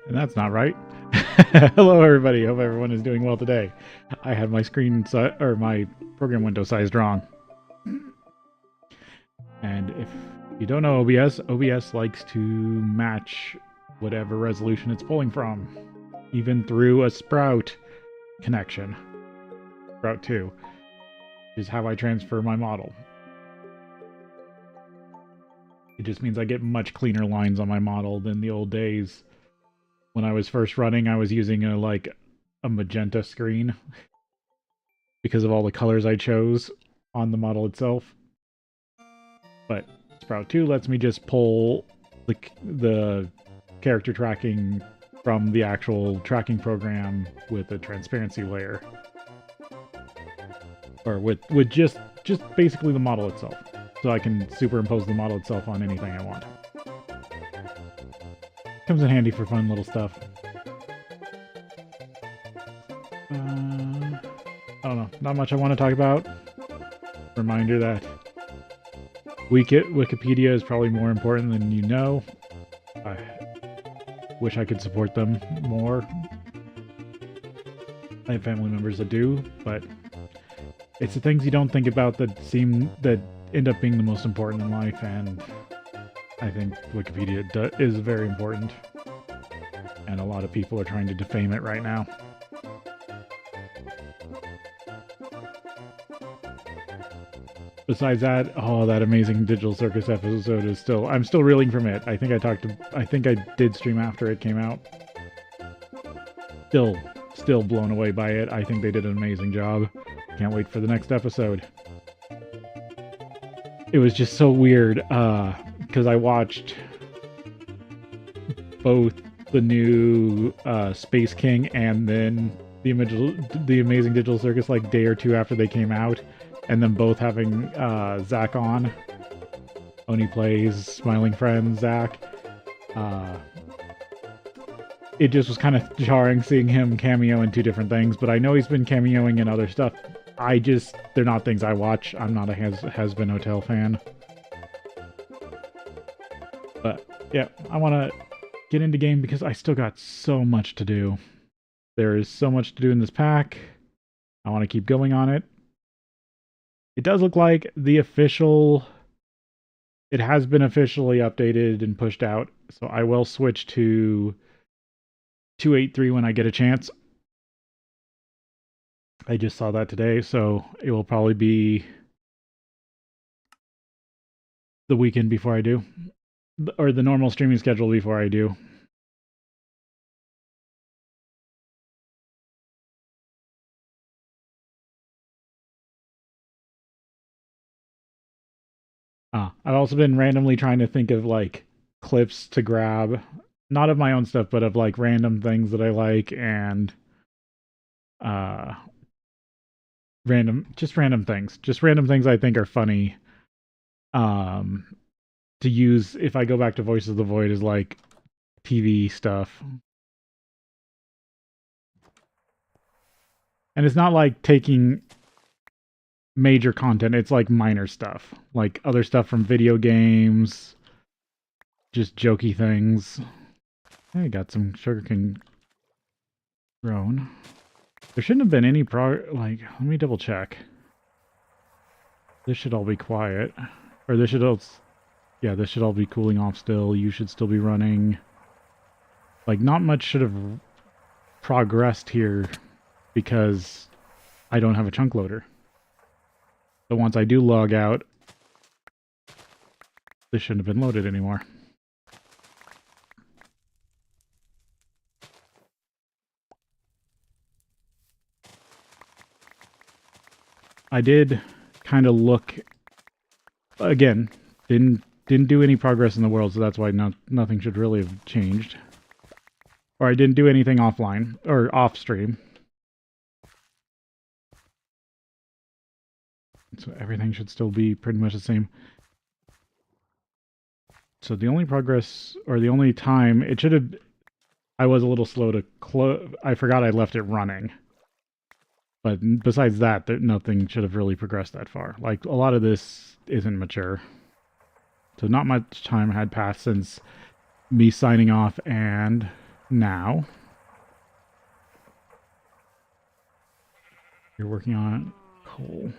And that's not right. Hello, everybody. Hope everyone is doing well today. I had my screen or my program window sized wrong. And if you don't know OBS likes to match whatever resolution it's pulling from, even through a Sprout connection. Sprout 2 is how I transfer my model. It just means I get much cleaner lines on my model than the old days. When I was first running, I was using a magenta screen because of all the colors I chose on the model itself. But Sprout 2 lets me just pull the character tracking from the actual tracking program with a transparency layer. Or with just basically the model itself. So I can superimpose the model itself on anything I want. Comes in handy for fun little stuff. I don't know. Not much I want to talk about. Reminder that Wikipedia is probably more important than you know. I wish I could support them more. I have family members that do, but it's the things you don't think about that end up being the most important in life, and I think Wikipedia is very important, and a lot of people are trying to defame it right now. Besides that, that amazing Digital Circus episode is I'm still reeling from it. I think I did stream after it came out. Still blown away by it. I think they did an amazing job. Can't wait for the next episode. It was just so weird, because I watched both the new Space King and then the Amazing Digital Circus like day or two after they came out, and then both having Zach on. Oni plays Smiling Friend Zach. It just was kind of jarring seeing him cameo in two different things, but I know he's been cameoing in other stuff. They're not things I watch. I'm not a Has-Been Hotel fan. But, yeah, I want to get into game because I still got so much to do. There is so much to do in this pack. I want to keep going on it. It does look like it has been officially updated and pushed out, so I will switch to 2.8.3 when I get a chance. I just saw that today, so it will probably be the weekend before I do. Or the normal streaming schedule before I do. I've also been randomly trying to think of clips to grab. Not of my own stuff, but of random things that I like, and random things I think are funny to use if I go back to Voices of the Void as TV stuff. And it's not taking major content, it's minor stuff, other stuff from video games, just jokey things. I got some sugarcane grown. There shouldn't have been any let me double check. This should all be quiet. Or this should all be cooling off still. You should still be running. Not much should have progressed here because I don't have a chunk loader. So once I do log out, this shouldn't have been loaded anymore. I did kind of look again. Didn't do any progress in the world, so that's why nothing should really have changed. Or I didn't do anything offline or off stream. So everything should still be pretty much the same. So the only progress, or the only time it should have, I was a little slow to close. I forgot I left it running. But besides that, nothing should have really progressed that far. A lot of this isn't mature. So not much time had passed since me signing off and now. You're working on coal.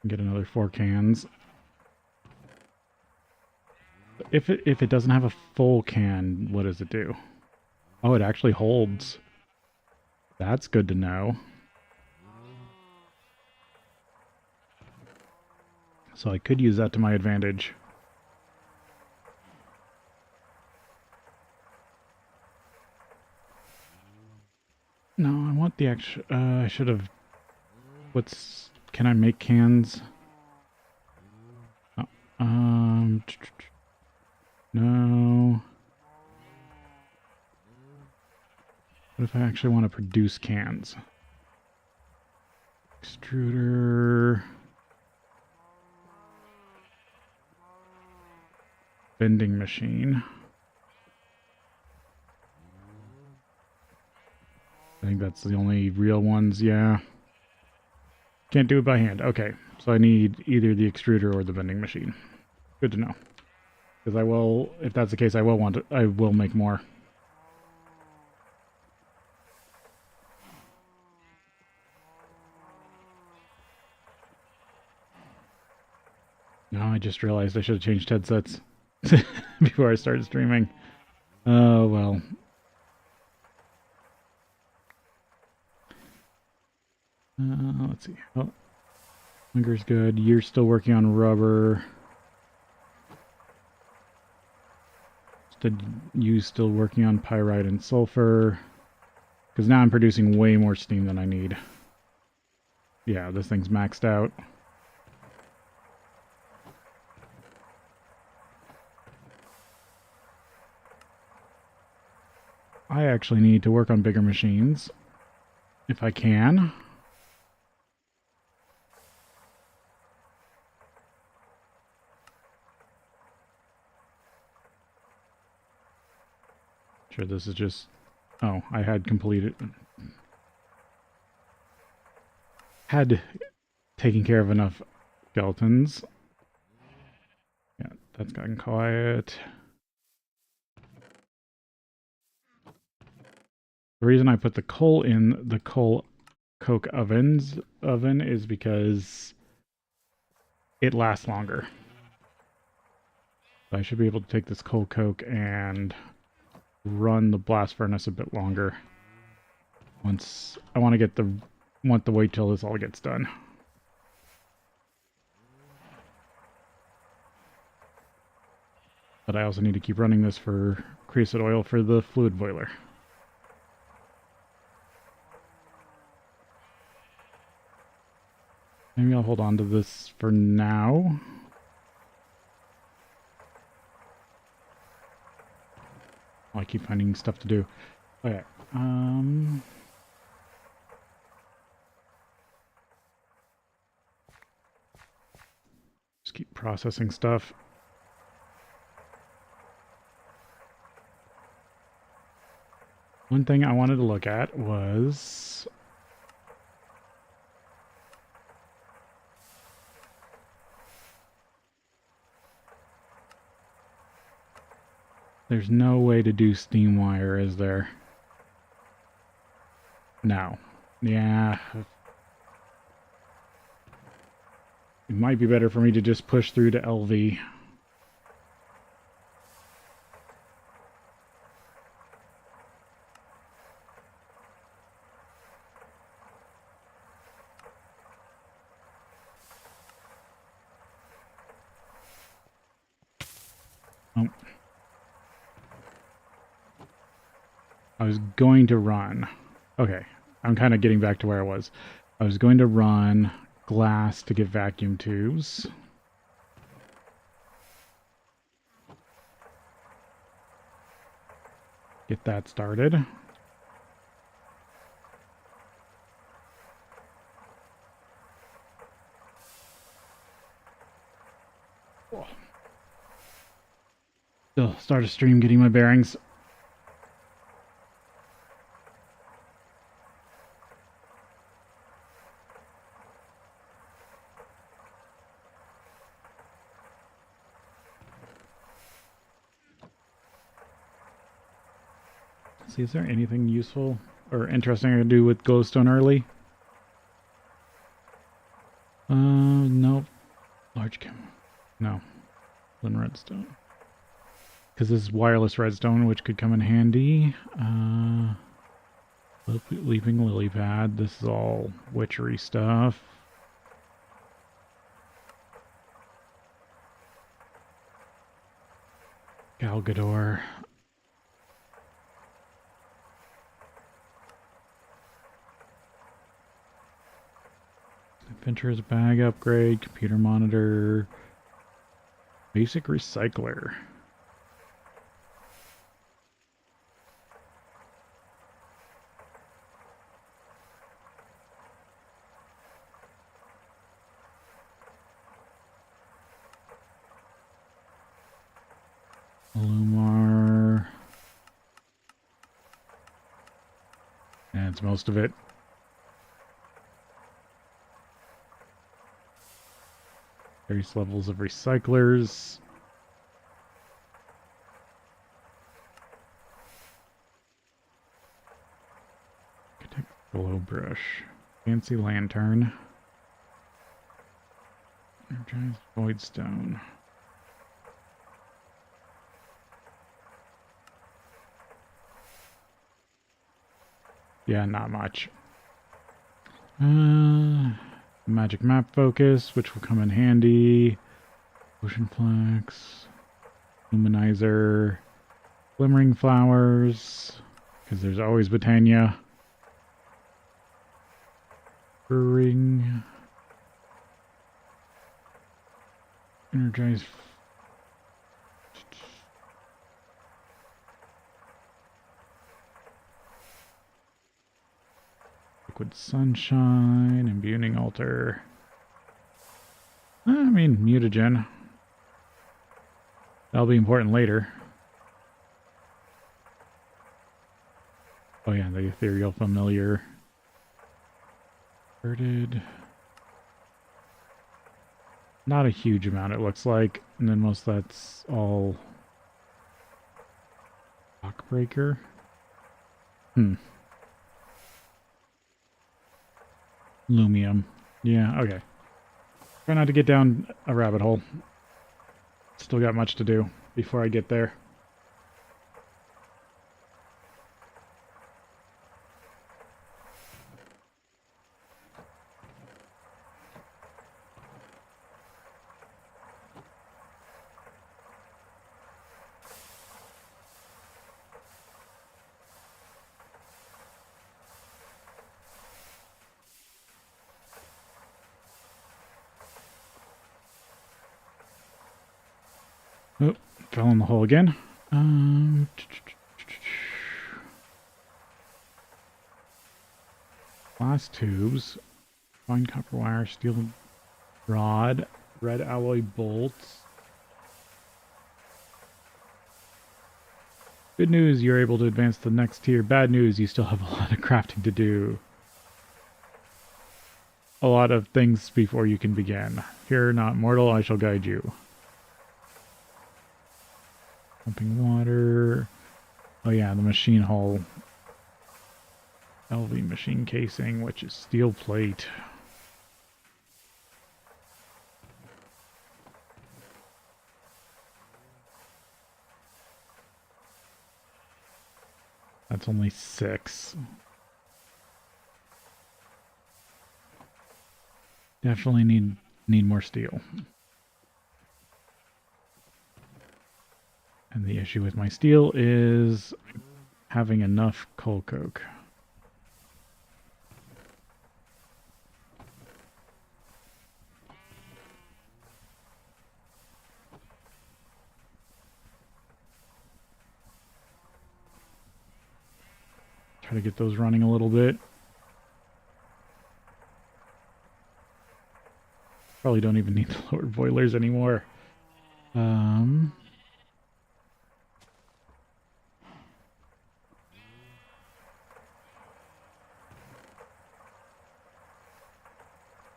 Get another 4 cans. If it doesn't have a full can, what does it do? Oh, it actually holds. That's good to know. So I could use that to my advantage. No, I want the extra... I should have... What's... Can I make cans? No. What if I actually want to produce cans? Extruder... Vending machine. I think that's the only real ones, yeah. Can't do it by hand. Okay, so I need either the extruder or the vending machine. Good to know. Because I will, if that's the case, I will make more. No, I just realized I should have changed headsets before I started streaming. Oh, well. Let's see. Oh, finger's good. You're still working on rubber. You still working on pyrite and sulfur. Because now I'm producing way more steam than I need. Yeah, this thing's maxed out. I actually need to work on bigger machines. If I can. Sure, this is just... Oh, I had completed... Had taken care of enough skeletons. Yeah, that's gotten quiet. The reason I put the coal in the coal coke oven is because it lasts longer. So I should be able to take this coal coke and run the blast furnace a bit longer. Once I want to wait till this all gets done. But I also need to keep running this for creosote oil for the fluid boiler. Maybe I'll hold on to this for now. I keep finding stuff to do. Okay. Just keep processing stuff. One thing I wanted to look at was... There's no way to do steam wire, is there? No. Yeah. It might be better for me to just push through to LV. Oh. I was going to run. Okay, I'm kind of getting back to where I was. I was going to run glass to get vacuum tubes. Get that started. Still start a stream getting my bearings. See, is there anything useful or interesting I can do with glowstone early? Nope. Large cam. No. Then redstone. Because this is wireless redstone, which could come in handy. Leaping lily pad. This is all witchery stuff. Galgador. Adventurer's bag upgrade, computer monitor, basic recycler. Lumar. That's most of it. Various levels of recyclers. Glow brush. Fancy lantern. Energized void stone. Yeah, not much. Magic map focus, which will come in handy. Ocean flex. Luminizer. Glimmering flowers. Because there's always Botania. Brewing. Energize. Liquid sunshine. Imbuing altar. I mean, mutagen. That'll be important later. Oh yeah, the ethereal familiar. Converted. Not a huge amount, it looks like. And then most of that's all rockbreaker. Lumium. Yeah, okay. Try not to get down a rabbit hole. Still got much to do before I get there. Oh, fell in the hole again. Glass tubes, fine copper wire, steel rod, red alloy bolts. Good news, you're able to advance to the next tier. Bad news, you still have a lot of crafting to do. A lot of things before you can begin. Fear not, mortal, I shall guide you. Pumping water. Oh yeah, the machine hull. LV machine casing, which is steel plate. That's only 6. Definitely need more steel. And the issue with my steel is having enough coal coke. Try to get those running a little bit. Probably don't even need the lower boilers anymore.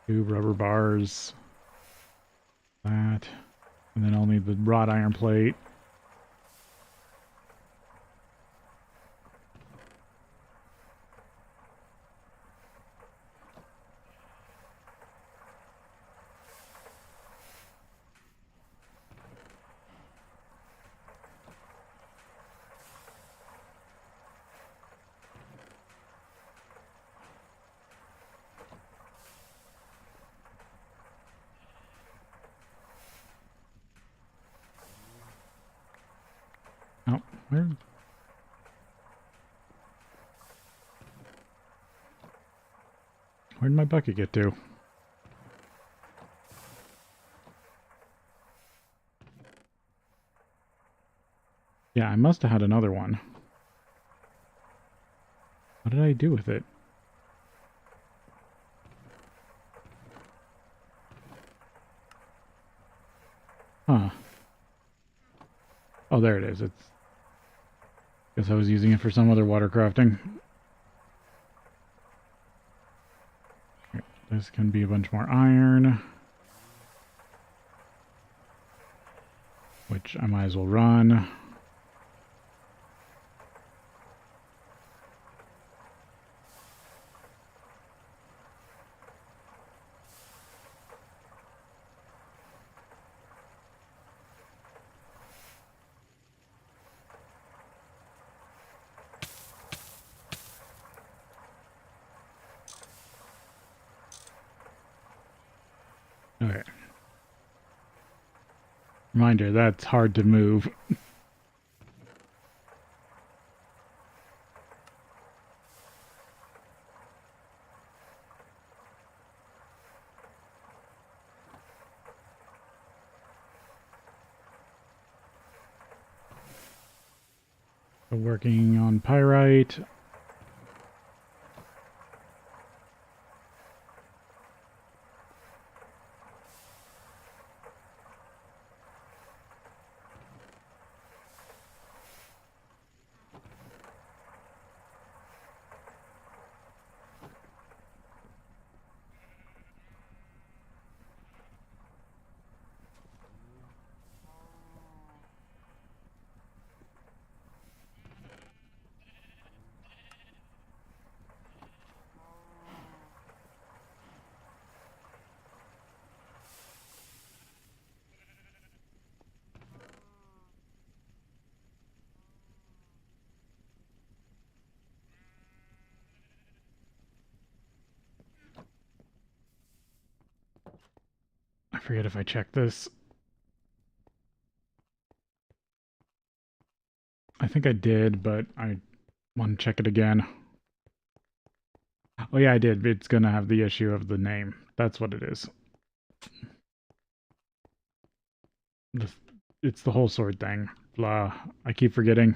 Two rubber bars. That. And then I'll need the wrought iron plate. Where'd my bucket get to? Yeah, I must have had another one. What did I do with it? Huh. Oh, there it is. It's... Guess I was using it for some other water crafting. This can be a bunch more iron. Which I might as well run. Okay. Reminder, that's hard to move. So working on pyrite. I forget if I checked this. I think I did, but I want to check it again. Oh yeah, I did. It's going to have the issue of the name. That's what it is. It's the whole sword thing. Blah. I keep forgetting.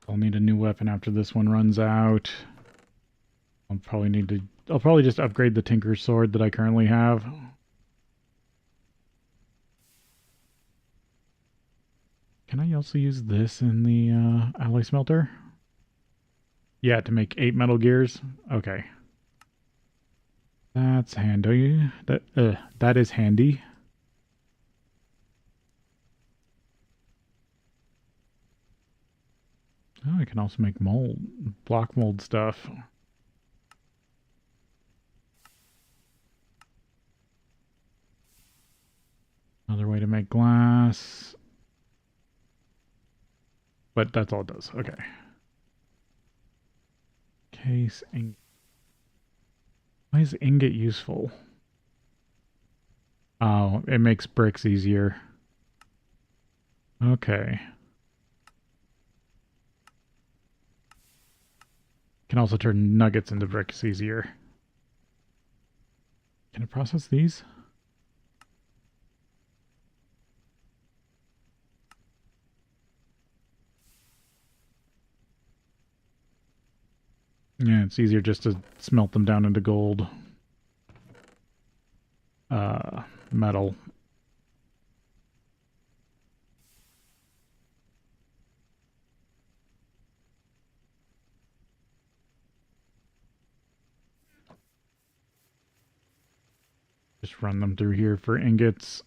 I'll need a new weapon after this one runs out. I'll probably just upgrade the Tinker's sword that I currently have. Can I also use this in the alloy smelter? Yeah, to make 8 metal gears. Okay. That's handy. That is handy. Oh, I can also make block mold stuff. Another way to make glass. But that's all it does. Okay. Case ingot. Why is ingot useful? Oh, it makes bricks easier. Okay. Can also turn nuggets into bricks easier. Can I process these? Yeah, it's easier just to smelt them down into gold. Metal. Just run them through here for ingots.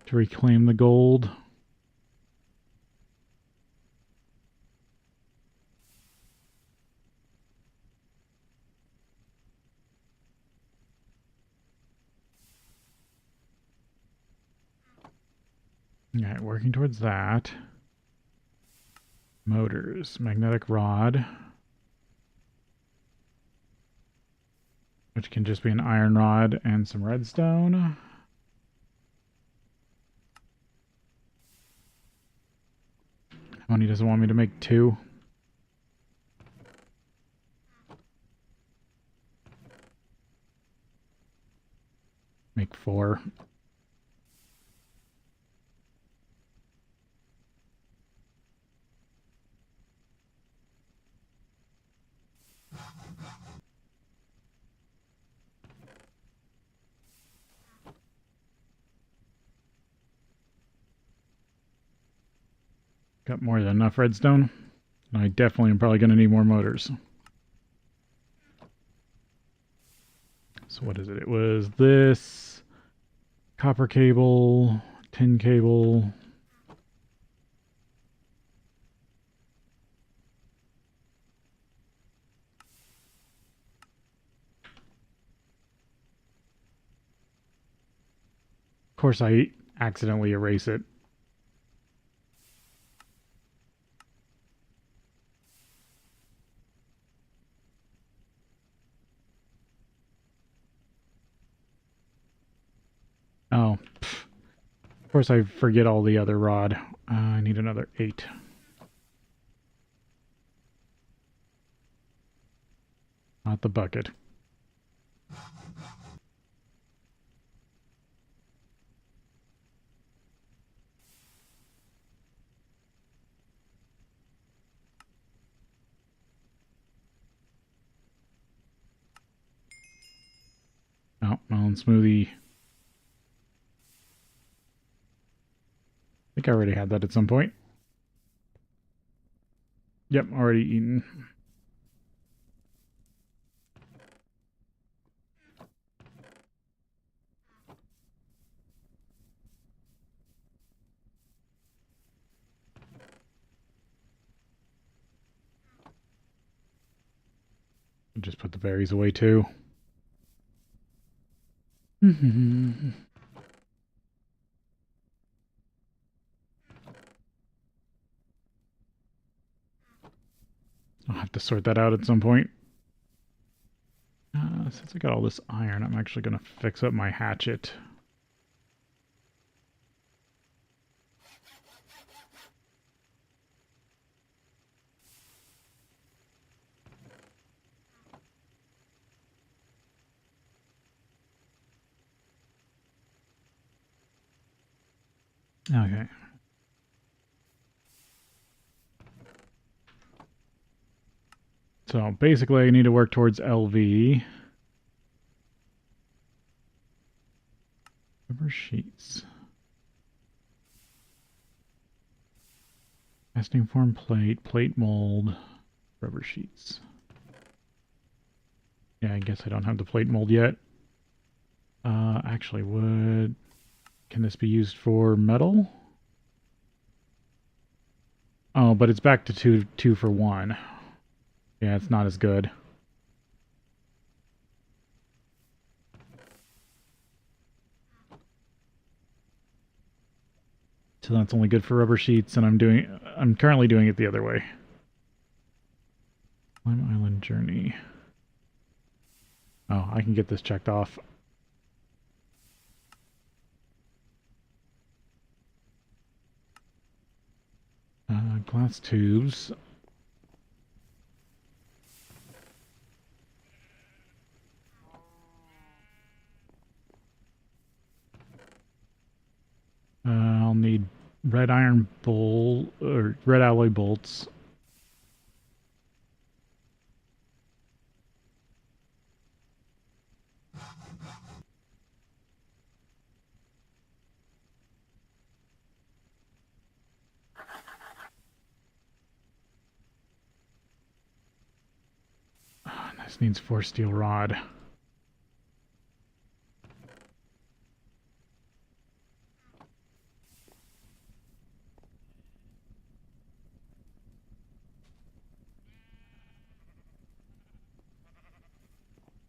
To reclaim the gold. Alright, working towards that. Motors, magnetic rod. which can just be an iron rod and some redstone. Money doesn't want me to make 2. Make 4. Got more than enough redstone. I definitely am probably going to need more motors. So what is it? It was this copper cable, tin cable. Of course, I accidentally erase it. Oh, pff. Of course I forget all the other rod. I need another 8. Not the bucket. Oh, melon smoothie. I think I already had that at some point. Yep, already eaten. I'll just put the berries away too. I'll have to sort that out at some point. Since I got all this iron, I'm actually going to fix up my hatchet. Okay. So basically I need to work towards LV. Rubber sheets. Casting form plate, plate mold, rubber sheets. Yeah, I guess I don't have the plate mold yet. Actually, can this be used for metal? Oh, but it's back to two for 1. Yeah, it's not as good. So that's only good for rubber sheets, and I'm currently doing it the other way. Lime Island Journey. Oh, I can get this checked off. Glass tubes. I'll need red iron bolt or red alloy bolts. This needs 4 steel rod.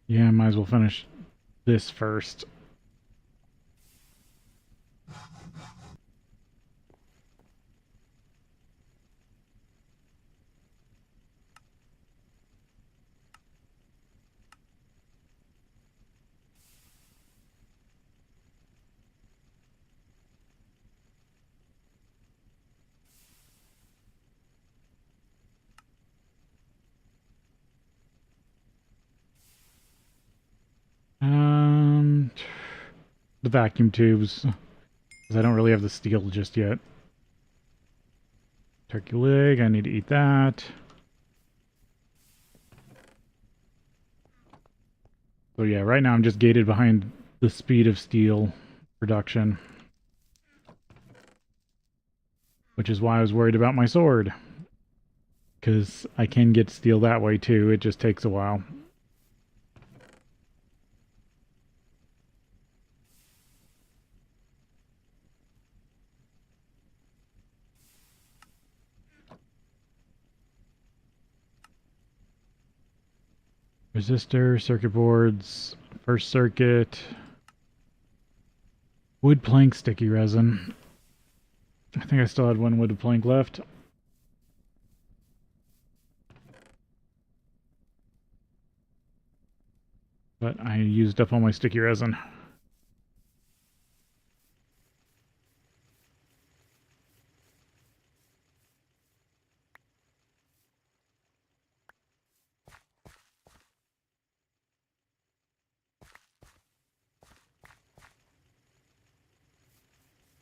Yeah, might as well finish this first. the vacuum tubes, because I don't really have the steel just yet. Turkey leg, I need to eat that. So yeah, right now I'm just gated behind the speed of steel production. Which is why I was worried about my sword. Because I can get steel that way too, it just takes a while. Resistor, circuit boards, first circuit, wood plank, sticky resin. I think I still had one wood plank left. But I used up all my sticky resin.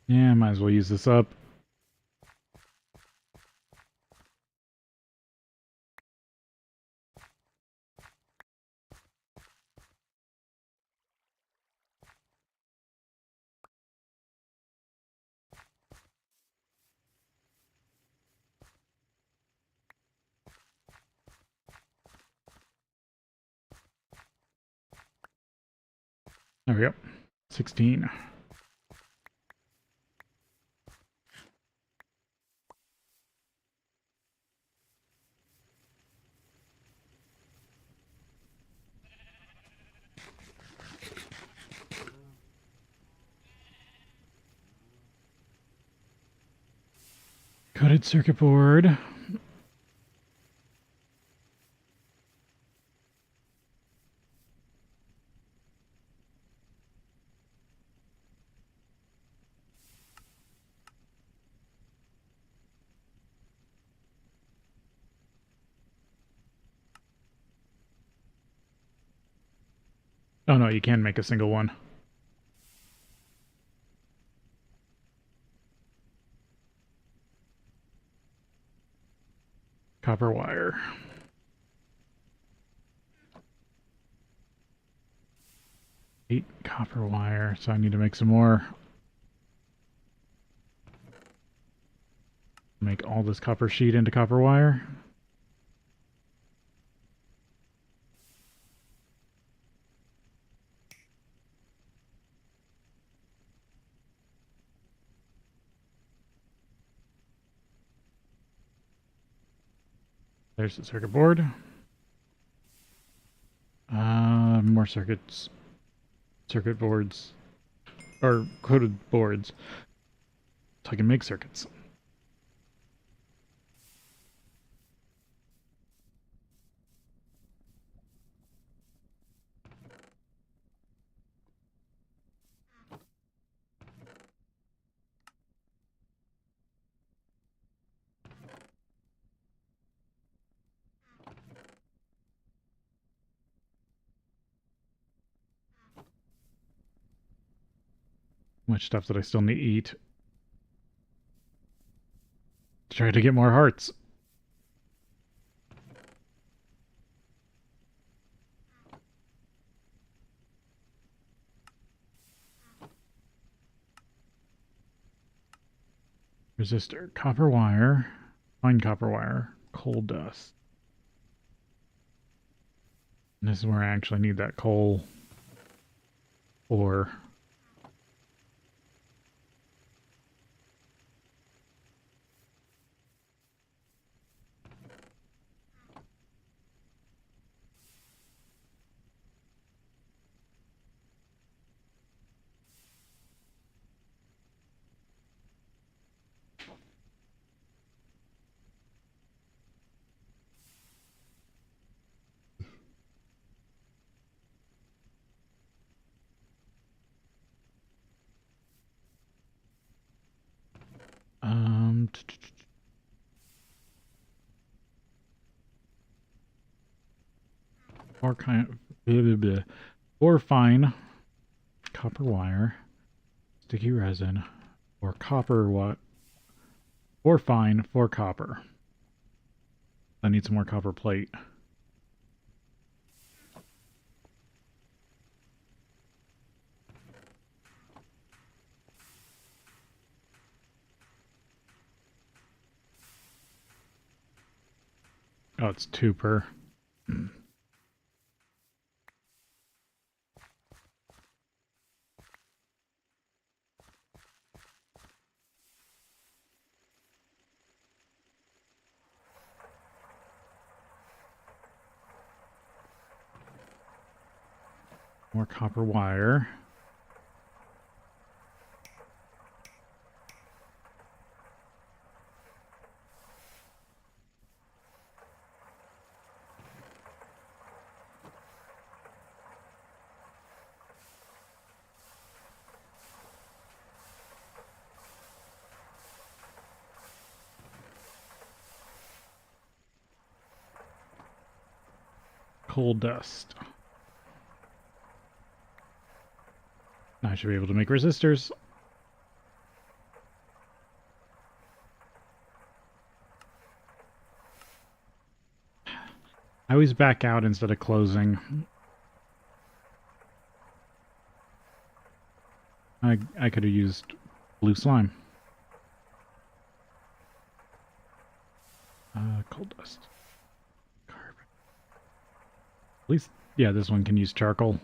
Yeah, might as well use this up. There we go. 16. Coated circuit board. Oh no, you can make a single one. Copper wire. 8 copper wire, so I need to make some more. Make all this copper sheet into copper wire. There's the circuit board. More circuits. Circuit boards. Or coated boards. So I can make circuits. Much stuff that I still need to eat. Try to get more hearts. Resistor. Copper wire. Fine copper wire. Coal dust. And this is where I actually need that coal ore. Um, or kind of, or fine copper wire. sticky resin, 4 copper, what? 4 fine, 4 copper. I need some more copper plate. Oh, it's 2 per. More copper wire. Coal dust. I should be able to make resistors. I always back out instead of closing. I could have used blue slime. Coal dust. Carbon. At least, yeah, this one can use charcoal.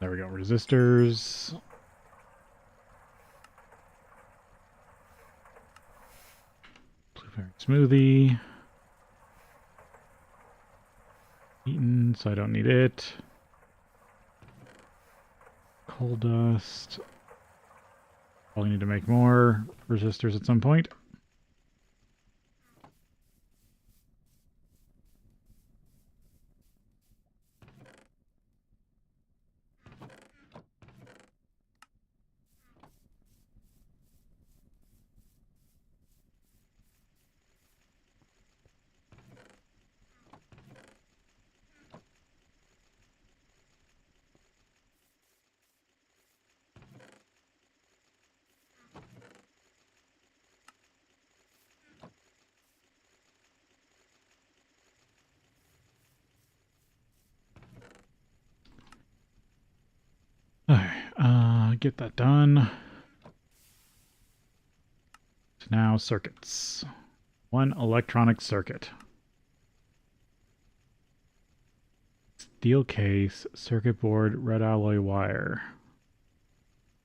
There we go. Resistors. Blueberry smoothie. Eaten, so I don't need it. Coal dust. Probably need to make more resistors at some point. Alright, get that done. So now circuits. 1 electronic circuit. Steel case, circuit board, red alloy wire.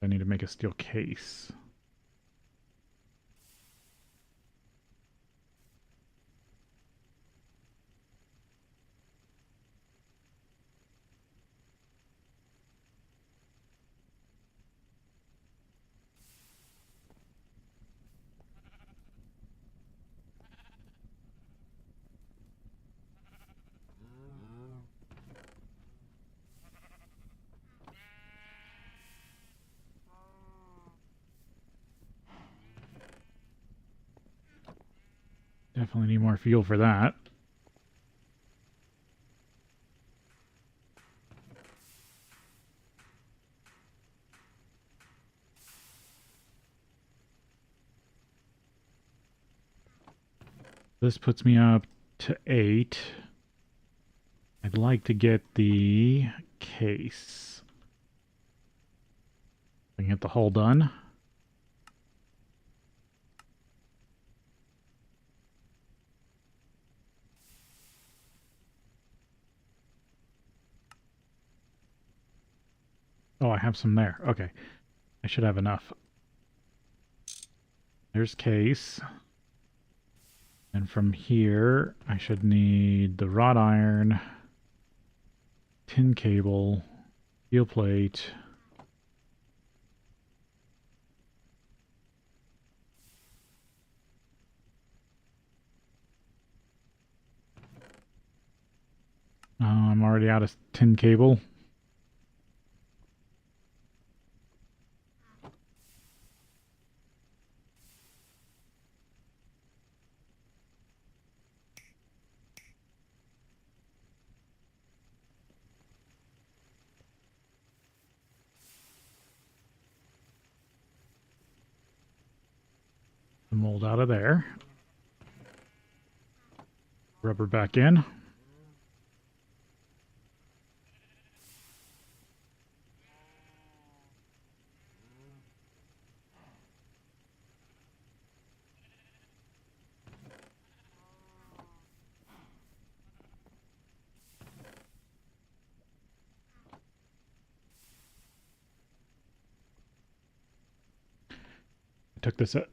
I need to make a steel case. Definitely need more fuel for that. This puts me up to 8. I'd like to get the case. I can get the hull done. Oh, I have some there. Okay. I should have enough. There's case. And from here, I should need the wrought iron, tin cable, steel plate. I'm already out of tin cable. the mold out of there. Rubber back in.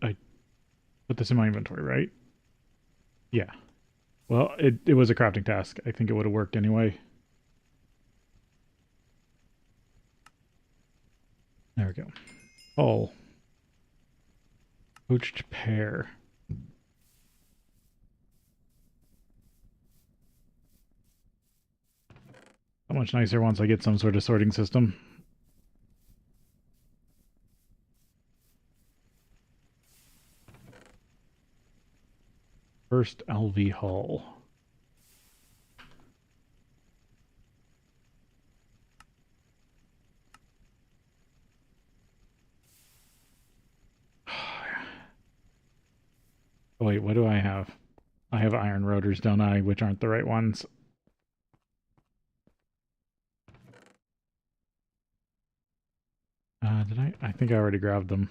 I put this in my inventory, right? Yeah. Well, it was a crafting task. I think it would have worked anyway. There we go. Oh. Poached pear. How much nicer once I get some sort of sorting system. First LV hull. Oh, wait, what do I have? I have iron rotors, don't I? Which aren't the right ones. Did I? I think I already grabbed them.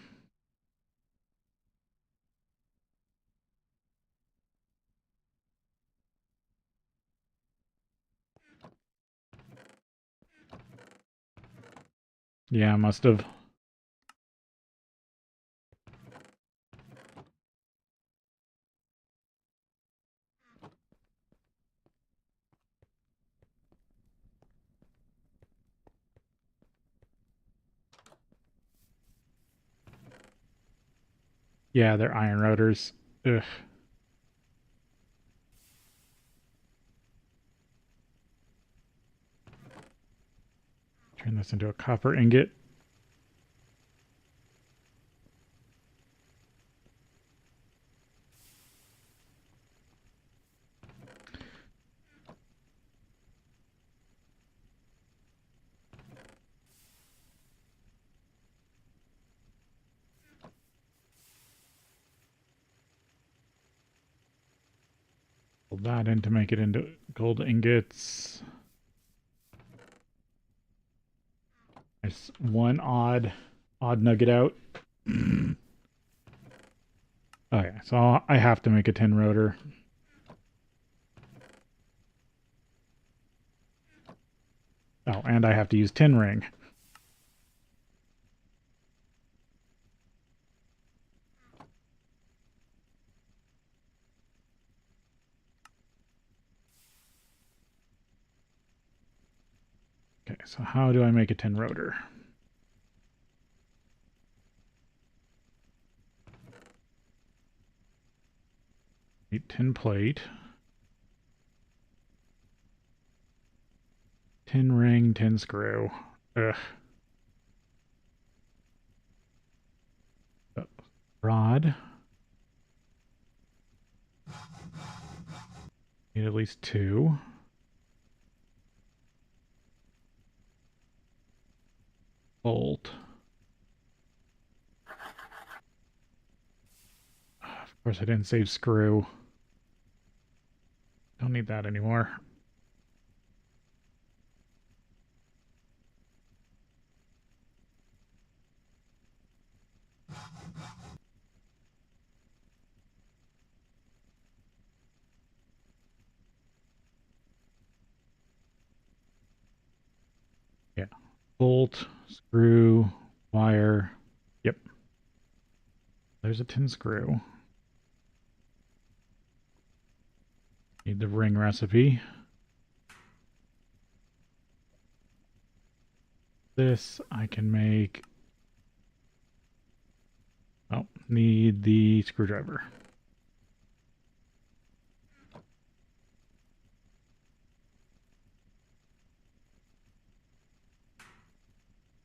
Yeah, I must have. Yeah, they're iron rotors. Ugh. Turn this into a copper ingot. Pull that in to make it into gold ingots. There's one odd nugget out. Okay, so I have to make a tin rotor. Oh, and I have to use tin ring. Okay, so how do I make a tin rotor? Tin plate. Tin ring, tin screw. Ugh. Rod. Need at least two. Bolt. Of course I didn't save screw. Don't need that anymore. Yeah. Bolt, screw, wire. Yep. There's a tin screw. Need the ring recipe. This I can make. Oh, need the screwdriver.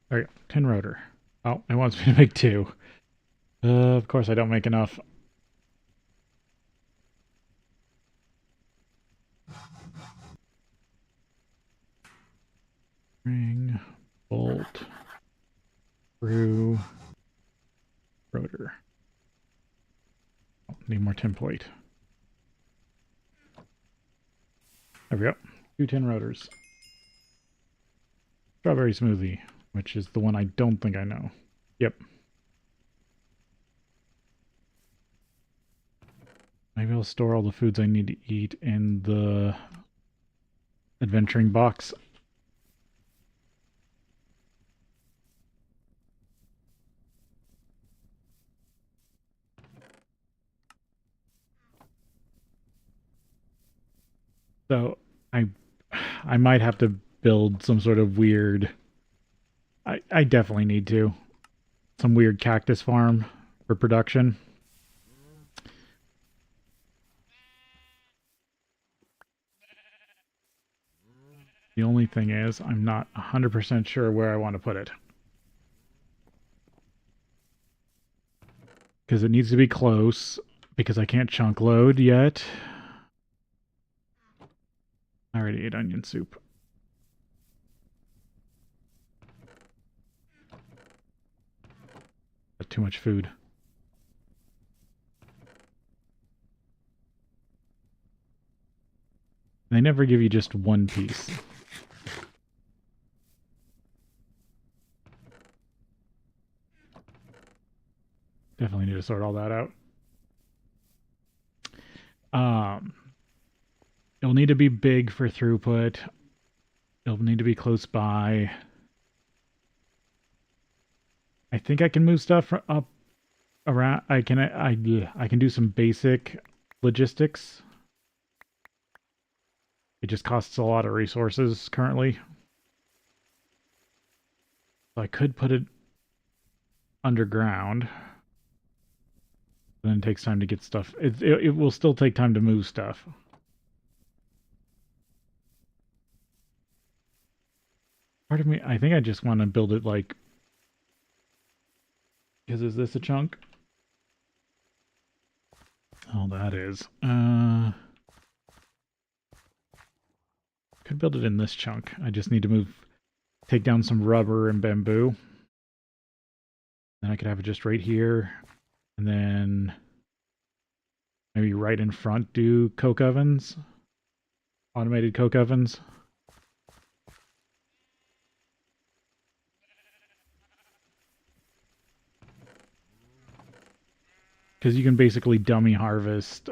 There you go. Tin rotor. Oh, it wants me to make two. Of course I don't make enough. Ring, bolt, screw, rotor. need more tinplate. There we go. 2 tin rotors. Strawberry smoothie, which is the one I don't think I know. Yep. Maybe I'll store all the foods I need to eat in the adventuring box. So I might have to build some sort of weird. I definitely need to. Some weird cactus farm for production. The only thing is, I'm not 100% sure where I want to put it. Because it needs to be close, because I can't chunk load yet. I already ate onion soup. That's too much food. They never give you just one piece. Definitely need to sort all that out. It'll need to be big for throughput. It'll need to be close by. I think I can move stuff up around. I can do some basic logistics. It just costs a lot of resources currently. So I could put it underground. But then it takes time to get stuff. It will still take time to move stuff. Part of me, I think I just want to build it like... Because is this a chunk? Oh, that is. Could build it in this chunk. I just need to take down some rubber and bamboo. Then I could have it just right here. And then maybe right in front do coke ovens. Automated coke ovens. Because you can basically dummy harvest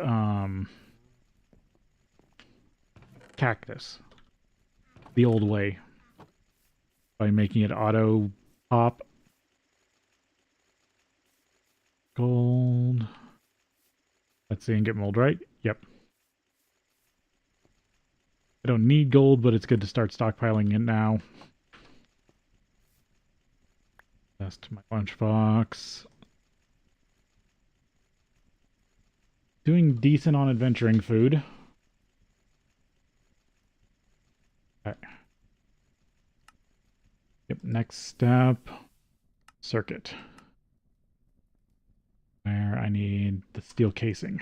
cactus the old way by making it auto pop. Gold. Let's see and get mold right. Yep. I don't need gold, but it's good to start stockpiling it now. Test my lunchbox. Doing decent on adventuring food. Okay. Yep, next step. Circuit. Where I need the steel casing.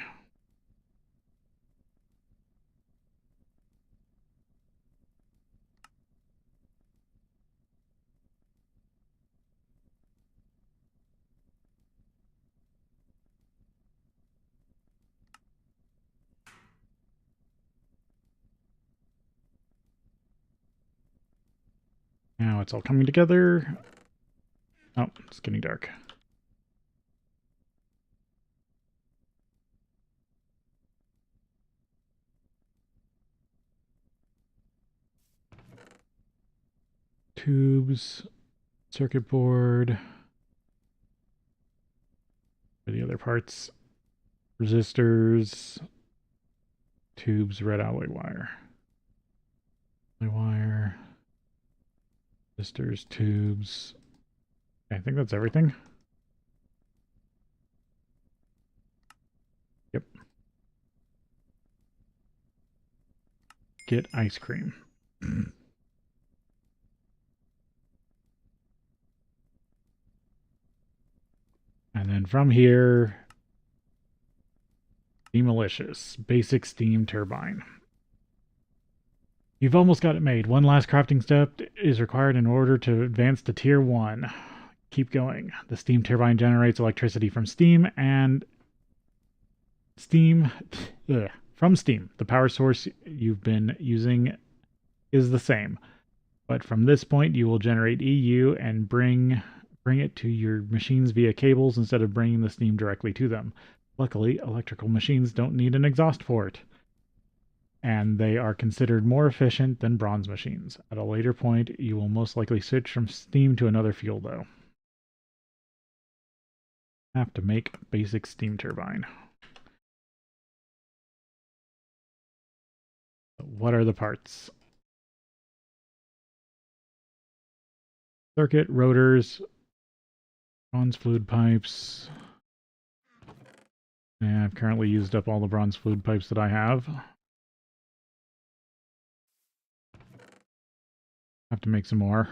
Now it's all coming together. Oh, it's getting dark. Tubes, circuit board. For the other parts, resistors, tubes, red alloy wire. Alloy wire. Resistors, tubes. Okay, I think that's everything. Yep. Get ice cream. And then from here, Steamalicious, basic steam turbine. You've almost got it made. One last crafting step is required in order to advance to Tier 1. Keep going. The steam turbine generates electricity from steam and Steam, from Steam, the power source you've been using is the same, but from this point you will generate EU and bring it to your machines via cables instead of bringing the steam directly to them. Luckily, electrical machines don't need an exhaust port, and they are considered more efficient than bronze machines. At a later point, you will most likely switch from steam to another fuel, though. Have to make a basic steam turbine. What are the parts? Circuit, rotors, bronze fluid pipes. Yeah, I've currently used up all the bronze fluid pipes that I have. Have to make some more.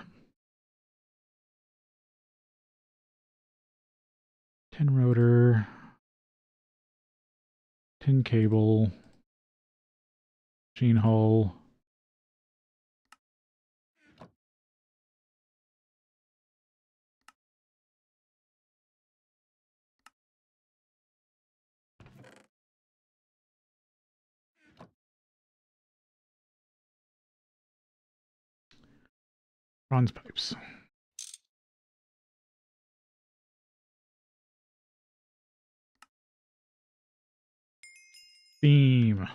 Tin rotor, tin cable, machine hull. Bronze pipes. Beam.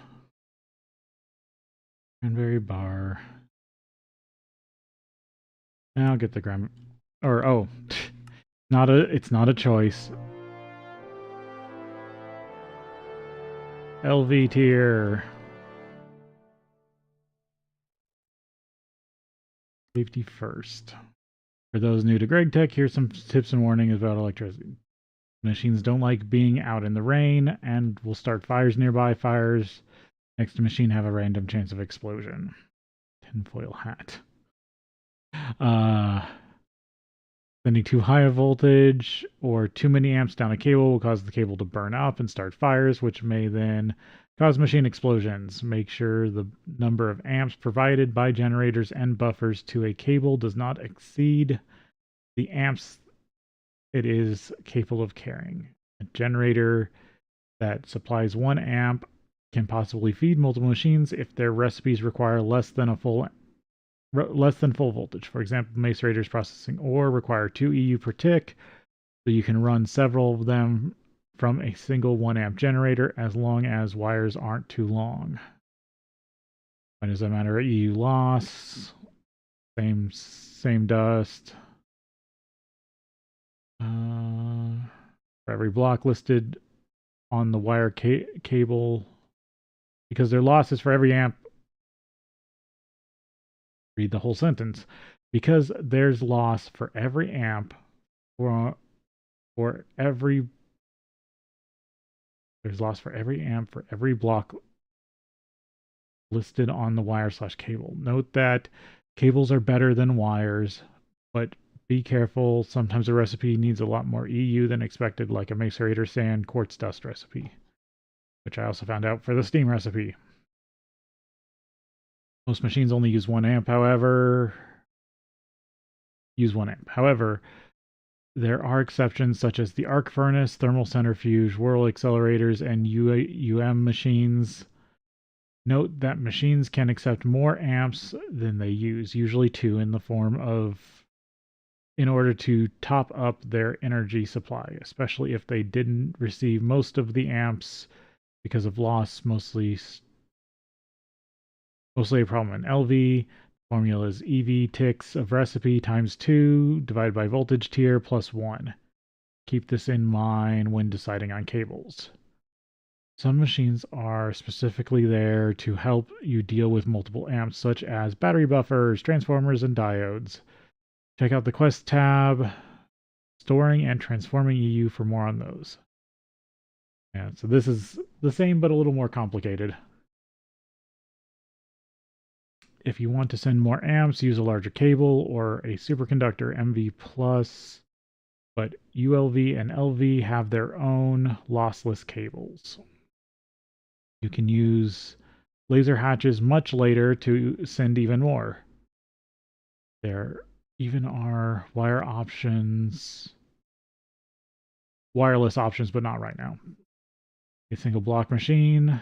Cranberry bar. Now get the gram. Or, oh. It's not a choice. LV tier. Safety first. For those new to GregTech, here's some tips and warnings about electricity. Machines don't like being out in the rain and will start fires nearby. Fires next to machine have a random chance of explosion. Tinfoil hat. Sending too high a voltage or too many amps down a cable will cause the cable to burn up and start fires, which may then cause machine explosions. Make sure the number of amps provided by generators and buffers to a cable does not exceed the amps it is capable of carrying. A generator that supplies 1 amp can possibly feed multiple machines if their recipes require less than full voltage. For example, macerators processing ore require 2 EU per tick, so you can run several of them from a single 1 amp generator as long as wires aren't too long. Why does that matter? EU loss, same dust. For every block listed on the wire cable, because their loss is for every amp. Read the whole sentence. Because there's loss for every amp for every amp for every block listed on the wire/cable. Note that cables are better than wires, but be careful. Sometimes a recipe needs a lot more EU than expected, like a macerator sand quartz dust recipe, which I also found out for the steam recipe. Most machines only use 1 amp, however. There are exceptions such as the arc furnace, thermal centrifuge, whirl accelerators, and machines. Note that machines can accept more amps than they use, usually 2 in order to top up their energy supply, especially if they didn't receive most of the amps because of loss, mostly a problem in LV. Formula is EV ticks of recipe times 2 divided by voltage tier plus 1. Keep this in mind when deciding on cables. Some machines are specifically there to help you deal with multiple amps, such as battery buffers, transformers, and diodes. Check out the Quest tab, storing and transforming EU for more on those. Yeah, so this is the same but a little more complicated. If you want to send more amps, use a larger cable or a superconductor MV+, but ULV and LV have their own lossless cables. You can use laser hatches much later to send even more. There even are wireless options, but not right now. A single block machine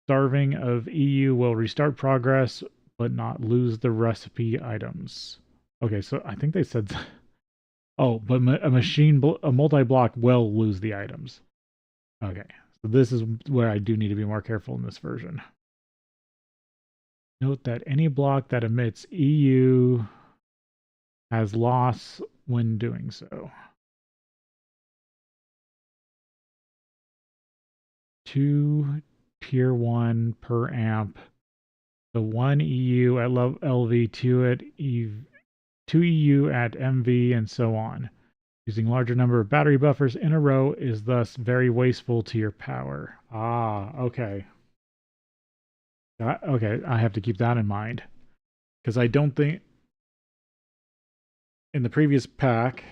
starving of EU will restart progress but not lose the recipe items. Okay, so I think they said... Oh, but a multi-block will lose the items. Okay, so this is where I do need to be more careful in this version. Note that any block that emits EU has loss when doing so. 2 tier 1 per amp. So 1 EU at LV, 2 at 2 EU at MV, and so on. Using larger number of battery buffers in a row is thus very wasteful to your power. Ah, okay. Okay, I have to keep that in mind. Because I don't think... In the previous pack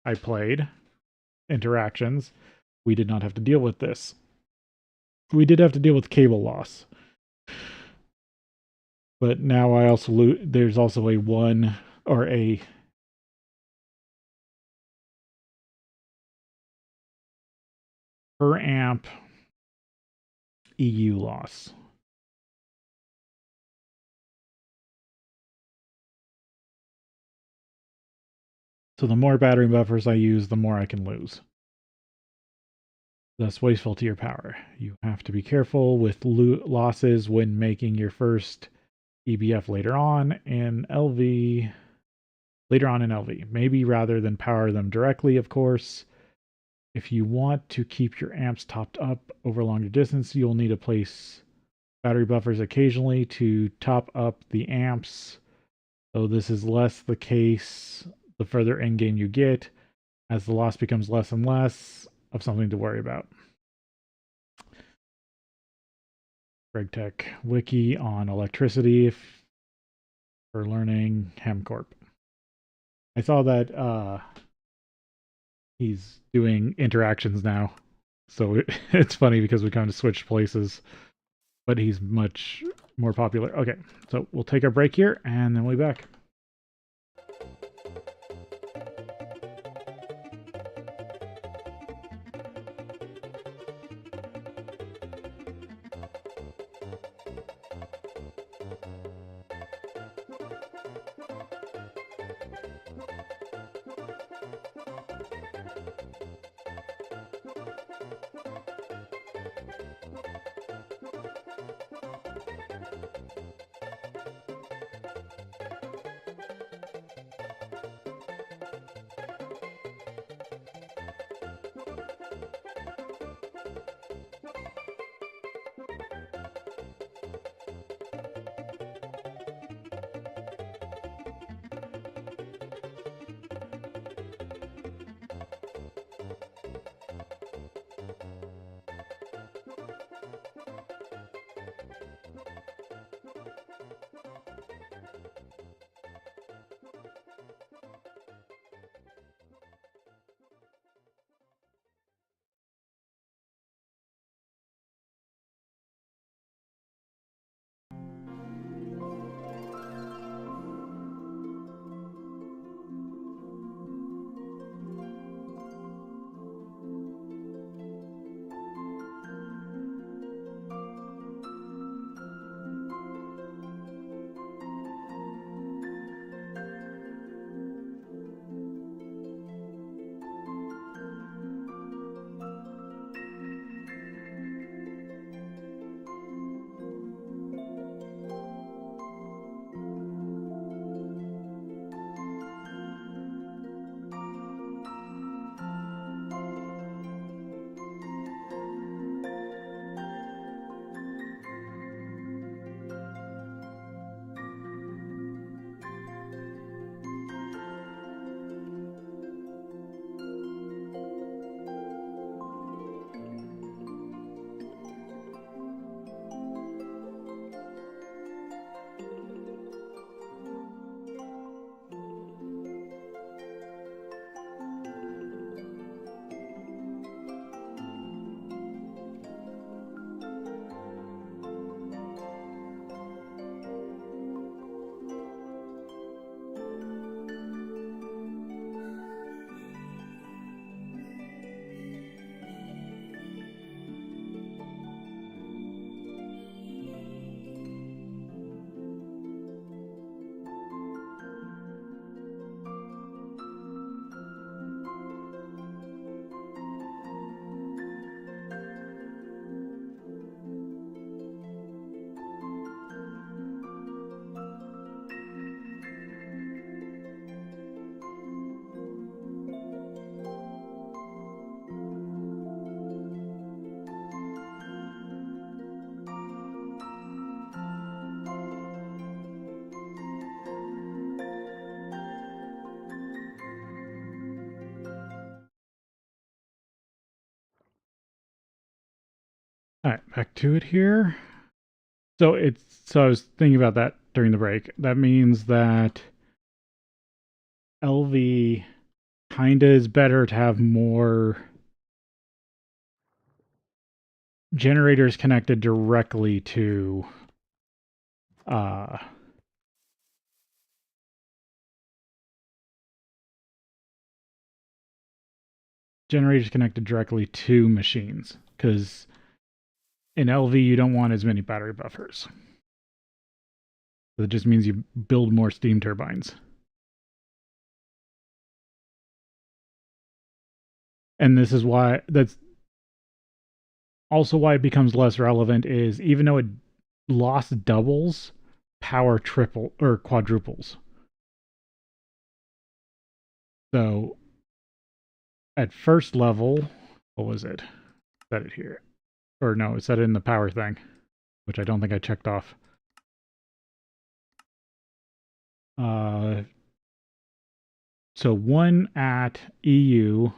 I played, Interactions, we did not have to deal with this. We did have to deal with cable loss. But now I also there's also a 1 or a per amp EU loss. So the more battery buffers I use, the more I can lose. Thus wasteful to your power. You have to be careful with losses when making your first EBF later on in LV. Maybe rather than power them directly, of course. If you want to keep your amps topped up over longer distance, you'll need to place battery buffers occasionally to top up the amps. So this is less the case the further in game you get, as the loss becomes less and less of something to worry about. GregTech wiki on electricity for learning HemCorp. I saw that he's doing interactions now, so it's funny because we kind of switched places, but he's much more popular. Okay, so we'll take our break here and then we'll be back. All right, back to it here. So I was thinking about that during the break. That means that LV kinda is better to have more generators connected directly to uh generators connected directly to machines, because in LV you don't want as many battery buffers. So it just means you build more steam turbines. And this is why that's also why it becomes less relevant is even though it loss doubles, power triple or quadruples. So at first level, what was it? Set it here. Or no, it said it in the power thing, which I don't think I checked off. Uh, so one at EU,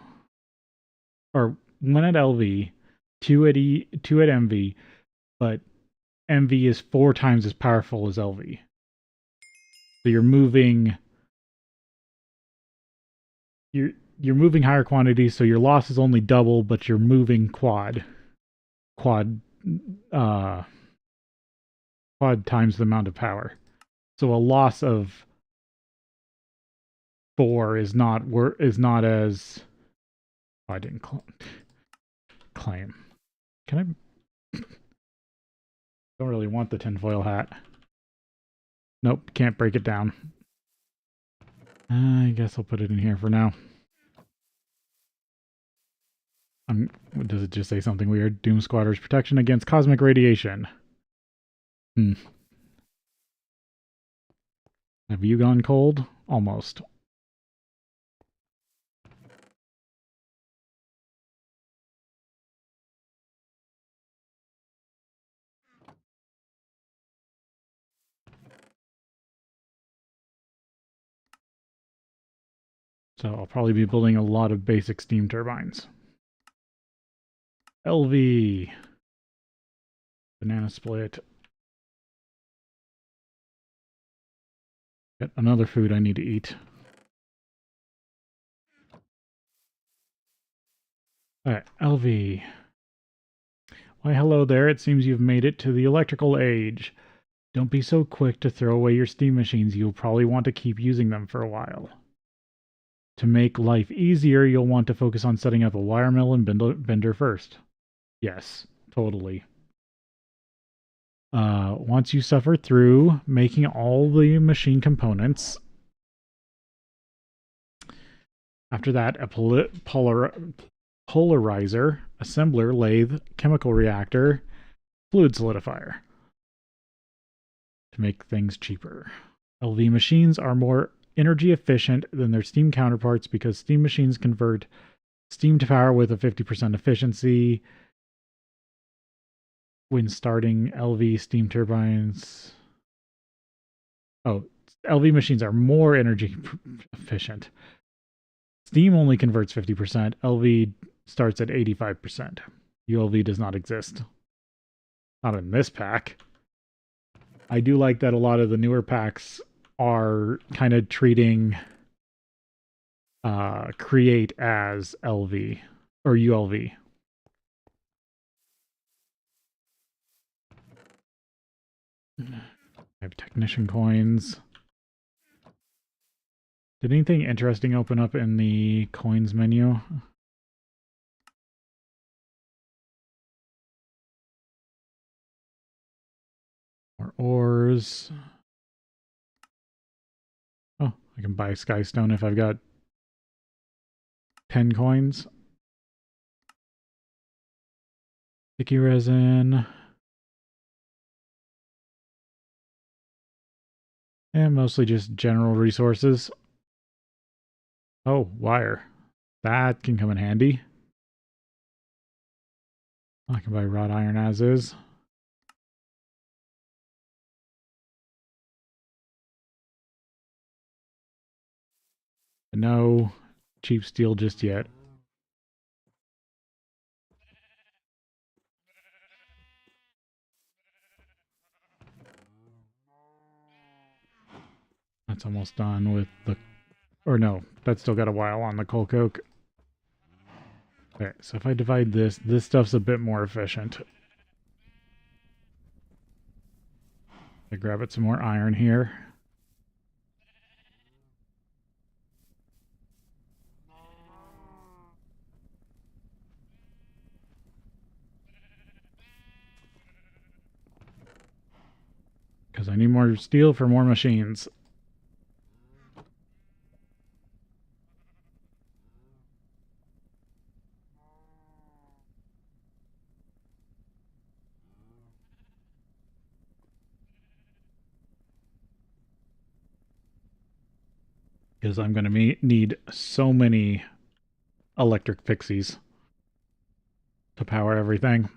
or one at LV, two at MV, but MV is 4 times as powerful as LV. So you're moving higher quantities, so your loss is only double, but you're moving quad uh quad times the amount of power. So a loss of 4 is not as I didn't claim. Can I don't really want the tinfoil hat. Nope, can't break it down. I guess I'll put it in here for now. Does it just say something weird? Doom Squatters protection against cosmic radiation. Have you gone cold? Almost. So I'll probably be building a lot of basic steam turbines. LV. Banana split. Got another food I need to eat. Alright, LV. Why hello there, it seems you've made it to the electrical age. Don't be so quick to throw away your steam machines, you'll probably want to keep using them for a while. To make life easier, you'll want to focus on setting up a wire mill and bender first. Yes, totally. Once you suffer through making all the machine components, after that, a polarizer, assembler, lathe, chemical reactor, fluid solidifier to make things cheaper. LV machines are more energy efficient than their steam counterparts because steam machines convert steam to power with a 50% efficiency. When starting LV steam turbines. Oh, LV machines are more energy efficient. Steam only converts 50%. LV starts at 85%. ULV does not exist. Not in this pack. I do like that a lot of the newer packs are kind of treating Create as LV or ULV. I have technician coins. Did anything interesting open up in the coins menu? More ores. Oh, I can buy Skystone if I've got 10 coins. Sticky resin. And mostly just general resources. Oh, wire. That can come in handy. I can buy wrought iron as is. No cheap steel just yet. That's almost done with the... Or no, that's still got a while on the coal coke. Okay, so if I divide this, this stuff's a bit more efficient. I grab it some more iron here. Because I need more steel for more machines. Because I'm going to need so many electric pixies to power everything.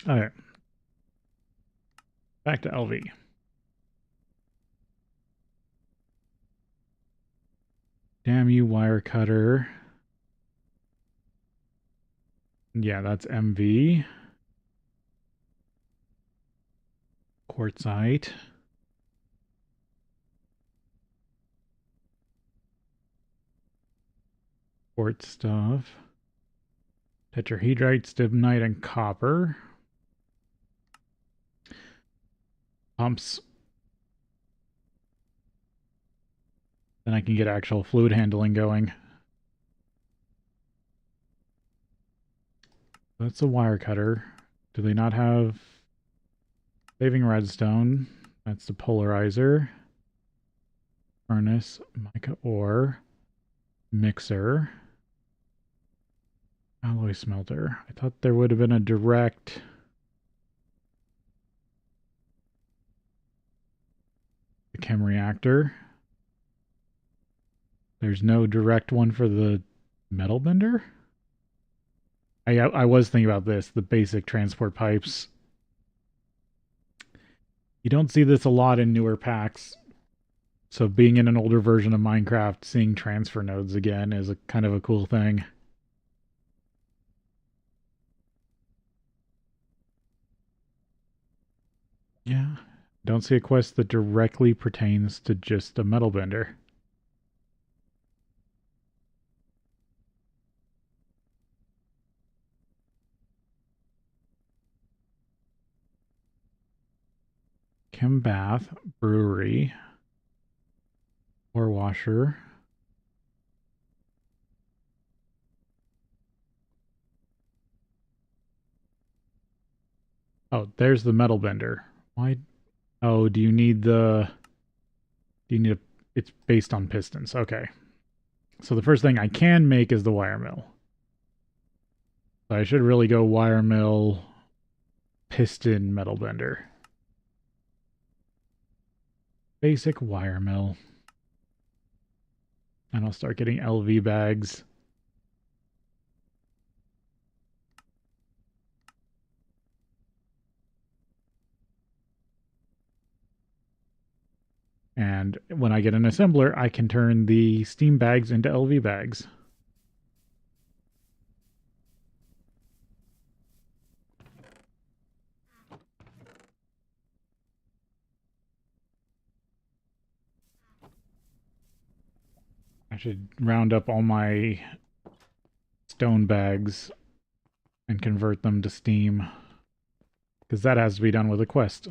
Alright. Back to LV. Damn you, wire cutter. Yeah, that's MV. Quartzite. Quartz stuff. Tetrahedrite, stibnite, and copper. Pumps. Then I can get actual fluid handling going. That's a wire cutter. Do they not have saving redstone? That's the polarizer. Furnace, mica ore, mixer, alloy smelter. I thought there would have been a direct... The chem reactor. There's no direct one for the metal bender? I was thinking about this, the basic transport pipes. You don't see this a lot in newer packs. So being in an older version of Minecraft, seeing transfer nodes again is a kind of a cool thing. Yeah. Don't see a quest that directly pertains to just a metal bender. Chem bath, brewery, ore washer. Oh, there's the metal bender. Why? Oh, do you need the... Do you need a... It's based on pistons. Okay. So the first thing I can make is the wire mill. So I should really go wire mill, piston, metal bender. Basic wire mill. And I'll start getting LV bags. And when I get an assembler, I can turn the steam bags into LV bags. I should round up all my stone bags and convert them to steam, because that has to be done with a quest.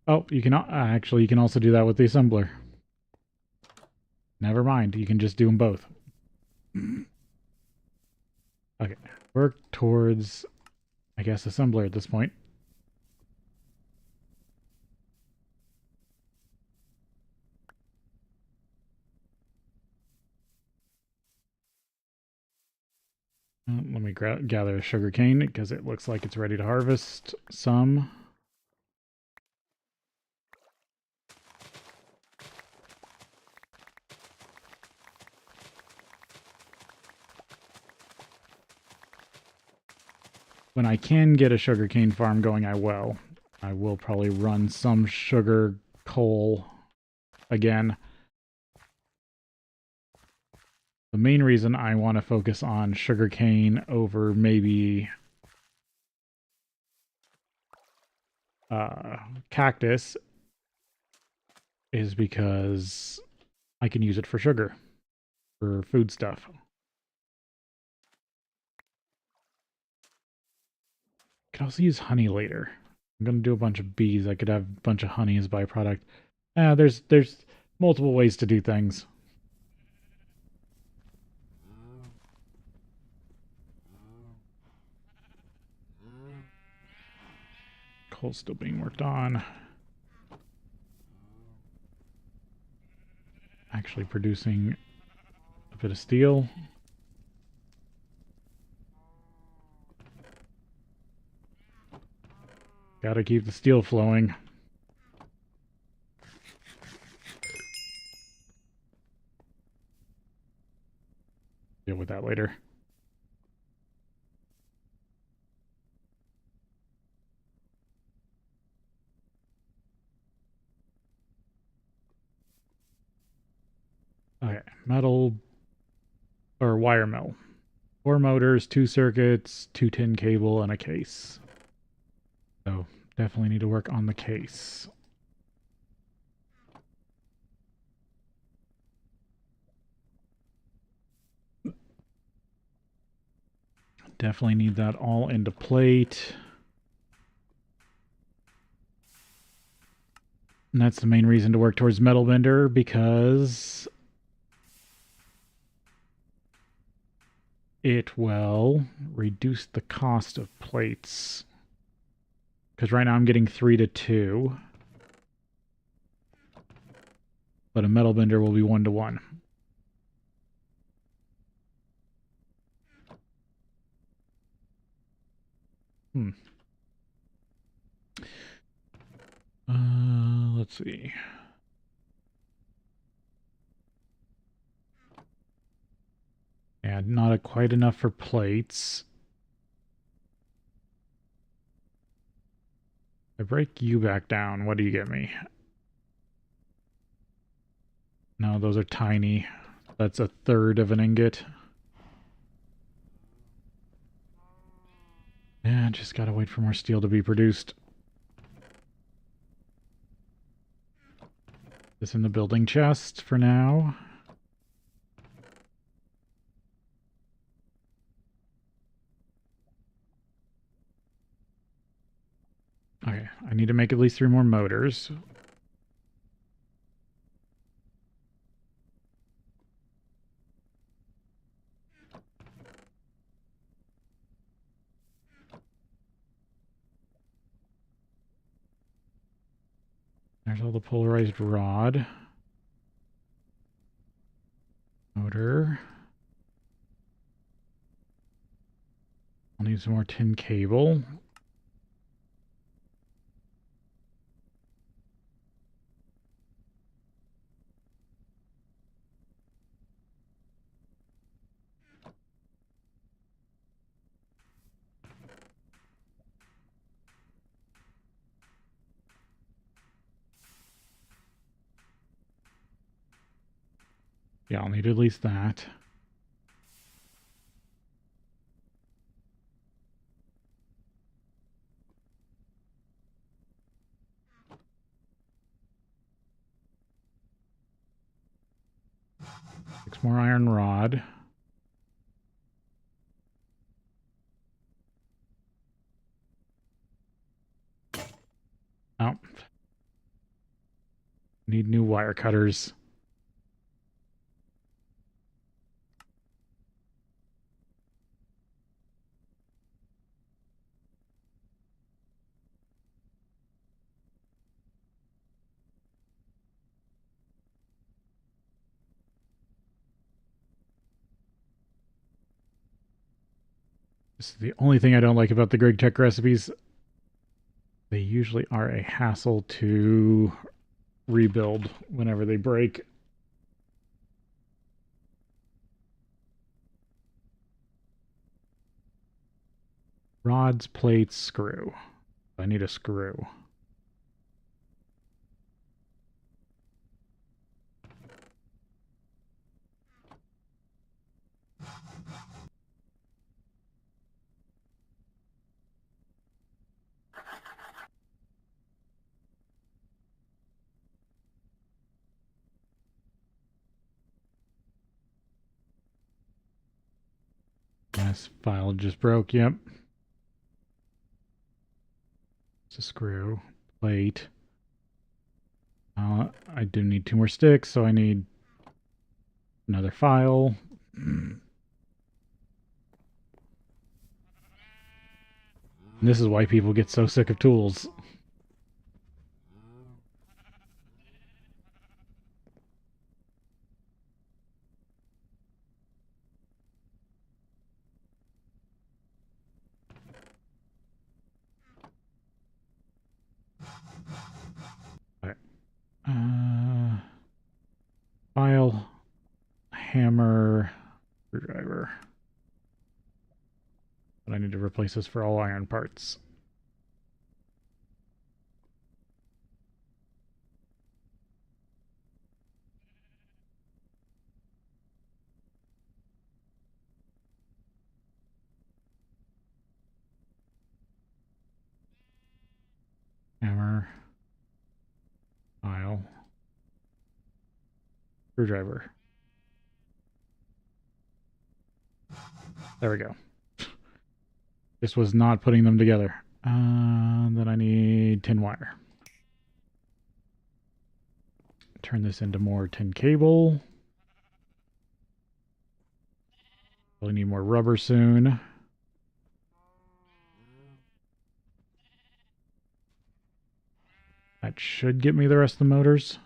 Oh, you can actually, you can also do that with the assembler. Never mind, you can just do them both. Okay, work towards, I guess, assembler at this point. Let me gather a sugar cane because it looks like it's ready to harvest some. When I can get a sugarcane farm going, I will. I will probably run some sugar coal again. The main reason I want to focus on sugarcane over maybe cactus is because I can use it for sugar, for food stuff. I could also use honey later. I'm gonna do a bunch of bees. I could have a bunch of honey as byproduct. There's multiple ways to do things. Coal's still being worked on. Actually producing a bit of steel. Gotta keep the steel flowing. Deal with that later. Okay, metal or wire mill. 4 motors, 2 circuits, 2 tin cable, and a case. So definitely need to work on the case. Definitely need that all into plate. And that's the main reason to work towards metal bender, because it will reduce the cost of plates. Because right now I'm getting 3 to 2. But a metal bender will be 1 to 1. Let's see. Yeah, not quite enough for plates. I break you back down. What do you get me? No, those are tiny. That's 1/3 of an ingot. Yeah, just gotta wait for more steel to be produced. This in the building chest for now. Okay, I need to make at least 3 more motors. There's all the polarized rod. Motor. I'll need some more tin cable. Yeah, I'll need at least that. Six more iron rod. Oh. Need new wire cutters. This is the only thing I don't like about the GregTech recipes. They usually are a hassle to rebuild whenever they break. Rods, plates, screw. I need a screw. This file just broke, yep. It's a screw, plate. I do need 2 more sticks, so I need another file. And this is why people get so sick of tools. Alright. File, hammer, screwdriver. But I need to replace this for all iron parts. Hammer, file, screwdriver. There we go. This was not putting them together. Then I need tin wire. Turn this into more tin cable. Really need more rubber soon. That should get me the rest of the motors.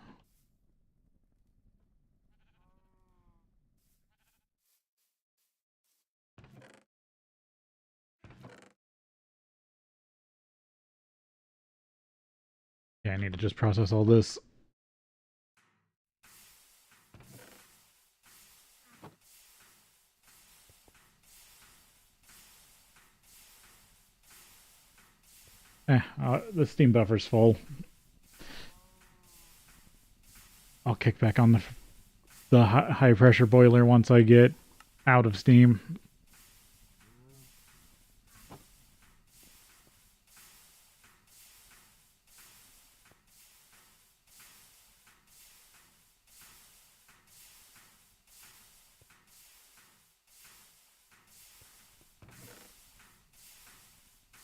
Yeah, I need to just process all this. The steam buffer's full. I'll kick back on the high pressure boiler once I get out of steam.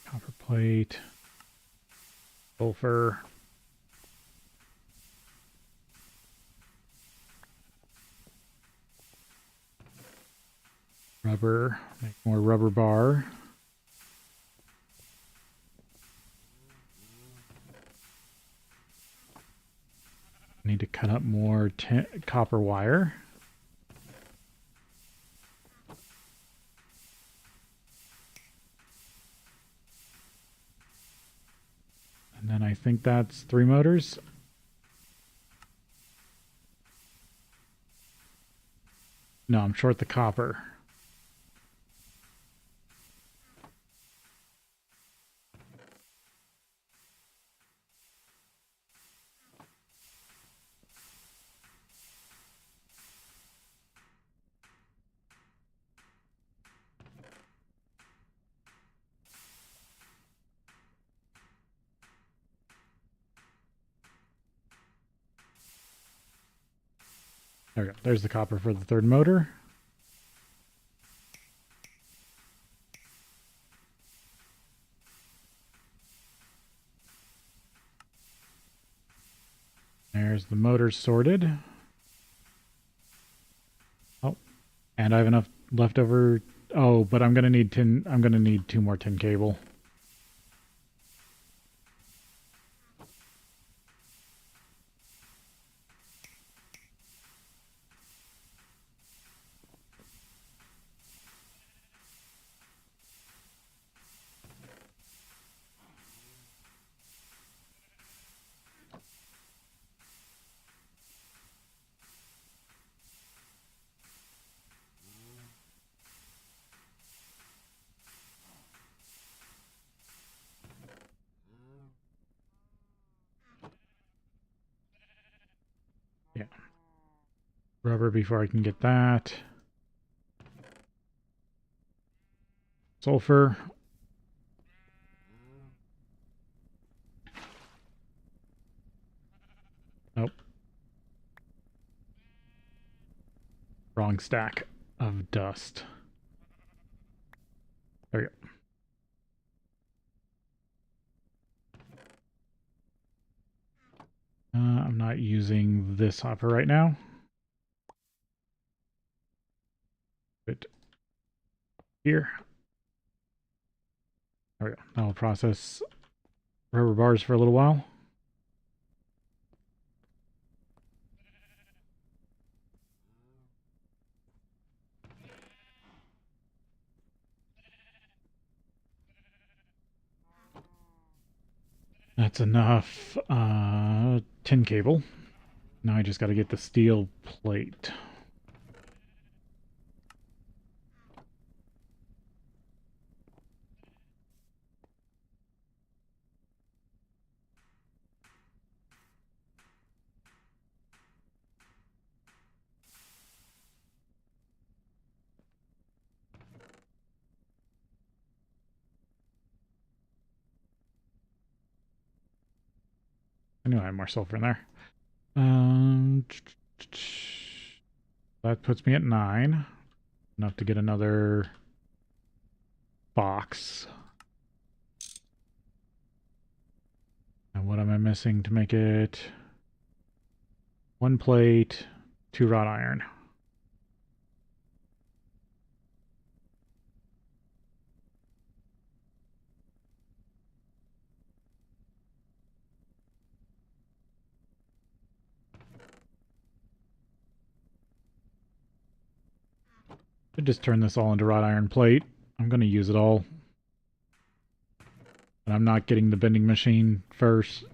Copper plate, sulfur. Rubber, make more rubber bar. Need to cut up more copper wire. And then I think that's 3 motors. No, I'm short the copper. There we go. There's the copper for the 3rd motor. There's the motor sorted. Oh, and I have enough left over. Oh, but I'm gonna need 2 more tin cable. Yeah. Rubber before I can get that. Sulfur. Nope. Wrong stack of dust. There we go. I'm not using this hopper right now. But here. There we go. Now we'll process rubber bars for a little while. That's enough tin cable. Now I just got to get the steel plate. I knew I had more sulfur in there. That puts me at 9. Enough to get another box. And what am I missing to make it? 1 plate, 2 wrought iron. Could just turn this all into wrought iron plate. I'm going to use it all. And I'm not getting the bending machine first.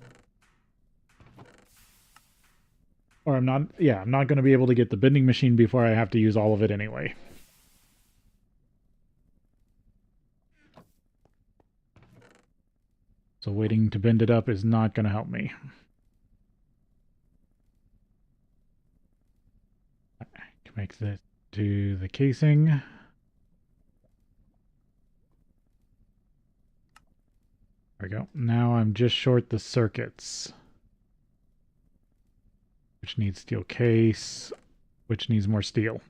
Or I'm not going to be able to get the bending machine before I have to use all of it anyway. So waiting to bend it up is not going to help me. I can make this to the casing. There we go. Now I'm just short the circuits, which needs steel case, which needs more steel.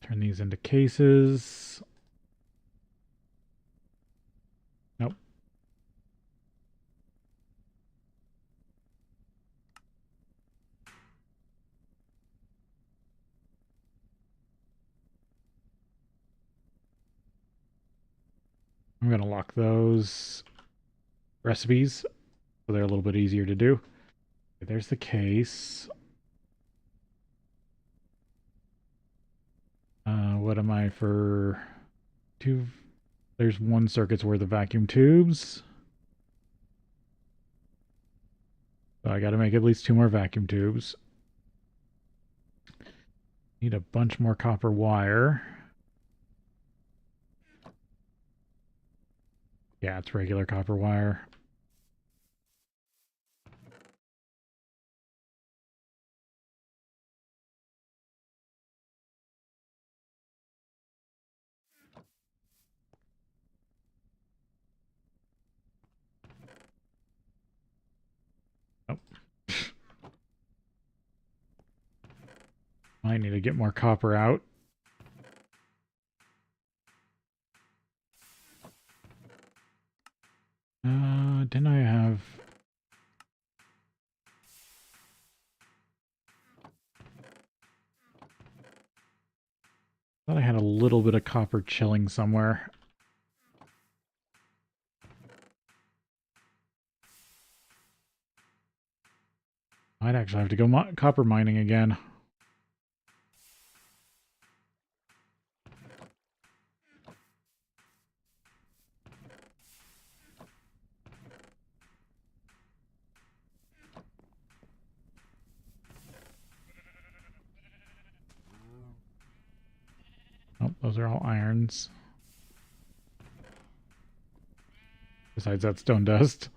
Turn these into cases. Nope. I'm going to lock those recipes so they're a little bit easier to do. Okay, there's the case. What am I for? 2. There's 1 circuit's worth of vacuum tubes. So I got to make at least 2 more vacuum tubes. Need a bunch more copper wire. Yeah, it's regular copper wire. Oh. I need to get more copper out. Didn't I have... I thought I had a little bit of copper chilling somewhere. I'd actually have to go copper mining again. Oh, those are all irons. Besides that stone dust.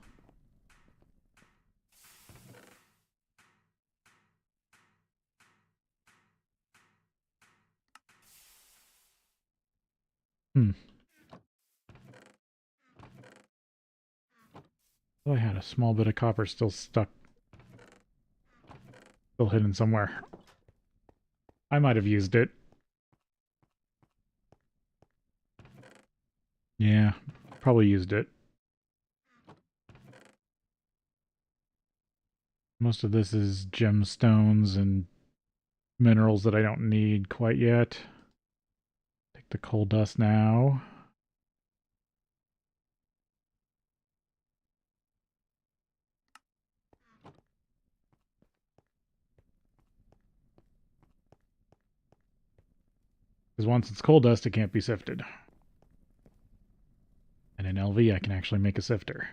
Hmm. Well, I had a small bit of copper still stuck, still hidden somewhere. I might have used it. Yeah, probably used it. Most of this is gemstones and minerals that I don't need quite yet. Take the coal dust now. Because once it's coal dust, it can't be sifted. And in LV, I can actually make a sifter.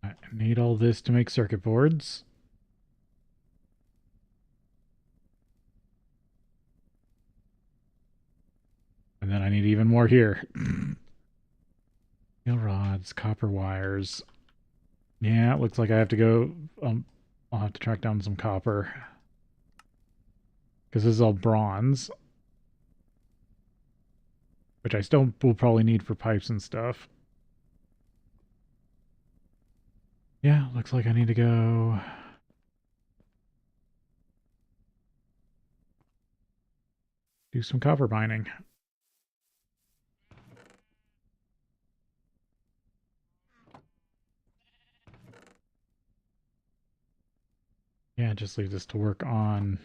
I need all this to make circuit boards. And then I need even more here. Steel rods, copper wires. Yeah, it looks like I have to go... I'll have to track down some copper. Because this is all bronze. Which I still will probably need for pipes and stuff. Yeah, looks like I need to go... do some copper mining. Yeah, just leave this to work on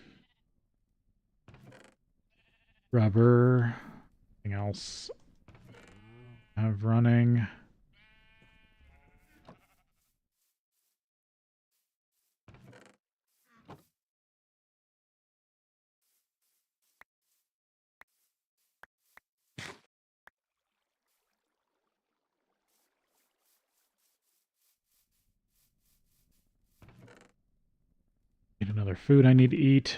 rubber. Anything else I have running? Need another food I need to eat.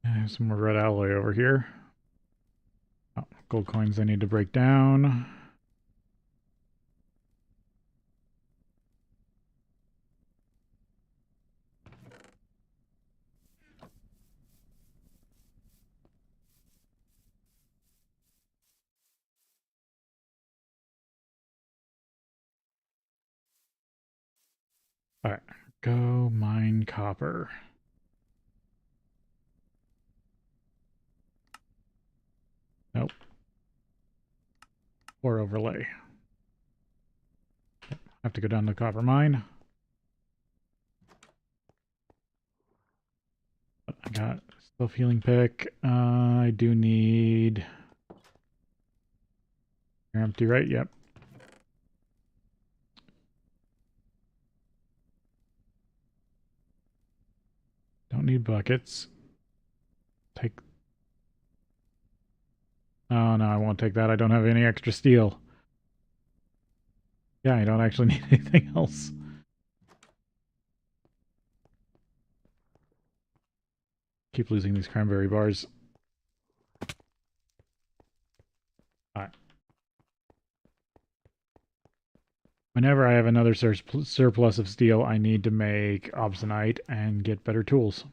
I have some more red alloy over here. Oh, gold coins I need to break down. Alright, go mine copper. Nope. Or overlay. Have to go down to the copper mine. I got self-healing pick. I do need... You're empty, right? Yep. Don't need buckets. Take... Oh, no, I won't take that. I don't have any extra steel. Yeah, I don't actually need anything else. Keep losing these cranberry bars. Alright. Whenever I have another surplus of steel, I need to make obsidianite and get better tools.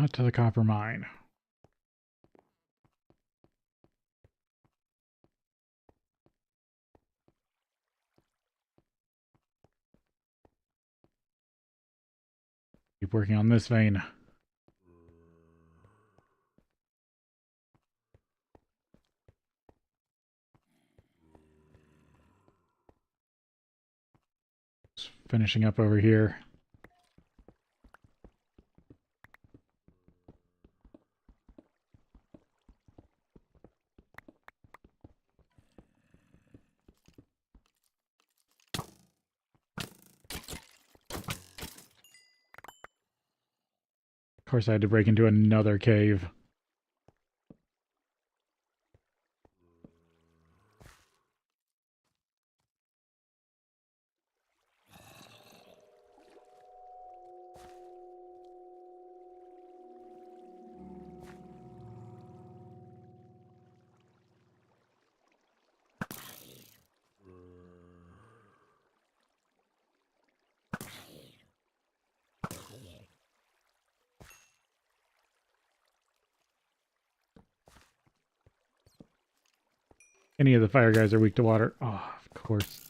Out to the copper mine. Keep working on this vein. Just finishing up over here. Of course, I had to break into another cave. Any of the fire guys are weak to water. Oh, of course.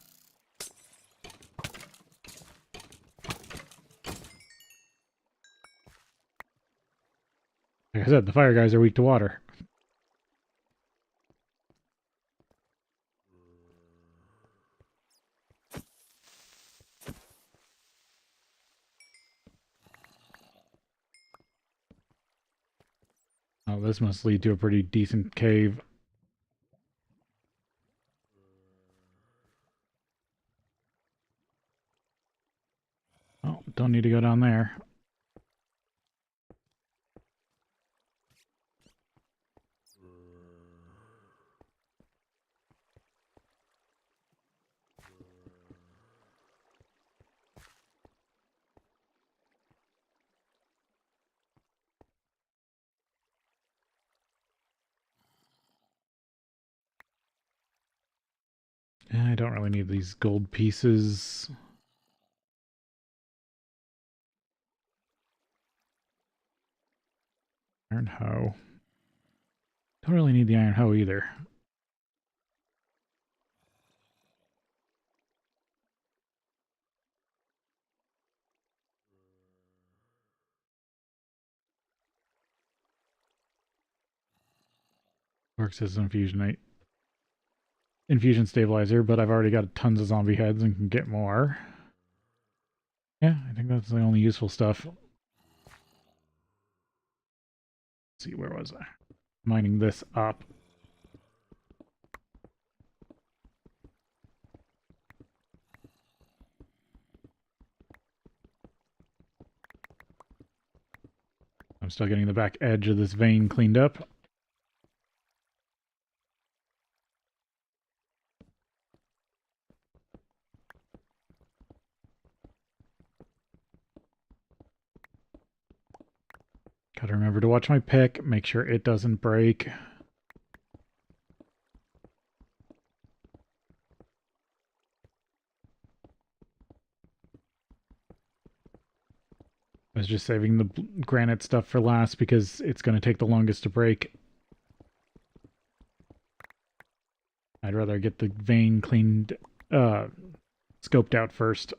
Like I said, the fire guys are weak to water. Oh, this must lead to a pretty decent cave. Oh, don't need to go down there. I don't really need these gold pieces. Iron hoe. Don't really need the iron hoe either. Works as an infusion stabilizer, but I've already got tons of zombie heads and can get more. Yeah, I think that's the only useful stuff. Let's see, where was I? Mining this up. I'm still getting the back edge of this vein cleaned up. Gotta remember to watch my pick, make sure it doesn't break. I was just saving the granite stuff for last because it's going to take the longest to break. I'd rather get the vein cleaned, scoped out first.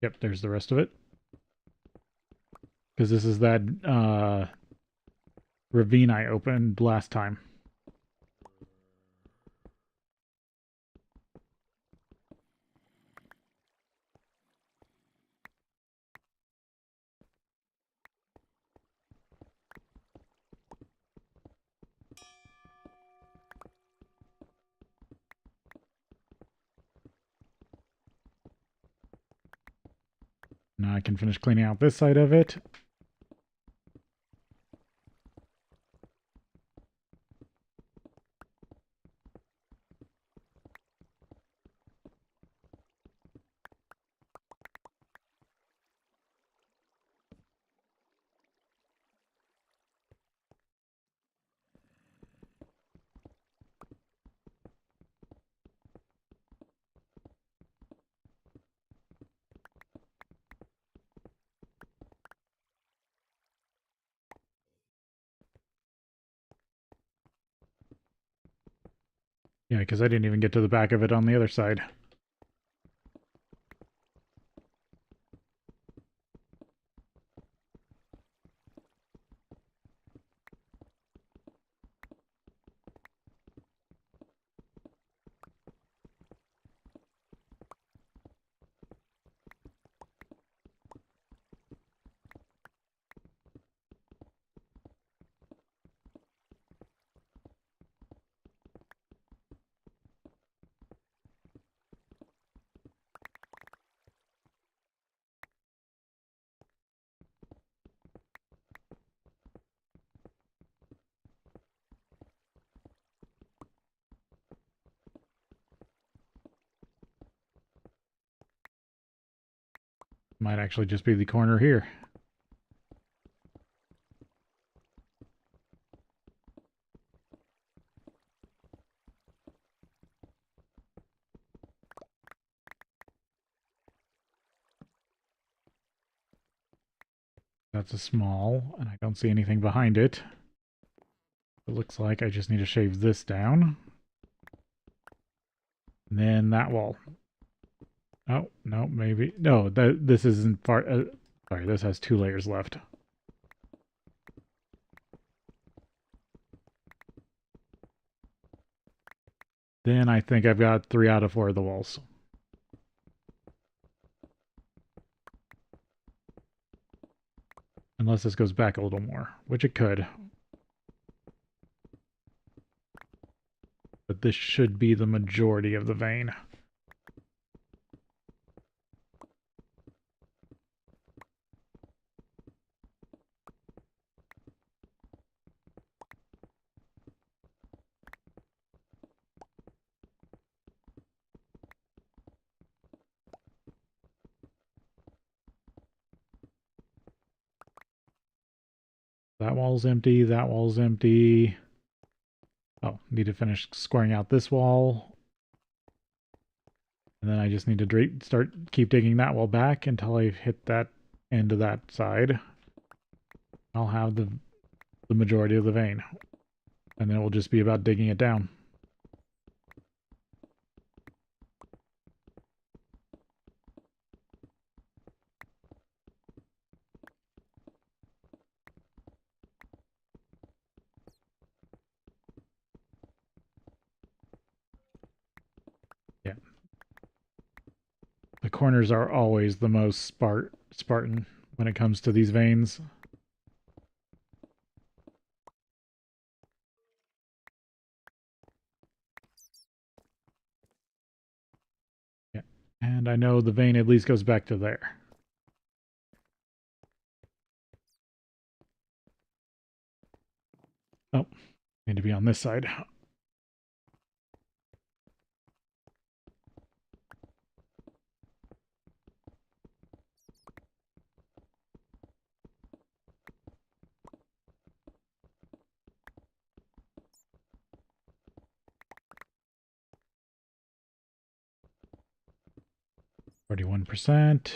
Yep, there's the rest of it. Because this is that ravine I opened last time. Now I can finish cleaning out this side of it. Yeah, because I didn't even get to the back of it on the other side. Might actually just be the corner here. That's a small, and I don't see anything behind it. It looks like I just need to shave this down. And then that wall. Oh, no, maybe. No, this isn't far. Sorry, this has 2 layers left. Then I think I've got 3 out of 4 of the walls. Unless this goes back a little more, which it could. But this should be the majority of the vein. That wall's empty, that wall's empty. Oh, need to finish squaring out this wall. And then I just need to keep digging that wall back until I hit that end of that side. I'll have the majority of the vein. And then it will just be about digging it down. Yeah. The corners are always the most Spartan when it comes to these veins. Yeah. And I know the vein at least goes back to there. Oh, need to be on this side. 41%.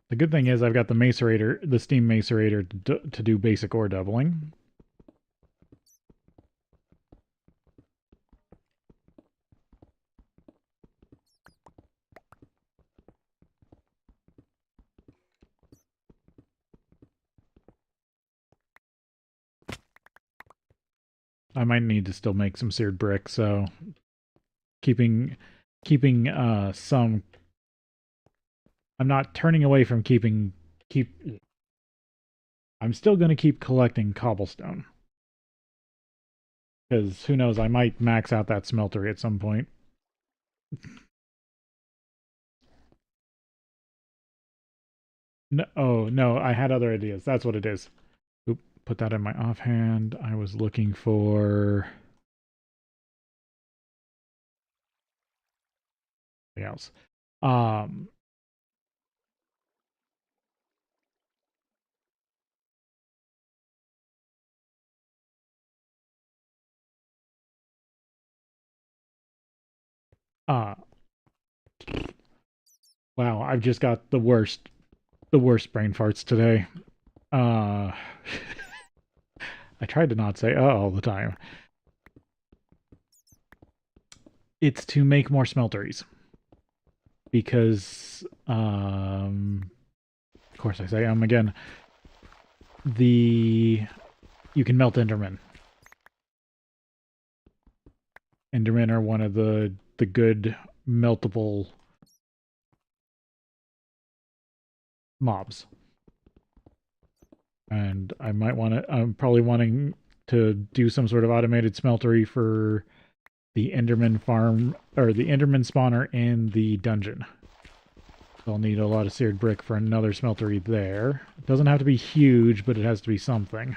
The good thing is I've got the macerator, the steam macerator to do basic ore doubling. I might need to still make some seared brick, so keeping some. I'm not turning away from I'm still going to keep collecting cobblestone. Because who knows, I might max out that smeltery at some point. No, oh, no, I had other ideas. That's what it is. Oop, put that in my offhand. I was looking for something else. Um, uh, wow, I've just got the worst brain farts today. Uh, I tried to not say all the time. It's to make more smelteries. Because, of course I say again, you can melt Endermen. Endermen are one of the good meltable mobs. And I might want to, I'm probably wanting to do some sort of automated smeltery for the Enderman farm, or the Enderman spawner in the dungeon. I'll need a lot of seared brick for another smeltery there. It doesn't have to be huge, but it has to be something.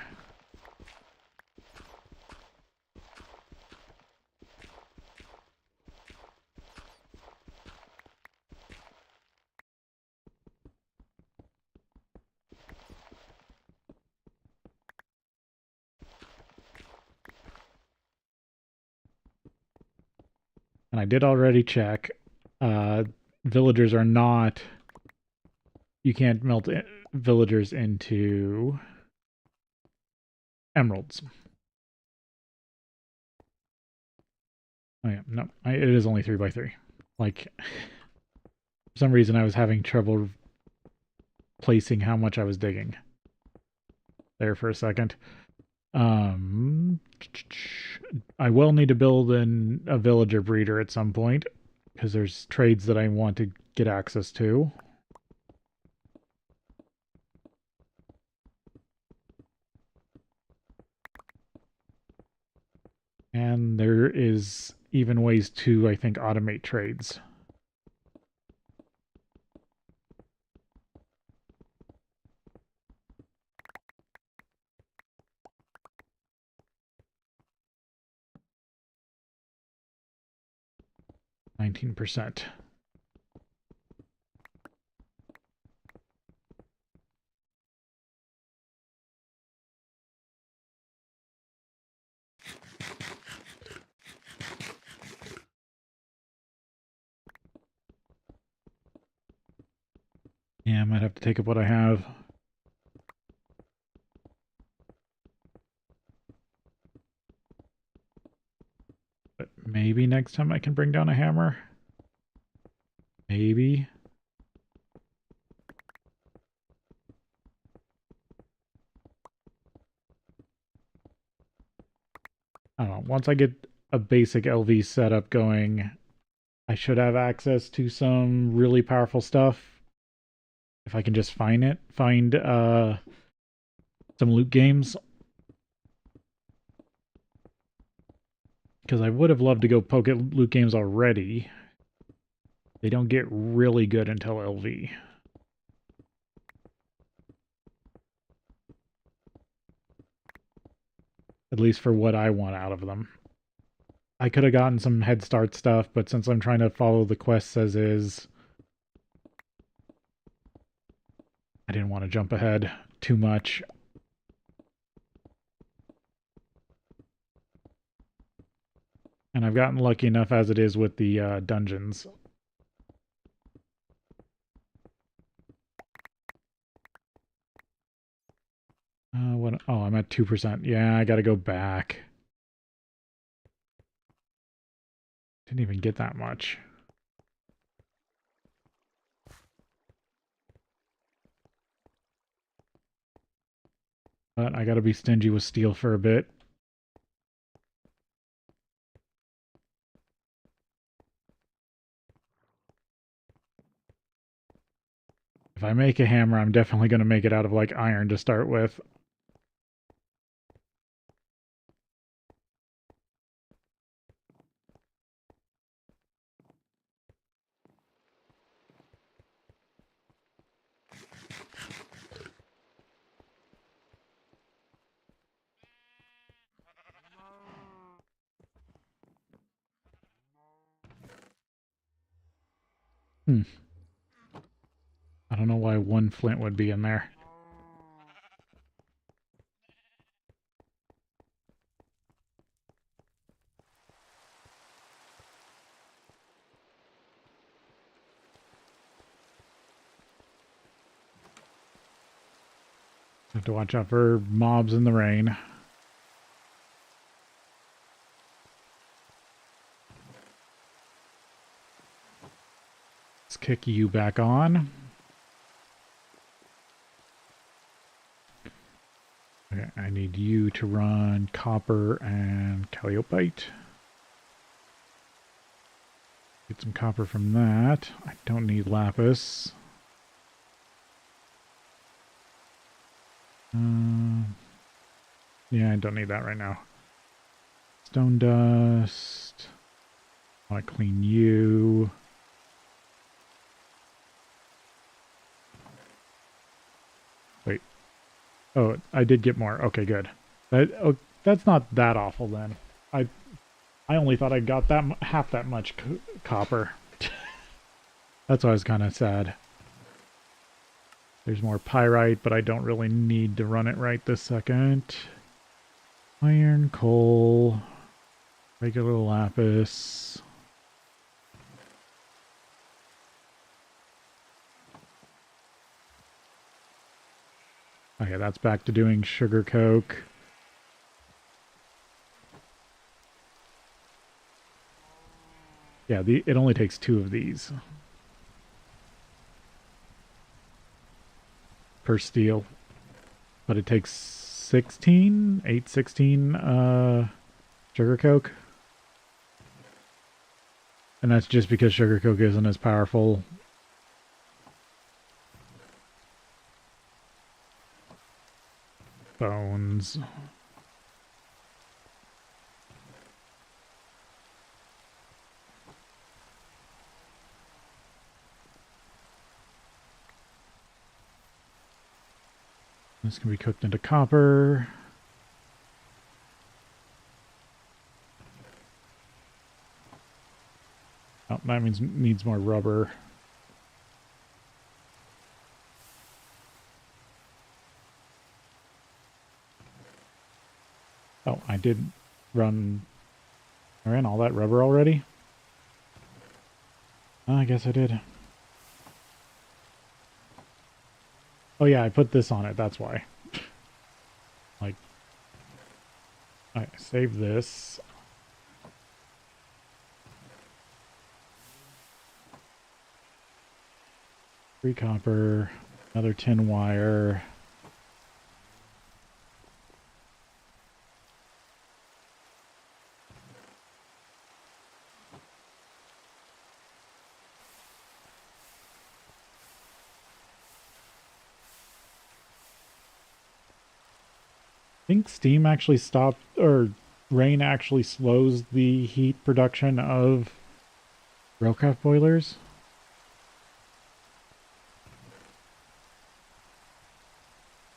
And I did already check. Villagers are not... You can't melt villagers into emeralds. Oh yeah, no, it is only 3x3. Like, for some reason I was having trouble placing how much I was digging. There for a second. I will need to build a villager breeder at some point, because there's trades that I want to get access to. And there is even ways to, I think, automate trades. %. Yeah, I might have to take up what I have. But maybe next time I can bring down a hammer. Maybe. I don't know. Once I get a basic LV setup going, I should have access to some really powerful stuff. If I can just find some loot games. Because I would have loved to go poke at loot games already. They don't get really good until LV. At least for what I want out of them. I could have gotten some head start stuff, but since I'm trying to follow the quests as is, I didn't want to jump ahead too much. And I've gotten lucky enough as it is with the dungeons. Oh, I'm at 2%. Yeah, I gotta go back. Didn't even get that much. But I gotta be stingy with steel for a bit. If I make a hammer, I'm definitely gonna make it out of, like, iron to start with. I don't know why one flint would be in there. Have to watch out for mobs in the rain. kick you back on. Okay, I need you to run copper and calliope. Get some copper from that. I don't need lapis. Yeah, I don't need that right now. Stone dust. I want to clean you. Wait. Oh, I did get more. Okay, good. That's not that awful then. I only thought I got that half that much copper. That's why I was kind of sad. There's more pyrite, but I don't really need to run it right this second. Iron, coal, regular lapis. Okay, that's back to doing sugar coke. Yeah, it only takes 2 of these per steel, but it takes 16, 816 sugar coke. And that's just because sugar coke isn't as powerful. Bones. This can be cooked into copper. Oh, that means needs more rubber. Oh, I did run... I ran all that rubber already? I guess I did. Oh yeah, I put this on it, that's why. Like... I save this. Free copper. Another tin wire. I think steam actually stopped, or rain actually slows the heat production of railcraft boilers.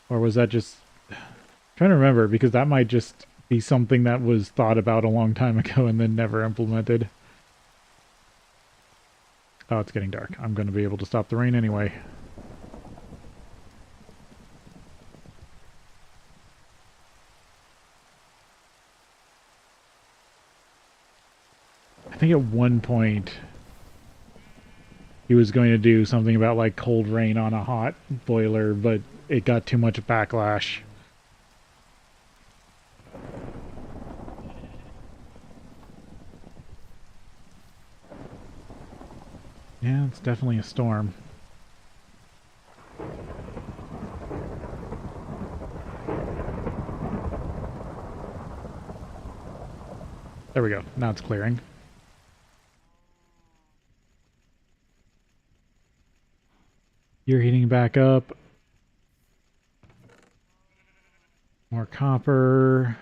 Or was that just... I'm trying to remember, because that might just be something that was thought about a long time ago and then never implemented. Oh, it's getting dark. I'm going to be able to stop the rain anyway. I think at one point he was going to do something about like cold rain on a hot boiler, but it got too much backlash. Yeah, it's definitely a storm. There we go. Now it's clearing. You're heating back up. More copper.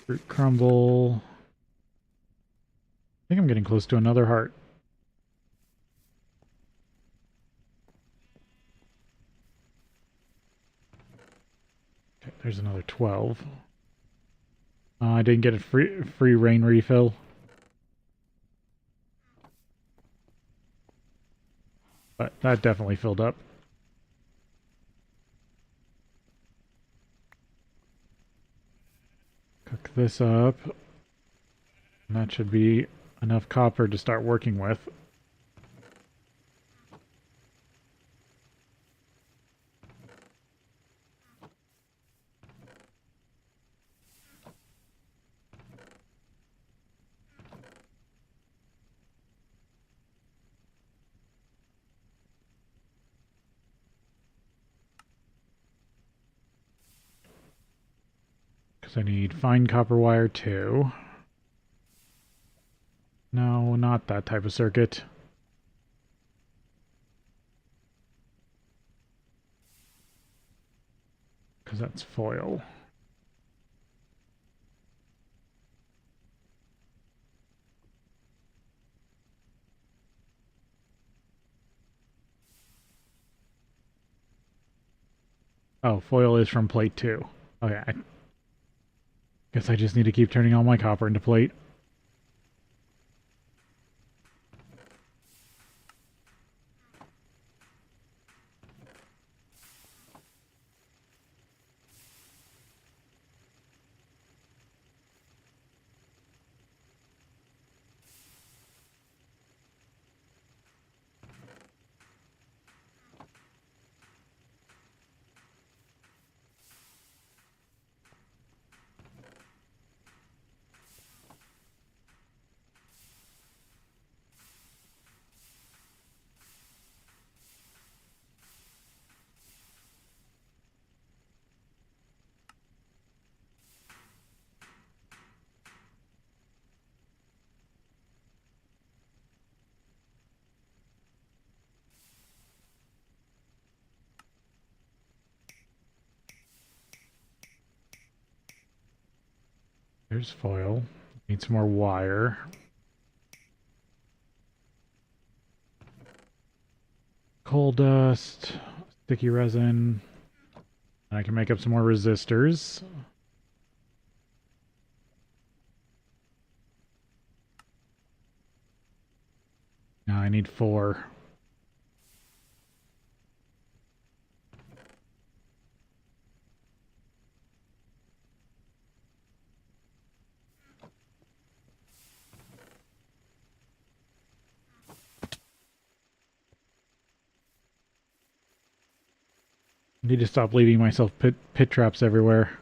Fruit crumble. I think I'm getting close to another heart. Okay, there's another 12. I didn't get a free rain refill. But that definitely filled up. Cook this up. And that should be enough copper to start working with. Because I need fine copper wire too. No, not that type of circuit. Because that's foil. Oh, foil is from plate 2. Okay, I guess I just need to keep turning all my copper into plate. There's foil. Need some more wire. Coal dust, sticky resin. I can make up some more resistors. Now I need 4. I need to stop leaving myself pit traps everywhere.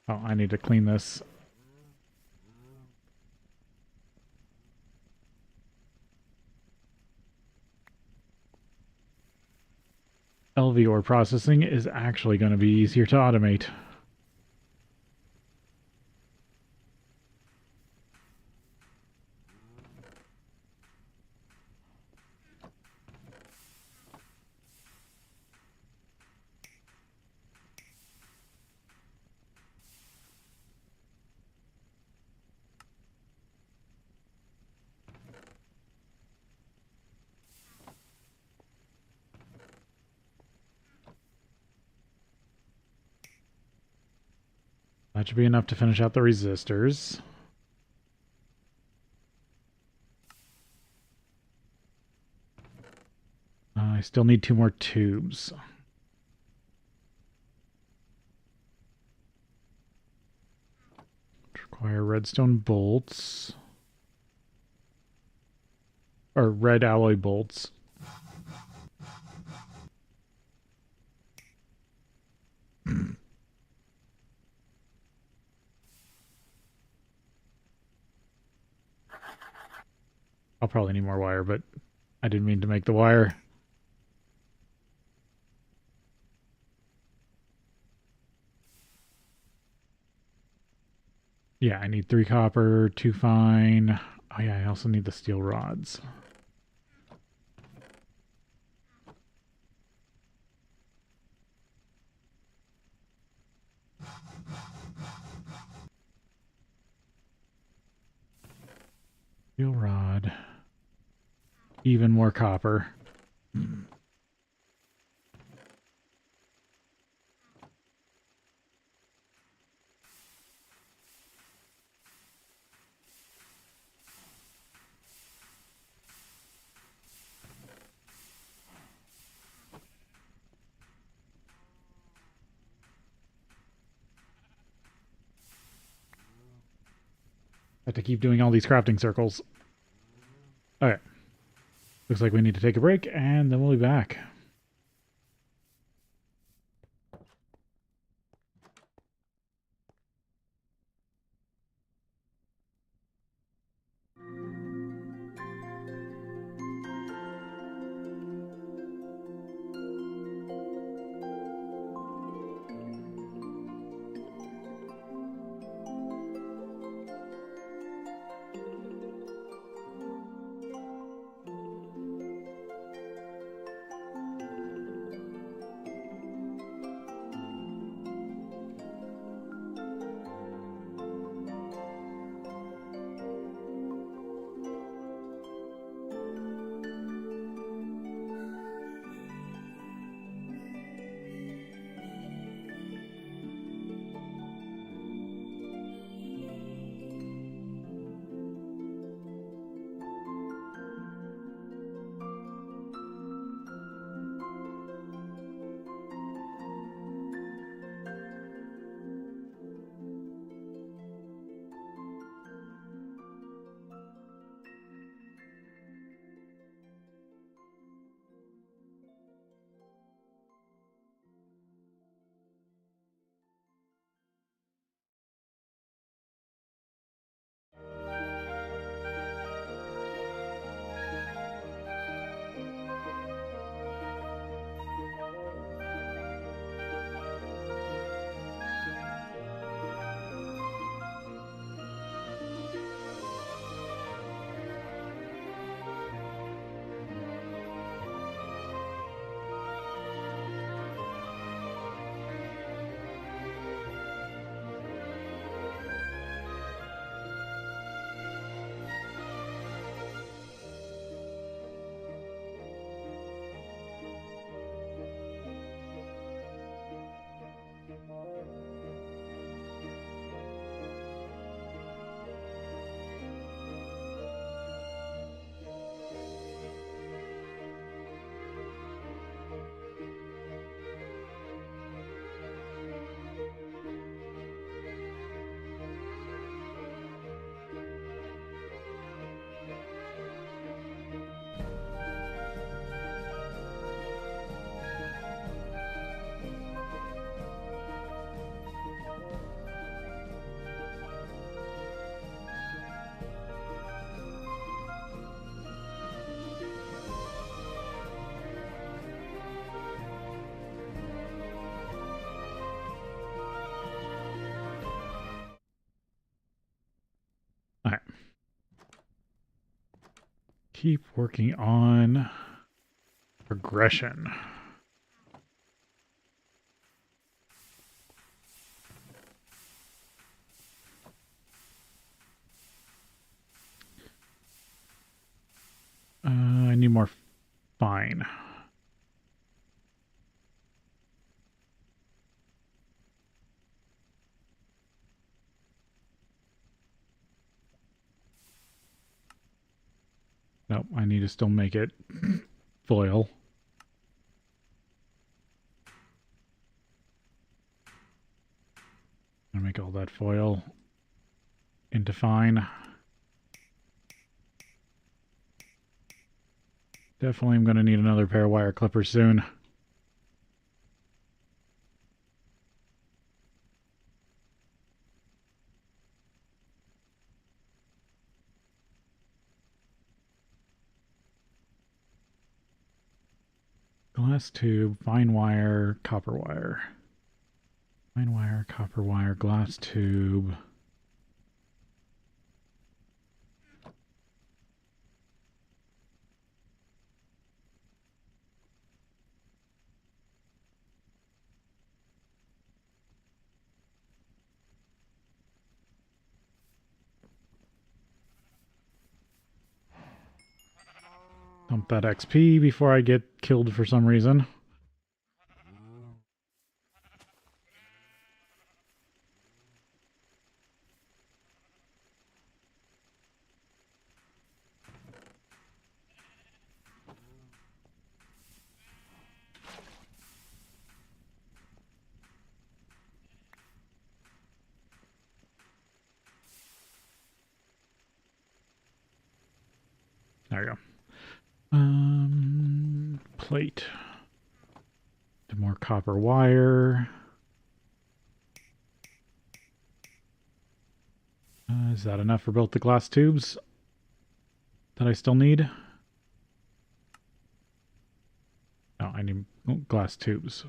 Oh, I need to clean this. LV ore processing is actually going to be easier to automate. That should be enough to finish out the resistors. I still need 2 more tubes. Require redstone bolts. Or red alloy bolts. I'll probably need more wire, but I didn't mean to make the wire. Yeah, I need 3 copper, 2 fine. Oh yeah, I also need the steel rods. Steel rod. Even more copper. Have to keep doing all these crafting circles. Okay. Looks like we need to take a break, and then we'll be back. Alright. Keep working on progression. I need more fine. Nope, I need to still make it foil. I make all that foil into fine. Definitely am going to need another pair of wire clippers soon. Glass tube, fine wire, copper wire. Fine wire, copper wire, glass tube. Dump that XP before I get killed for some reason. There we go. Plate. Some more copper wire. Is that enough for both the glass tubes that I still need? No, I need glass tubes.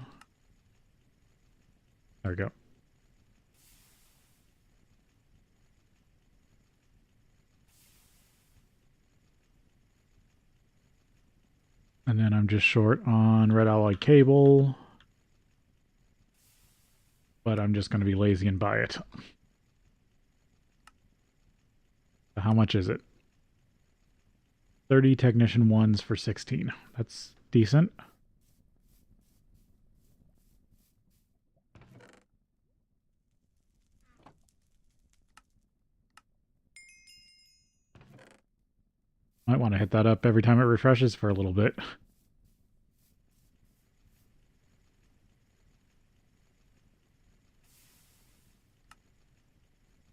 There we go. And then I'm just short on red alloy cable. But I'm just going to be lazy and buy it. How much is it? 30 Technician 1s for 16. That's decent. Might want to hit that up every time it refreshes for a little bit.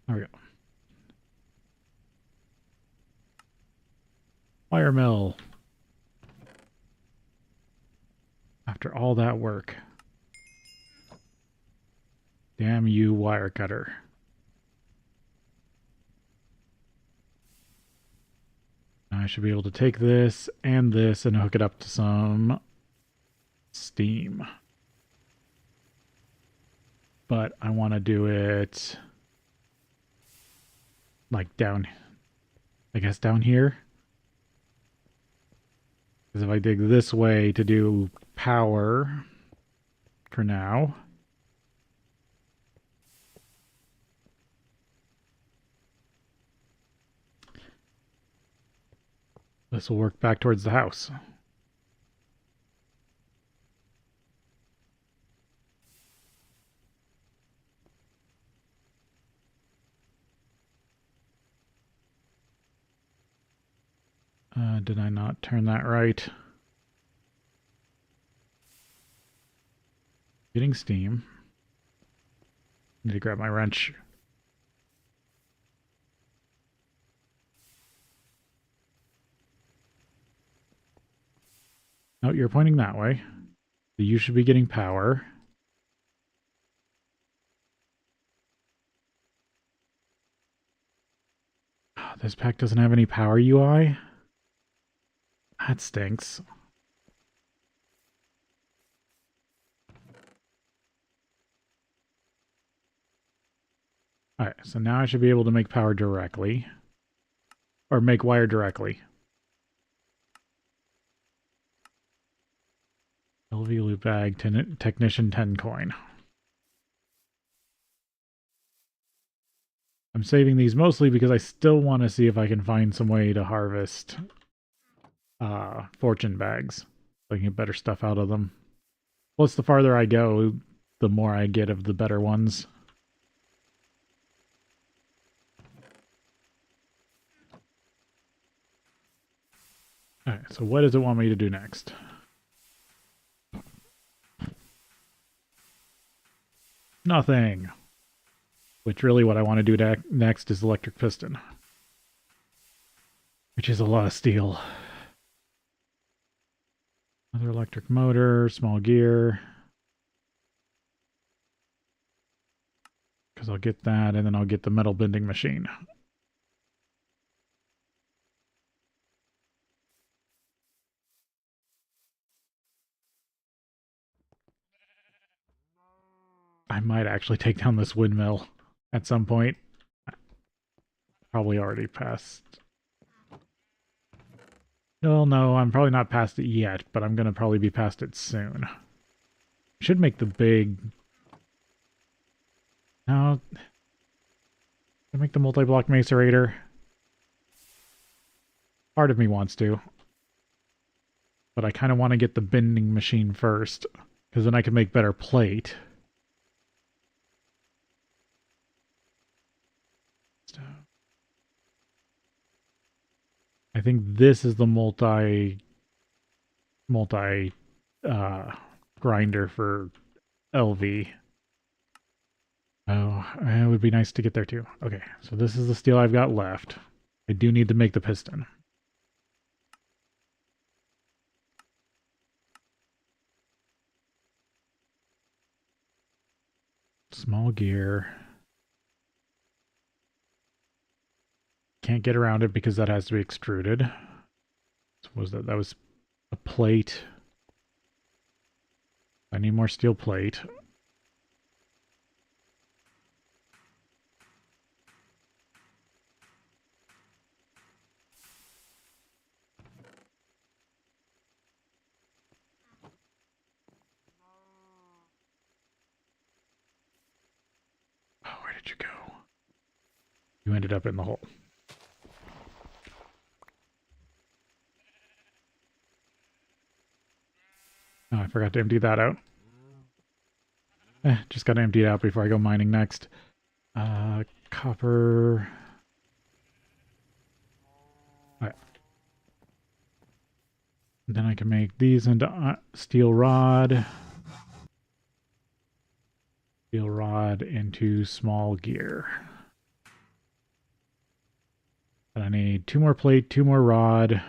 There we go. Wire mill. After all that work. Damn you, wire cutter. I should be able to take this and hook it up to some steam. But I want to do it like down, I guess down here. Because if I dig this way to do power for now, this will work back towards the house. Did I not turn that right? Getting steam. Need to grab my wrench. No, you're pointing that way. You should be getting power. Oh, this pack doesn't have any power UI. That stinks. Alright, so now I should be able to make power directly. Or make wire directly. LV loop bag, technician 10 coin. I'm saving these mostly because I still want to see if I can find some way to harvest fortune bags. So I can get better stuff out of them. Plus, the farther I go, the more I get of the better ones. Alright, so what does it want me to do next? Nothing. Which really what I want to do next is electric piston. Which is a lot of steel. Another electric motor, small gear. Because I'll get that, and then I'll get the metal bending machine. I might actually take down this windmill at some point. Probably already past. Well, no, I'm probably not past it yet, but I'm going to probably be past it soon. Should make the big... No. Make the multi-block macerator. Part of me wants to. But I kind of want to get the bending machine first, because then I can make better plate. I think this is the multi grinder for LV. Oh, it would be nice to get there too. Okay, so this is the steel I've got left. I do need to make the piston. Small gear. Can't get around it because that has to be extruded. Suppose that was a plate. I need more steel plate. Oh, where did you go? You ended up in the hole. Oh, I forgot to empty that out. Just gotta empty it out before I go mining next. Copper. Alright. Then I can make these into steel rod. Steel rod into small gear. And I need 2 more plate, 2 more rod.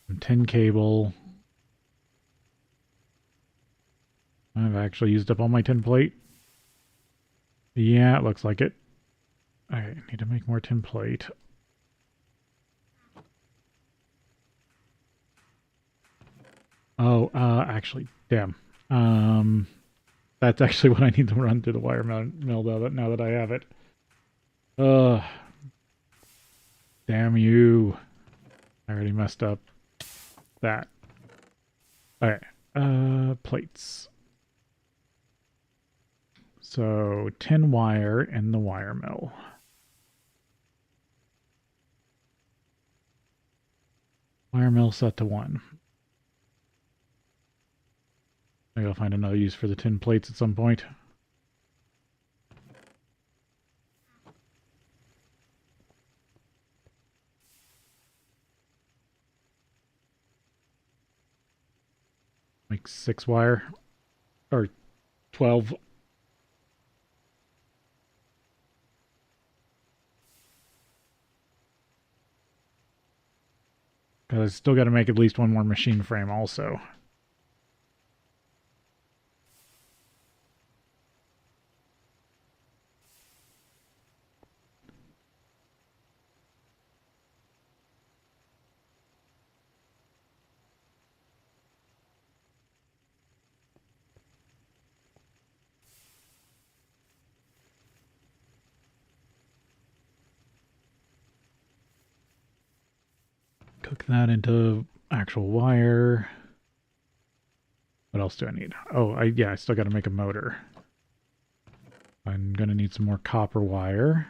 Some tin cable. I've actually used up all my tin plate. Yeah, it looks like it. I need to make more tin plate. Oh, actually, damn. That's actually what I need to run through the wire mill though, now that I have it. Damn you. I already messed up that. Alright, plates. So, tin wire in the wire mill. Wire mill set to 1. Maybe I'll find another use for the tin plates at some point. Like 6 wire. Or 12. Because I still got to make at least 1 more machine frame also. Cook that into actual wire. What else do I need? Oh, I still got to make a motor. I'm going to need some more copper wire.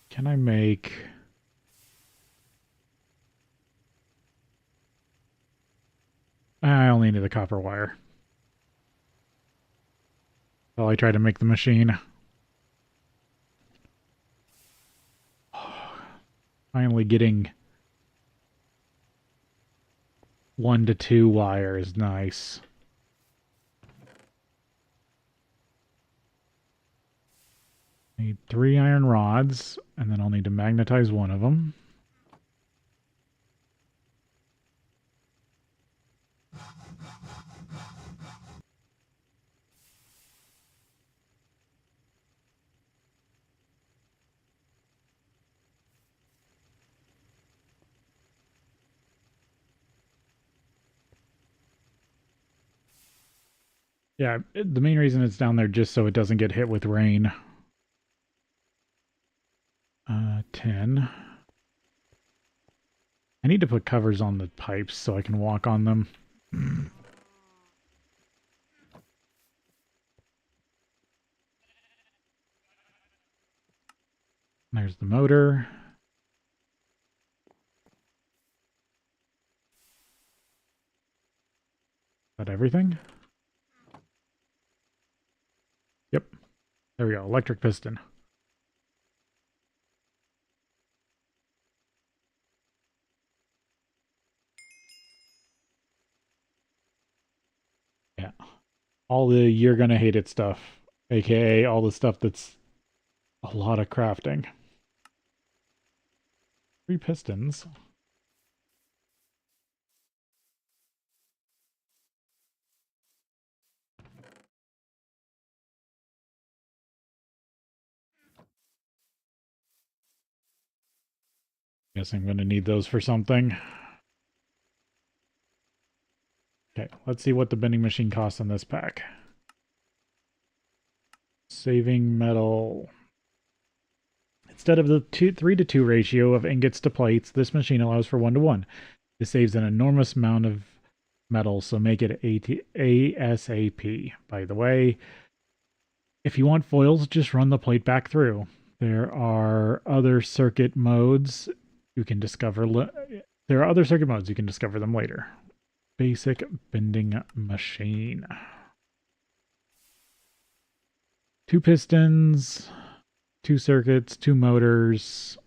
Can I make... I only need the copper wire. While I try to make the machine. Finally getting 1 to 2 wire is nice. Need 3 iron rods, and then I'll need to magnetize 1 of them. Yeah, the main reason it's down there just so it doesn't get hit with rain. 10. I need to put covers on the pipes so I can walk on them. There's the motor. Is that everything? Yep. There we go. Electric piston. Yeah. all the you're gonna hate it stuff, aka all the stuff that's a lot of crafting. 3 pistons. Guess I'm gonna need those for something. Okay, let's see what the bending machine costs in this pack. Saving metal. Instead of the 3-to-2 ratio of ingots to plates, this machine allows for 1-to-1. This saves an enormous amount of metal, so make it ASAP. By the way, if you want foils, just run the plate back through. There are other circuit modes you can discover. There are other circuit modes, you can discover them later. Basic bending machine. 2 pistons, 2 circuits, 2 motors.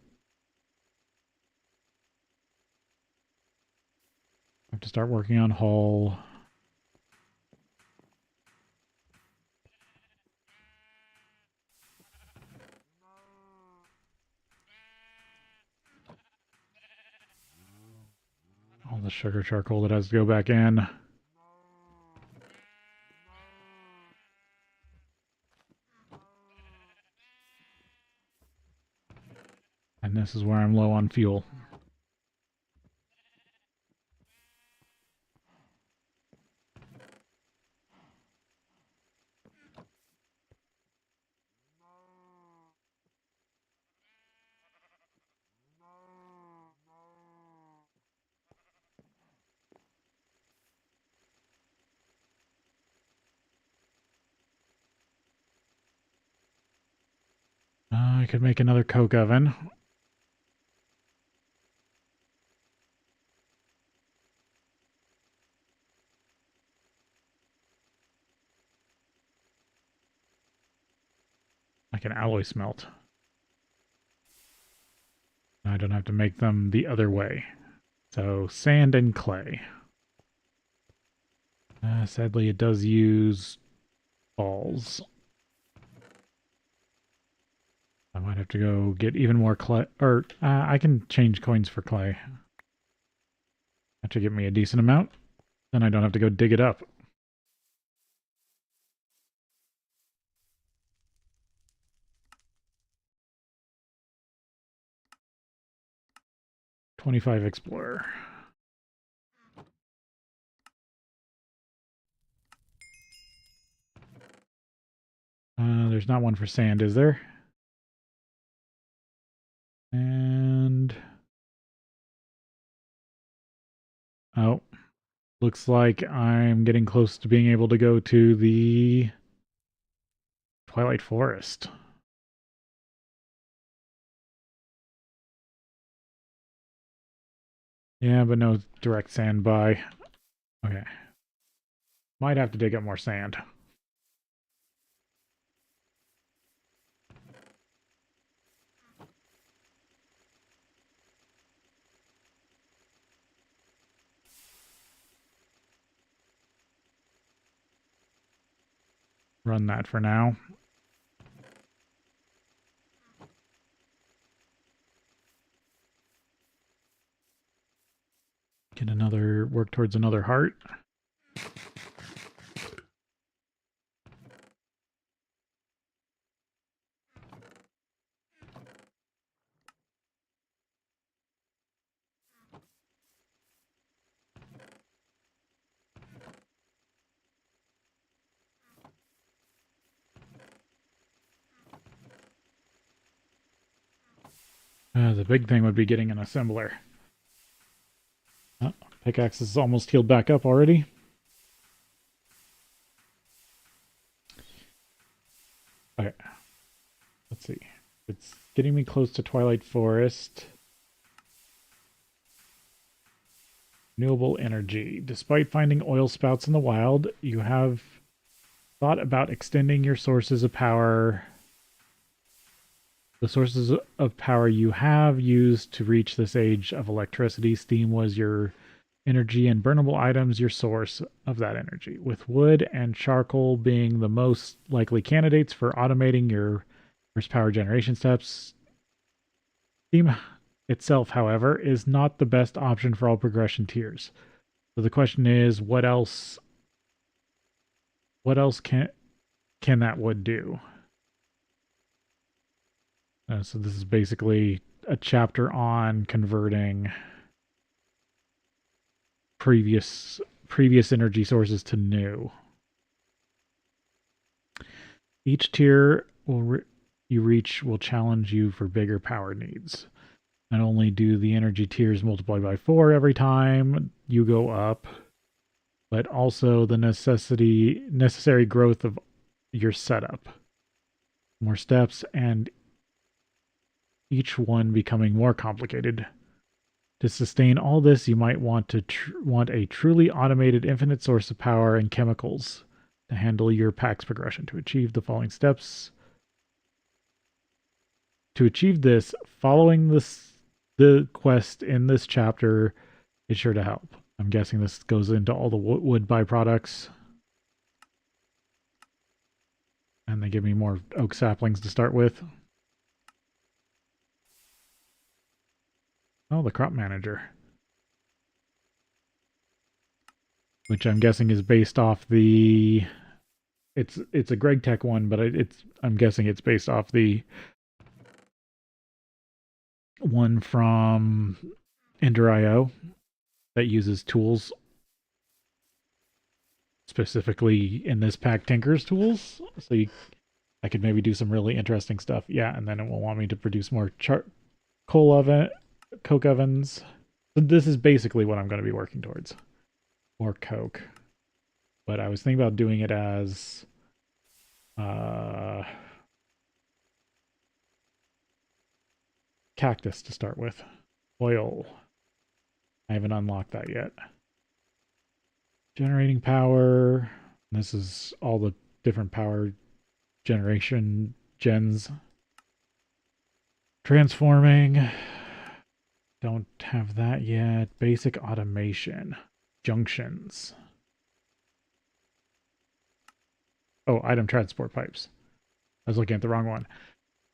I have to start working on hull. All the sugar charcoal that has to go back in. And this is where I'm low on fuel. I could make another coke oven. I can alloy smelt. I don't have to make them the other way. So sand and clay. Sadly, it does use balls. I might have to go get even more clay. Or I can change coins for clay. That should get me a decent amount. Then I don't have to go dig it up. $25 Explorer. There's not one for sand, is there? And... oh. Looks like I'm getting close to being able to go to the Twilight Forest. Yeah, but no direct sand by. Okay. Might have to dig up more sand. Run that for now. Get another, work towards another heart. The big thing would be getting an assembler. Oh, pickaxe is almost healed back up already. Okay. Let's see. It's getting me close to Twilight Forest. Renewable energy. Despite finding oil spouts in the wild, you have thought about extending your sources of power. The sources of power you have used to reach this age of electricity. Steam was your energy and burnable items your source of that energy, with wood and charcoal being the most likely candidates for automating your first power generation steps. Steam itself, however, is not the best option for all progression tiers. So the question is, what else can that wood do? So this is basically a chapter on converting previous energy sources to new. Each tier you reach will challenge you for bigger power needs. Not only do the energy tiers multiply by 4 every time you go up, but also the necessary growth of your setup. More steps and each one becoming more complicated. To sustain all this, you might want a truly automated infinite source of power and chemicals to handle your pack's progression. To achieve the following steps, to achieve this, following the quest in this chapter is sure to help. I'm guessing this goes into all the wood byproducts. And they give me more oak saplings to start with. Oh, the crop manager. Which I'm guessing is based off the... It's a GregTech one, but I'm guessing it's based off the one from Ender.io that uses tools, specifically in this pack Tinker's tools. So I could maybe do some really interesting stuff. Yeah, and then it will want me to produce more coke ovens. So this is basically what I'm going to be working towards. More coke. But I was thinking about doing it as cactus to start with. Oil. I haven't unlocked that yet. Generating power. This is all the different power generation gens. Transforming. Don't have that yet. Basic automation. Junctions. Oh, item transport pipes. I was looking at the wrong one.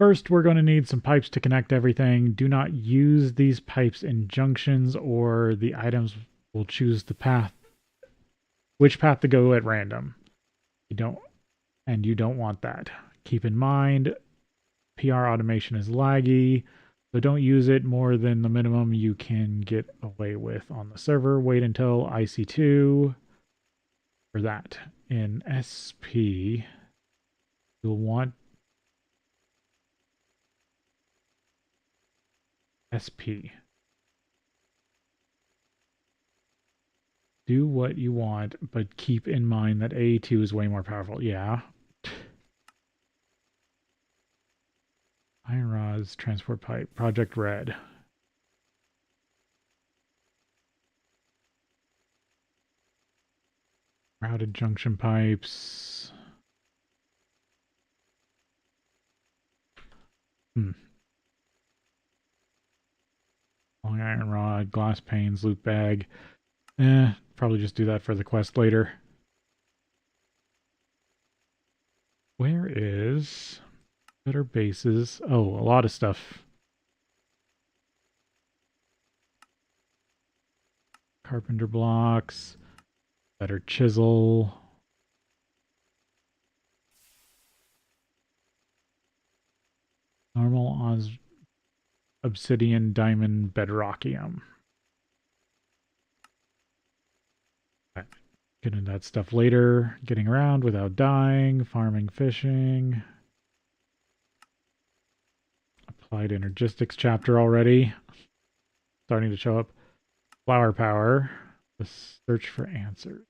First, we're going to need some pipes to connect everything. Do not use these pipes in junctions or the items will choose which path to go at random. You don't want that. Keep in mind, PR automation is laggy, so don't use it more than the minimum you can get away with on the server. Wait until IC2 for that. In SP, you'll want SP. Do what you want, but keep in mind that A2 is way more powerful. Yeah. Iron rods, transport pipe, Project Red. Routed junction pipes. Long iron rod, glass panes, loot bag. Probably just do that for the quest later. Where is better bases? Oh, a lot of stuff. Carpenter blocks. Better chisel. Normal obsidian diamond bedrockium. Get into that stuff later. Getting around without dying. Farming, fishing. Applied energistics chapter already. Starting to show up. Flower power. The search for answers.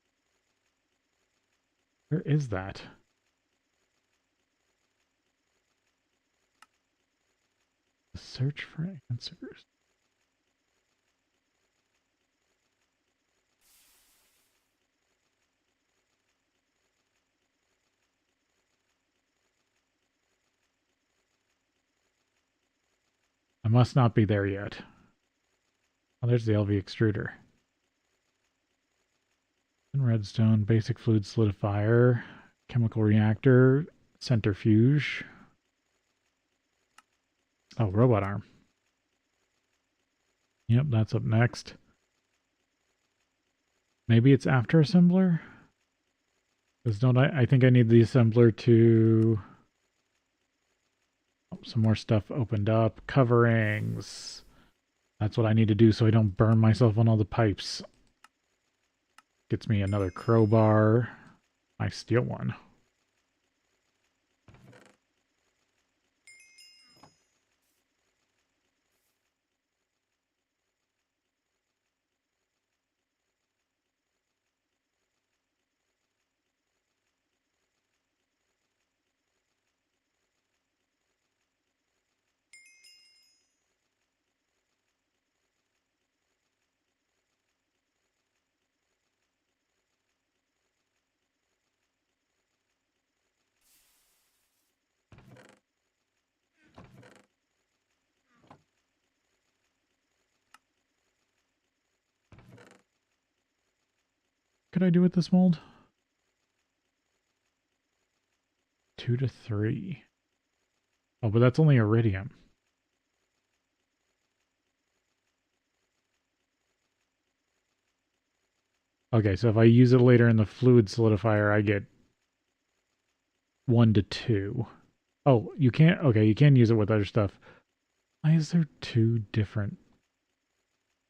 Where is that? The search for answers. I must not be there yet. Oh, there's the LV extruder. Redstone, basic fluid solidifier, chemical reactor, centrifuge. Oh, robot arm. Yep, that's up next. Maybe it's after assembler? Because don't I think I need the assembler to... Oh, some more stuff opened up. Coverings. That's what I need to do so I don't burn myself on all the pipes. Gets me another crowbar. I steal one. Could I do with this mold? 2 to 3. Oh, but that's only iridium. Okay, so if I use it later in the fluid solidifier, I get 1 to 2. Oh, you can't... Okay, you can use it with other stuff. Why is there 2 different...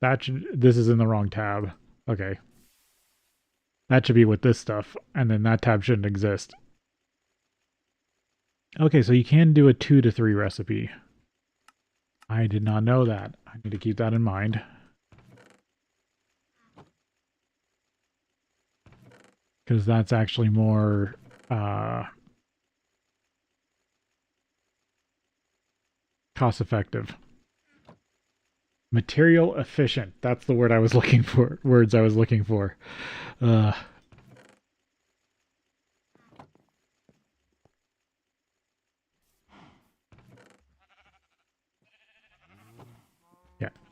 That should... This is in the wrong tab. Okay. That should be with this stuff, and then that tab shouldn't exist. Okay, so you can do a 2 to 3 recipe. I did not know that. I need to keep that in mind. Because that's actually more cost effective. Material efficient. That's the word I was looking for. Words I was looking for. Yeah,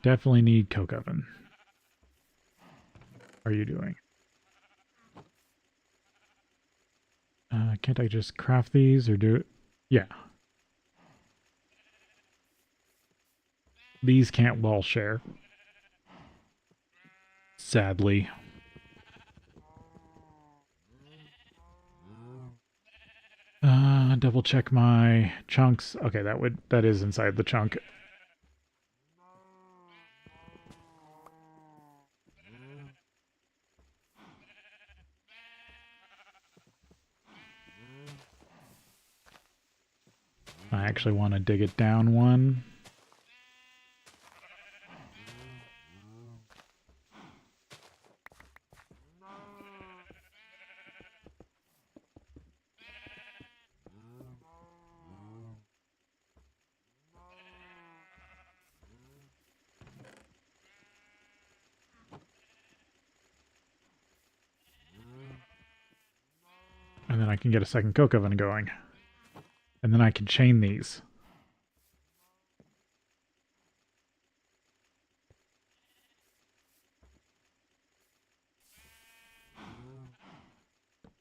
definitely need coke oven. How are you doing? Can't I just craft these or do it? Yeah. These can't wall share. Sadly. Double check my chunks. Okay, that is inside the chunk. I actually want to dig it down one. And then I can get a second coke oven going. And then I can chain these.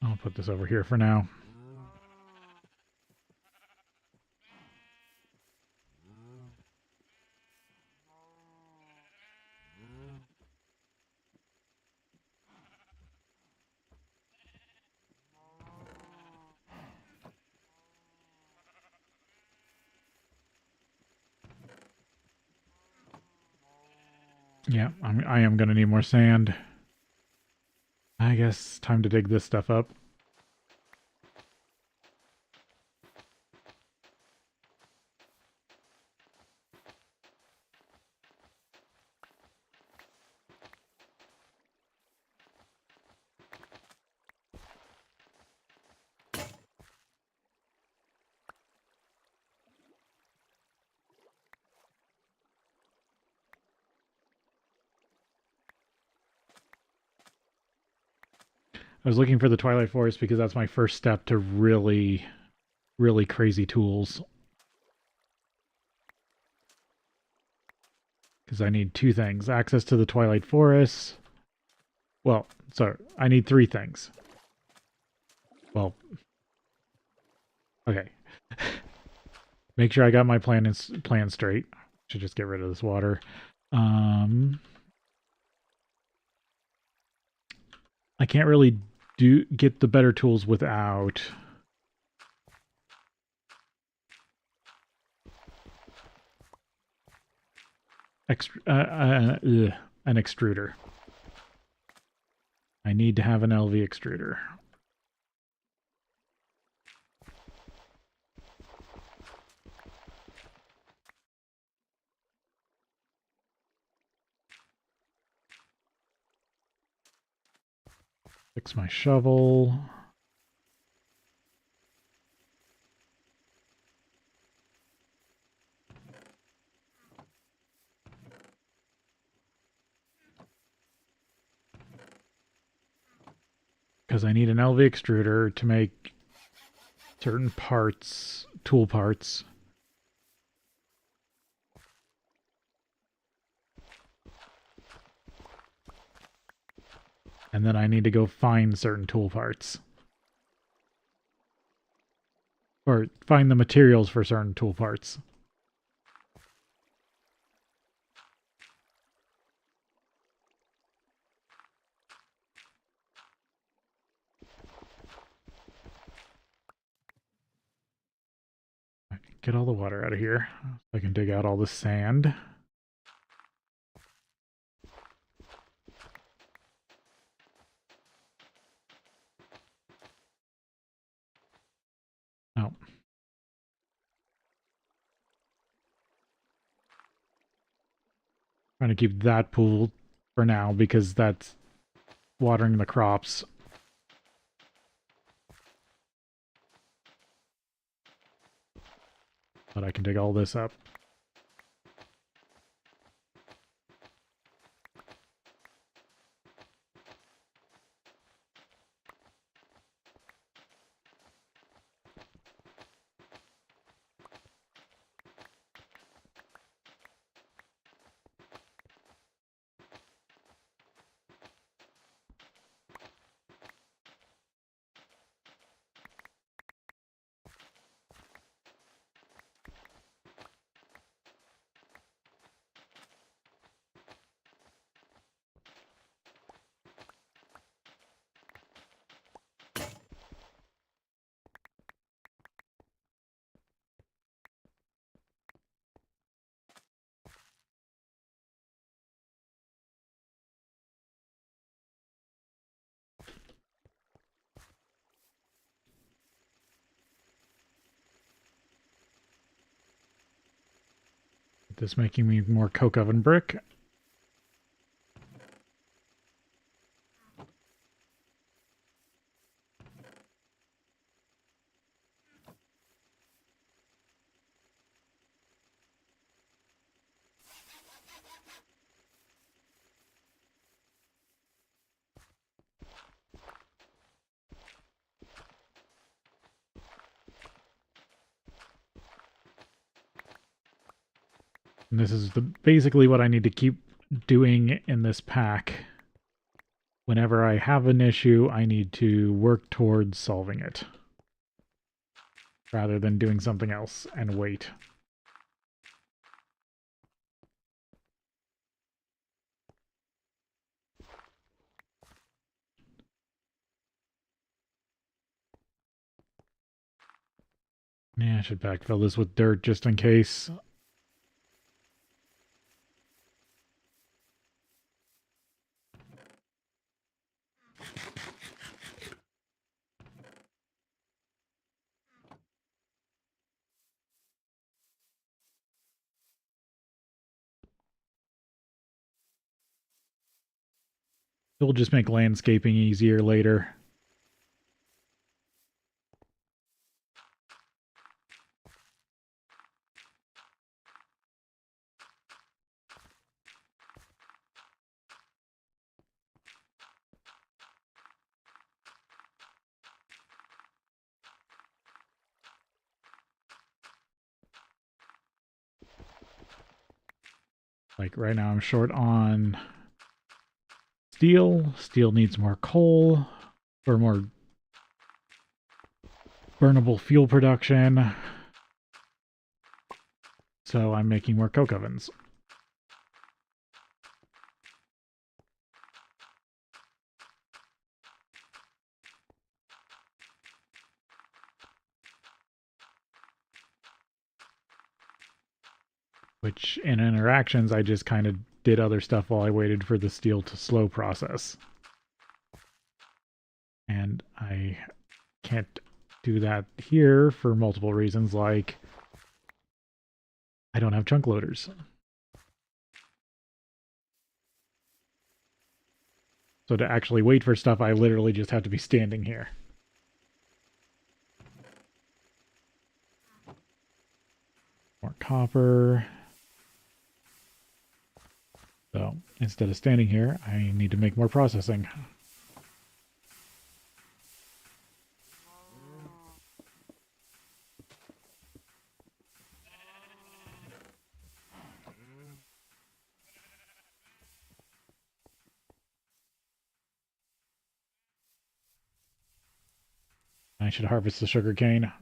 I'll put this over here for now. Yeah, I am going to need more sand. I guess time to dig this stuff up. I was looking for the Twilight Forest because that's my first step to really, really crazy tools. Because I need two things. Access to the Twilight Forest. Well, So I need 3 things. Well, okay. Make sure I got my plan straight. Should just get rid of this water. I can't really get the better tools without an extruder. I need to have an LV extruder. Fix my shovel. Because I need an LV extruder to make certain parts, tool parts. And then I need to go find certain tool parts. Or find the materials for certain tool parts. Get all the water out of here. I can dig out all the sand. Oh. Trying to keep that pool for now because that's watering the crops. But I can dig all this up. This making me more coke oven brick. And this is basically what I need to keep doing in this pack. Whenever I have an issue, I need to work towards solving it. Rather than doing something else and wait. Yeah, I should backfill this with dirt just in case. It'll just make landscaping easier later. Like right now I'm short on steel. Steel needs more coal for more burnable fuel production. So I'm making more coke ovens. Which in interactions, I just kind of did other stuff while I waited for the steel to slow process. And I can't do that here for multiple reasons, like I don't have chunk loaders. So to actually wait for stuff, I literally just have to be standing here. More copper. So instead of standing here, I need to make more processing. I should harvest the sugar cane.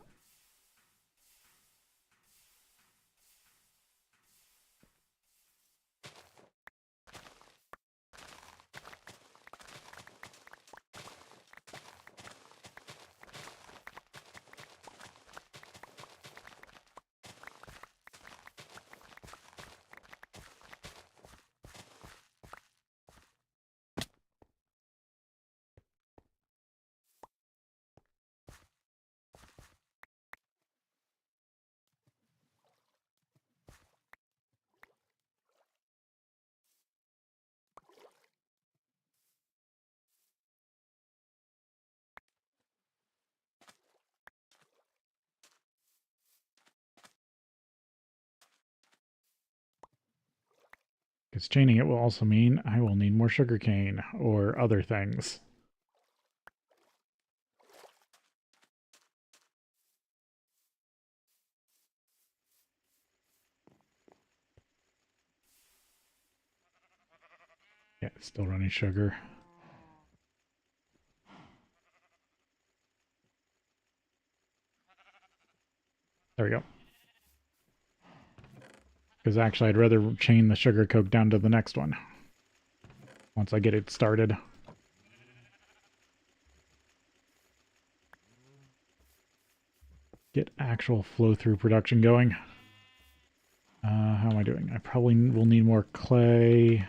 Because chaining it will also mean I will need more sugar cane or other things. Yeah, it's still running sugar. There we go. Because actually I'd rather chain the sugar coke down to the next one once I get it started. Get actual flow-through production going. How am I doing? I probably will need more clay.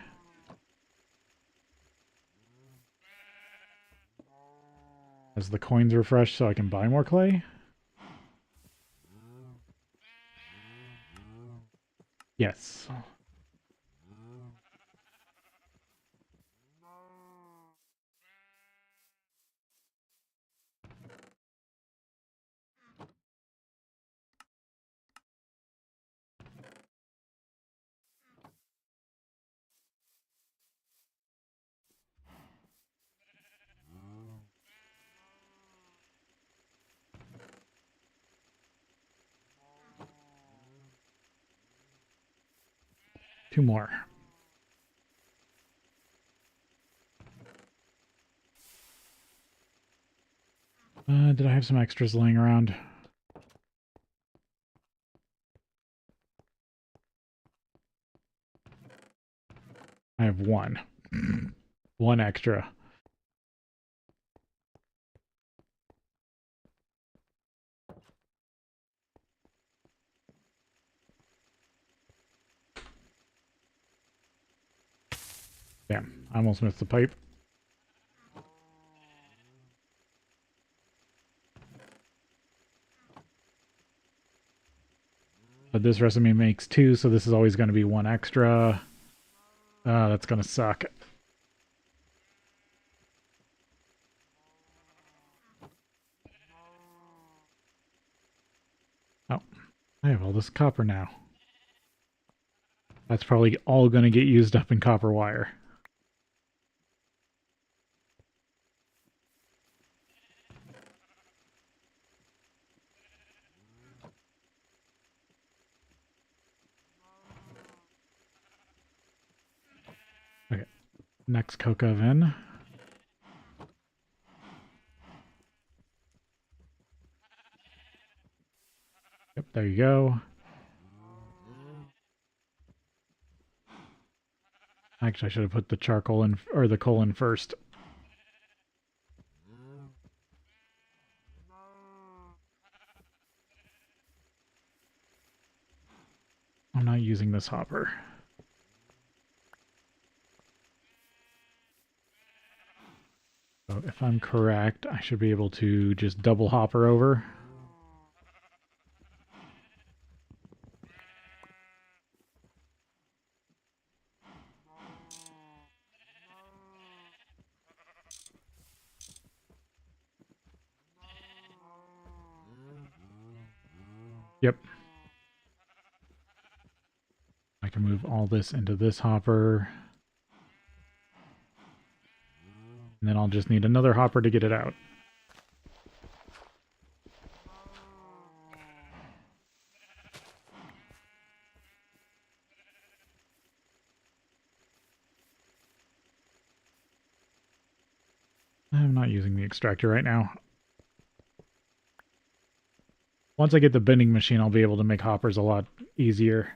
As the coins refresh so I can buy more clay? Yes. Two more. Did I have some extras laying around? I have one. One extra. Damn, I almost missed the pipe. But this recipe makes two, so this is always going to be one extra. That's going to suck. Oh, I have all this copper now. That's probably all going to get used up in copper wire. Okay. Next coke oven. Yep, there you go. Actually, I should have put the charcoal in, or the coal in first. I'm not using this hopper. So if I'm correct, I should be able to just double hopper over. Yep. I can move all this into this hopper. And then I'll just need another hopper to get it out. I'm not using the extractor right now. Once I get the bending machine, I'll be able to make hoppers a lot easier.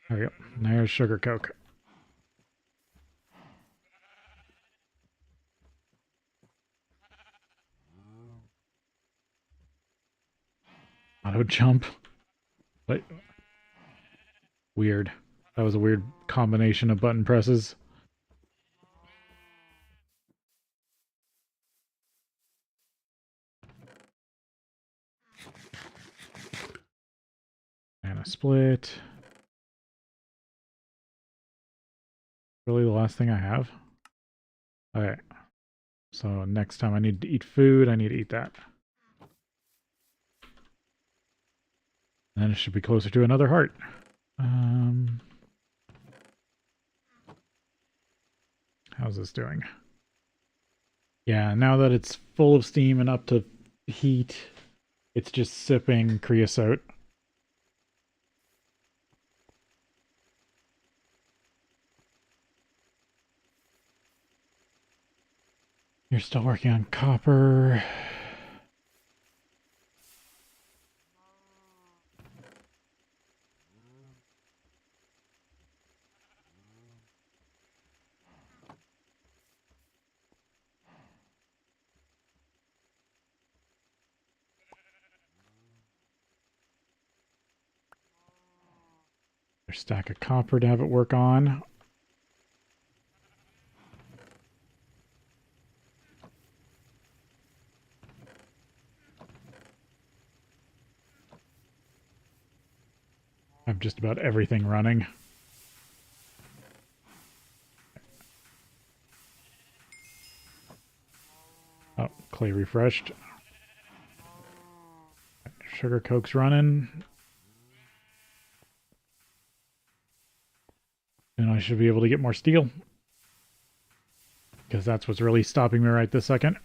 There we go. There's sugar coke. Auto jump. But weird. That was a weird combination of button presses. And a split. Really the last thing I have? Okay. So next time I need to eat food, I need to eat that. And then it should be closer to another heart. How's this doing? Yeah, now that it's full of steam and up to heat, it's just sipping creosote. You're still working on copper. There's a stack of copper to have it work on. I have just about everything running. Oh, clay refreshed. Sugar coke's running. And I should be able to get more steel. Because that's what's really stopping me right this second.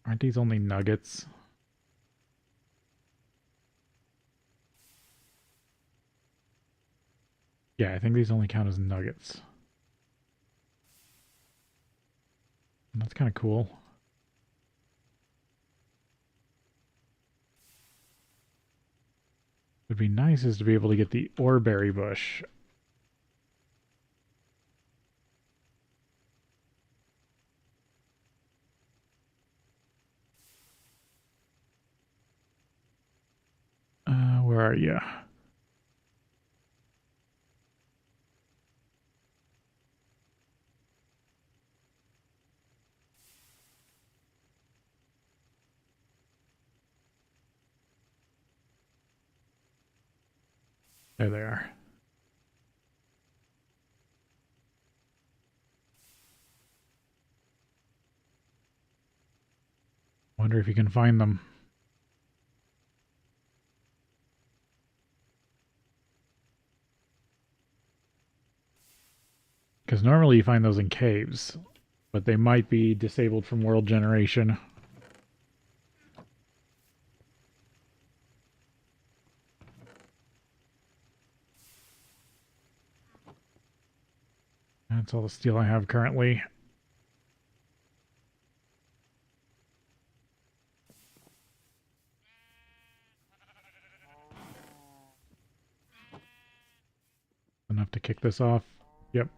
Aren't these only nuggets? Yeah, I think these only count as nuggets. And that's kind of cool. Would be nice is to be able to get the oreberry bush. Where are you? There they are. Wonder if you can find them. Because normally you find those in caves, but they might be disabled from world generation. That's all the steel I have currently. Enough to kick this off. Yep.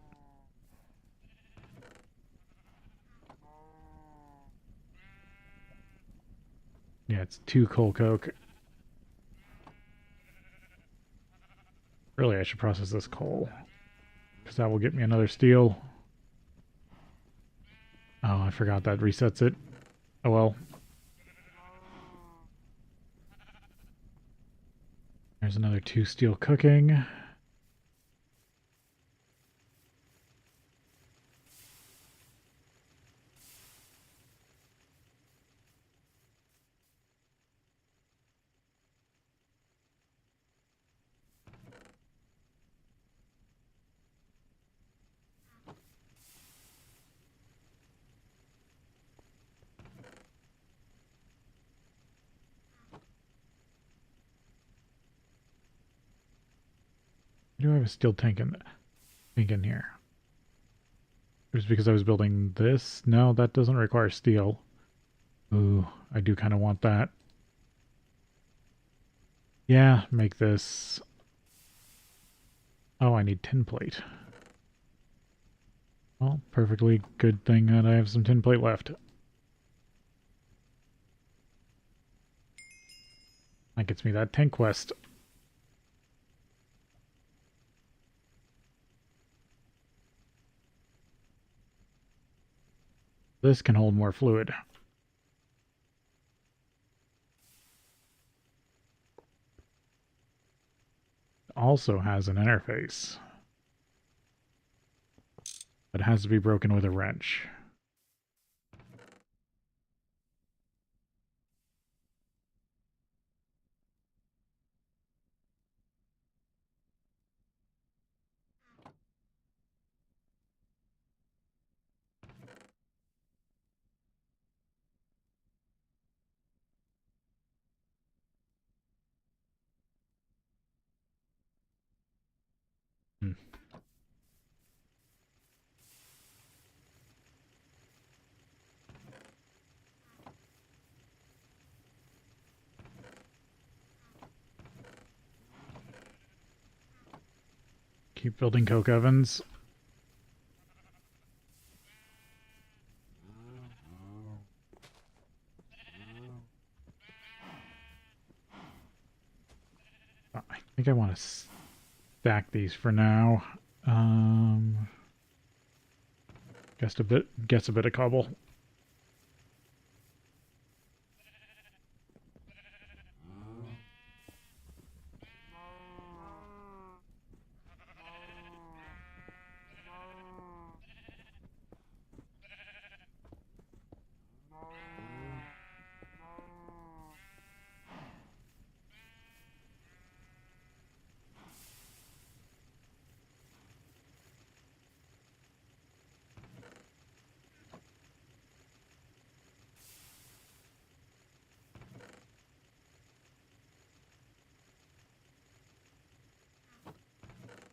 Yeah, it's 2 coal coke. Really, I should process this coal, because that will get me another steel. Oh, I forgot that resets it. Oh well. There's another 2 steel cooking. Do I have a steel tank in here? Just because I was building this? No, that doesn't require steel. Ooh, I do kind of want that. Yeah, make this. Oh, I need tin plate. Well, perfectly good thing that I have some tin plate left. That gets me that tank quest. This can hold more fluid. Also has an interface. But it has to be broken with a wrench. Hmm. Keep building coke ovens. I think I want to stack these for now. Guess a bit of cobble.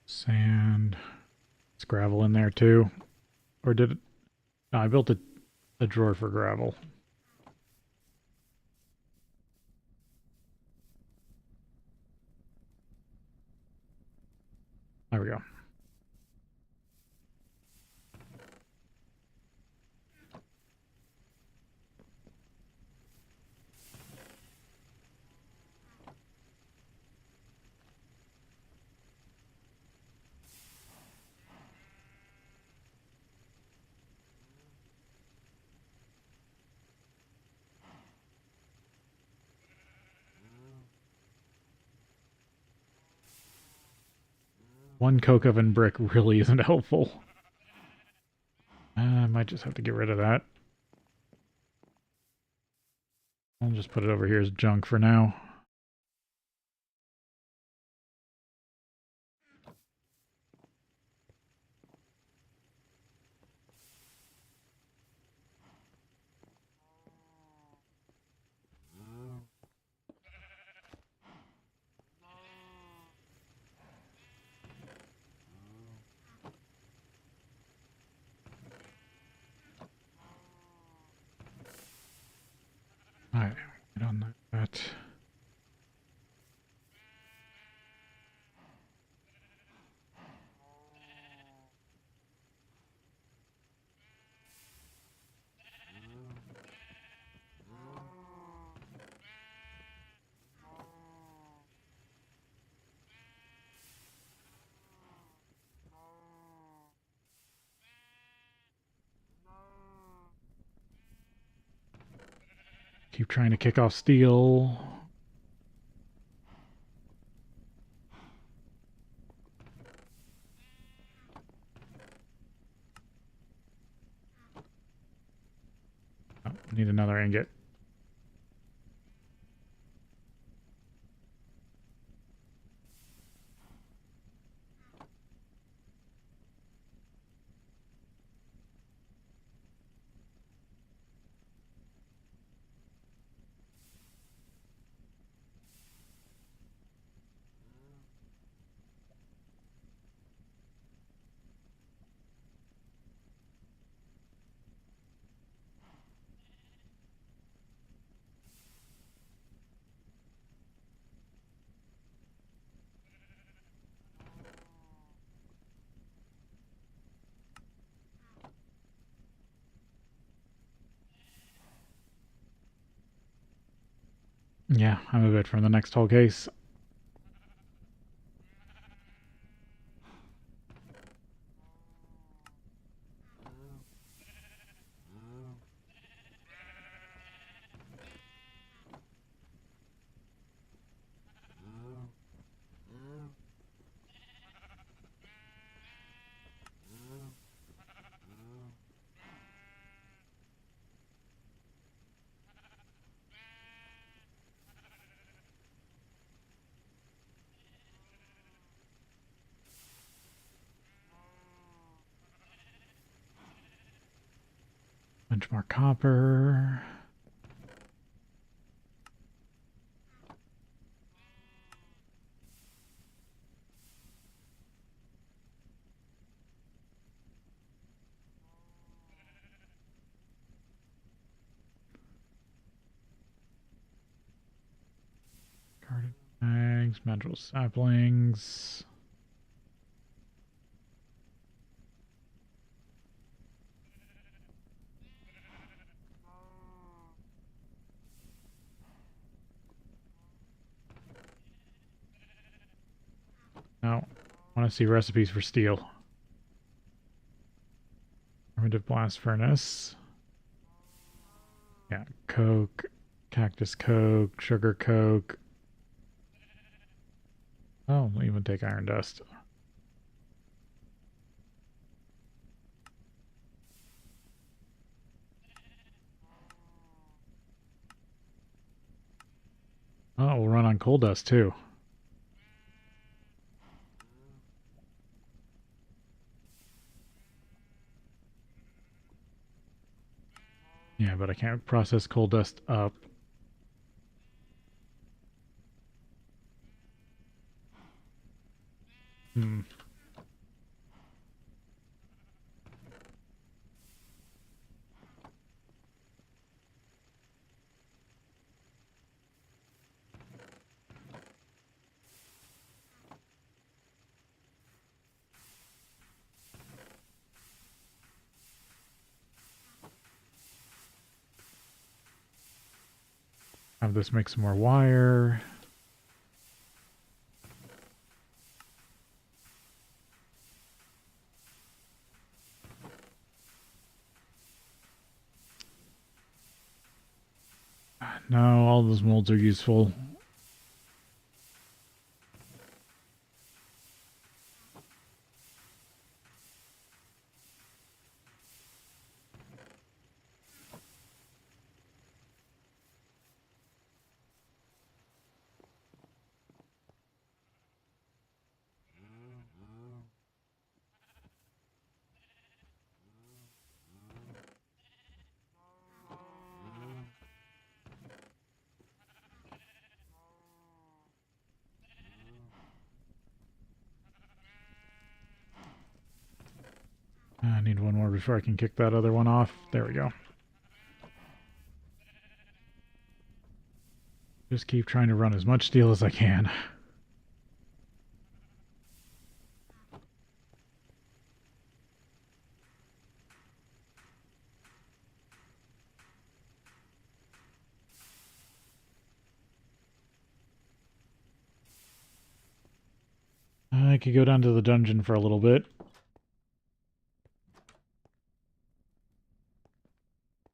Sand. It's gravel in there too. Or did it? No, I built a drawer for gravel. There we go. One coke oven brick really isn't helpful. I might just have to get rid of that. I'll just put it over here as junk for now. Right on that. Keep trying to kick off steel. Oh, need another ingot. Yeah, I'm a bit from the next whole case. Bunch more copper. Garden bags, MaRul saplings. Now, I want to see recipes for steel. Primitive blast furnace. Yeah, coke, cactus coke, sugar coke. Oh, we'll even take iron dust. Oh, we'll run on coal dust too. Yeah, but I can't process coal dust up. Hmm. Have this make some more wire. No, all those molds are useful. I need one more before I can kick that other one off. There we go. Just keep trying to run as much steel as I can. I could go down to the dungeon for a little bit.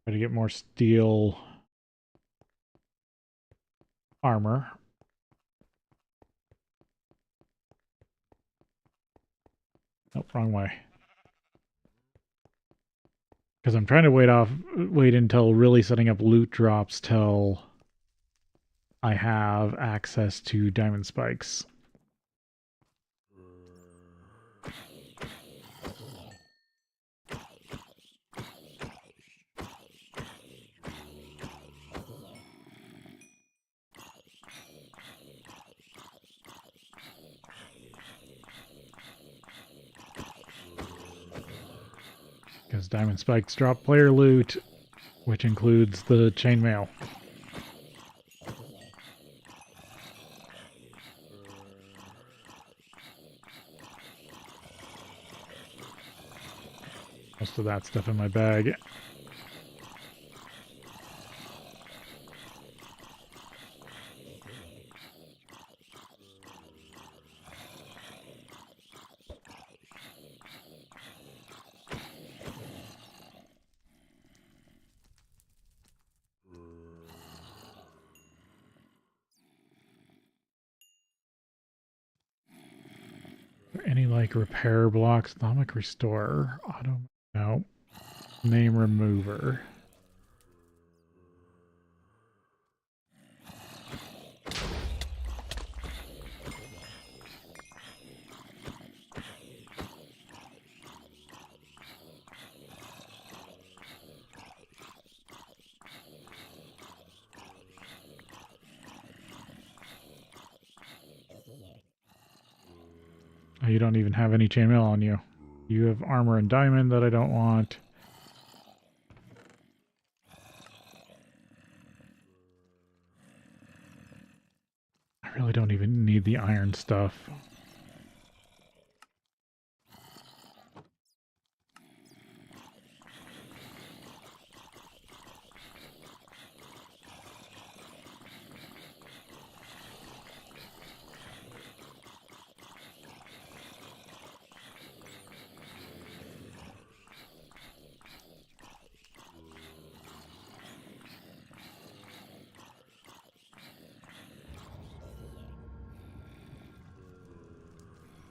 Try to get more steel armor. Nope, wrong way. Because I'm trying to wait until really setting up loot drops till I have access to diamond spikes. Because diamond spikes drop player loot, which includes the chainmail. Most of that stuff in my bag. Any like repair blocks? Atomic restorer. Auto. No. Name remover. Oh, you don't even have any chainmail on you. You have armor and diamond that I don't want. I really don't even need the iron stuff.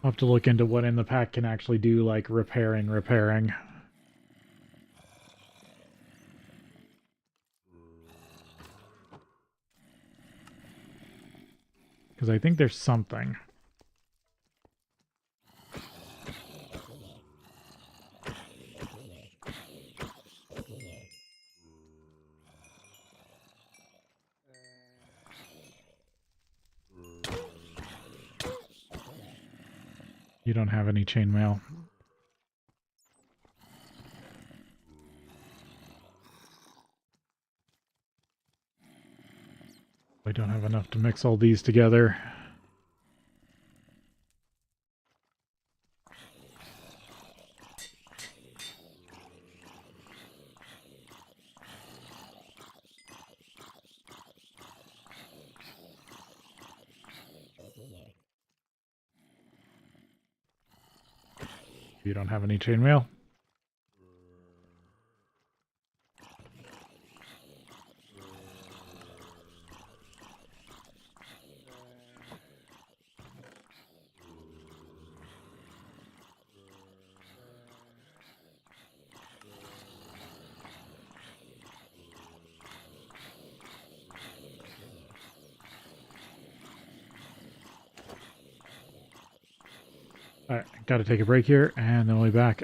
I'll have to look into what in the pack can actually do, like repairing. Because I think there's something. You don't have any chainmail. I don't have enough to mix all these together. You don't have any chainmail. Alright, gotta take a break here, and then we'll be back.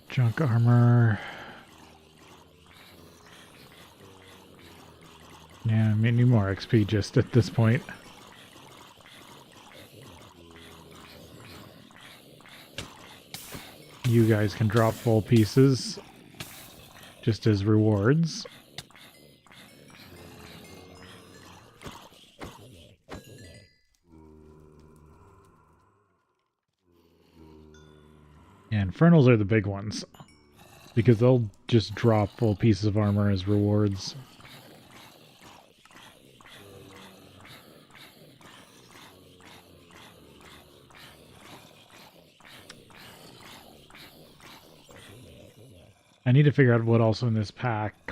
Junk armor. Yeah, I mean, need more XP just at this point. You guys can drop full pieces just as rewards. Yeah, Infernals are the big ones because they'll just drop full pieces of armor as rewards. I need to figure out what also in this pack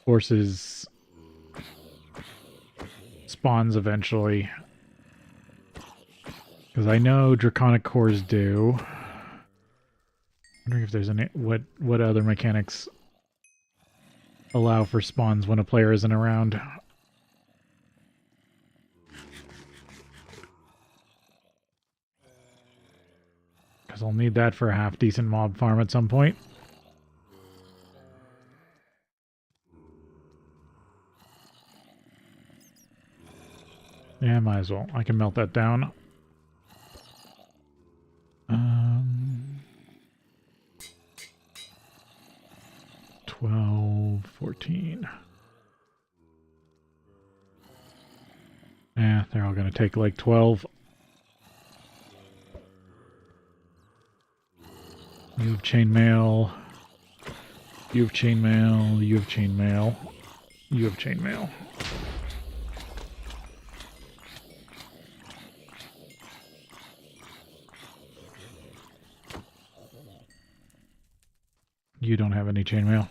forces spawns eventually. Because I know Draconic Cores do. Wondering if there's any what other mechanics allow for spawns when a player isn't around. Because I'll need that for a half-decent mob farm at some point. Yeah, might as well. I can melt that down. 12, 14. Yeah, they're all going to take like 12. You have chainmail. You have chainmail. You have chainmail. You have chainmail. You don't have any chainmail.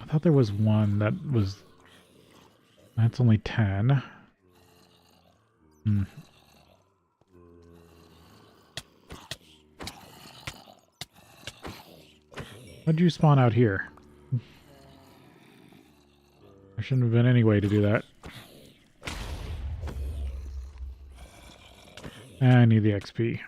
I thought there was one that was... That's only 10. What'd you spawn out here? There shouldn't have been any way to do that. I need the XP.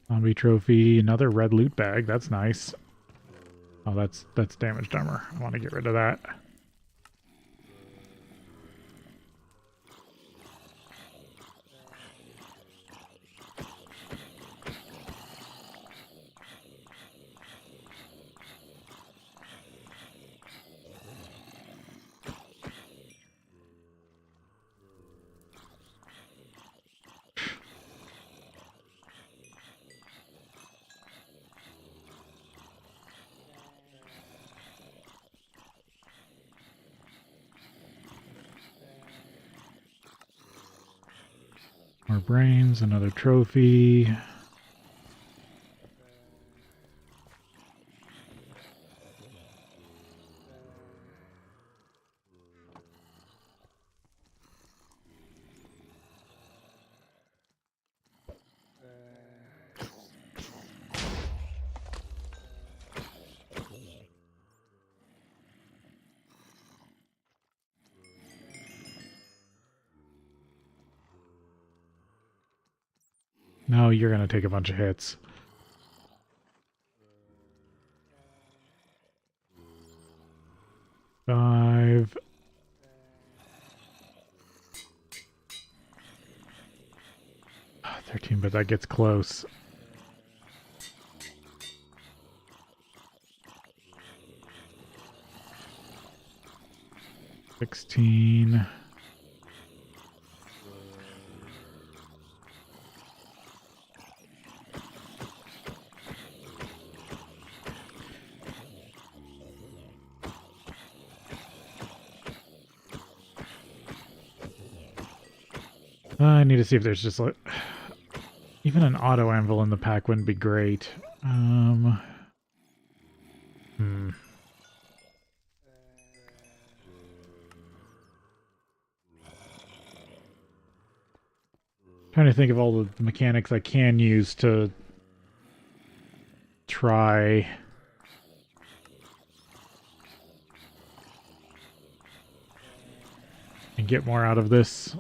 Zombie trophy, another red loot bag. That's nice. Oh, that's damaged armor. I want to get rid of that. More brains, another trophy. No, you're going to take a bunch of hits. Five. Oh, 13, but that gets close. 16. I need to see if there's just like even an auto anvil in the pack wouldn't be great. Trying to think of all the mechanics I can use to try and get more out of this.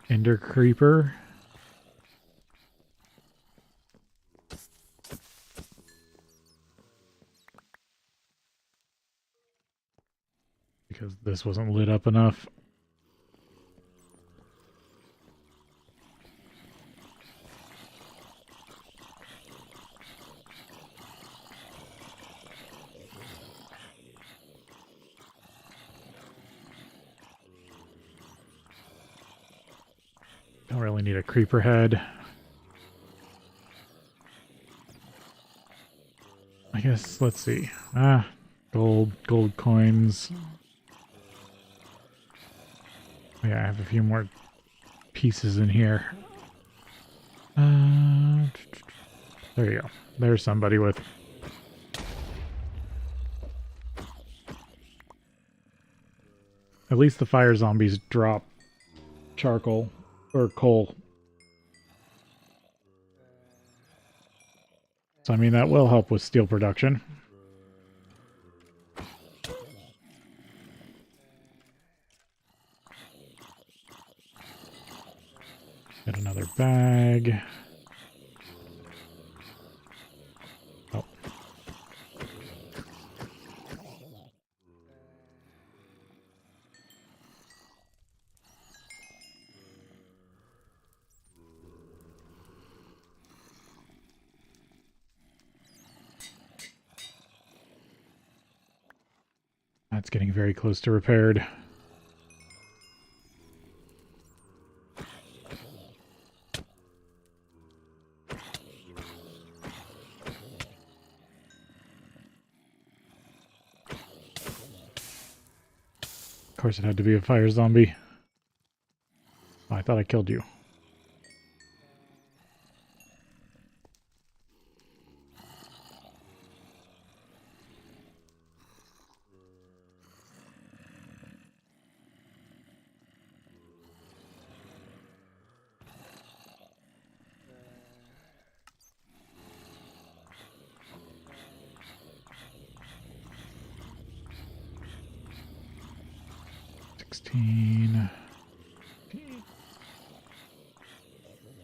Ender Creeper. Because this wasn't lit up enough. Don't really need a creeper head. I guess, let's see. Gold coins. Yeah, I have a few more pieces in here. There you go. There's somebody with... At least the fire zombies drop charcoal. Or coal. So I mean, that will help with steel production. Get another bag. Oh. That's getting very close to repaired. Of course it had to be a fire zombie. Oh, I thought I killed you.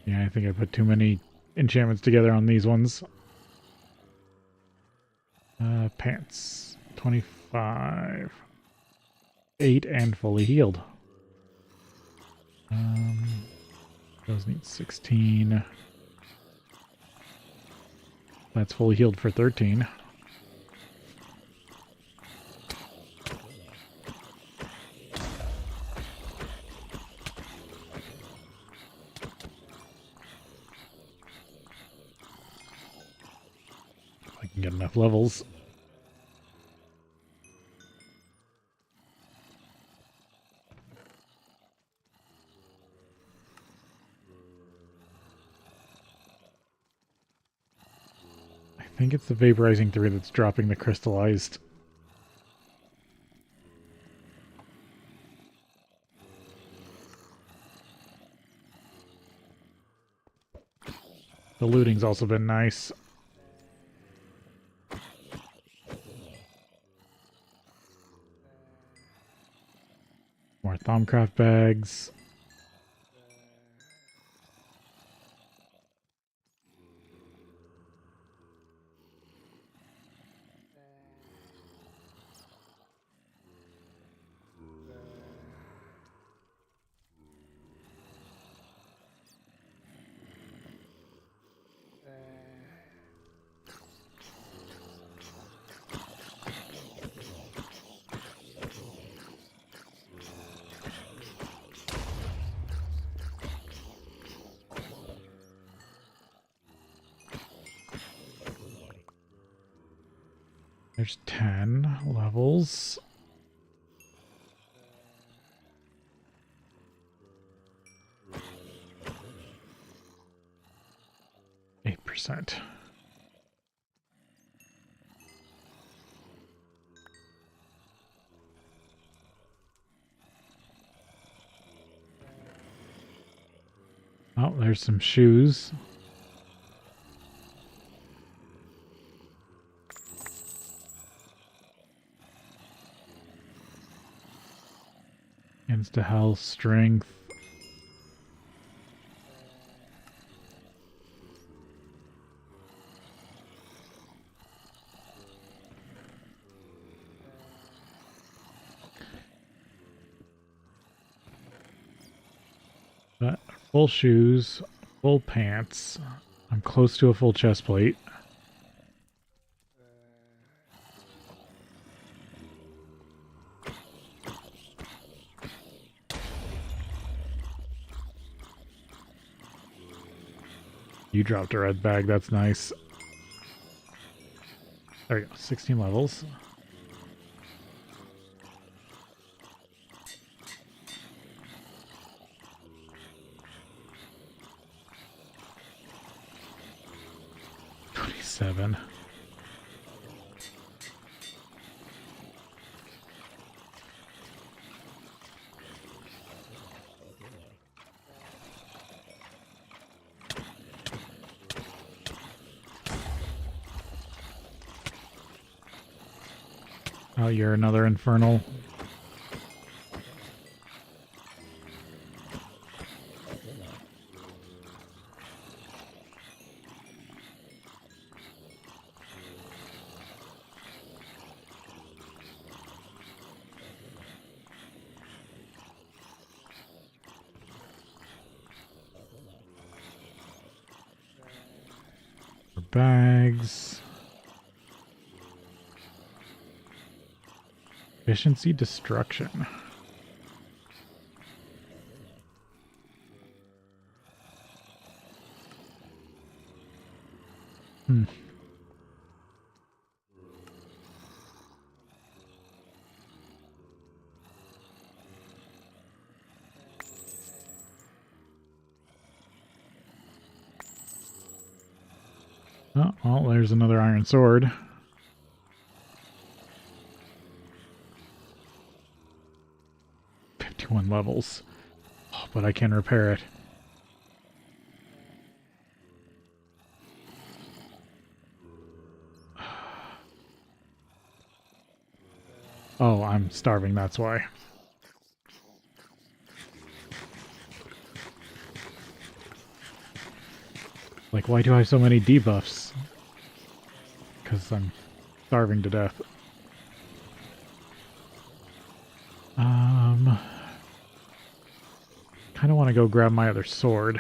Yeah, I think I put too many enchantments together on these ones. Pants. 25. 8 and fully healed. Those need 16. That's fully healed for 13. If I can get enough levels. I think it's the vaporizing 3 that's dropping the crystallized. The looting's also been nice. More Thaumcraft bags. There's 10 levels. %. Oh, there's some shoes. Insta health, strength. But full shoes, full pants. I'm close to a full chest plate. You dropped a red bag, that's nice. There we go, 16 levels. Seven. Oh, you're another infernal. Bags. Efficiency destruction. Oh, well, there's another iron sword. One levels. Oh, but I can repair it. Oh, I'm starving, that's why. Like, why do I have so many debuffs? Because I'm starving to death. Kind of want to go grab my other sword.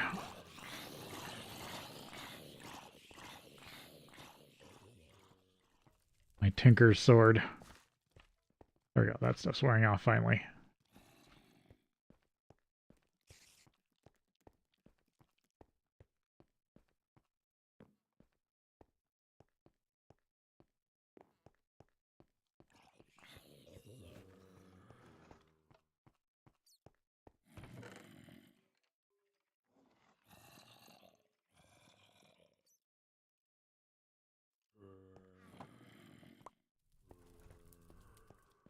My Tinker's sword. There we go, that stuff's wearing off finally.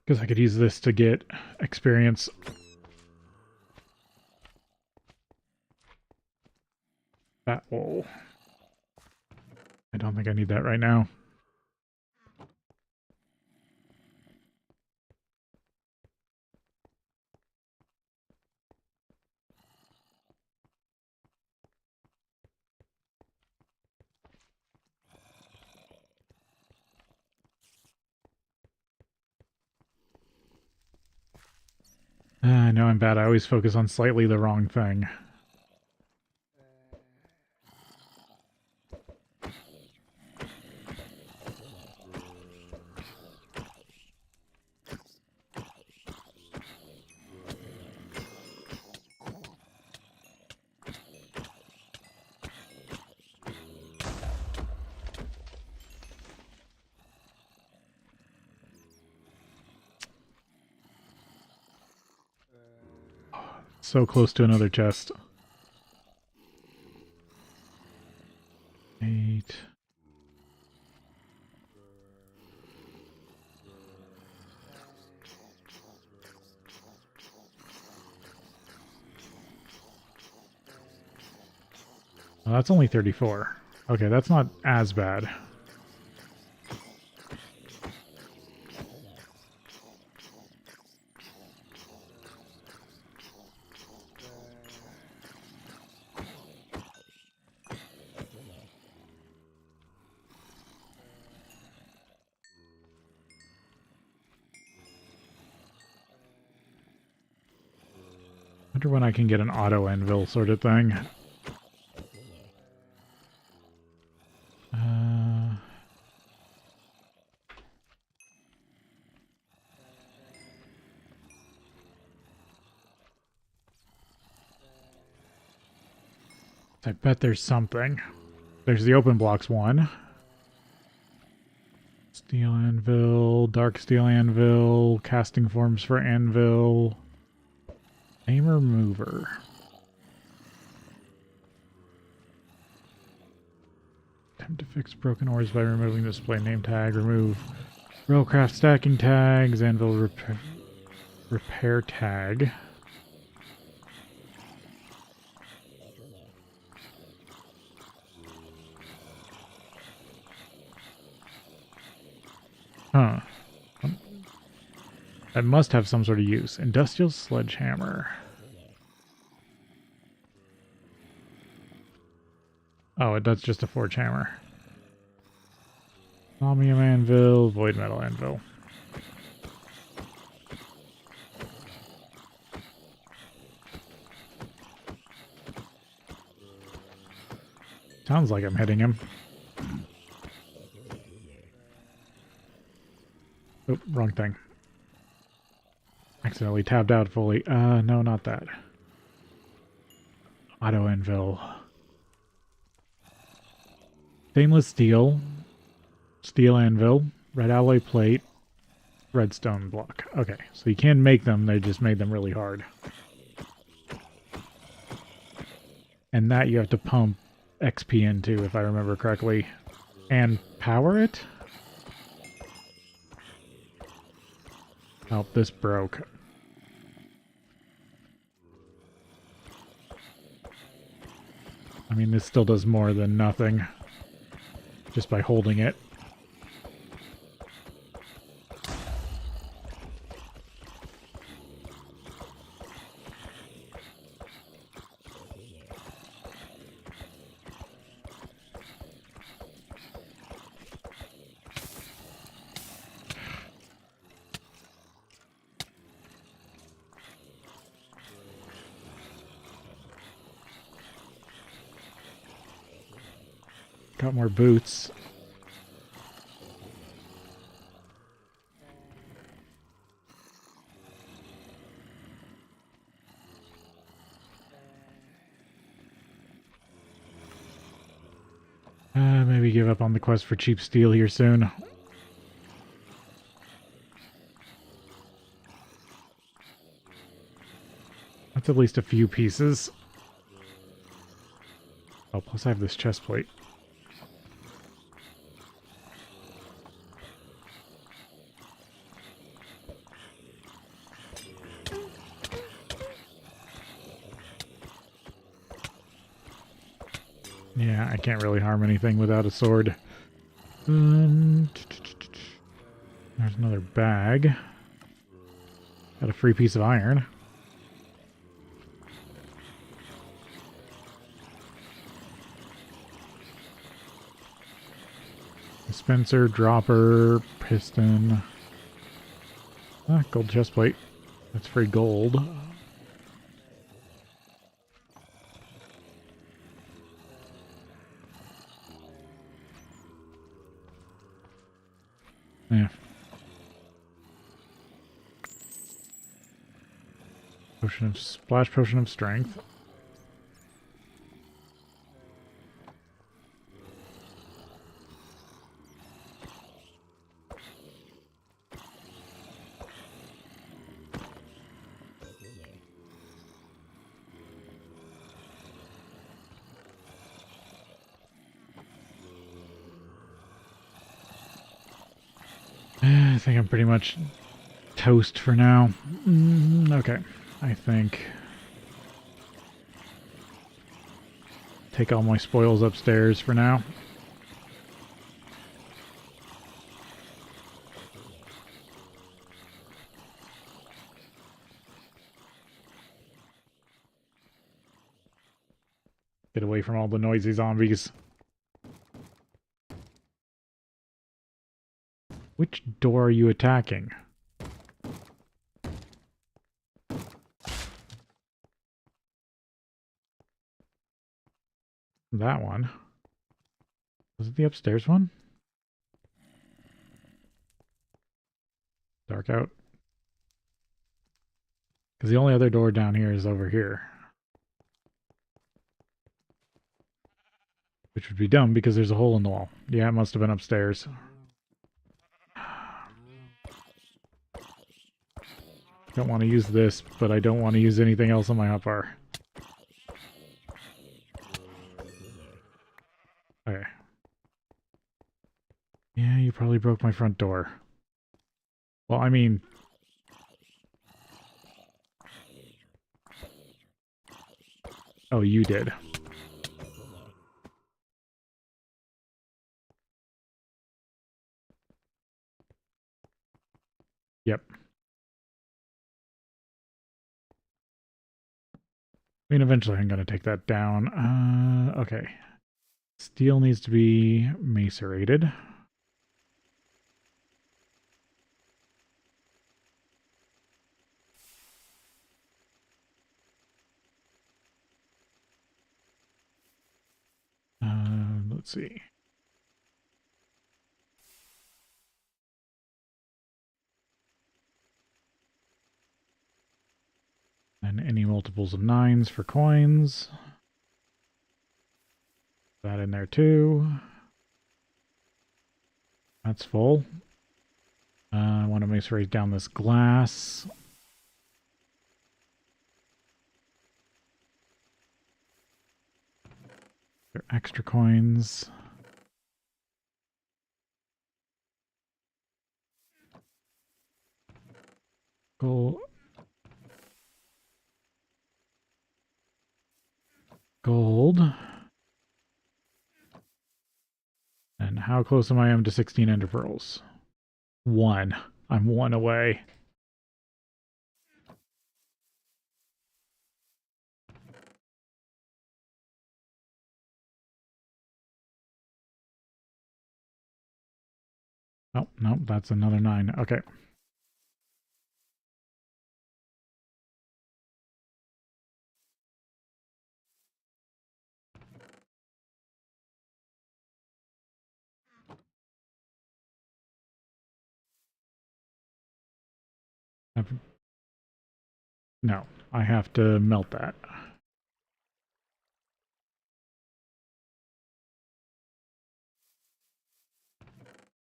Because I could use this to get experience. That will. I don't think I need that right now. I know I'm bad. I always focus on slightly the wrong thing. So close to another chest. 8. Well, that's only 34. Okay, that's not as bad. I wonder when I can get an auto anvil sort of thing. I bet there's something. There's the open blocks one. Steel anvil, dark steel anvil, casting forms for anvil, name remover. Attempt to fix broken ores by removing the display name tag. Remove railcraft stacking tags, anvil repair tag. Huh. That must have some sort of use. Industrial sledgehammer. Oh, that's just a forge hammer. Chromium anvil, void metal anvil. Sounds like I'm hitting him. Oh, wrong thing. Accidentally tabbed out fully. No, not that. Auto anvil. Stainless steel. Steel anvil. Red alloy plate. Redstone block. Okay, so you can make them, they just made them really hard. And that you have to pump XP into, if I remember correctly. And power it? Oh, this broke. I mean, this still does more than nothing. Just by holding it. Got more boots. Maybe give up on the quest for cheap steel here soon. That's at least a few pieces. Oh, plus I have this chest plate. Yeah, I can't really harm anything without a sword. There's another bag. Got a free piece of iron. Dispenser, dropper, piston. Ah, gold chest plate. That's free gold. Yeah. Potion of splash, potion of strength. I think I'm pretty much toast for now. Okay, I think... Take all my spoils upstairs for now. Get away from all the noisy zombies. Which door are you attacking? That one. Was it the upstairs one? Dark out. Because the only other door down here is over here. Which would be dumb because there's a hole in the wall. Yeah, it must have been upstairs. Don't want to use this, but I don't want to use anything else on my hotbar. Okay. Yeah, you probably broke my front door. Well, I mean... Oh, you did. Yep. I mean, eventually I'm going to take that down. Okay. Steel needs to be macerated. Let's see. And any multiples of 9s for coins. That in there too. That's full. I want to macerate down this glass. There are extra coins. Gold. Gold. And how close am I to 16 ender pearls? 1. I'm 1 away. Oh, no, that's another 9. Okay. No, I have to melt that.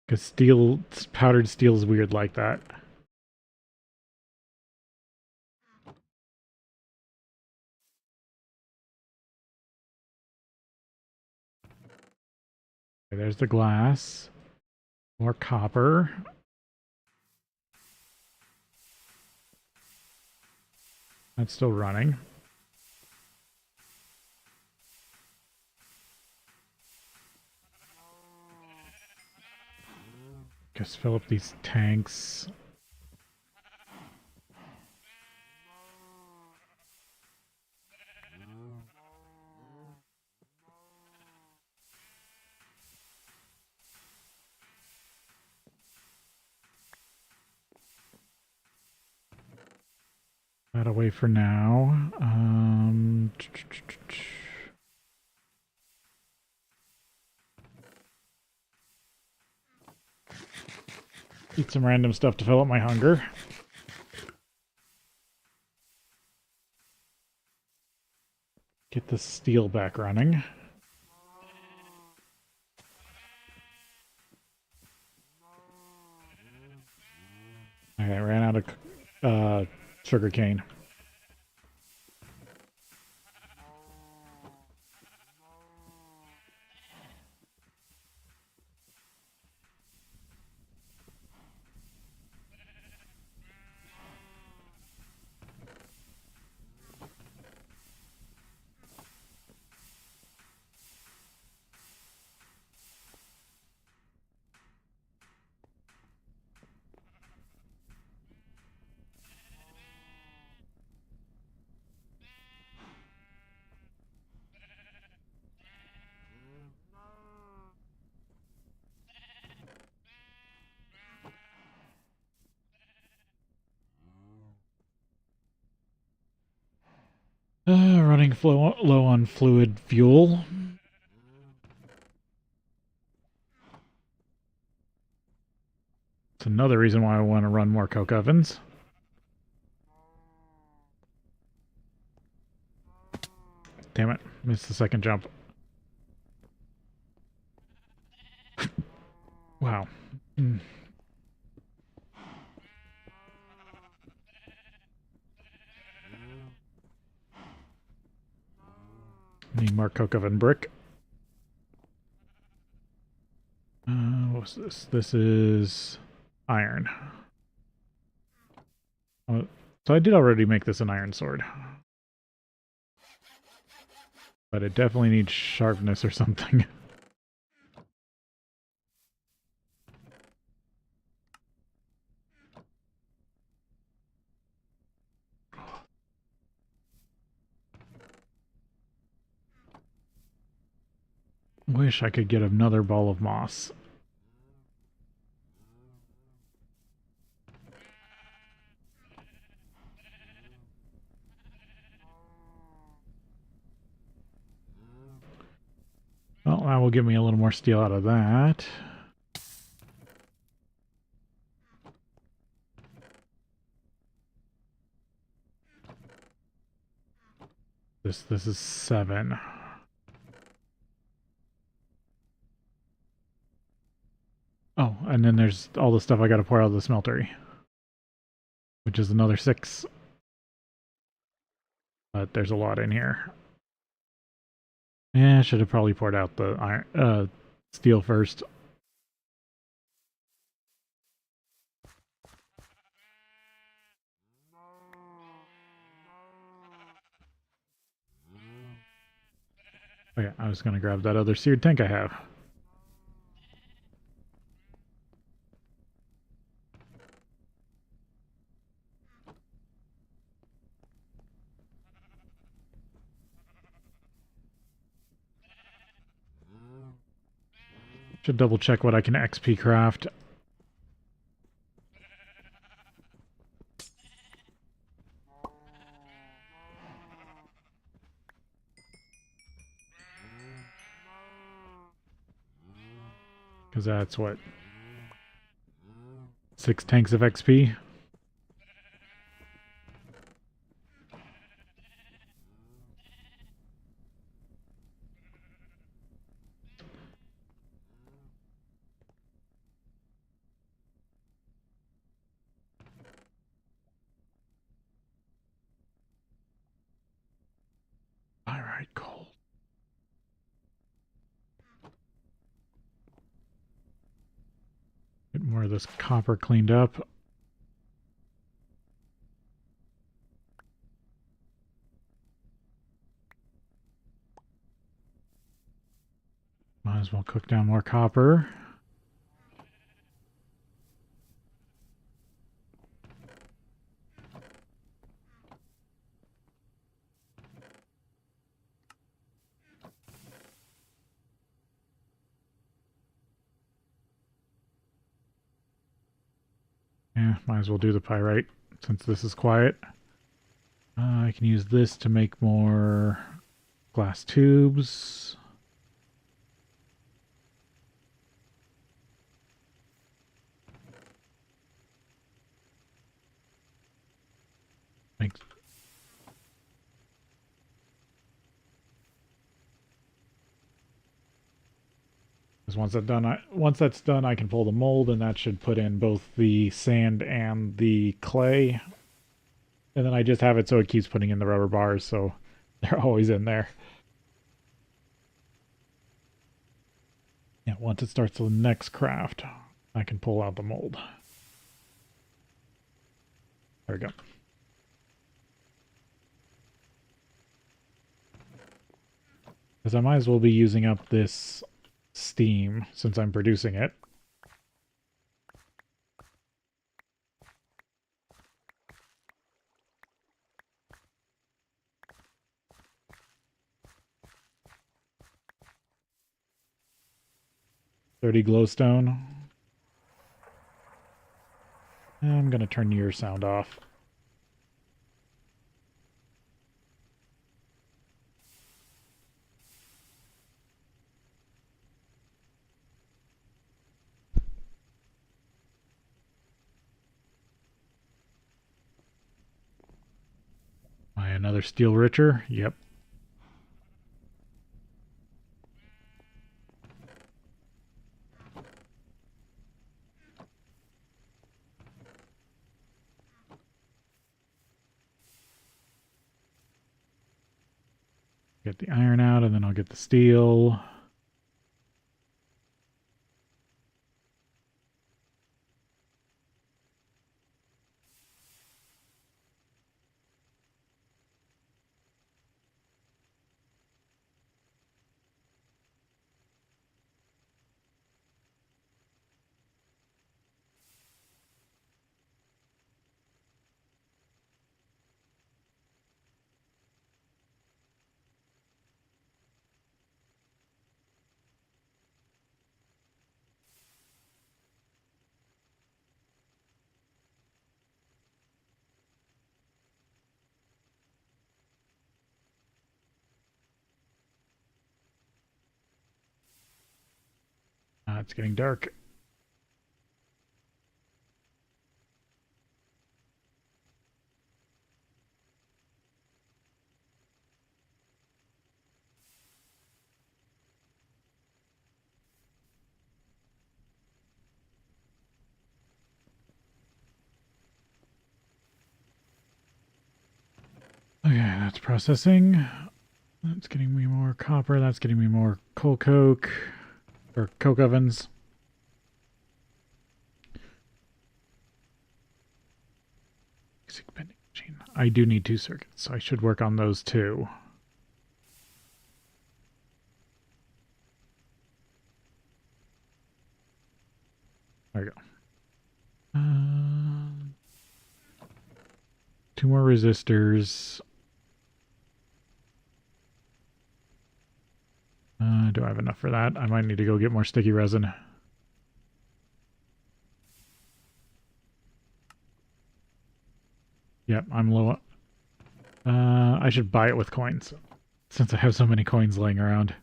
Because steel, powdered steel is weird like that. Okay, there's the glass. More copper. That's still running. Just fill up these tanks. That away for now. Eat some random stuff to fill up my hunger. Get the steel back running. Okay, I ran out of sugar cane. Running low on fluid fuel. It's another reason why I want to run more coke ovens. Damn it, missed the second jump. Wow. Need more coke oven brick. What's this? This is iron. Oh, so I did already make this an iron sword. But it definitely needs sharpness or something. Wish I could get another ball of moss. Well, that will give me a little more steel out of that. This is 7. Oh, and then there's all the stuff I gotta pour out of the smeltery. Which is another 6. But there's a lot in here. Yeah, I should have probably poured out the iron, steel first. Okay, I was gonna grab that other seared tank I have. Should double check what I can XP craft. Because that's what? 6 tanks of XP? Alright, cool. Get more of this copper cleaned up. Might as well cook down more copper. Yeah, might as well do the pyrite since this is quiet. I can use this to make more glass tubes. Makes once that's done, I can pull the mold, and that should put in both the sand and the clay. And then I just have it so it keeps putting in the rubber bars, so they're always in there. Yeah, once it starts the next craft, I can pull out the mold. There we go. Because I might as well be using up this steam since I'm producing it. $30 glowstone. I'm going to turn your sound off. Another steel richer. Yep. Get the iron out, and then I'll get the steel. It's getting dark. Okay, that's processing. That's getting me more copper. That's getting me more coal coke. Or coke ovens. I do need 2 circuits, so I should work on those too. There we go. 2 more resistors. Do I have enough for that? I might need to go get more sticky resin. Yep, I'm low. I should buy it with coins, since I have so many coins laying around.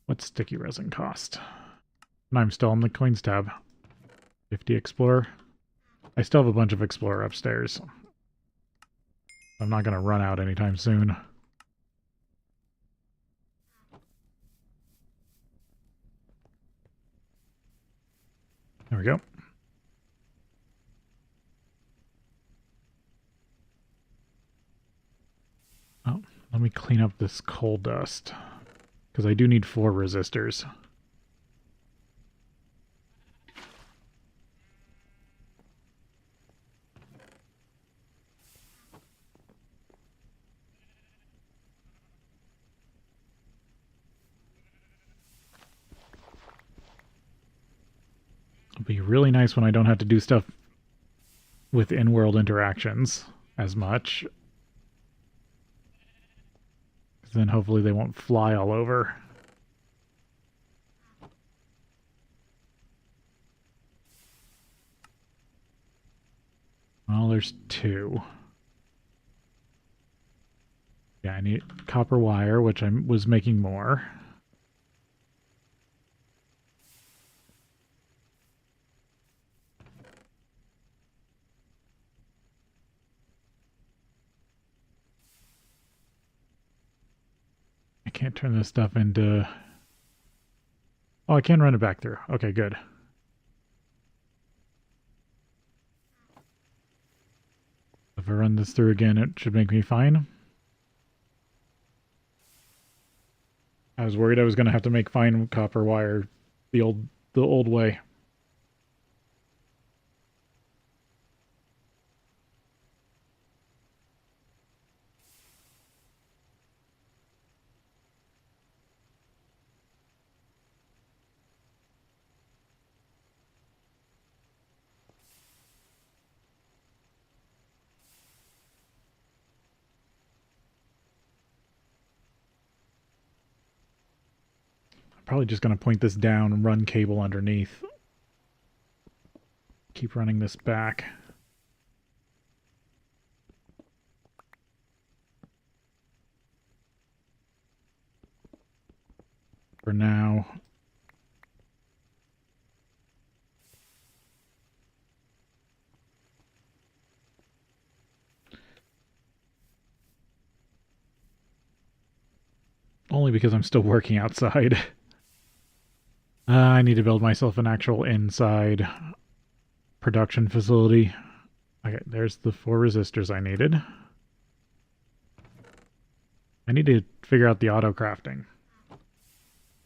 What's sticky resin cost? And I'm still on the coins tab. 50 Explorer. I still have a bunch of Explorer upstairs. I'm not going to run out anytime soon. There we go. Oh, let me clean up this coal dust, because I do need 4 resistors. It'll be really nice when I don't have to do stuff with in-world interactions as much. Then hopefully they won't fly all over. Well, there's 2. Yeah, I need copper wire, which I was making more. I can't turn this stuff into... Oh, I can run it back through. Okay, good. If I run this through again, it should make me fine. I was worried I was going to have to make fine copper wire the old way. Probably just going to point this down and run cable underneath. Keep running this back. For now. Only because I'm still working outside. I need to build myself an actual inside production facility. Okay, there's the 4 resistors I needed. I need to figure out the auto crafting.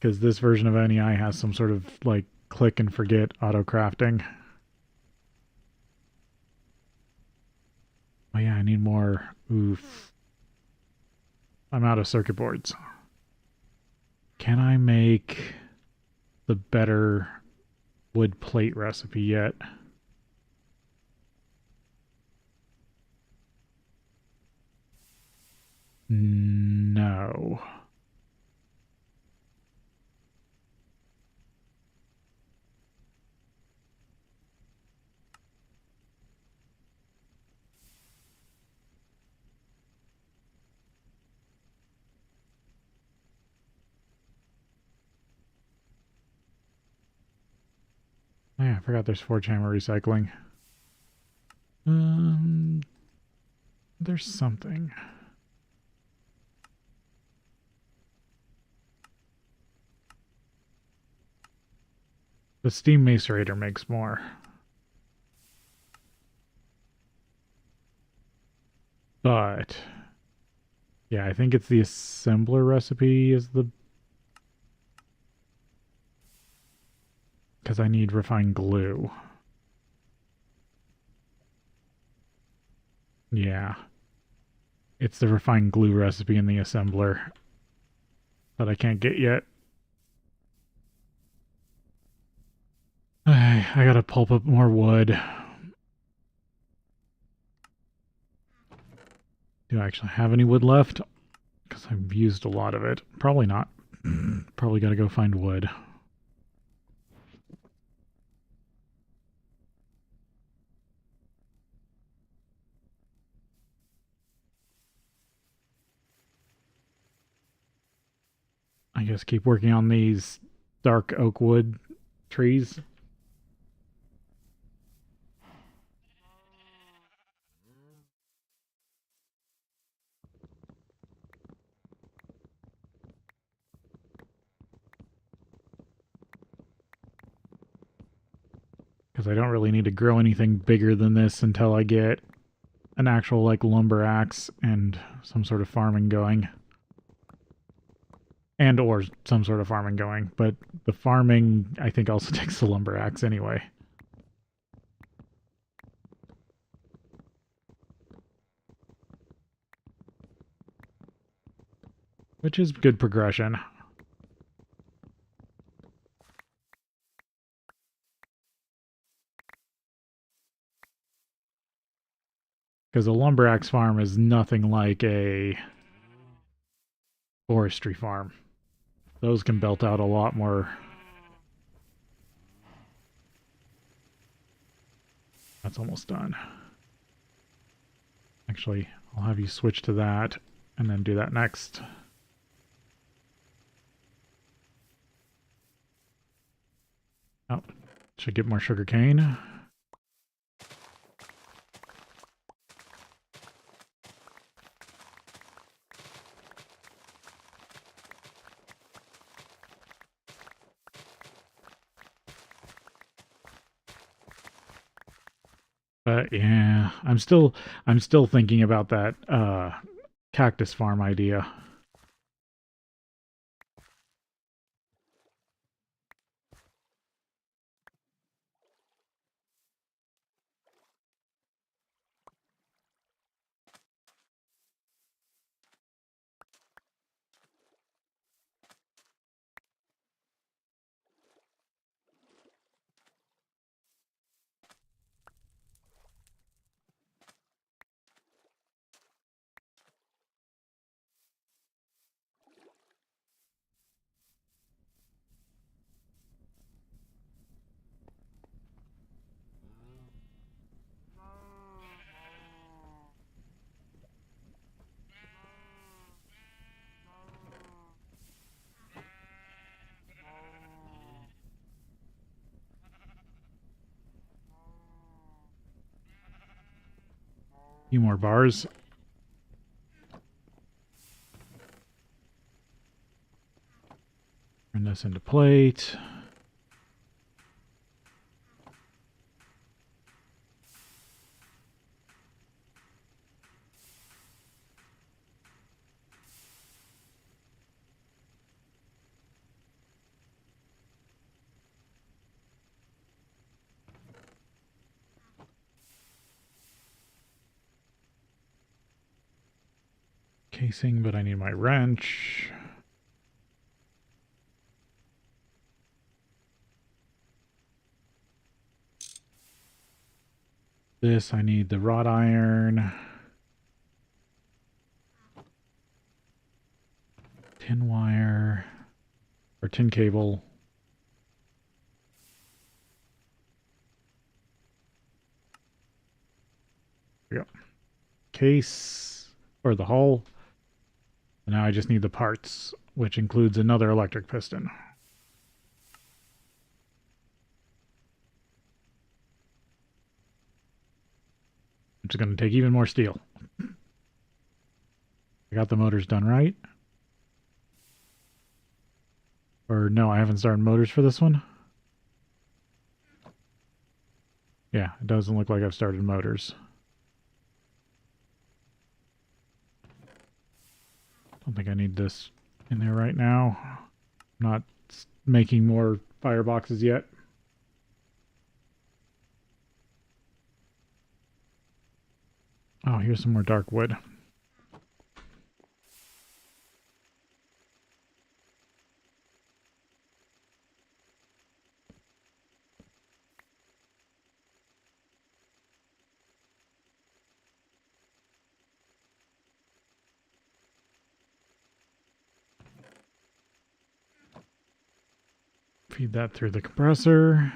Because this version of NEI has some sort of, like, click and forget auto crafting. Oh yeah, I need more. Oof. I'm out of circuit boards. Can I make the better wood plate recipe yet? No. Oh yeah, I forgot there's 4-chamber recycling. There's something. The steam macerator makes more. But yeah, I think it's the assembler recipe is the... Because I need refined glue. Yeah. It's the refined glue recipe in the assembler that I can't get yet. I gotta pulp up more wood. Do I actually have any wood left? Because I've used a lot of it. Probably not. Probably gotta go find wood. I guess keep working on these dark oak wood trees. Because I don't really need to grow anything bigger than this until I get an actual, like, lumber axe and some sort of farming going. And or some sort of farming going. But the farming, I think, also takes the lumber axe anyway. Which is good progression. Because a lumber axe farm is nothing like a forestry farm. Those can belt out a lot more. That's almost done. Actually, I'll have you switch to that and then do that next. Oh, should get more sugar cane. But yeah, I'm still thinking about that cactus farm idea. Few more bars. this into plate. Casing, but I need my wrench. This, I need the wrought iron. Tin wire. Or tin cable. There we go. Case, or the hull. And now I just need the parts, which includes another electric piston. Which is going to take even more steel. I got the motors done right. Or no, I haven't started motors for this one. Yeah, it doesn't look like I've started motors. Don't think I need this in there right now. I'm not making more fireboxes yet. Oh, here's some more dark wood. Feed that through the compressor.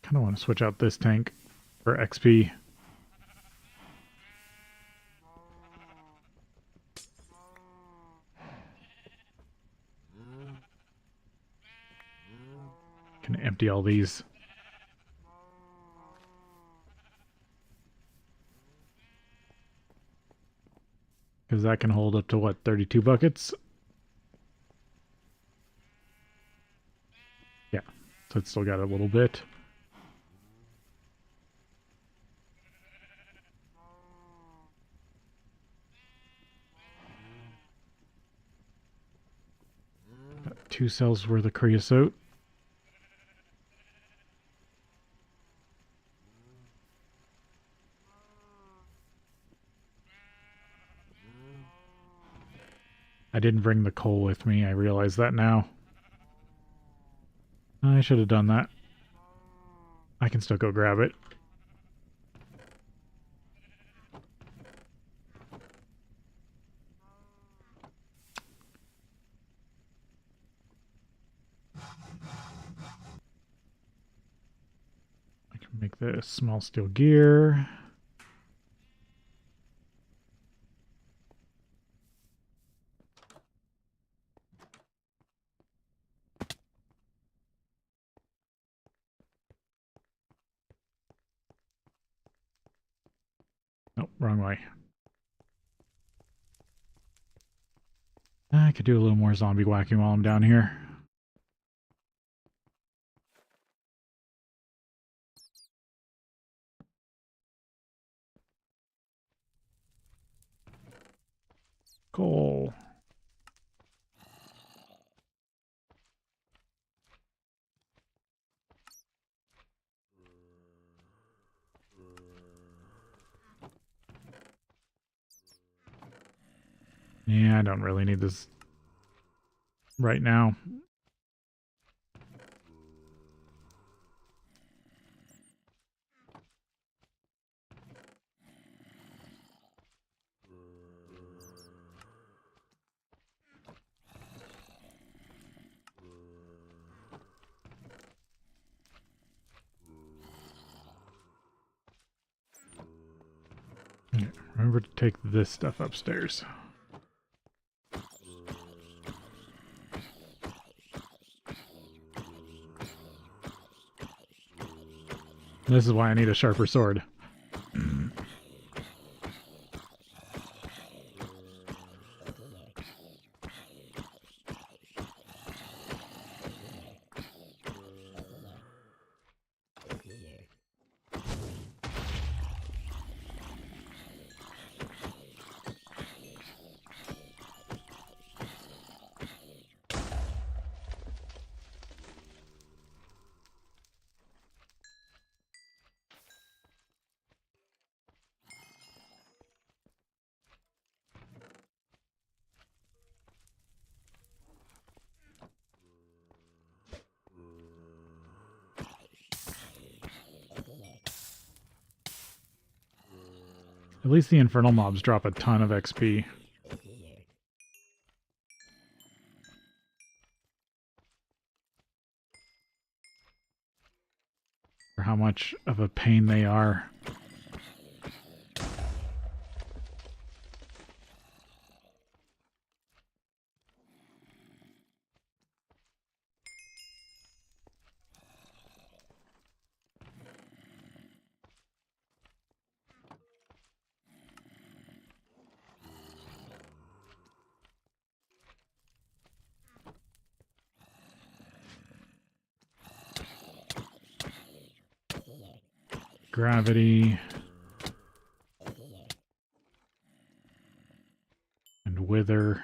Kind of want to switch out this tank for XP. Can empty all these. Because that can hold up to what, 32 buckets? Yeah, so it's still got a little bit. Got 2 cells worth of creosote. I didn't bring the coal with me, I realize that now. I should have done that. I can still go grab it. I can make this small steel gear. Nope, wrong way. I could do a little more zombie whacking while I'm down here. Coal. Yeah, I don't really need this right now. Remember to take this stuff upstairs. This is why I need a sharper sword. At least the infernal mobs drop a ton of XP. For how much of a pain they are. Gravity and wither.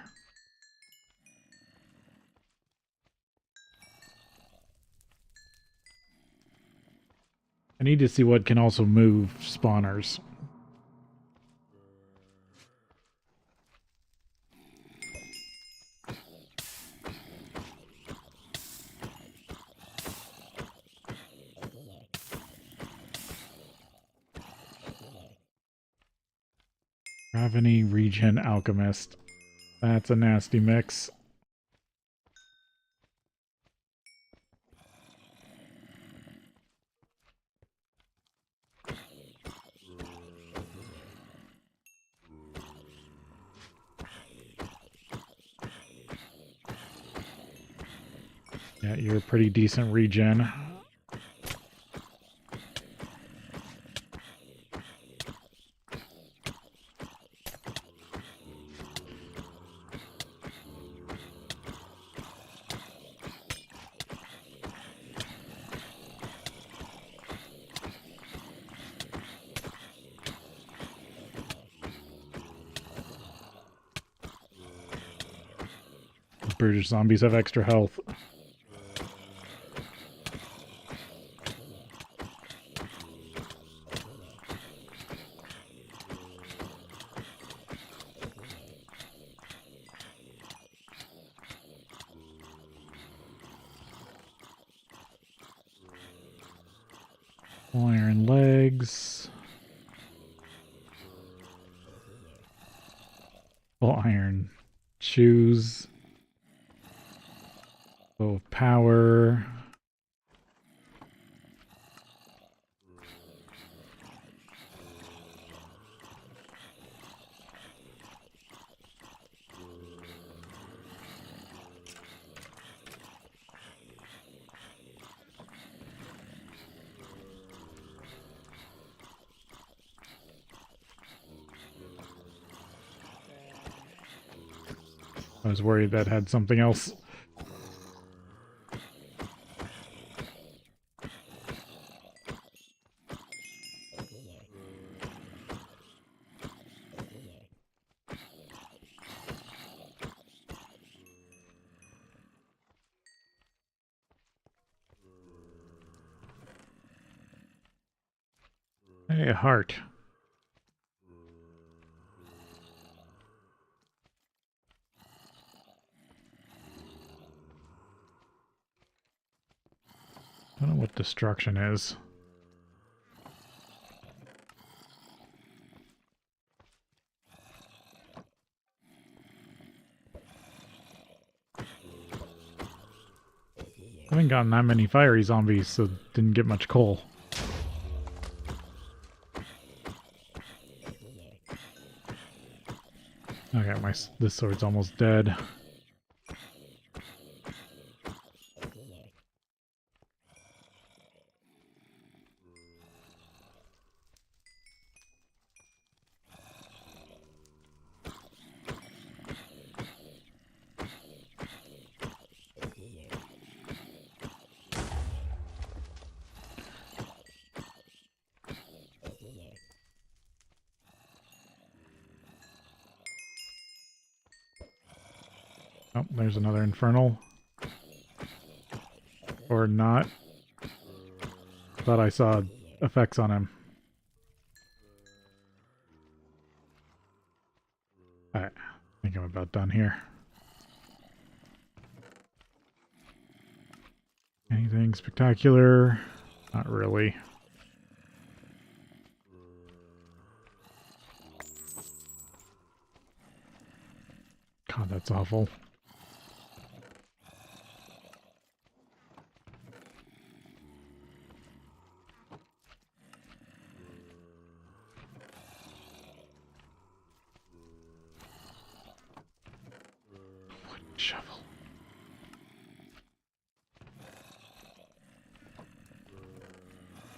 I need to see what can also move spawners. Gravity, Regen, Alchemist. That's a nasty mix. Yeah, you're a pretty decent regen. British zombies have extra health. Iron legs. Full iron shoes. Bow of power. I was worried that had something else. Hey, a heart. I don't know what destruction is. I haven't gotten that many fiery zombies, so didn't get much coal. this sword's almost dead. Oh, there's another infernal. Or not. Thought I saw effects on him. Alright, I think I'm about done here. Anything spectacular? Not really. God, that's awful. Shovel.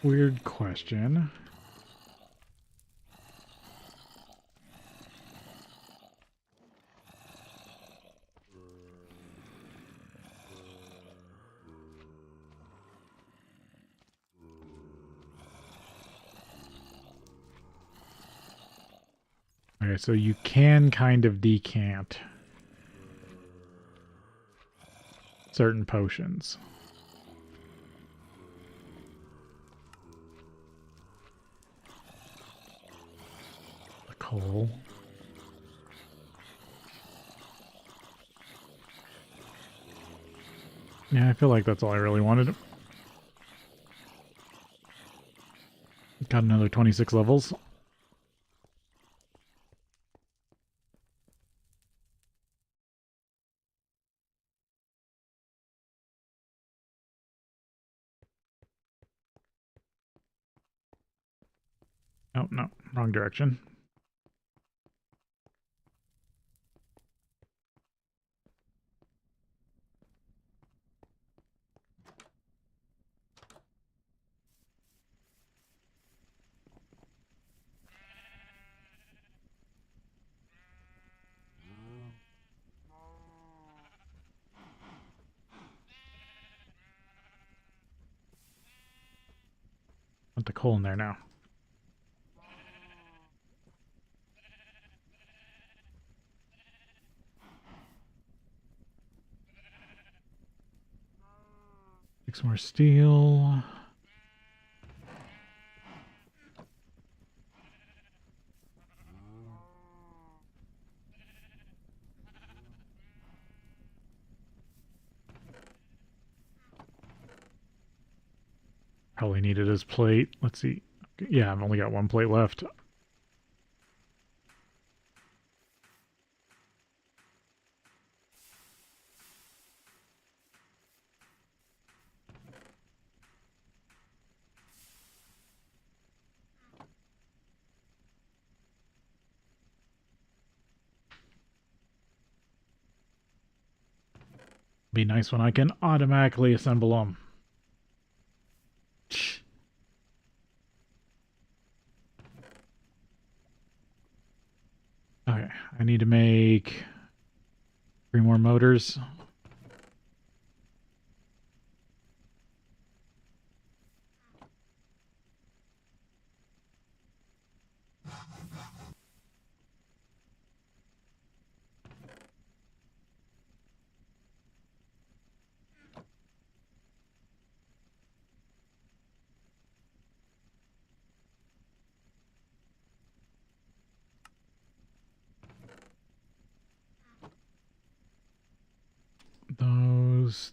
Weird question. Okay, so you can kind of decant certain potions. The coal. Yeah, I feel like that's all I really wanted. Got another 26 levels. Oh, no. Wrong direction. Put the coal in there now. Six more steel. Probably needed his plate. Let's see. Yeah, I've only got one plate left. Be nice when I can automatically assemble them. Okay, I need to make 3 more motors.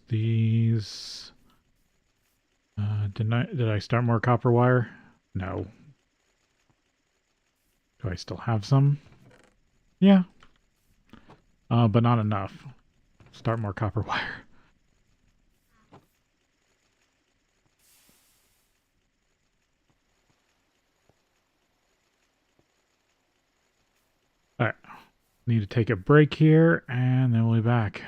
These. Did I start more copper wire? No. Do I still have some? Yeah. But not enough. Start more copper wire. Alright. Need to take a break here, and then we'll be back.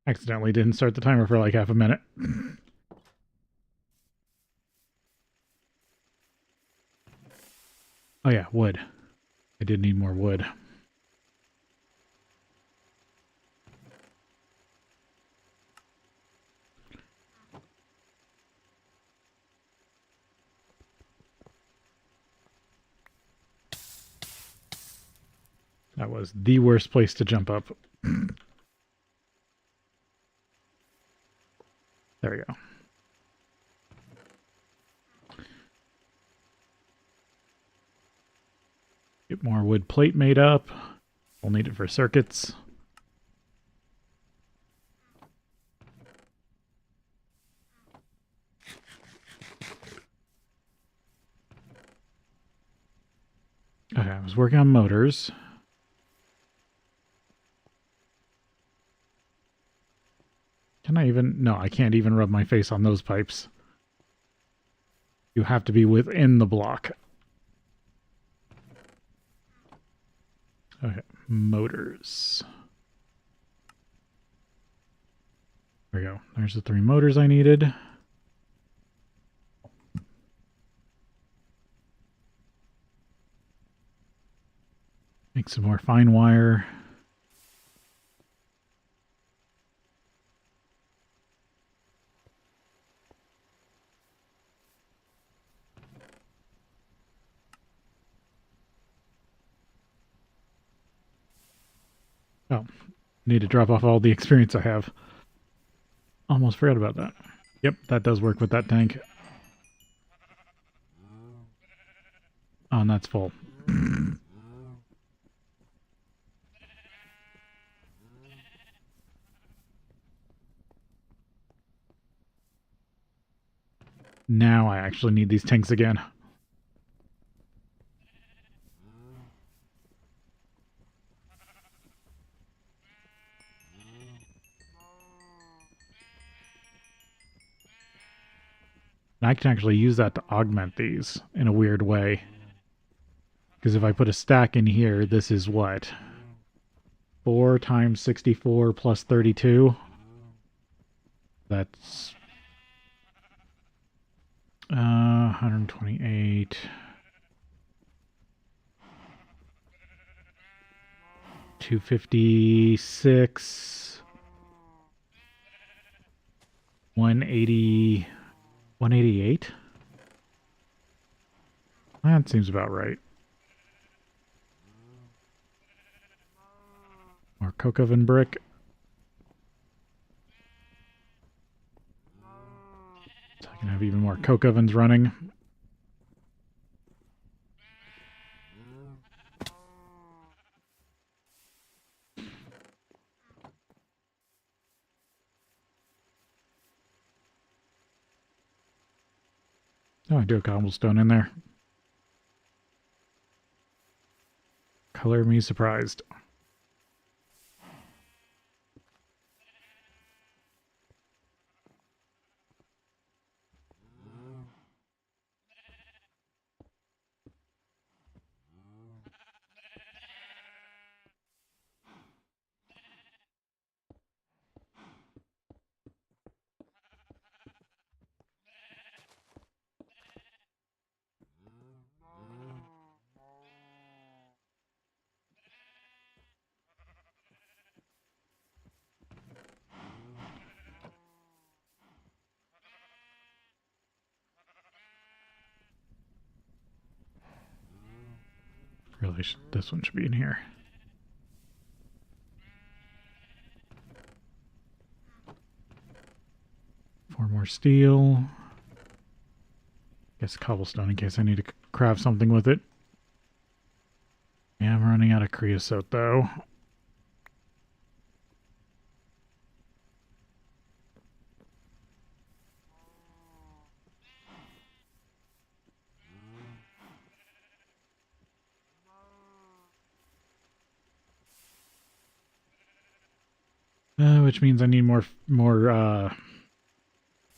Accidentally didn't start the timer for like half a minute. Oh yeah, wood. I did need more wood. That was the worst place to jump up. There we go. Get more wood plate made up. We'll need it for circuits. Okay, I was working on motors. Can I even? No, I can't even rub my face on those pipes. You have to be within the block. Okay, motors. There we go. There's the 3 motors I needed. Make some more fine wire. Oh, need to drop off all the experience I have. Almost forgot about that. Yep, that does work with that tank. Oh, and that's full. Now I actually need these tanks again. And I can actually use that to augment these in a weird way. Because if I put a stack in here, this is what? 4 times 64 plus 32? That's 128. 256. 180. 188? That seems about right. More coke oven brick. So I can have even more coke ovens running. Oh, I do a cobblestone in there. Color me surprised. Really, this one should be in here. Four more steel. Guess cobblestone in case I need to craft something with it. Yeah, I'm running out of creosote though. Which means I need more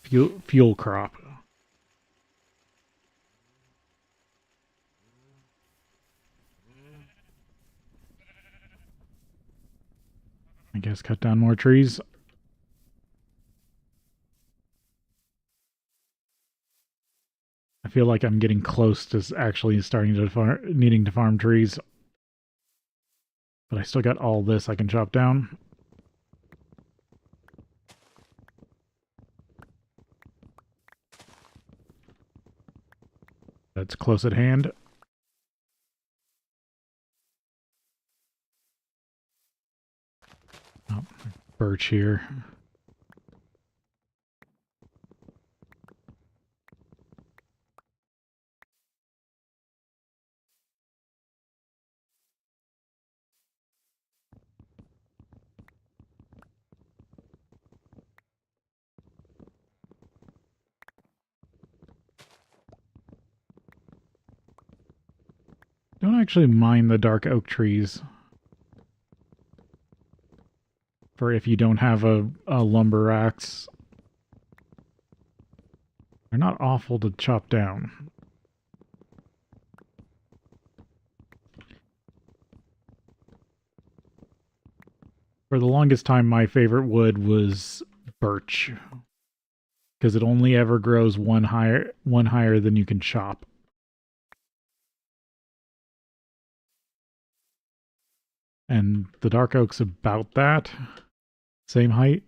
fuel crop. I guess cut down more trees. I feel like I'm getting close to actually starting to needing to farm trees. But I still got all this I can chop down. That's close at hand. Oh, birch here. Don't actually mind the dark oak trees. For if you don't have a lumber axe. They're not awful to chop down. For the longest time, my favorite wood was birch. Because it only ever grows one higher than you can chop. And the dark oak's about that. Same height.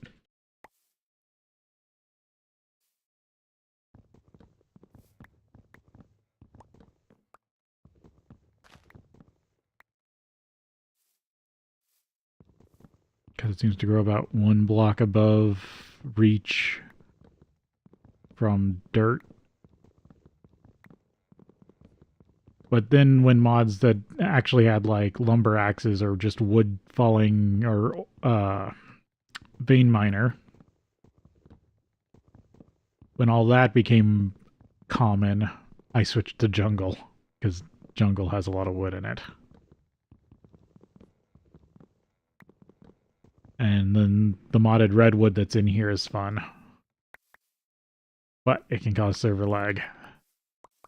Because it seems to grow about 1 block above reach from dirt. But then when mods that actually had like lumber axes or just wood falling or vein miner, when all that became common, I switched to jungle, because jungle has a lot of wood in it. And then the modded redwood that's in here is fun. But it can cause server lag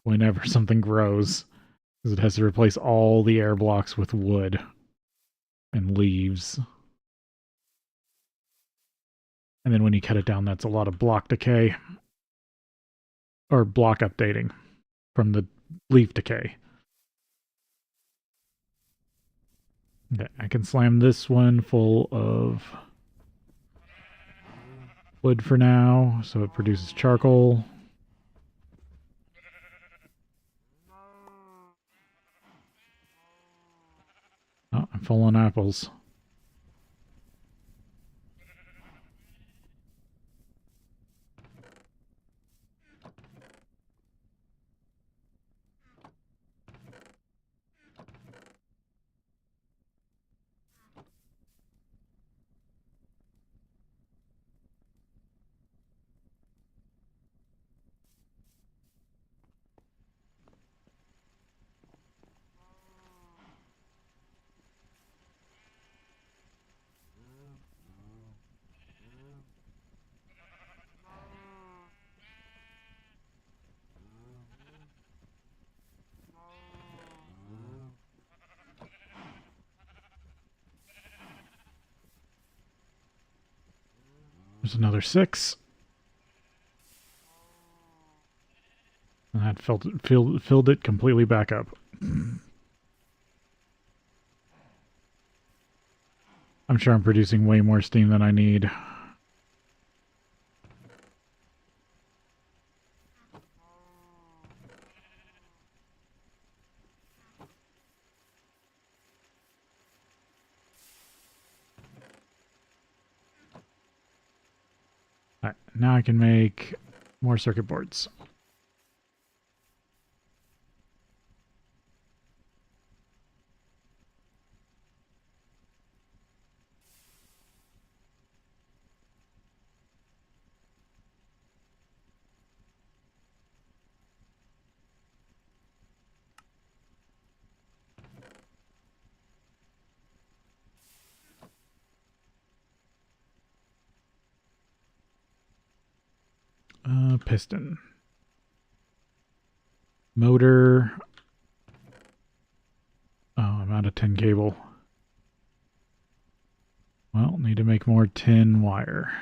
whenever something grows, because it has to replace all the air blocks with wood and leaves. And then when you cut it down, that's a lot of block decay. Or block updating from the leaf decay. Okay, I can slam this one full of wood for now, so it produces charcoal. Oh, I'm full on apples. There's another 6. And that filled it completely back up. I'm sure I'm producing way more steam than I need. Alright, now I can make more circuit boards. Piston. Motor. Oh, I'm out of tin cable. Well, need to make more tin wire.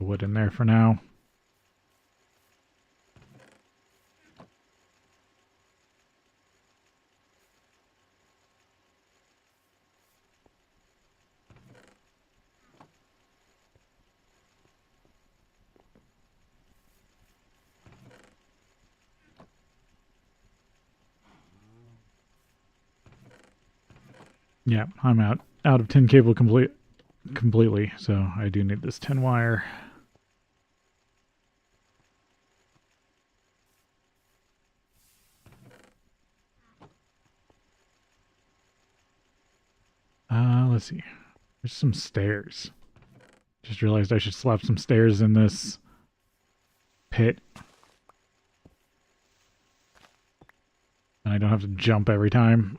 Wood in there for now. Yeah, I'm out of tin cable completely, so I do need this tin wire. Let's see. There's some stairs. Just realized I should slap some stairs in this pit. And I don't have to jump every time.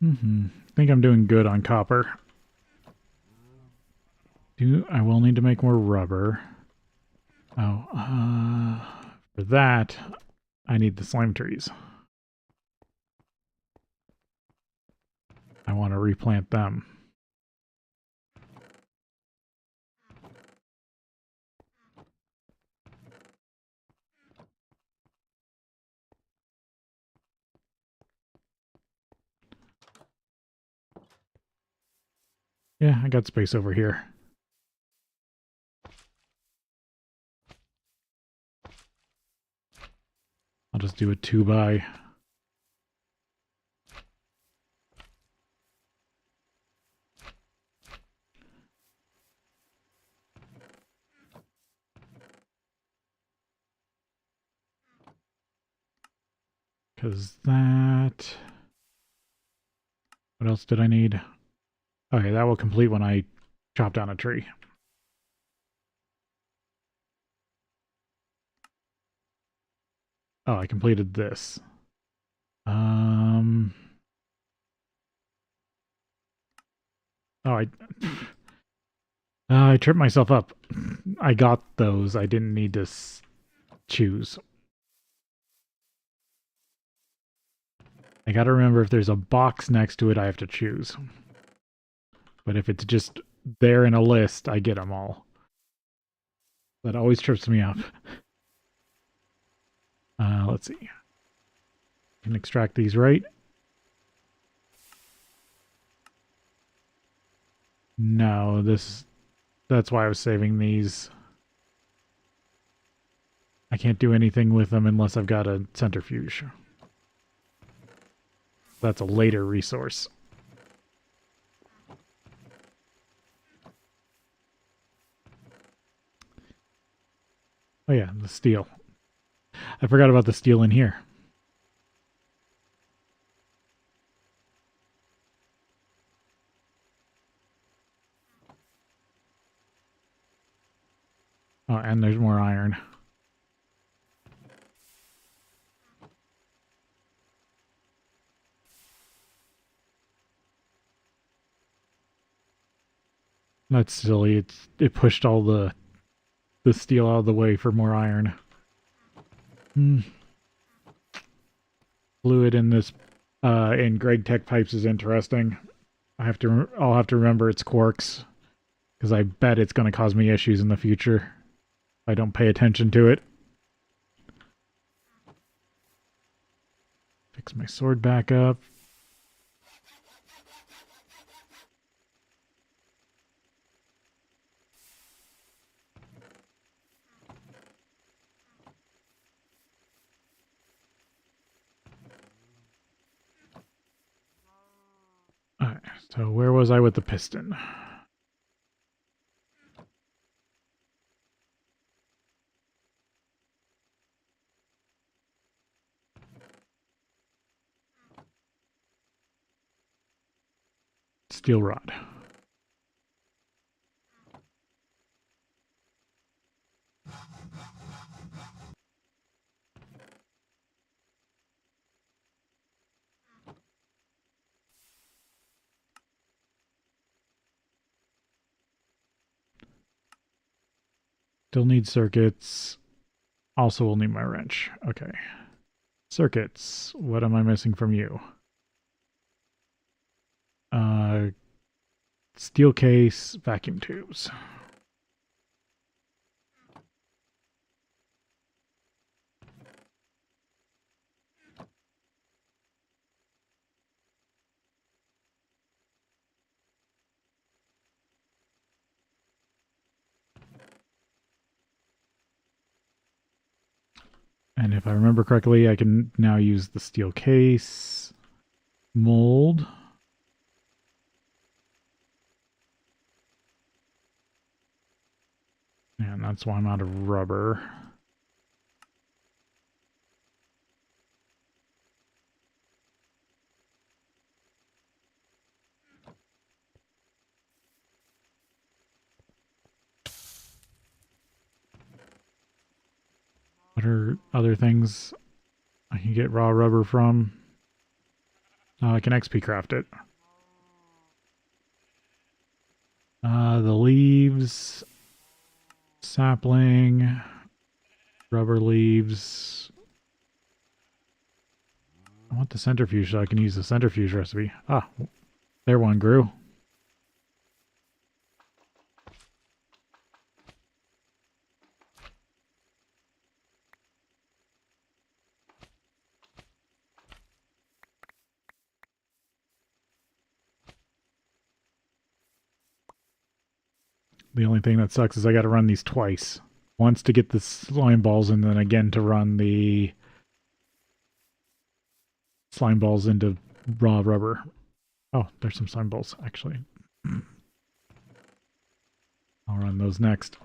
I think I'm doing good on copper. I will need to make more rubber. Oh, for that, I need the slime trees. I want to replant them. Yeah, I got space over here. I'll just do a 2x. Because that... What else did I need? Okay, that will complete when I chop down a tree. Oh, I completed this. Oh, I tripped myself up. I got those. I didn't need to choose. I gotta remember if there's a box next to it, I have to choose. But if it's just there in a list, I get them all. That always trips me up. Let's see. Can extract these right. No, that's why I was saving these. I can't do anything with them unless I've got a centrifuge. That's a later resource. Oh yeah, the steel. I forgot about the steel in here. Oh, and there's more iron. That's silly. It pushed all the steel out of the way for more iron. Fluid in this in GregTech pipes is interesting. I'll have to remember its quarks because I bet it's going to cause me issues in the future if I don't pay attention to it. Fix my sword back up. Alright, so where was I with the piston? Steel rod. Still need circuits. Also will need my wrench. Okay. Circuits. What am I missing from you? Steel case, vacuum tubes. And if I remember correctly, I can now use the steel case, mold. And that's why I'm out of rubber. What are other things I can get raw rubber from? I can XP craft it. The leaves, sapling, rubber leaves. I want the centrifuge so I can use the centrifuge recipe. Ah, there one grew. The only thing that sucks is I gotta run these twice. Once to get the slime balls, and then again to run the slime balls into raw rubber. Oh, there's some slime balls, actually. I'll run those next.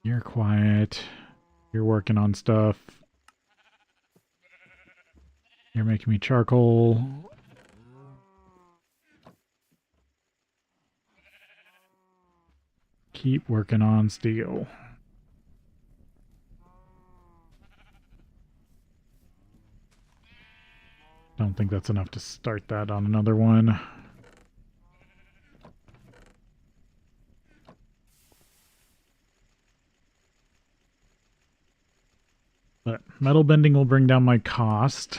You're quiet. You're working on stuff. You're making me charcoal. Keep working on steel. Don't think that's enough to start that on another one. But metal bending will bring down my cost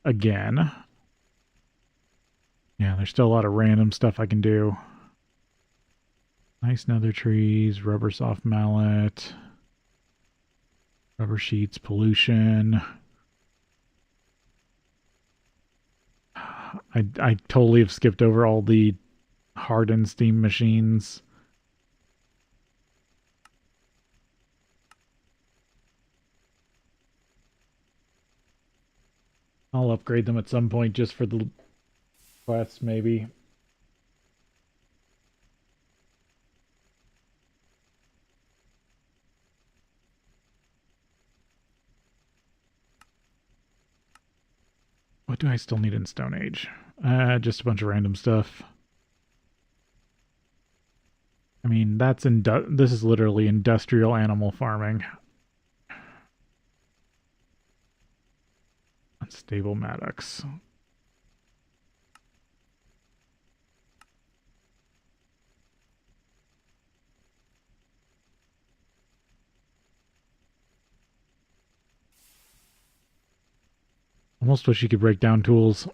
again. Yeah, there's still a lot of random stuff I can do. Nice nether trees, rubber soft mallet, rubber sheets, pollution. I totally have skipped over all the hardened steam machines. I'll upgrade them at some point just for the quests, maybe. What do I still need in Stone Age? Just a bunch of random stuff. I mean, this is literally industrial animal farming. Unstable mattocks. Almost wish you could break down tools.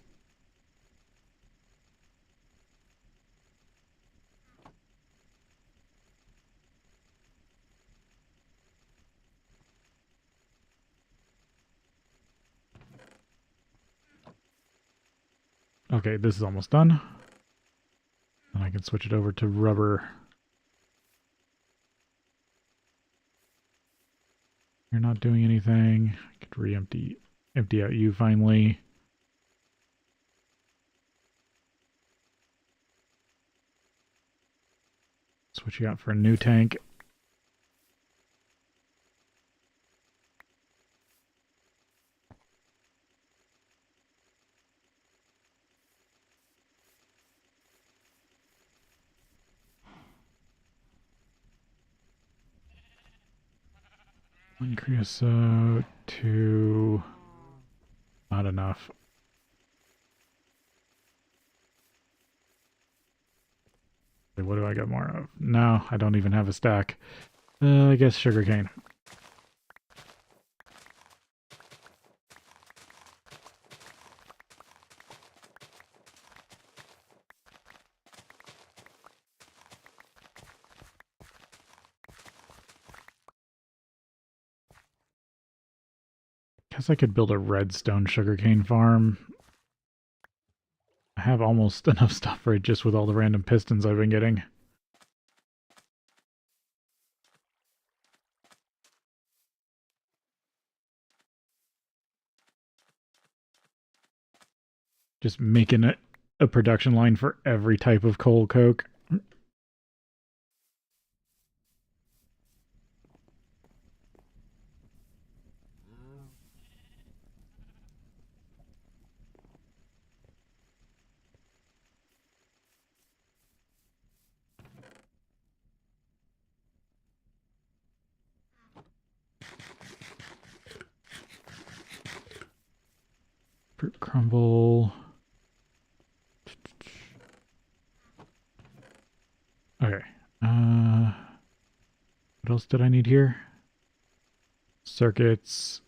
Okay, this is almost done. And I can switch it over to rubber. You're not doing anything. I could empty out you finally. Switch you out for a new tank. One creosote, two. Not enough. What do I got more of? No, I don't even have a stack. I guess sugarcane. Guess I could build a redstone sugarcane farm. I have almost enough stuff for it just with all the random pistons I've been getting. Just making a production line for every type of coal coke. Fruit crumble. Okay. What else did I need here? Circuits.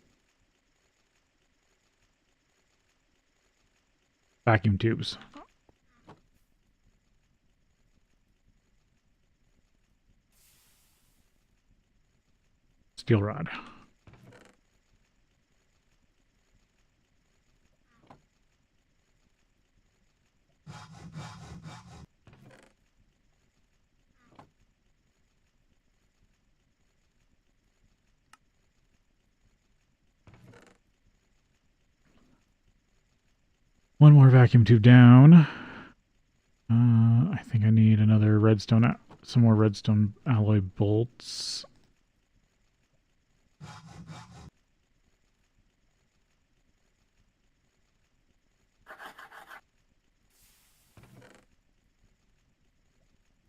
Vacuum tubes. Steel rod. One more vacuum tube down. I think I need another redstone, some more redstone alloy bolts.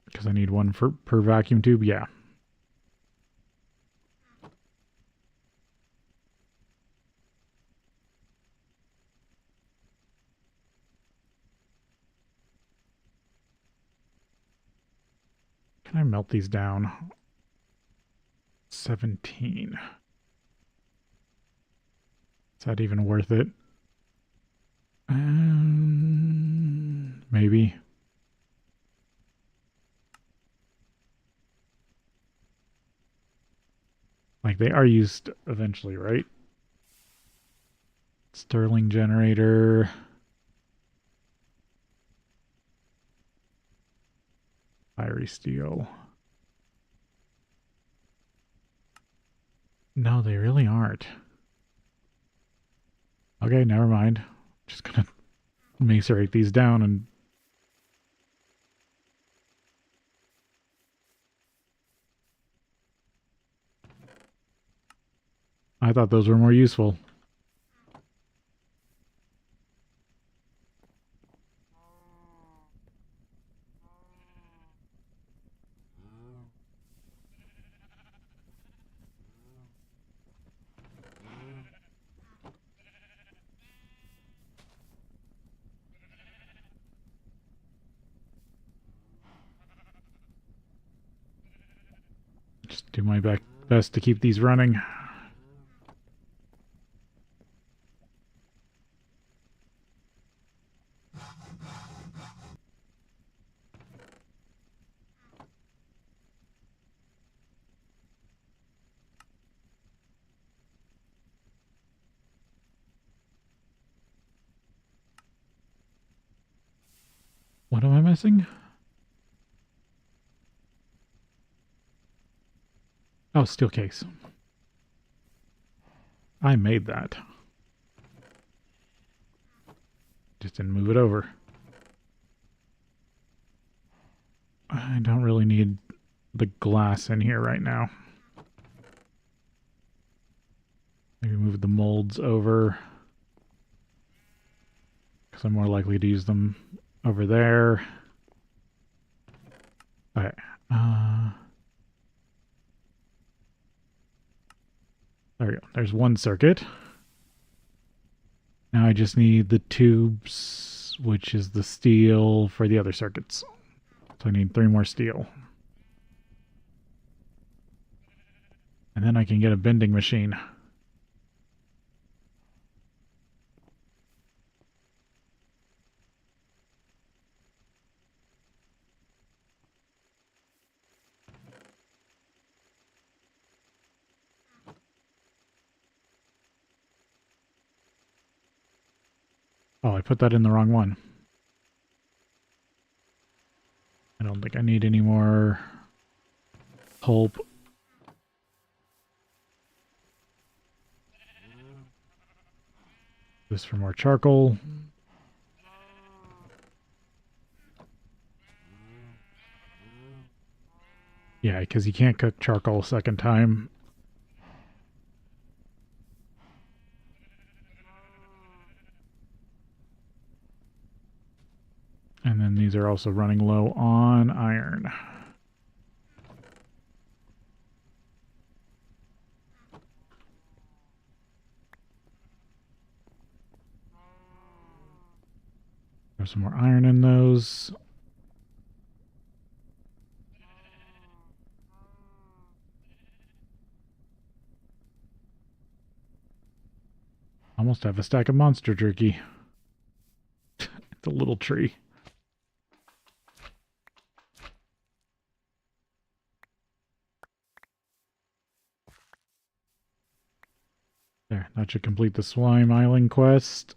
Because I need one per vacuum tube, yeah. Can I melt these down? 17. Is that even worth it? Maybe. Like, they are used eventually, right? Sterling generator. Fiery steel. No, they really aren't. Okay, never mind. Just gonna macerate these down and... I thought those were more useful. Just do my best to keep these running. What am I missing? Oh, steel case. I made that. Just didn't move it over. I don't really need the glass in here right now. Maybe move the molds over, because I'm more likely to use them over there. Alright. There we go. There's one circuit. Now I just need the tubes, which is the steel for the other circuits. So I need 3 more steel. And then I can get a bending machine. Oh, I put that in the wrong one. I don't think I need any more pulp. This for more charcoal. Yeah, because you can't cook charcoal a second time. And then these are also running low on iron. There's some more iron in those. Almost have a stack of monster jerky. It's a little tree. There, that should complete the slime island quest.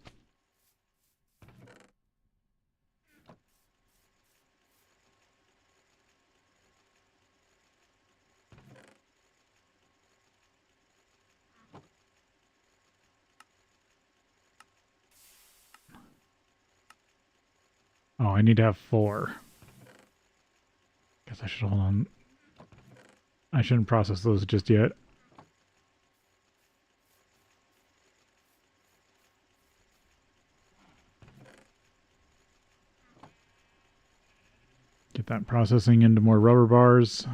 Oh, I need to have 4. Guess I should hold on. I shouldn't process those just yet. Get that processing into more rubber bars.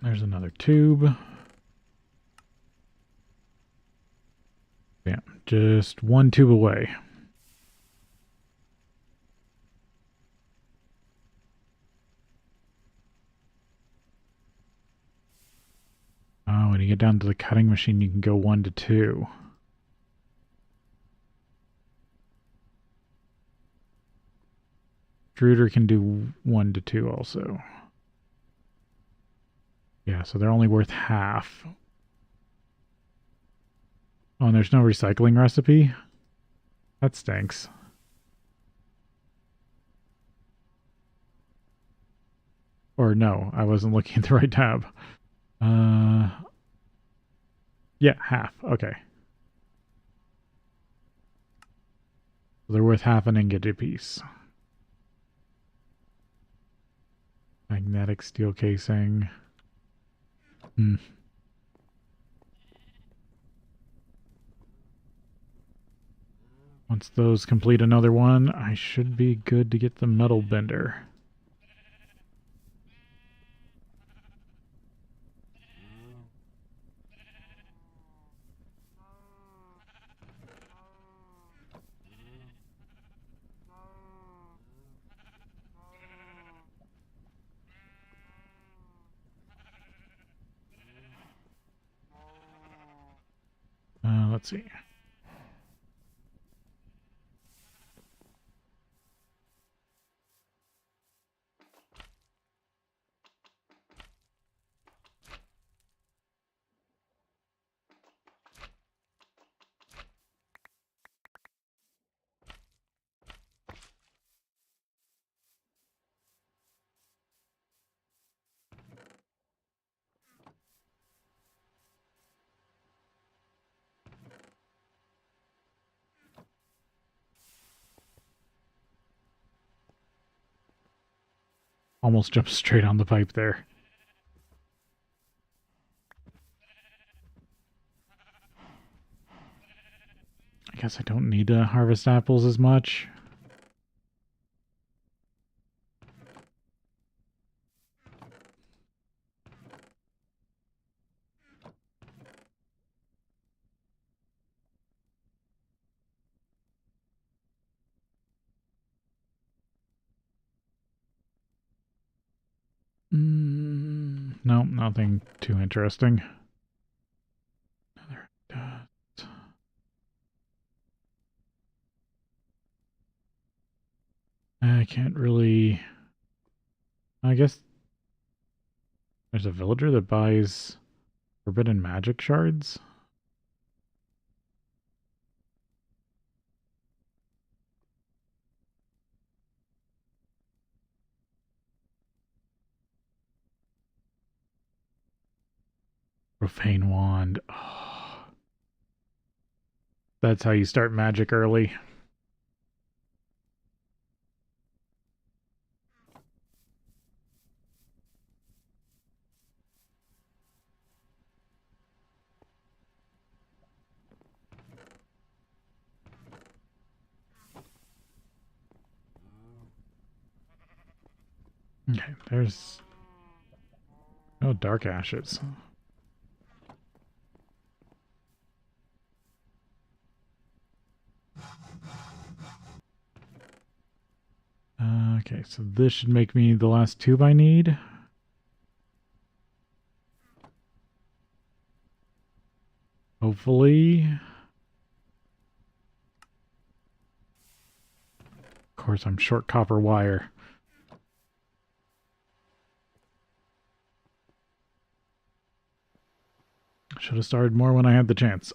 There's another tube. Yeah, just 1 tube away. Oh, when you get down to the cutting machine, you can go 1 to 2. Extruder can do 1 to 2 also. Yeah, so they're only worth half. Oh, and there's no recycling recipe? That stinks. Or no, I wasn't looking at the right tab. Yeah, half. Okay. So they're worth half an ingot apiece. Magnetic steel casing. Once those complete another one, I should be good to get the metal bender. Let's see. Almost jumped straight on the pipe there. I guess I don't need to harvest apples as much. No, nothing too interesting. Another dot. I can't really... I guess there's a villager that buys forbidden magic shards. Profane wand. Oh, that's how you start magic early. Okay, there's no dark ashes. Okay, so this should make me the last tube I need. Hopefully. course, I'm short copper wire. Should have started more when I had the chance.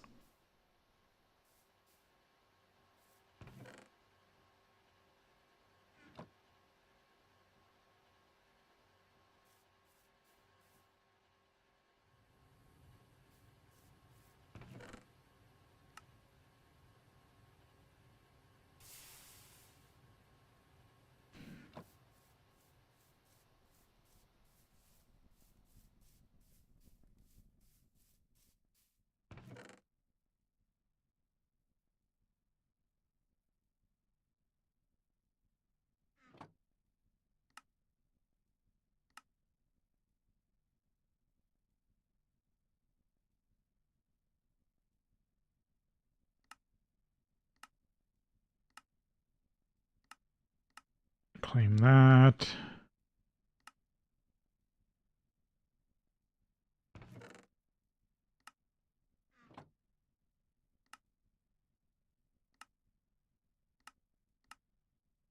Claim that.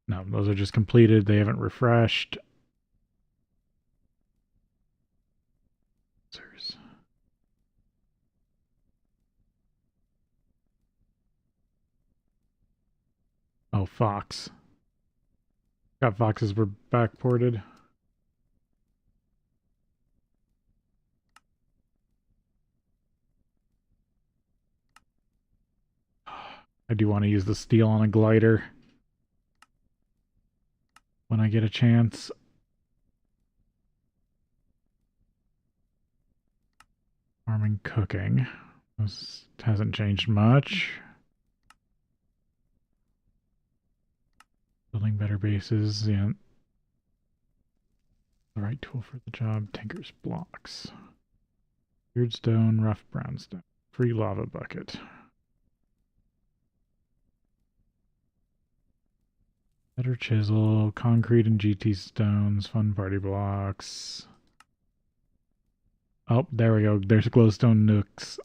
No, those are just completed. They haven't refreshed. Oh, Fox. Got Foxes were backported. I do want to use the steel on a glider when I get a chance. Farming, cooking. This hasn't changed much. Building better bases, yeah. The right tool for the job. Tinker's blocks. Weird stone, rough brownstone. Free lava bucket. Better chisel, concrete and GT stones, fun party blocks. Oh, there we go. There's glowstone nooks.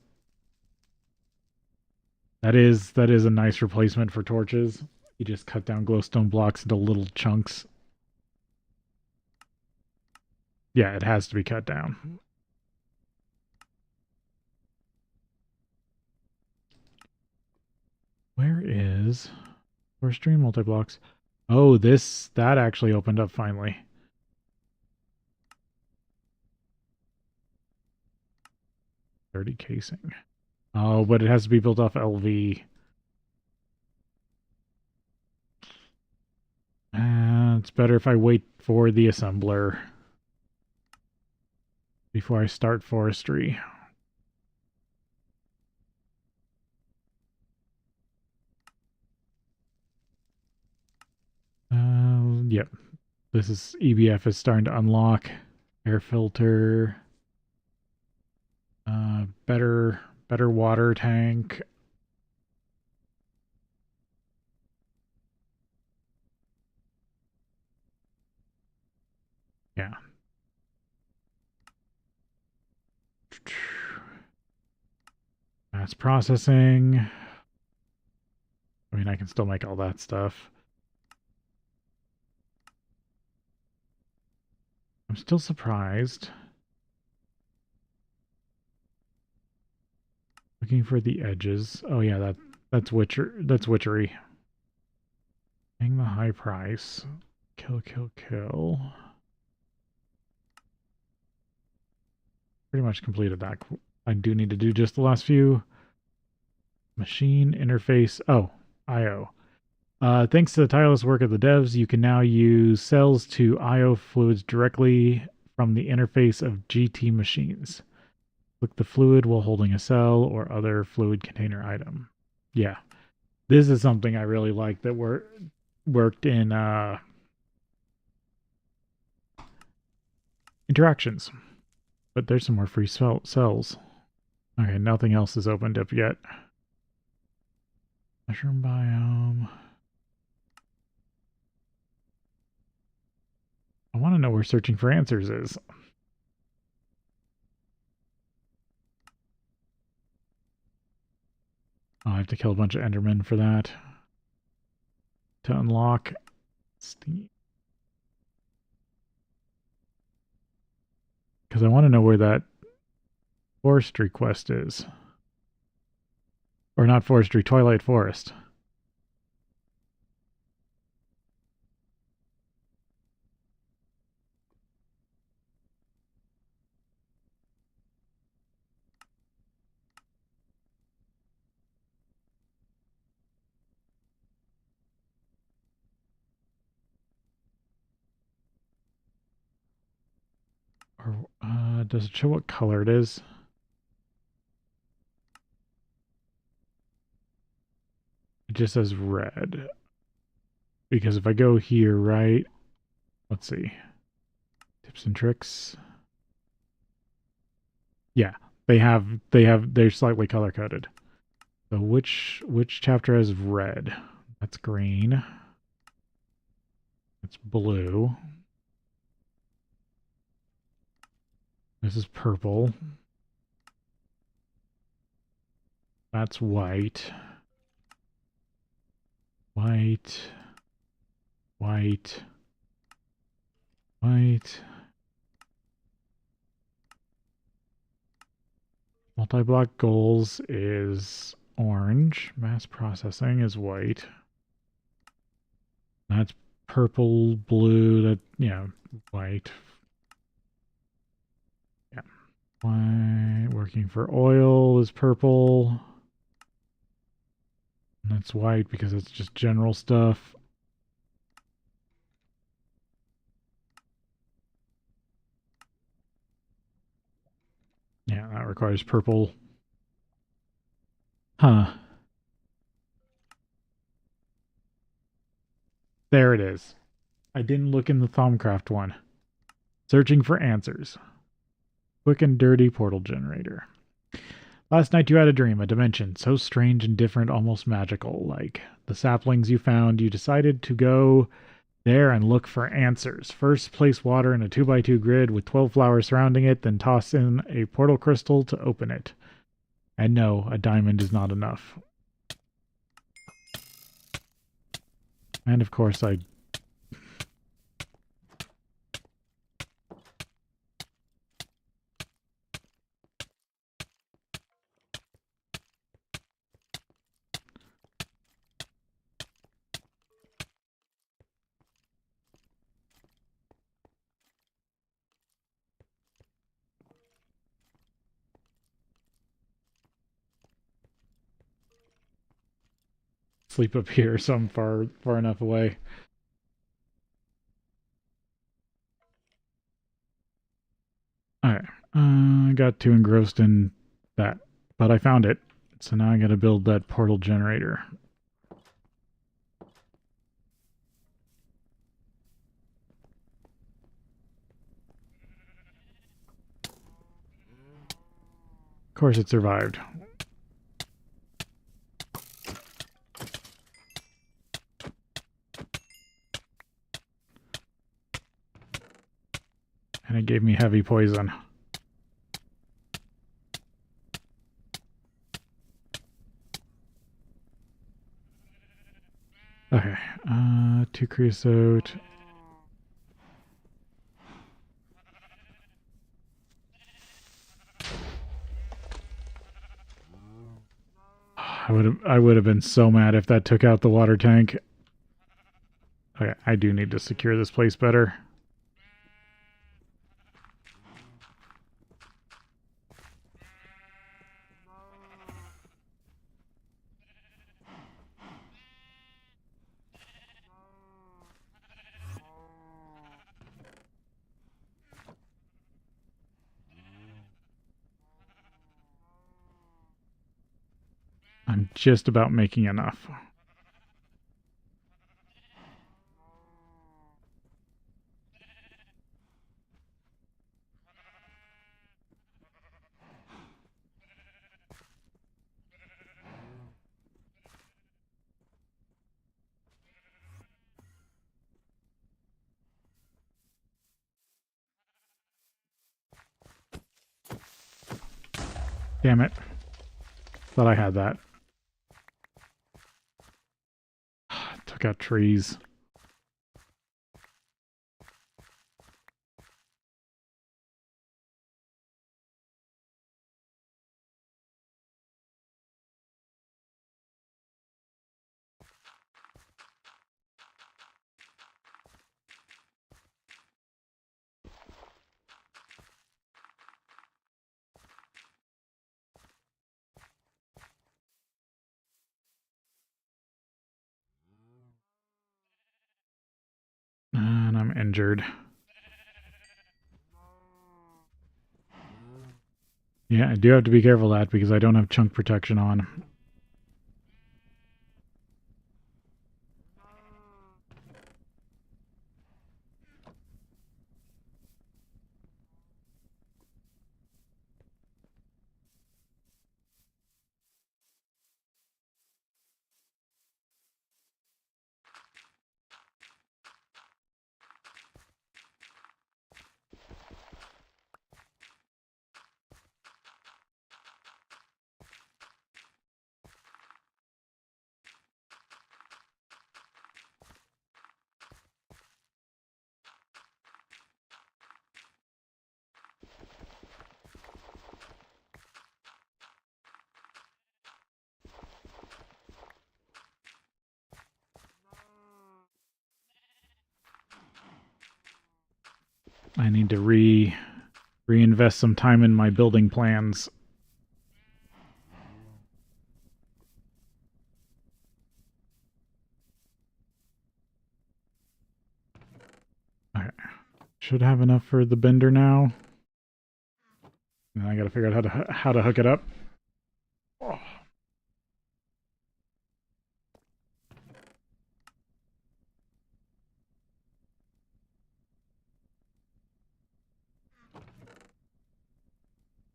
That is a nice replacement for torches. You just cut down glowstone blocks into little chunks. Yeah, it has to be cut down. Where is forestry multi-blocks? Oh, that actually opened up finally. Dirty casing. Oh, but it has to be built off LV. It's better if I wait for the assembler before I start forestry. Yep. This is EBF is starting to unlock. Air filter. Better water tank. Yeah. Mass processing. I mean, I can still make all that stuff. I'm still surprised. Looking for the edges. Oh yeah, that's witchery. Paying the high price. Kill. Pretty much completed that. I do need to do just the last few. Machine interface. Oh, I/O. Thanks to the tireless work of the devs, you can now use cells to I/O fluids directly from the interface of GT machines. Click the fluid while holding a cell or other fluid container item. Yeah, this is something I really like that worked in interactions. But there's some more free cells. Okay, nothing else is opened up yet. Mushroom biome. I want to know where searching for answers is. Oh, I have to kill a bunch of Endermen for that to unlock. Steam. Because I want to know where that forestry quest is. Or not forestry, Twilight Forest. Or does it show what color it is? It just says red. Because if I go here, right? Let's see. Tips and tricks. Yeah, they're slightly color coded. So which chapter has red? That's green. That's blue. This is purple. That's white. White. White. White. Multi-block goals is orange. Mass processing is white. That's purple, blue, that, yeah, white. Yeah. White. Working for oil is purple. And that's white because it's just general stuff. Yeah, that requires purple. Huh. There it is. I didn't look in the Thaumcraft one. Searching for answers. Quick and dirty portal generator. Last night you had a dream, a dimension so strange and different, almost magical. Like the saplings you found, you decided to go there and look for answers. First, place water in a 2x2 grid with 12 flowers surrounding it, then toss in a portal crystal to open it. And no, a diamond is not enough. And of course I... sleep up here, so I'm far enough away. Alright, I got too engrossed in that, but I found it. So now I gotta build that portal generator. Of course it survived. And it gave me heavy poison. Okay, 2 creosote. I would have been so mad if that took out the water tank. Okay, I do need to secure this place better. I'm just about making enough. Damn it. Thought I had that. Took out trees. injured. Yeah, I do have to be careful of that because I don't have chunk protection on. I need to reinvest some time in my building plans. Okay. Should have enough for the bender now. And I gotta figure out how to hook it up. Oh.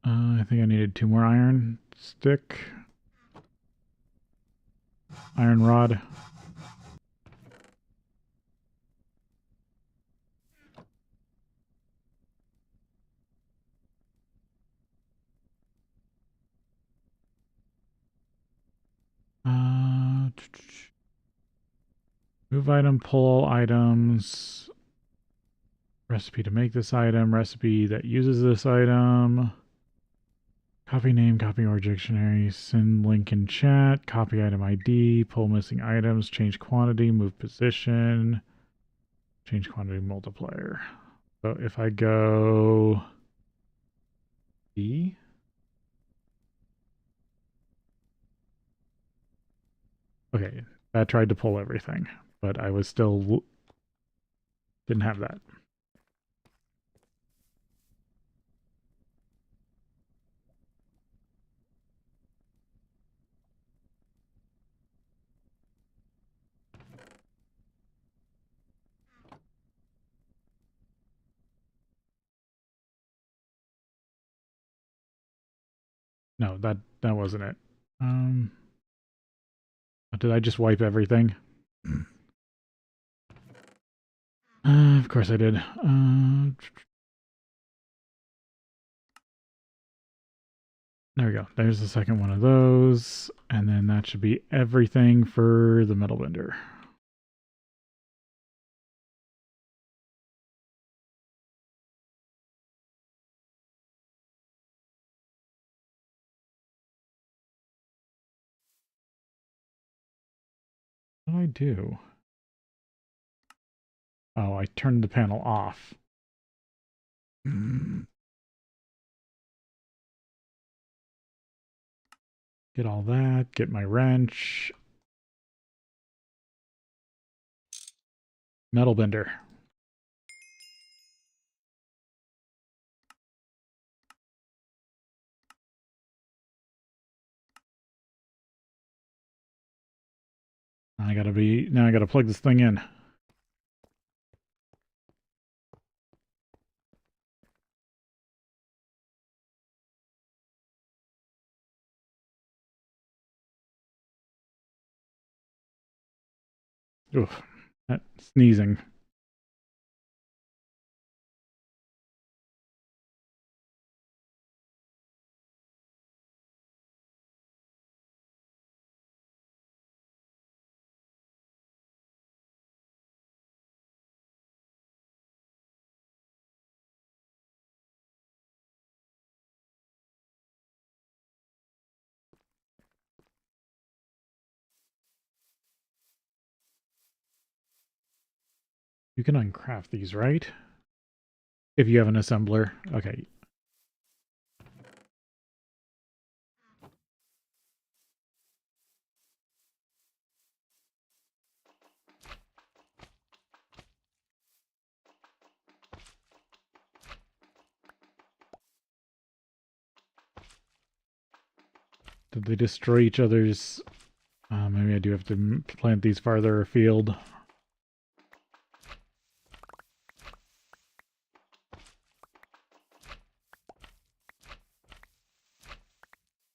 I think I needed 2 more iron stick. Iron rod. Move item, pull all items. Recipe to make this item. Recipe that uses this item. Copy name, copy or dictionary. Send link in chat. Copy item ID. Pull missing items. Change quantity. Move position. Change quantity multiplier. So if I go B. Okay, that tried to pull everything, but I was still didn't have that. No, that wasn't it. Did I just wipe everything? Of course I did. There we go. There's the second one of those. And then that should be everything for the metal bender. What did I do? Oh, I turned the panel off. Get all that. Get my wrench. Metal bender. Now I gotta plug this thing in. Oof. That sneezing. You can uncraft these, right? If you have an assembler. Okay. Did they destroy each other's... maybe I do have to plant these farther afield.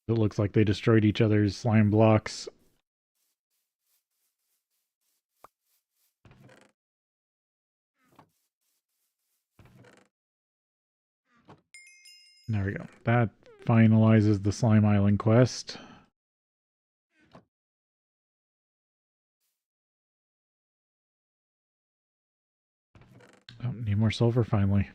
It looks like they destroyed each other's slime blocks. There we go. That finalizes the Slime Island quest. Oh, need more sulfur finally.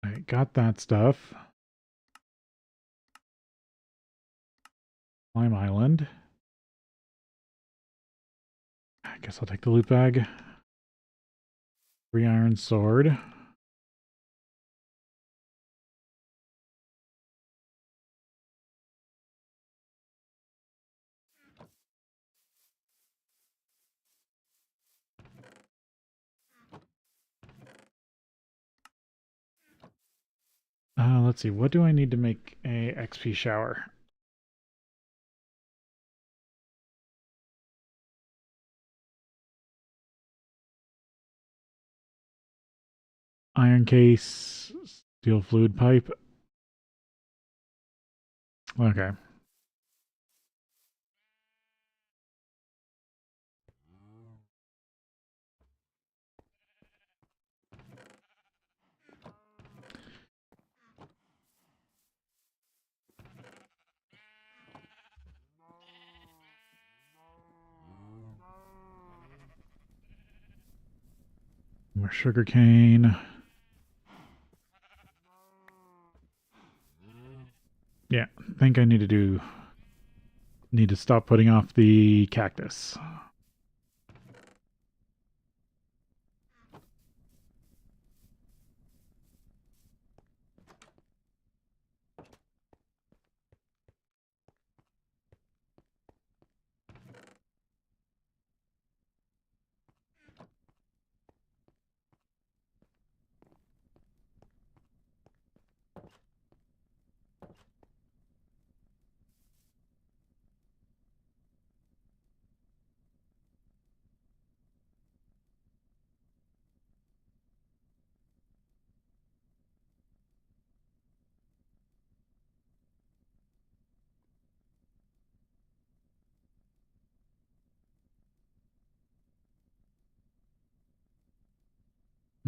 I got that stuff. Slime Island. I guess I'll take the loot bag. 3 iron sword. Let's see. What do I need to make a XP shower? Iron case, steel fluid pipe. Okay. More sugar cane. Yeah, I think I need to stop putting off the cactus.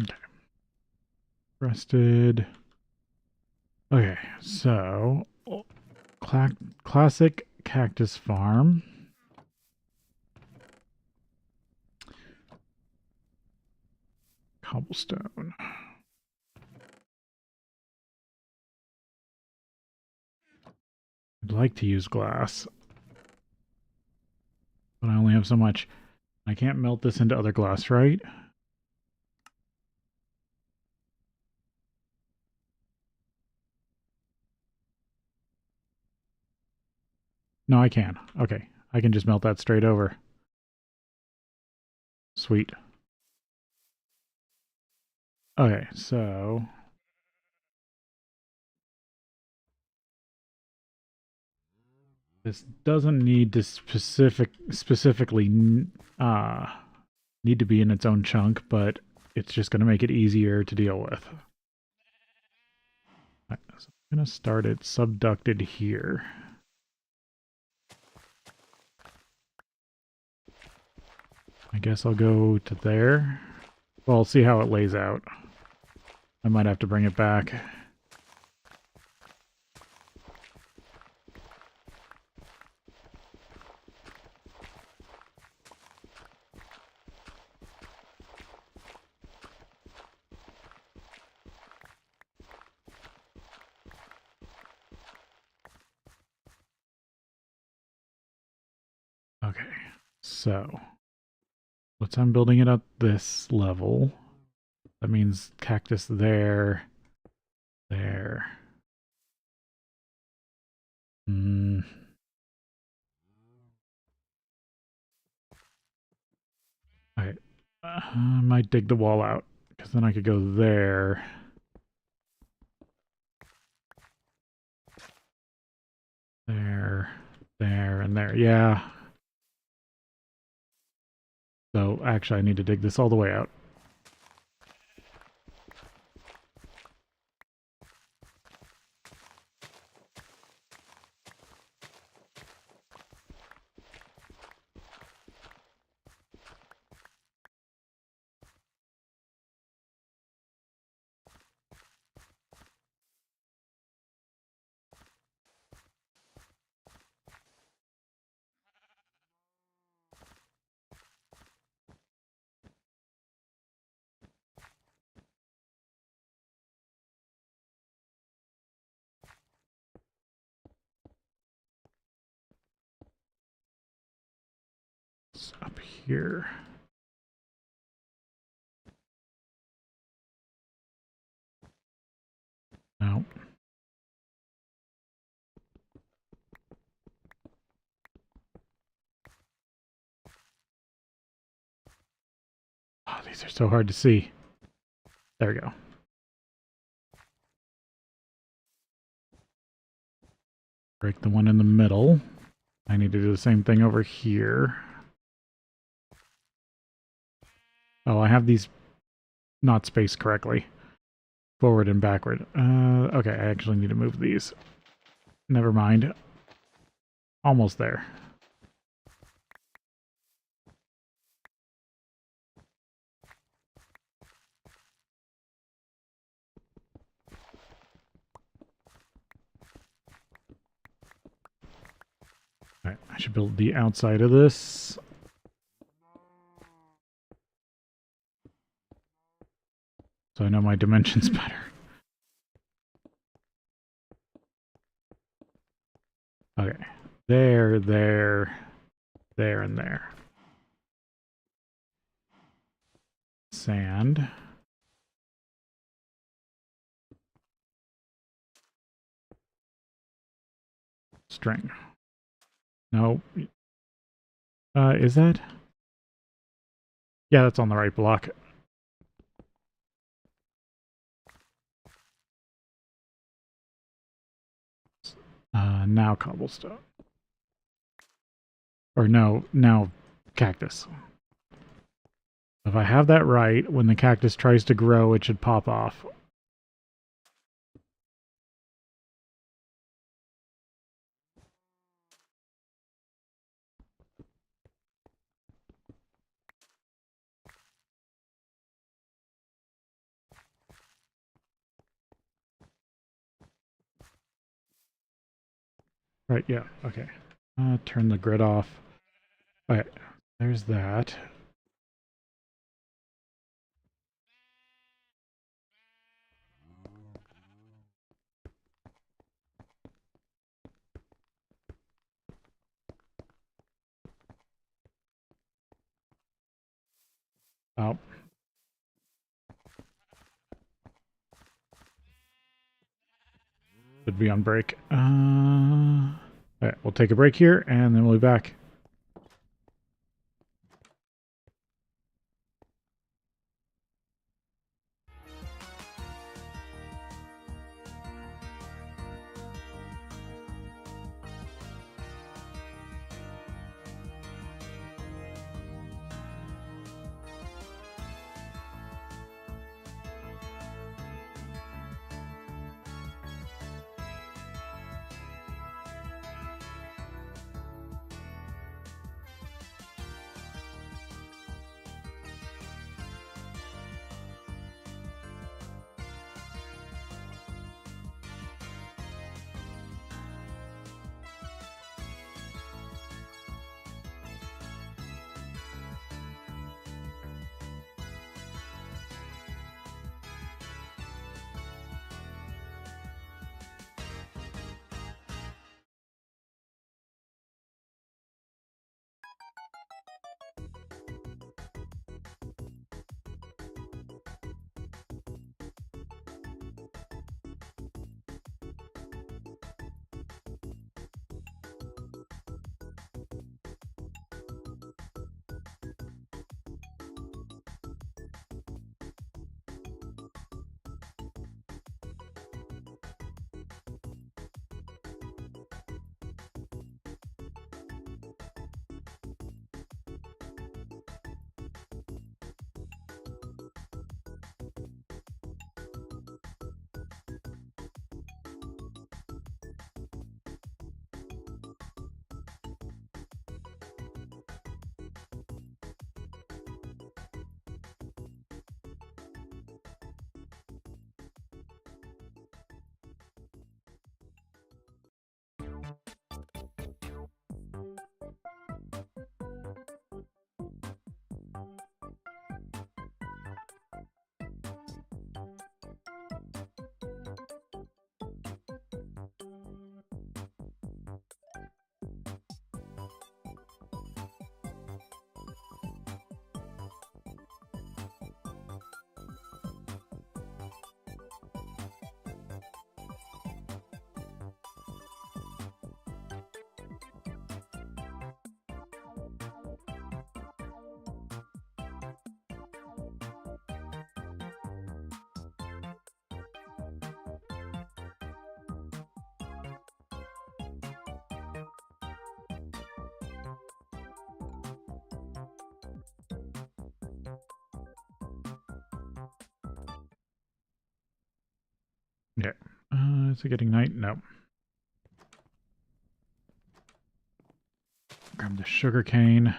Okay. Rested. Okay, so classic cactus farm. Cobblestone. I'd like to use glass, but I only have so much. I can't melt this into other glass, right? No, I can. Okay, I can just melt that straight over. Sweet. Okay, so this doesn't need to specifically need to be in its own chunk, but it's just going to make it easier to deal with. Right, so I'm going to start it subducted here. I guess I'll go to there. Well, I'll see how it lays out. I might have to bring it back. Okay, so Let's I'm building it up this level. That means cactus there, there. I might dig the wall out, because then I could go there. There, there, and there. Yeah. So, actually, I need to dig this all the way out. It's up here. No. Oh, these are so hard to see. There we go. Break the one in the middle. I need to do the same thing over here. Oh, I have these not spaced correctly. Forward and backward. Okay, I actually need to move these. Never mind. Almost there. Alright, I should build the outside of this. So I know my dimensions better. Okay. There, there, there, and there. Sand. String. No. Is that? Yeah, that's on the right block. Now cobblestone. Or no, now cactus. If I have that right, when the cactus tries to grow, it should pop off. Right, yeah, okay. Turn the grid off. Alright, there's that. Oh. Should be on break. Alright, we'll take a break here, and then we'll be back. Okay. Is it getting night? No. Grab the sugar cane.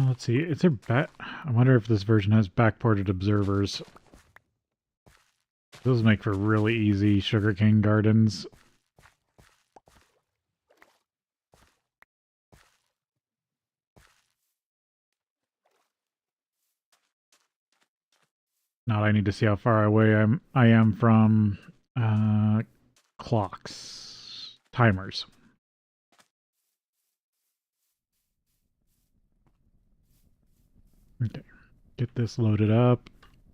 Let's see. Is there I wonder if this version has backported observers. Those make for really easy sugarcane gardens. Now I need to see how far away I am from clocks, timers. Okay, get this loaded up.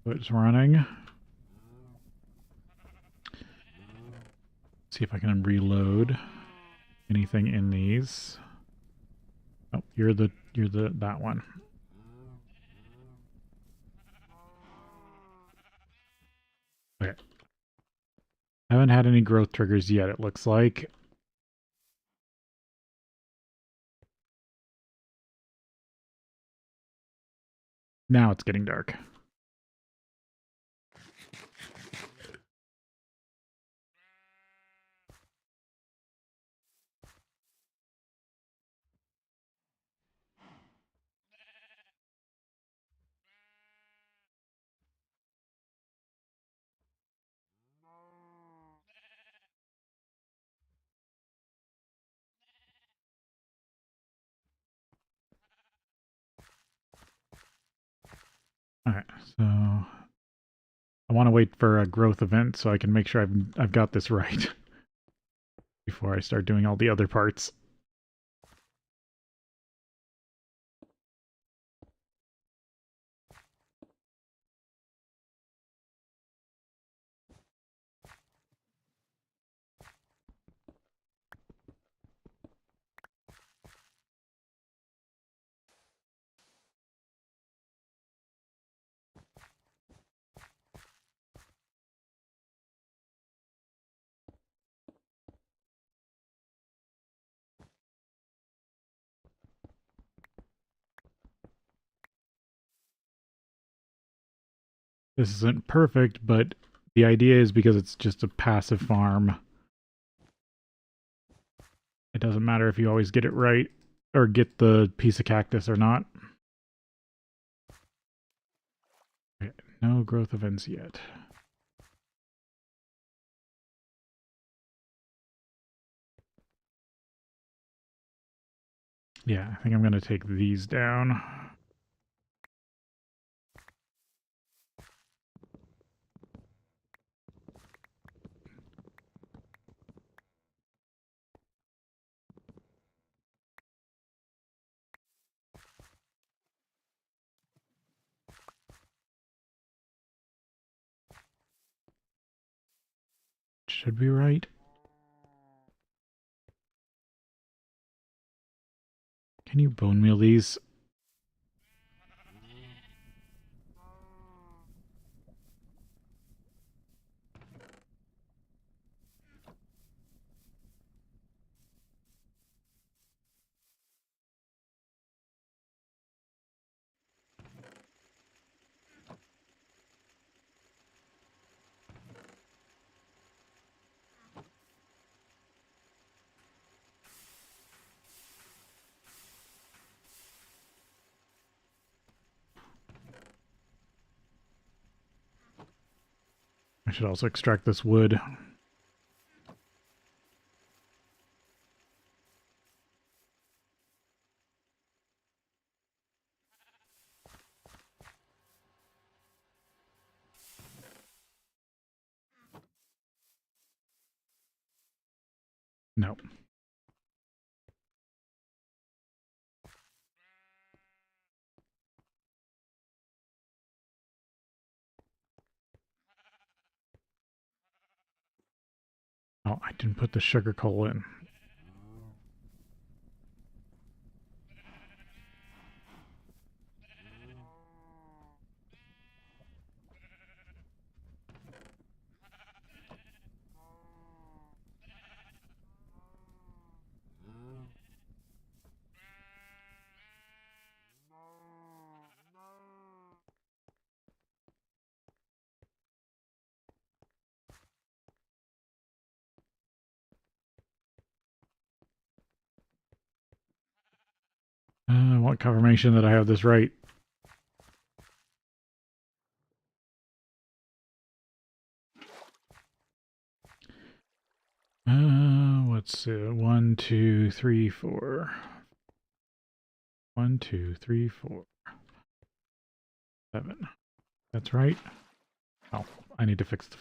It's running. See if I can reload anything in these. Oh, you're that one. Okay. I haven't had any growth triggers yet, it looks like. Now it's getting dark. Alright, so I want to wait for a growth event so I can make sure I've got this right before I start doing all the other parts. This isn't perfect, but the idea is because it's just a passive farm. It doesn't matter if you always get it right or get the piece of cactus or not. Okay, no growth events yet. Yeah, I think I'm going to take these down. Should be right. Can you bone meal these? I should also extract this wood. No. Oh, I didn't put the sugar coal in. I want confirmation that I have this right. What's it? 1, 2, 3, 4. 1, 2, 3, 4, 7. That's right. Oh, I need to fix the...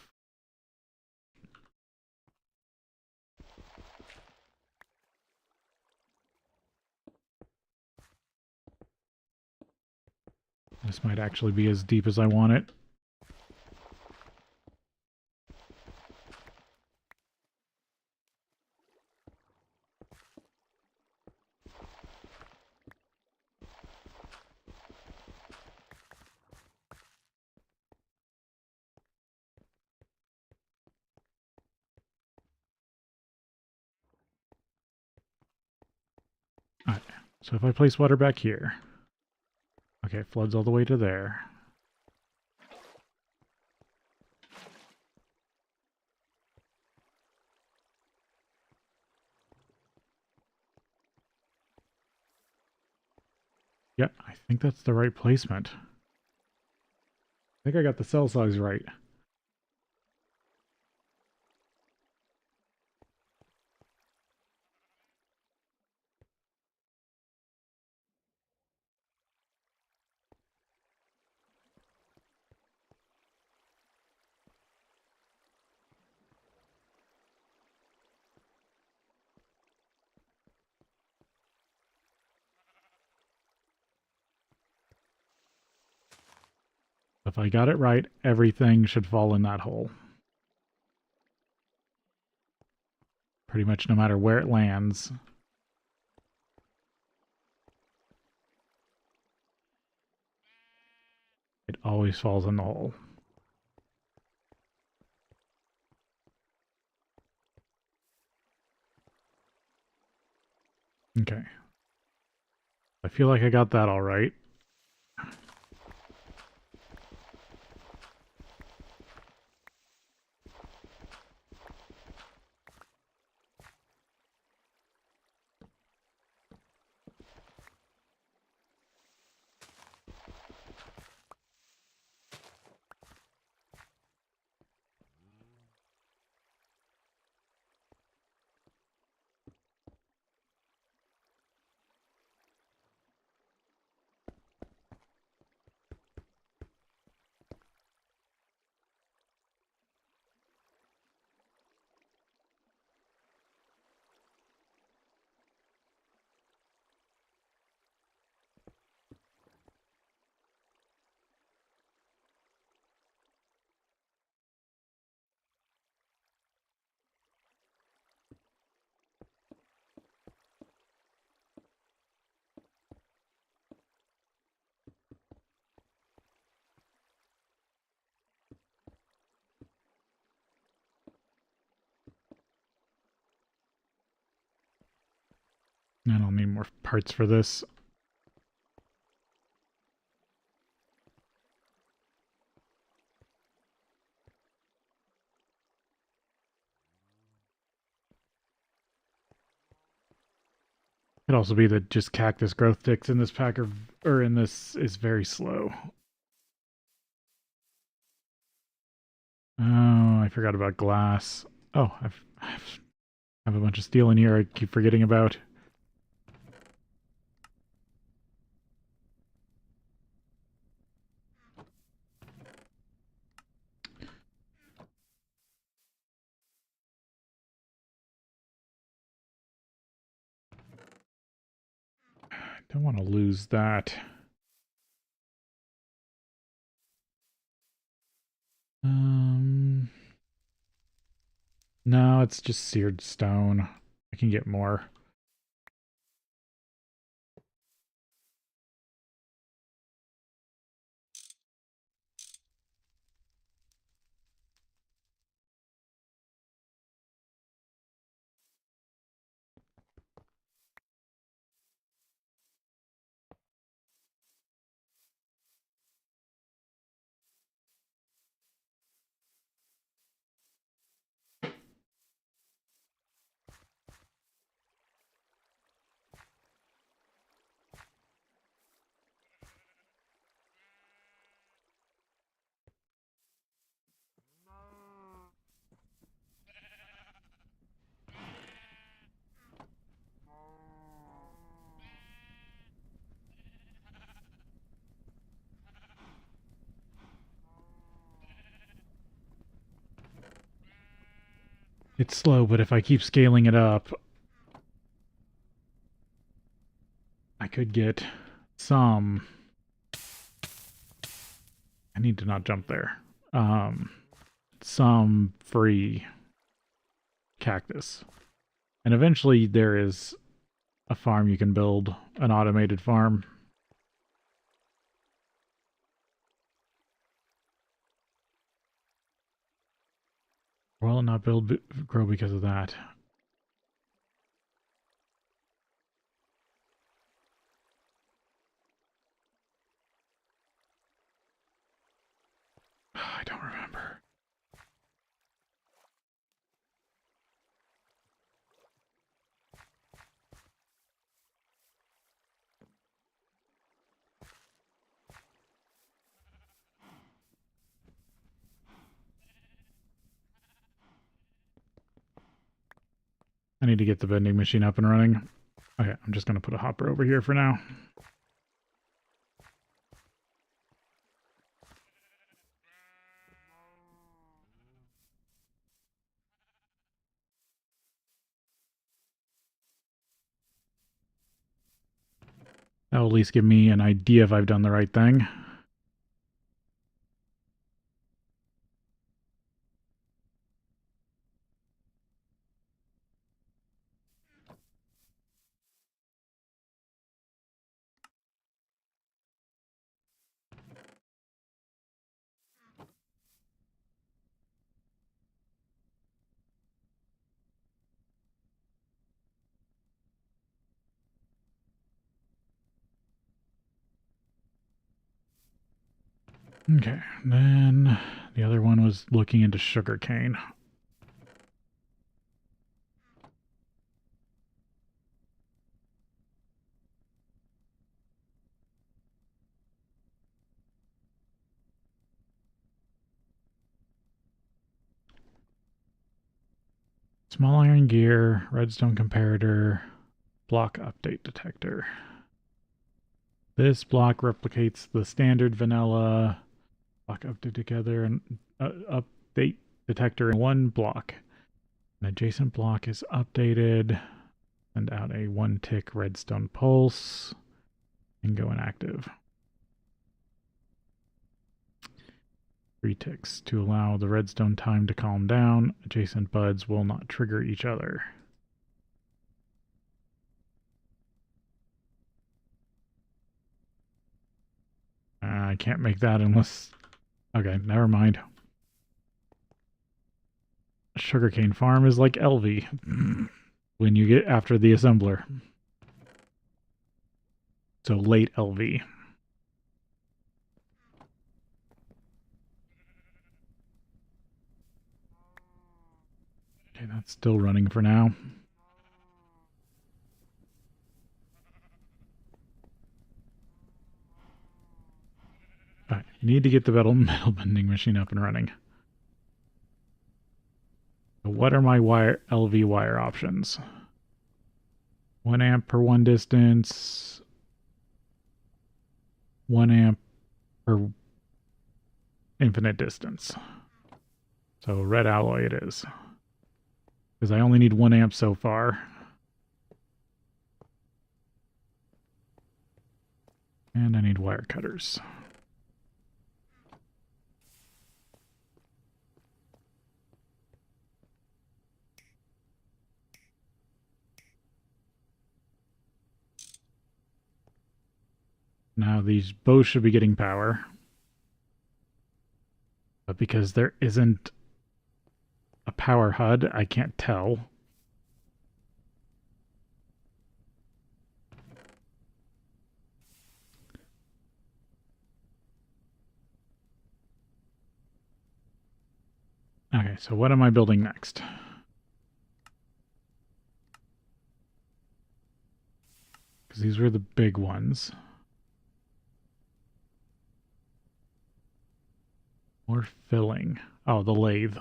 This might actually be as deep as I want it. Alright, so if I place water back here... Okay, it floods all the way to there. Yeah, I think that's the right placement. I think I got the cell size right. If I got it right, everything should fall in that hole. Pretty much no matter where it lands. It always falls in the hole. Okay. I feel like I got that all right. And I'll need more parts for this. Could also be that just cactus growth ticks in this pack or in this is very slow. Oh, I forgot about glass. Oh, I have a bunch of steel in here I keep forgetting about. Don't want to lose that. No, it's just seared stone. I can get more. It's slow, but if I keep scaling it up, I could get some... I need to not jump there. Some free cactus. And eventually there is a farm you can build, an automated farm. Will it not grow because of that? I don't remember. I need to get the vending machine up and running. Okay, I'm just going to put a hopper over here for now. That will at least give me an idea if I've done the right thing. Okay, then the other one was looking into sugarcane. Small iron gear, redstone comparator, block update detector. This block replicates the standard vanilla block update together and update detector in one block. An adjacent block is updated. Send out a 1-tick redstone pulse and go inactive. 3 ticks to allow the redstone time to calm down. Adjacent buds will not trigger each other. I can't make that unless... Okay, never mind. Sugarcane farm is like LV when you get after the assembler. So late LV. Okay, that's still running for now. Alright, need to get the metal bending machine up and running. So what are my LV wire options? 1 amp per one distance. 1 amp per infinite distance. So red alloy it is. Because I only need 1 amp so far. And I need wire cutters. Now these both should be getting power. But because there isn't a power HUD, I can't tell. Okay, so what am I building next? Because these were the big ones. More filling. Oh, the lathe.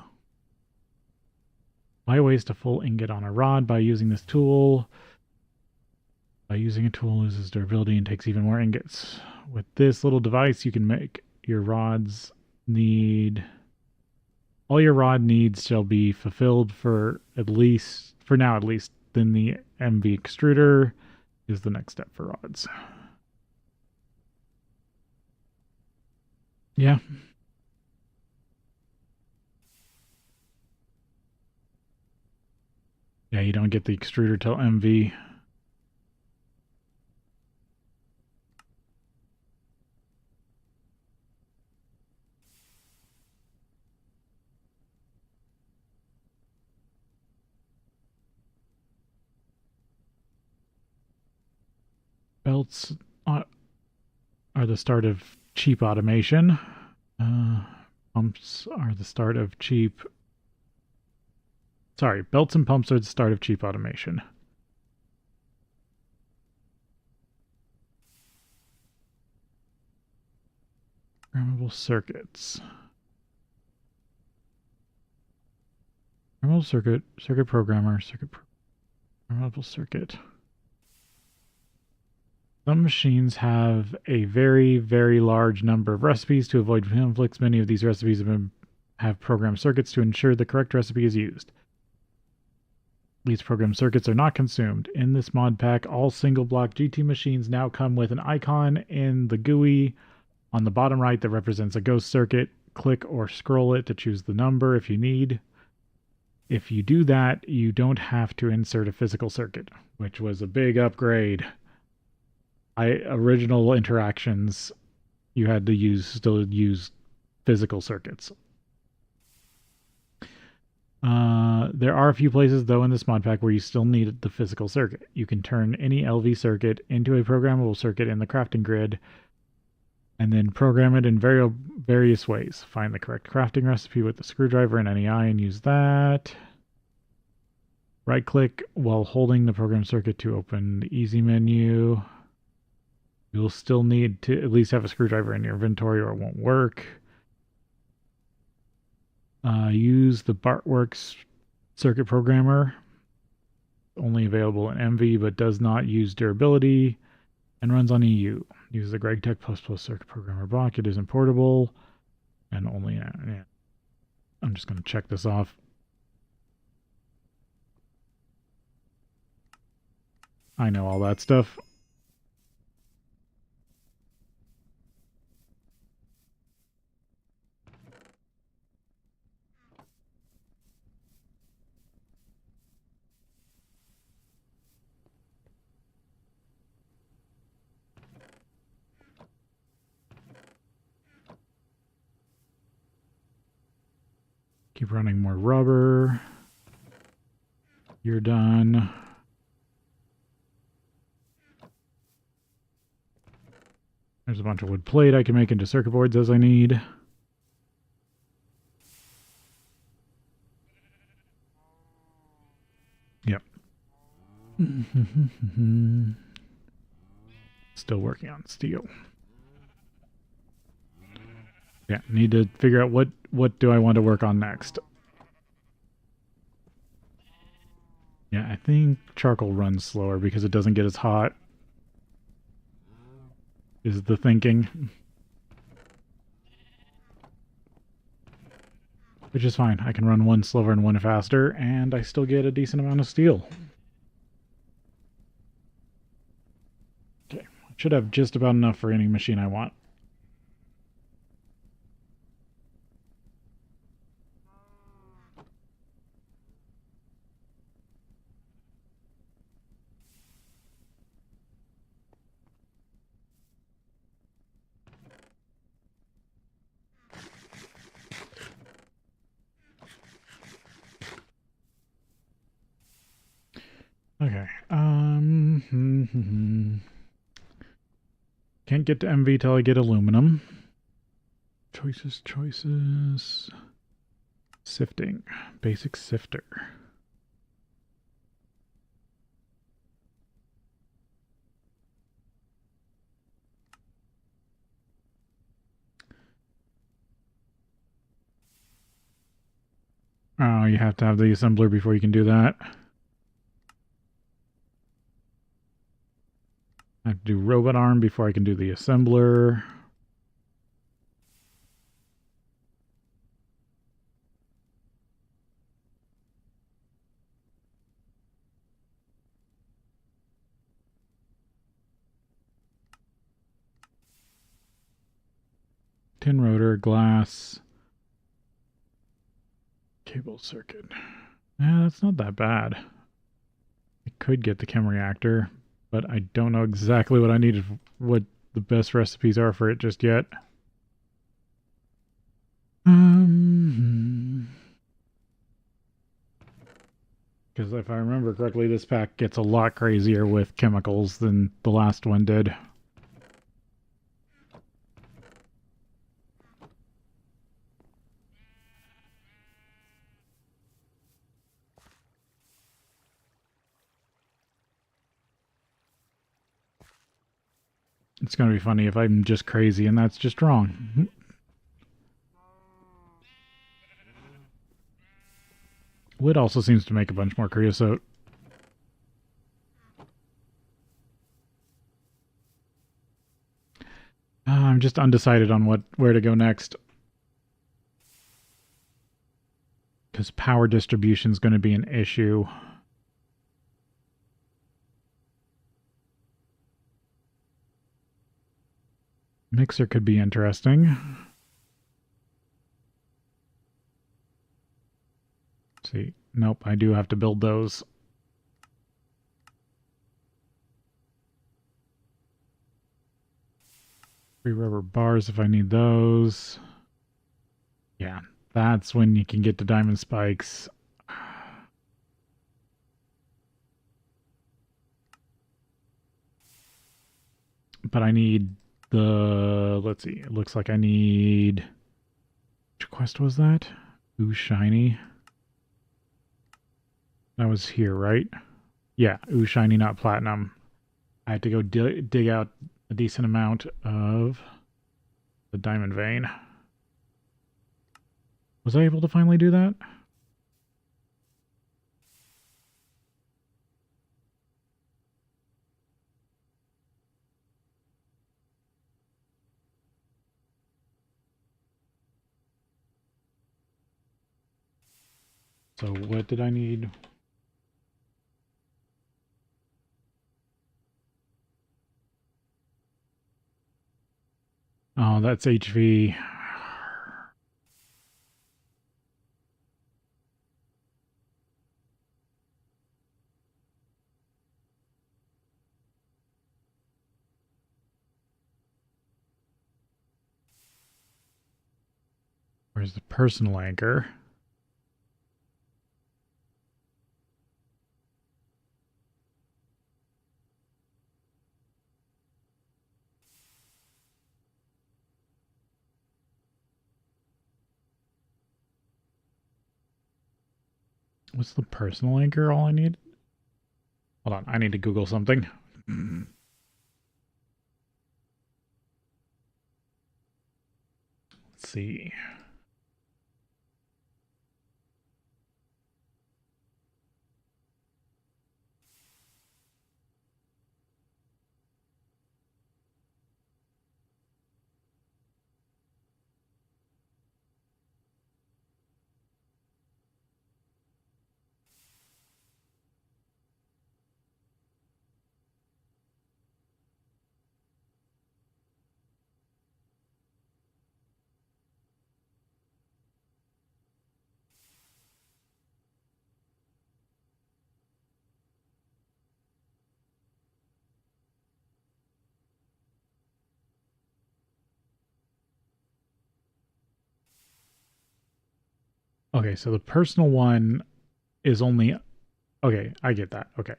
My way is to full ingot on a rod by using this tool. By using a tool, loses durability and takes even more ingots. With this little device, you can make your rods need All your rod needs shall be fulfilled for now at least. Then the MV extruder is the next step for rods. Yeah. Yeah, you don't get the extruder till MV. Belts are the start of cheap automation. Pumps are the start of cheap. Sorry, belts and pumps are the start of cheap automation. Programmable circuits. Programmable circuit programmer, programmable circuit. Some machines have a very, very large number of recipes. To avoid conflicts, many of these recipes have programmed circuits to ensure the correct recipe is used. These programmed circuits are not consumed. In this mod pack, all single block GT machines now come with an icon in the GUI on the bottom right that represents a ghost circuit. Click or scroll it to choose the number if you need. If you do that, you don't have to insert a physical circuit, which was a big upgrade. Original interactions, you had to still use physical circuits. There are a few places, though, in this mod pack where you still need the physical circuit. You can turn any LV circuit into a programmable circuit in the crafting grid, and then program it in various ways. Find the correct crafting recipe with the screwdriver and NEI and use that. Right-click while holding the program circuit to open the easy menu. You'll still need to at least have a screwdriver in your inventory or it won't work. Use the Bartworks circuit programmer. Only available in MV but does not use durability and runs on EU. Use the GregTech++ circuit programmer block. It is importable and only... Yeah. I'm just going to check this off. I know all that stuff. Keep running more rubber. You're done. There's a bunch of wood plate I can make into circuit boards as I need. Yep. Still working on steel. Yeah, need to figure out what do I want to work on next. Yeah, I think charcoal runs slower because it doesn't get as hot. Is the thinking. Which is fine. I can run one slower and one faster, and I still get a decent amount of steel. Okay, I should have just about enough for any machine I want. Okay. Can't get to MV till I get aluminum. Choices. Sifting. Basic sifter. Oh, you have to have the assembler before you can do that. I have to do robot arm before I can do the assembler. Tin rotor, glass, cable circuit. Yeah, that's not that bad. I could get the chem reactor, but I don't know exactly what I needed, what the best recipes are for it just yet. Because if I remember correctly, this pack gets a lot crazier with chemicals than the last one did. It's going to be funny if I'm just crazy and that's just wrong. Wood also seems to make a bunch more creosote. I'm just undecided on where to go next. Because power distribution is going to be an issue. Mixer could be interesting. Let's see. Nope, I do have to build those. Free rubber bars if I need those. Yeah, that's when you can get to diamond spikes. But I need the... Let's see. It looks like I need... Which quest was that? Ooh, shiny. That was here, right? Yeah, ooh, shiny, not platinum. I had to go dig out a decent amount of the diamond vein. Was I able to finally do that? So what did I need? Oh, that's HV. Where's the personal anchor? What's the personal anchor all I need? Hold on, I need to Google something. Let's see. Okay, so the personal one is only... Okay, I get that. Okay.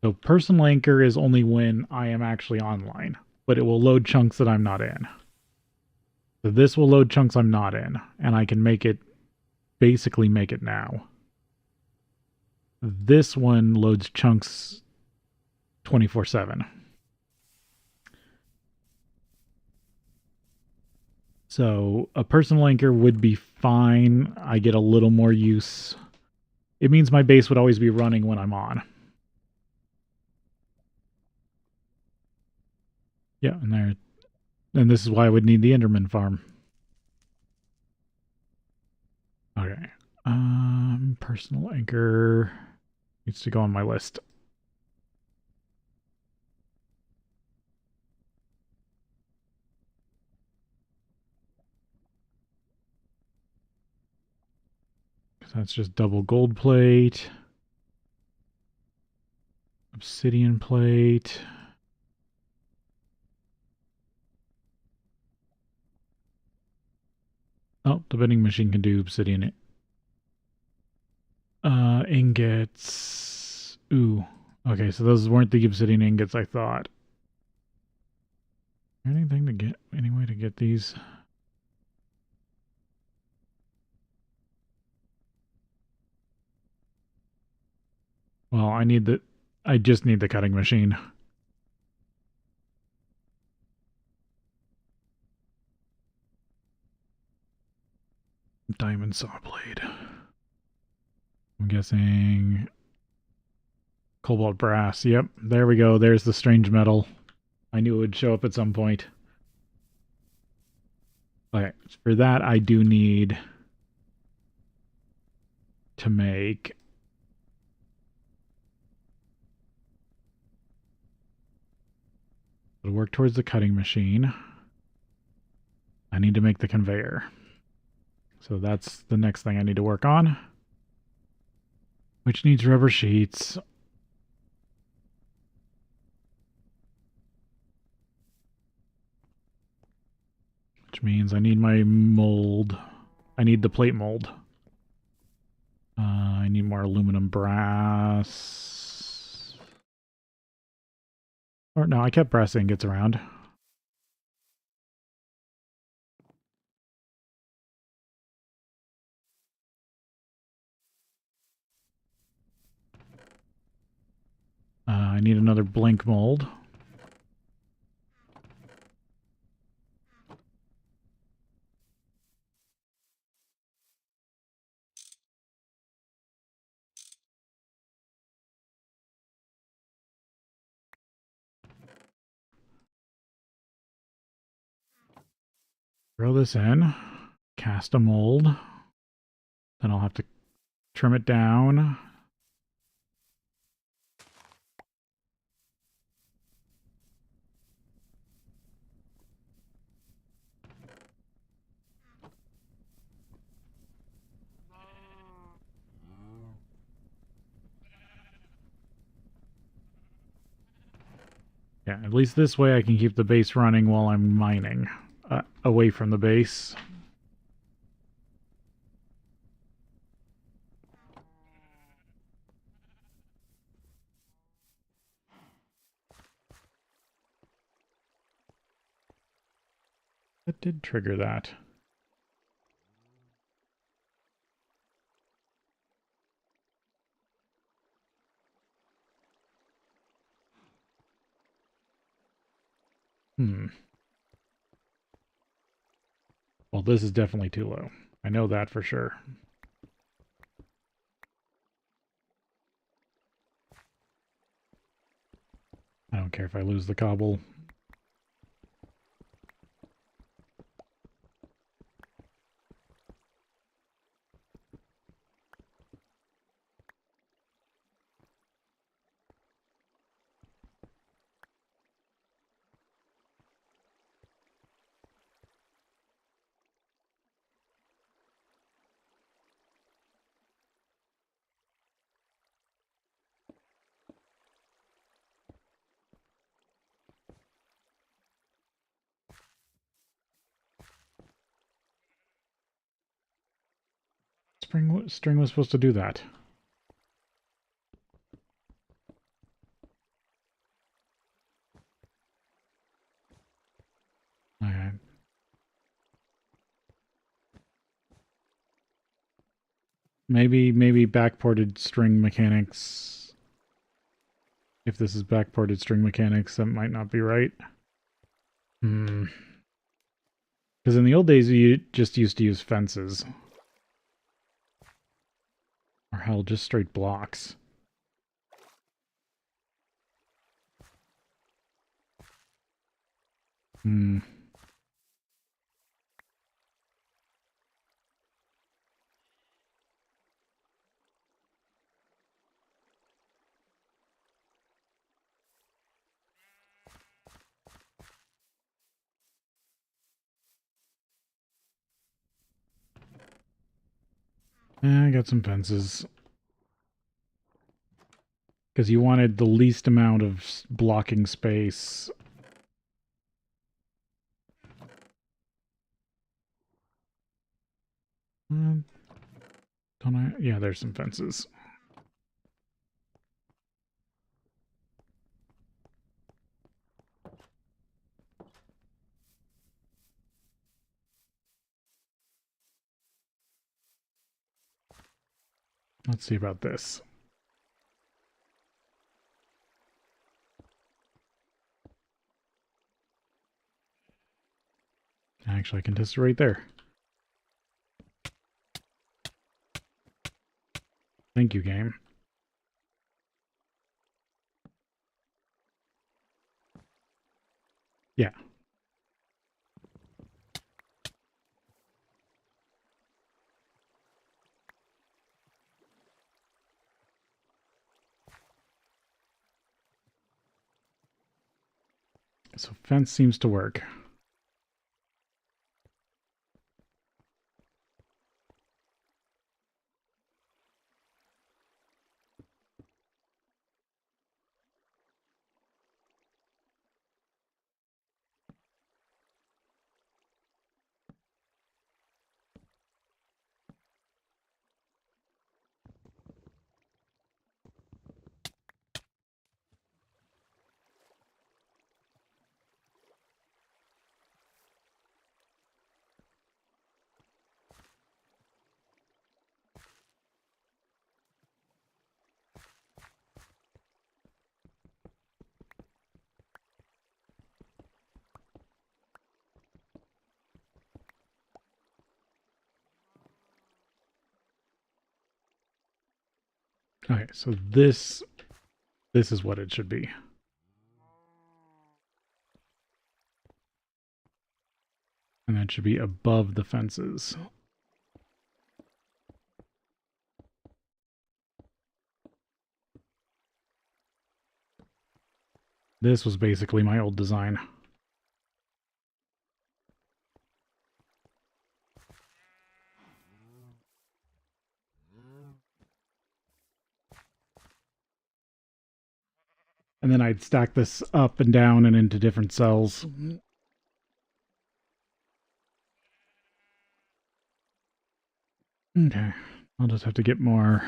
So personal anchor is only when I am actually online, but it will load chunks that I'm not in. So this will load chunks I'm not in, and I can make it, basically make it now. This one loads chunks 24/7. So a personal anchor would be fine. I get a little more use. It means my base would always be running when I'm on. Yeah, and this is why I would need the Enderman farm. Okay. Personal anchor needs to go on my list. That's just double gold plate. Obsidian plate. Oh, the vending machine can do obsidian. Ingots. Ooh. Okay, so those weren't the obsidian ingots I thought. Anything to get, any way to get these? Well, I just need the cutting machine. Diamond saw blade. I'm guessing cobalt brass. Yep, there we go. There's the strange metal. I knew it would show up at some point. Okay, for that I do need to make to work towards the cutting machine. I need to make the conveyor. So that's the next thing I need to work on. Which needs rubber sheets. Which means I need my mold. I need the plate mold. I need more aluminum brass. Or no, I kept brass ingots around. I need another blank mold. Throw this in. Cast a mold. Then I'll have to trim it down. Yeah, at least this way I can keep the base running while I'm mining. Away from the base. That did trigger that. Well, this is definitely too low. I know that for sure. I don't care if I lose the cobble. String was supposed to do that. Okay. Maybe backported string mechanics. If this is backported string mechanics, that might not be right. Because in the old days, you just used to use fences. Or hell, just straight blocks. I got some fences. Because you wanted the least amount of blocking space. Don't I? Yeah, there's some fences. Let's see about this. Actually, I can test it right there. Thank you, game. Yeah. So fence seems to work. Okay, so this is what it should be. And that should be above the fences. This was basically my old design. And then I'd stack this up and down and into different cells. Okay, I'll just have to get more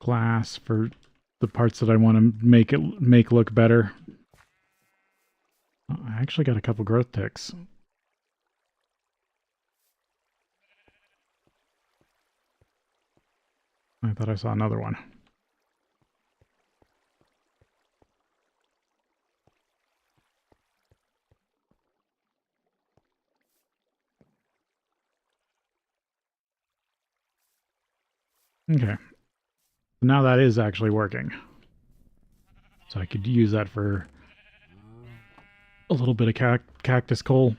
glass for the parts that I want to make look better. Oh, I actually got a couple growth ticks. I thought I saw another one. Okay. Now that is actually working. So I could use that for a little bit of cactus coal.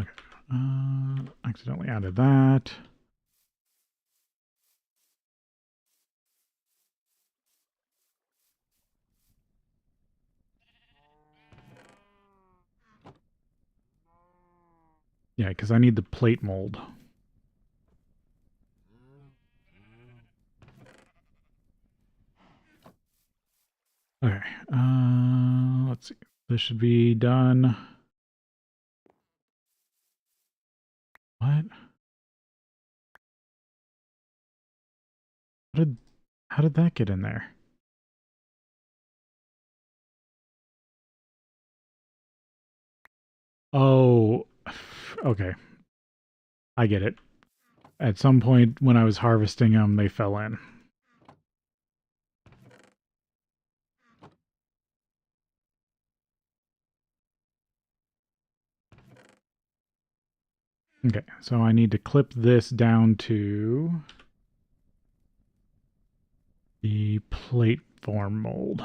Okay. Accidentally added that. Yeah, because I need the plate mold. Okay. Let's see. This should be done. What? How did that get in there? Oh, okay. I get it. At some point when I was harvesting them, they fell in. Okay, so I need to clip this down to the plate form mold.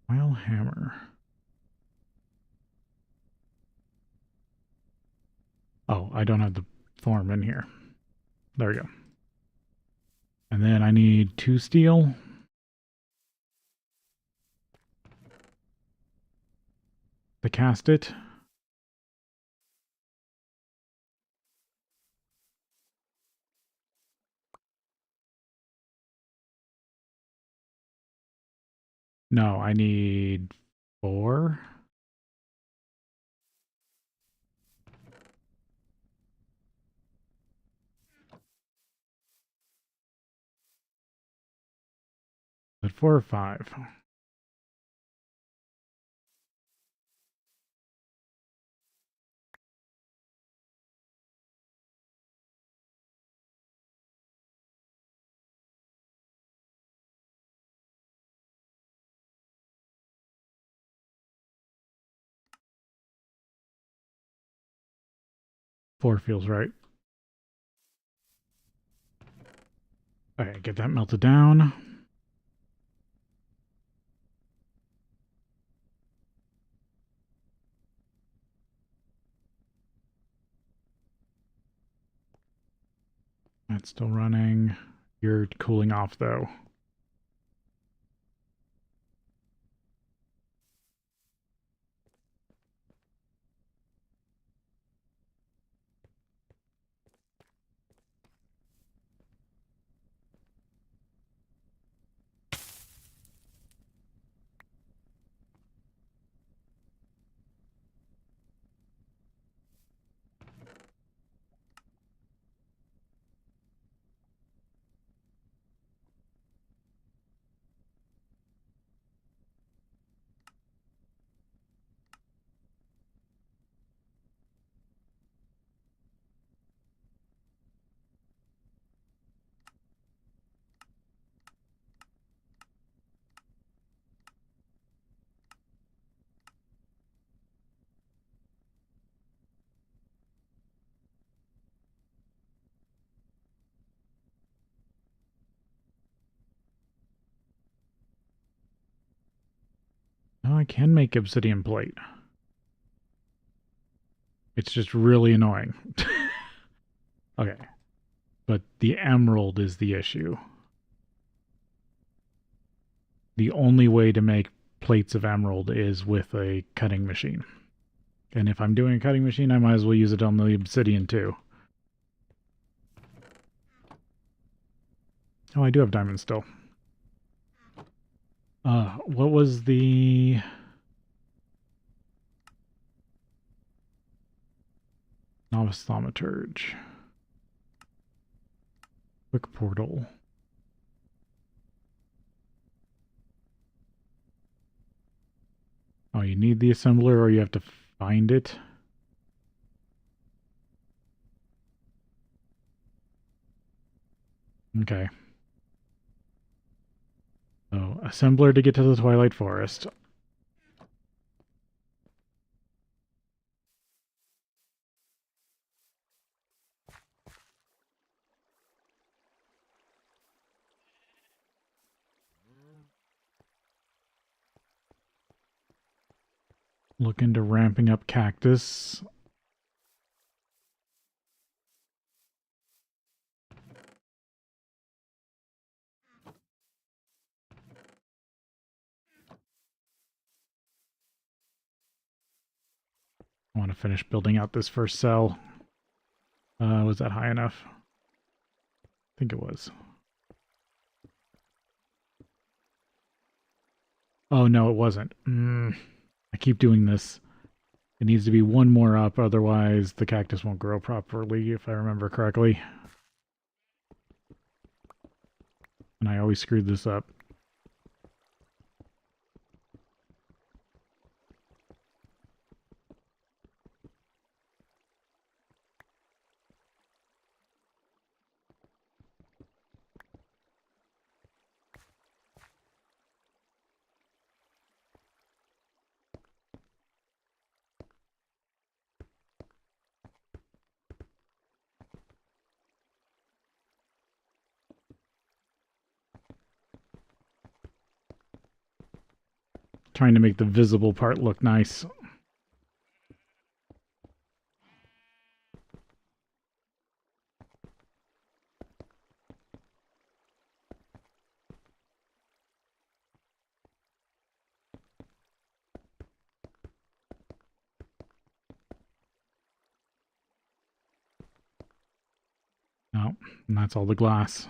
File hammer. Oh, I don't have the form in here. There we go. And then I need 2 steel. To cast it. No, I need 4. Is it 4 or 5? 4 feels right. Okay, get that melted down. That's still running. You're cooling off though. Oh, I can make obsidian plate. It's just really annoying. Okay. But the emerald is the issue. The only way to make plates of emerald is with a cutting machine. And if I'm doing a cutting machine, I might as well use it on the obsidian too. Oh, I do have diamonds still. What was the... Novice Thaumaturge. Quick portal. Oh, you need the assembler or you have to find it? Okay. So, assembler to get to the Twilight Forest. Look into ramping up cactus. I want to finish building out this first cell. Was that high enough? I think it was. Oh, no, it wasn't. I keep doing this. It needs to be one more up, otherwise the cactus won't grow properly, if I remember correctly. And I always screwed this up. Trying to make the visible part look nice. Oh, and that's all the glass.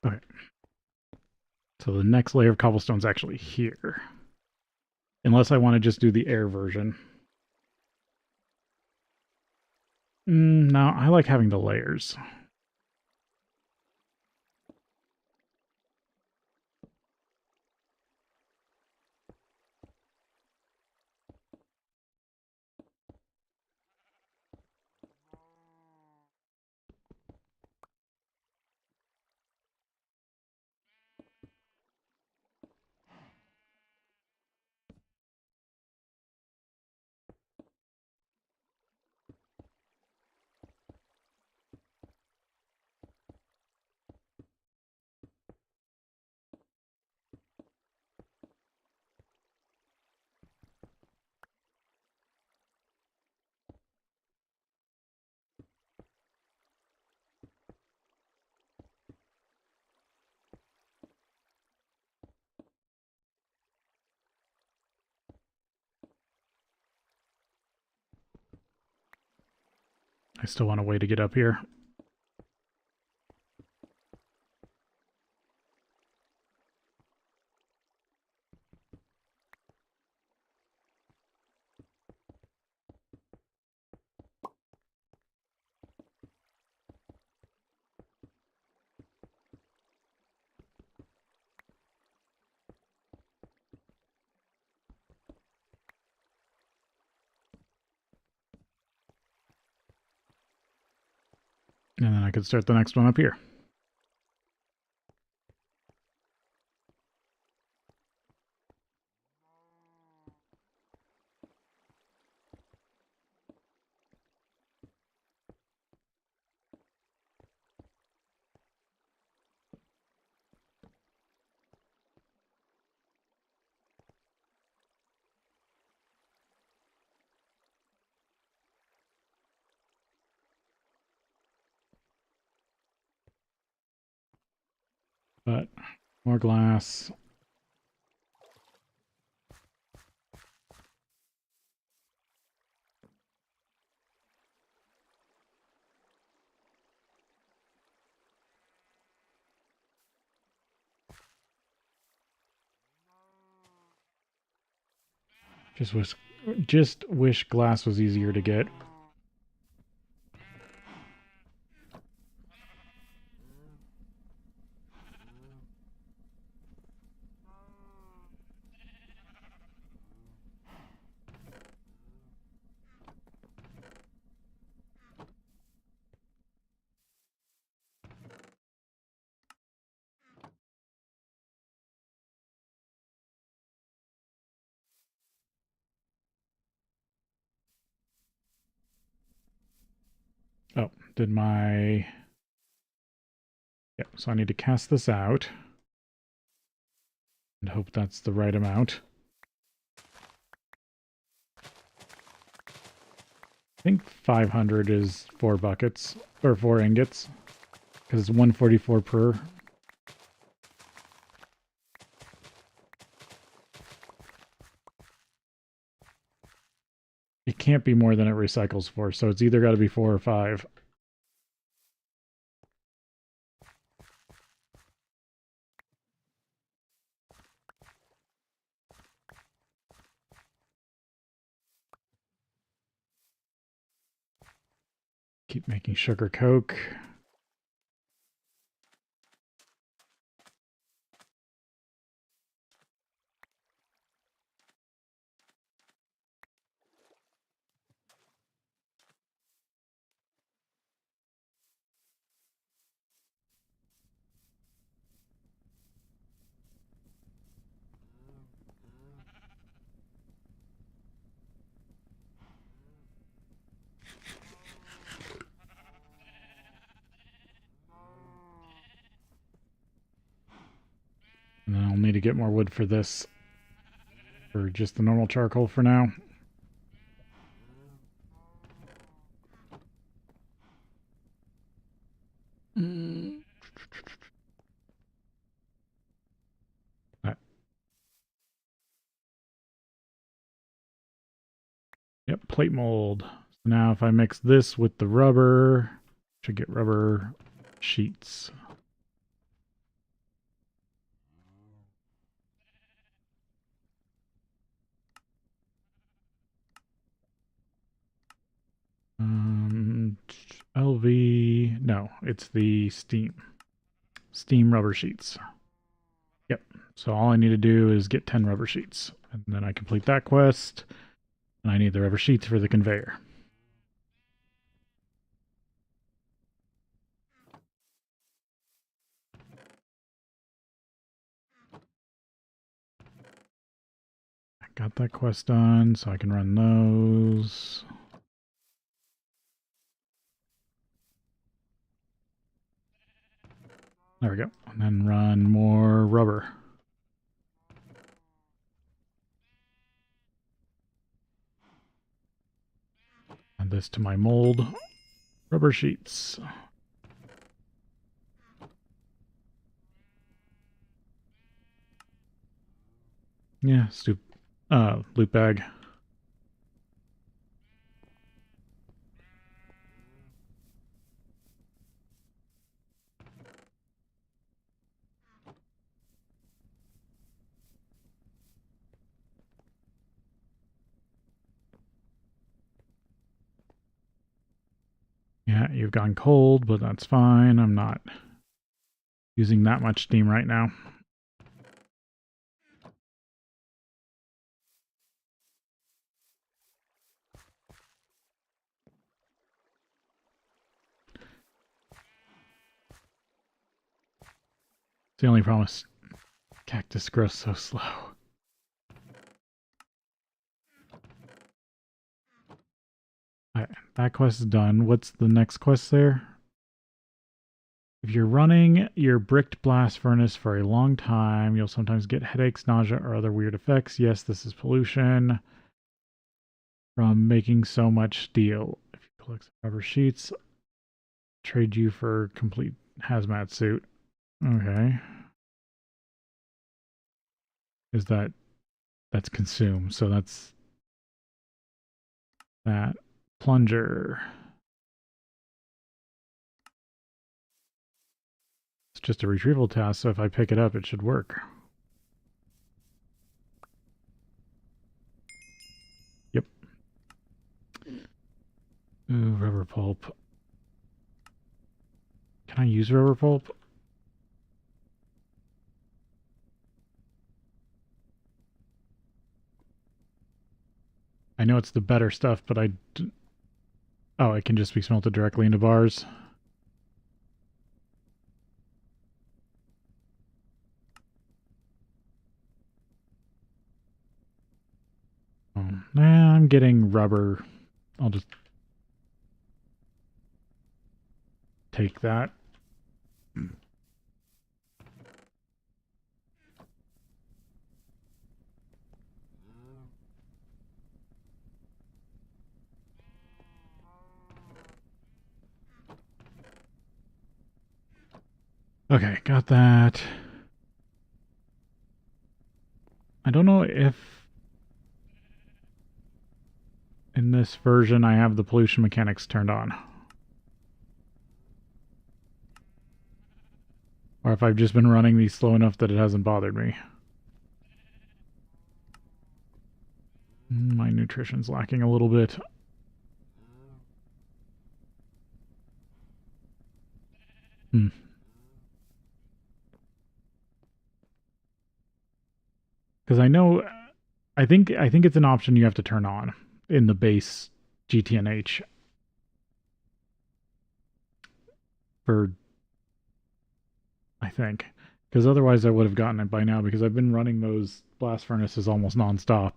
Okay. So the next layer of cobblestone is actually here. Unless I want to just do the air version. No, I like having the layers. I still want a way to get up here. And then I could start the next one up here. But more glass. Just wish glass was easier to get. Oh, did my... Yep, so I need to cast this out. And hope that's the right amount. I think 500 is 4 buckets, or 4 ingots. Because it's 144 per. It can't be more than it recycles for, so it's either got to be 4 or 5. Keep making sugar coke. to get more wood for this. Or just the normal charcoal for now. Yep, plate mold. So now if I mix this with the rubber, I should get rubber sheets. LV, no, it's the steam rubber sheets. Yep, so all I need to do is get 10 rubber sheets, and then I complete that quest, and I need the rubber sheets for the conveyor. I got that quest done, so I can run those. There we go. And then run more rubber. Add this to my mold. Rubber sheets. Yeah, loop bag. Yeah, you've gone cold, but that's fine. I'm not using that much steam right now. It's the only problem is cactus grows so slow. Alright, that quest is done. What's the next quest there? If you're running your bricked blast furnace for a long time, you'll sometimes get headaches, nausea, or other weird effects. Yes, this is pollution from making so much steel. If you collect some rubber sheets, trade you for complete hazmat suit. Okay. That's consume, so that's that. Plunger. It's just a retrieval task, so if I pick it up, it should work. Yep. Ooh, rubber pulp. Can I use rubber pulp? I know it's the better stuff, but oh, it can just be smelted directly into bars. Nah, I'm getting rubber. I'll just take that. Okay, got that. I don't know if in this version I have the pollution mechanics turned on. Or if I've just been running these slow enough that it hasn't bothered me. My nutrition's lacking a little bit. Because I think it's an option you have to turn on in the base GTNH for, I think, because otherwise I would have gotten it by now because I've been running those blast furnaces almost nonstop.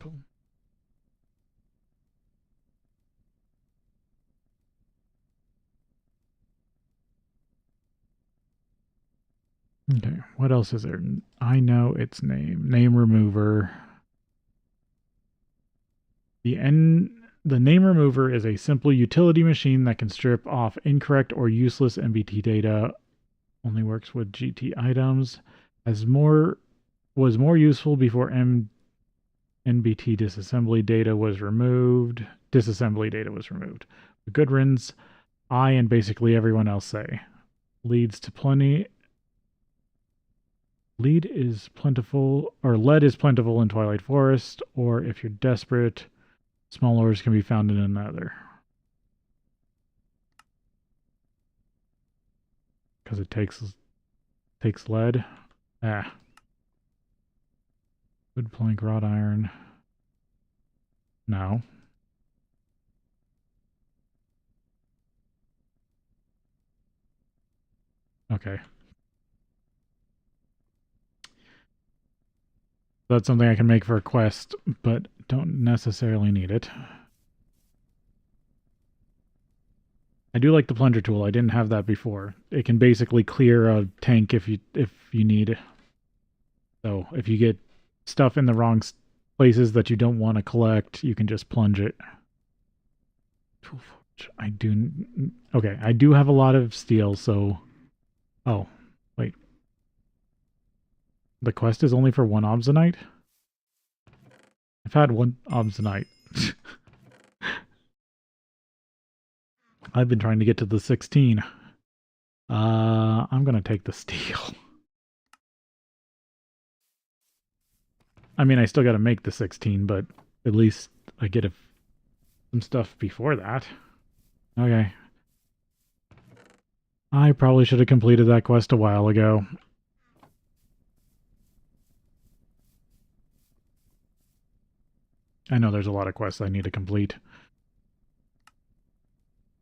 Okay, what else is there? I know its name. Name remover. The name remover is a simple utility machine that can strip off incorrect or useless MBT data. Only works with GT items. Was more useful before NBT disassembly data was removed. Disassembly data was removed. The good riddance, I and basically everyone else say. Leads to plenty. Lead is plentiful, or lead is plentiful in Twilight Forest, or if you're desperate, small ores can be found in another. Because it takes lead. Ah. Wood plank, wrought iron. No. Okay. That's something I can make for a quest, but don't necessarily need it. I do like the plunger tool. I didn't have that before. It can basically clear a tank if you need. So if you get stuff in the wrong places that you don't want to collect, you can just plunge it. Tool forge. Okay, I do have a lot of steel, so oh, wait. The quest is only for one obsidianite? I've had one obsidianite. I've been trying to get to the 16. I'm gonna take the steel. I mean, I still gotta make the 16, but at least I get some stuff before that. Okay. I probably should have completed that quest a while ago. I know there's a lot of quests I need to complete.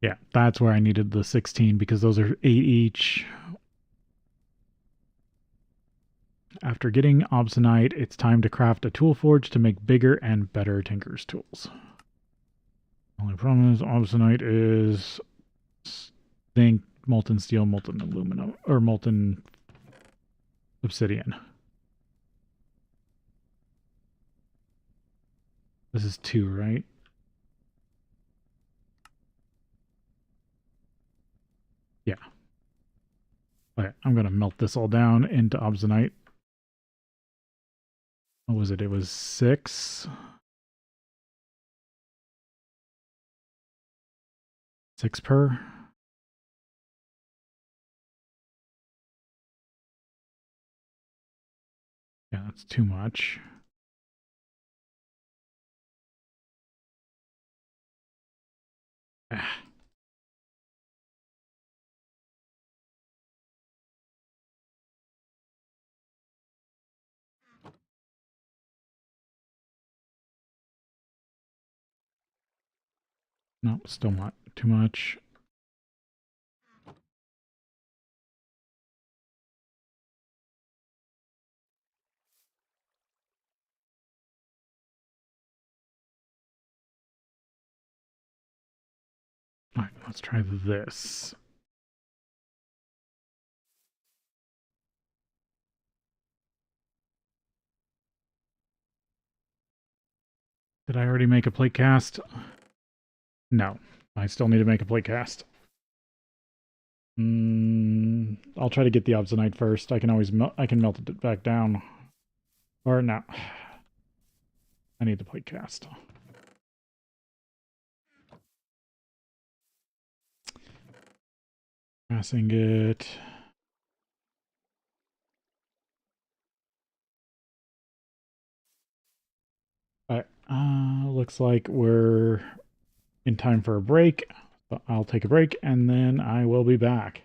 Yeah, that's where I needed the 16 because those are 8 each. After getting obsidianite, it's time to craft a tool forge to make bigger and better tinker's tools. Only problem is obsidianite is zinc, molten steel, molten aluminum, or molten obsidian. This is 2, right? Yeah. Okay, I'm going to melt this all down into obsidianite. What was it? It was 6. 6 per. Yeah, that's too much. Ah. No, still not too much. All right, let's try this. Did I already make a plate cast? No, I still need to make a plate cast. I'll try to get the obsidianite first. I can always I can melt it back down. Or no. I need the plate cast. Brass ingot. Alright, looks like we're in time for a break. So I'll take a break and then I will be back.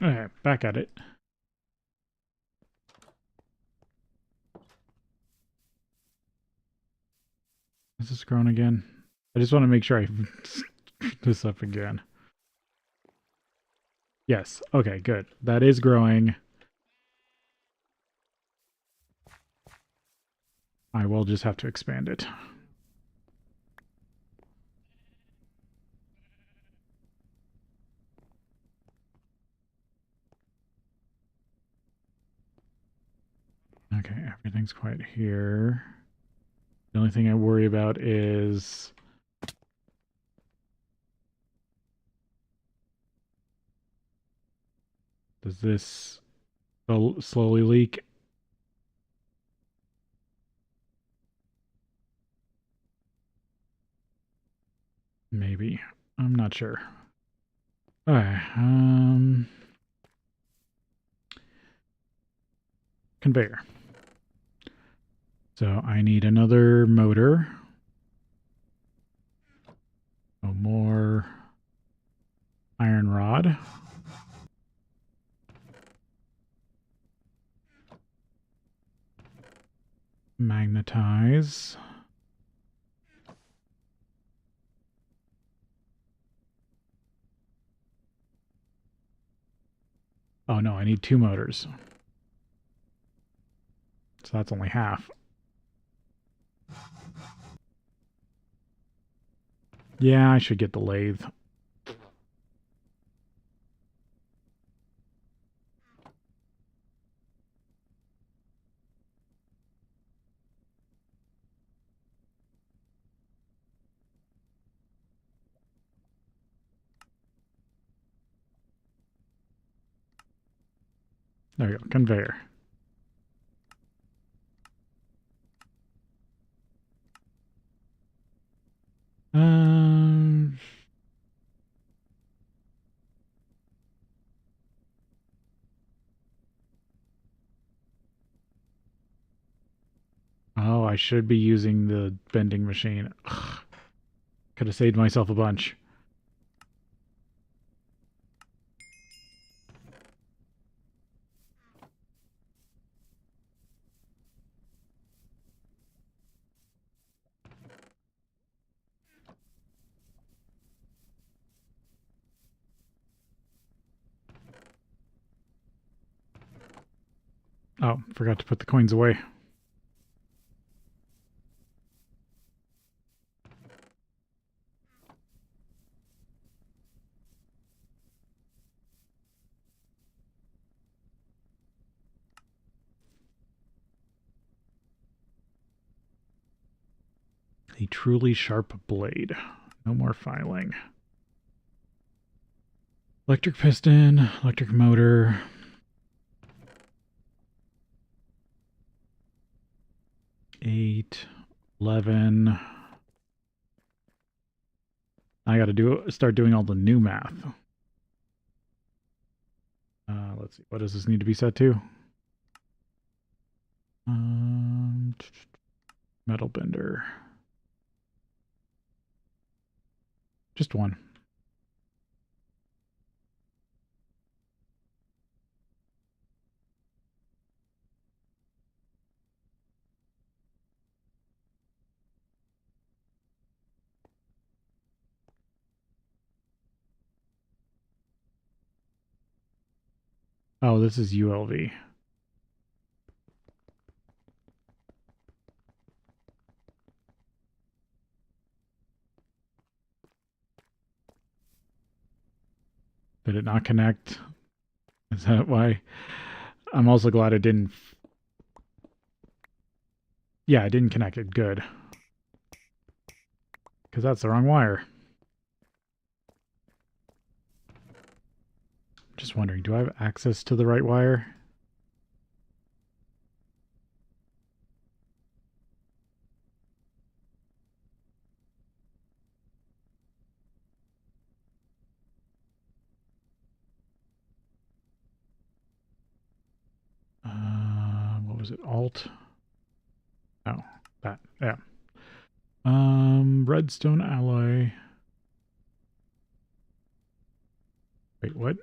Okay, back at it. Is this grown again? I just want to make sure I this up again. Yes. Okay, good. That is growing. I will just have to expand it. Okay, everything's quiet here. The only thing I worry about is does this slowly leak? Maybe. I'm not sure. Okay, conveyor. So I need another motor. Oh, more iron rod. Magnetize. Oh no, I need 2 motors. So that's only half. Yeah, I should get the lathe. There we go, conveyor. Um, oh, I should be using the bending machine. Ugh, could have saved myself a bunch. Oh, forgot to put the coins away. A truly sharp blade. No more filing. Electric piston, electric motor. Eight, 11. I got to start doing all the new math. Let's see. What does this need to be set to? Metal bender. Just one. Oh, this is ULV. Did it not connect? Is that why? I'm also glad it didn't. Yeah, it didn't connect it. Good. Because that's the wrong wire. Just wondering, do I have access to the right wire? What was it? Alt? Oh, that. Yeah. Redstone alloy. Wait, what?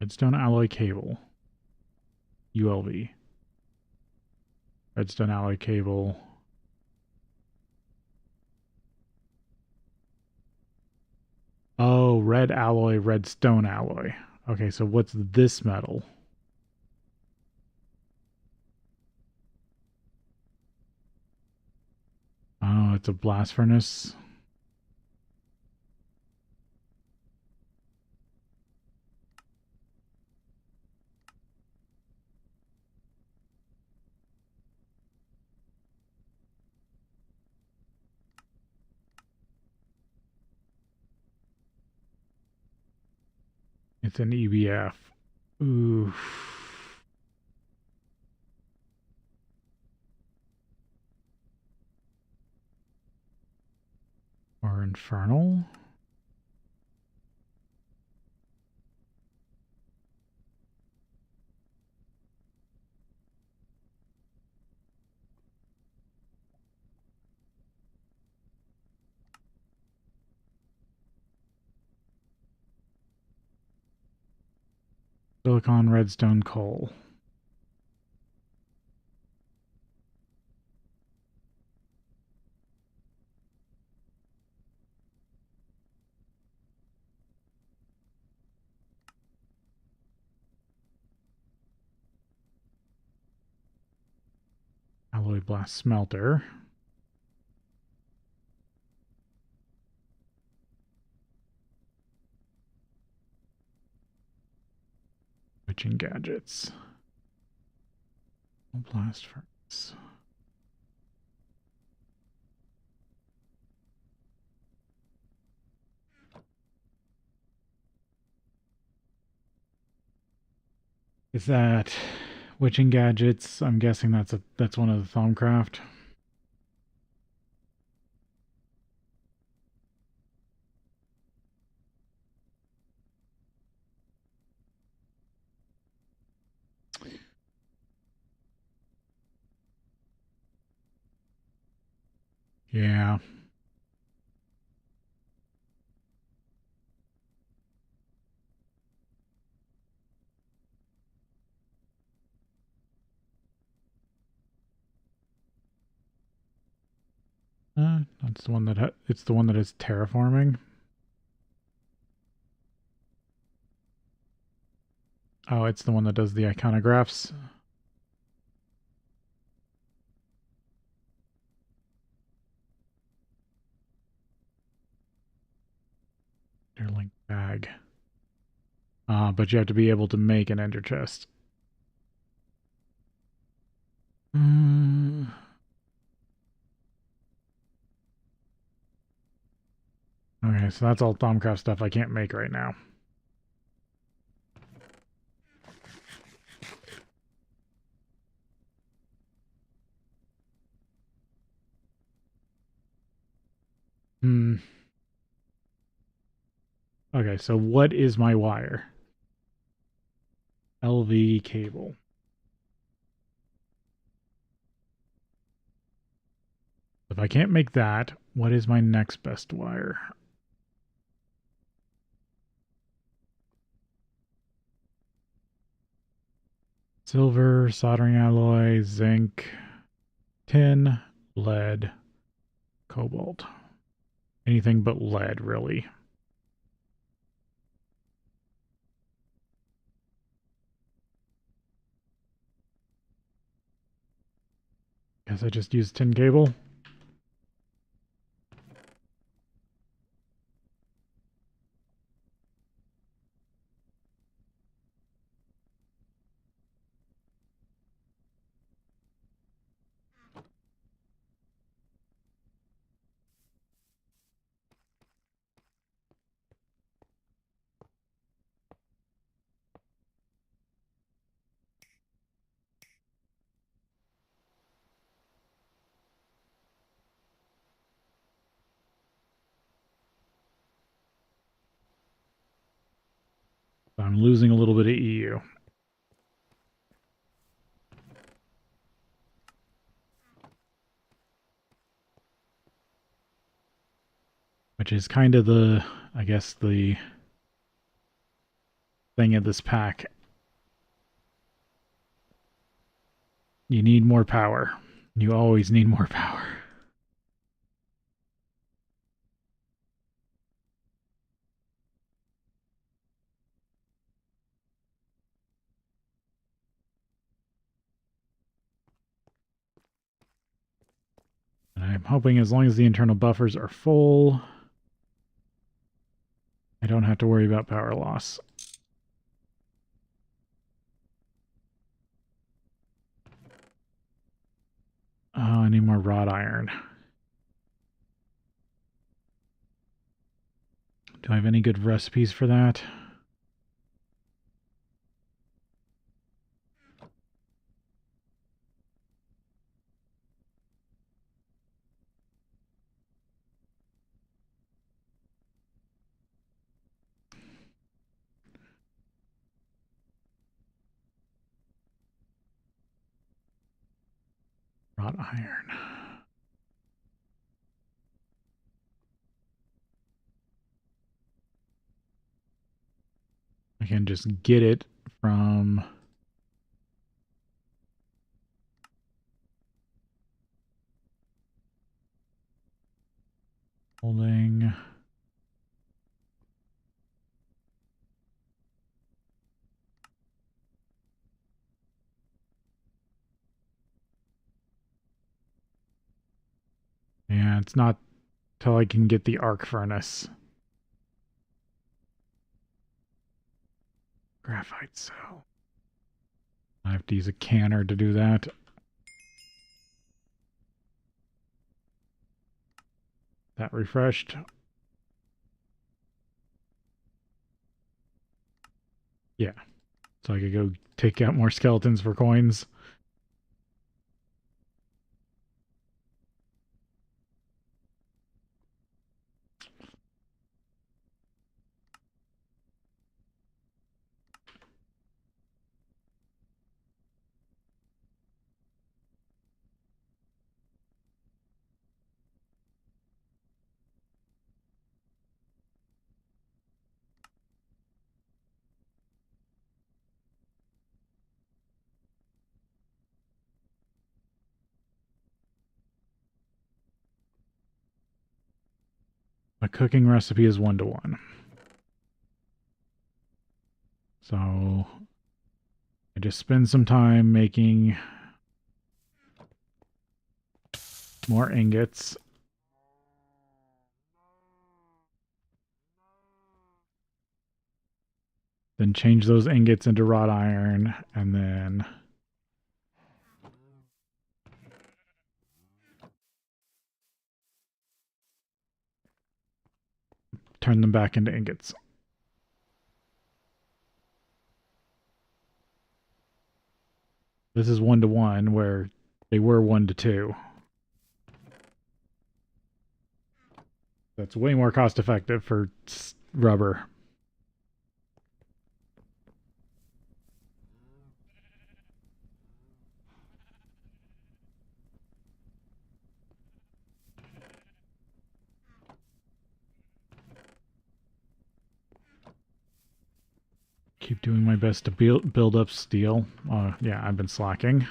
Redstone alloy cable. ULV. Redstone alloy cable. Oh, red alloy, redstone alloy. Okay, so what's this metal? Oh, it's a blast furnace. It's an EBF. Oof. Or infernal? Silicon redstone coal. Alloy blast smelter. Switching gadgets. Blast furnace. Is that witching gadgets? I'm guessing that's one of the Thaumcraft. Yeah. That's the one that it's the one that is terraforming. Oh, it's the one that does the iconographs. Interlink bag. But you have to be able to make an ender chest. Okay, so that's all Thaumcraft stuff I can't make right now. Okay, so what is my wire? LV cable. If I can't make that, what is my next best wire? Silver, soldering alloy, zinc, tin, lead, cobalt. Anything but lead, really. Guess I just used tin cable. I'm losing a little bit of EU. Which is kind of the, I guess, the thing in this pack. You need more power. You always need more power. And I'm hoping as long as the internal buffers are full, I don't have to worry about power loss. Oh, I need more wrought iron. Do I have any good recipes for that? Wrought iron. I can just get it from holding. Yeah, it's not till I can get the arc furnace. Graphite cell. I have to use a canner to do that. That refreshed. Yeah. So I could go take out more skeletons for coins. My cooking recipe is 1-to-1. So I just spend some time making more ingots. Then change those ingots into wrought iron, and then turn them back into ingots. This is 1-to-1 where they were 1-to-2. That's way more cost effective for rubber. Keep doing my best to build up steel. Yeah, I've been slacking.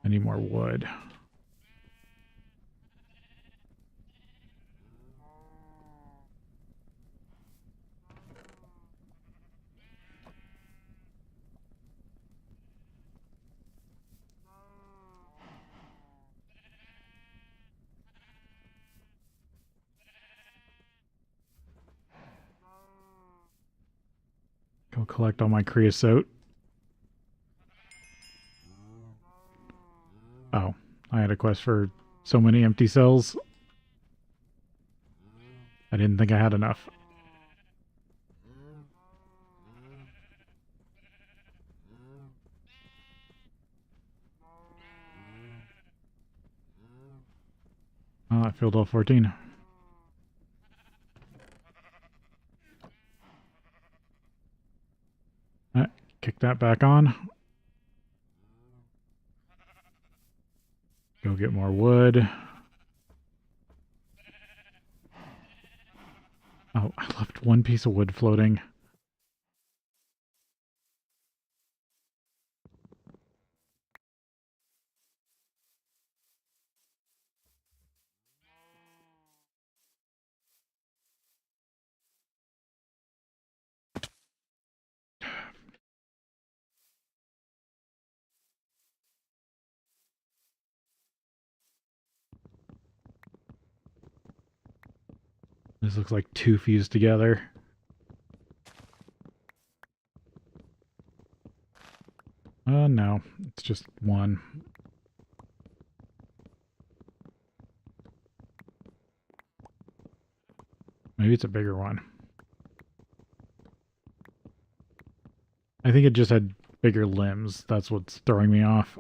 I need more wood. Go collect all my creosote. Oh, I had a quest for so many empty cells. I didn't think I had enough. Oh, I filled all 14. Kick that back on. Go get more wood. Oh, I left one piece of wood floating. This looks like two fused together. No, it's just one. Maybe it's a bigger one. I think it just had bigger limbs. That's what's throwing me off.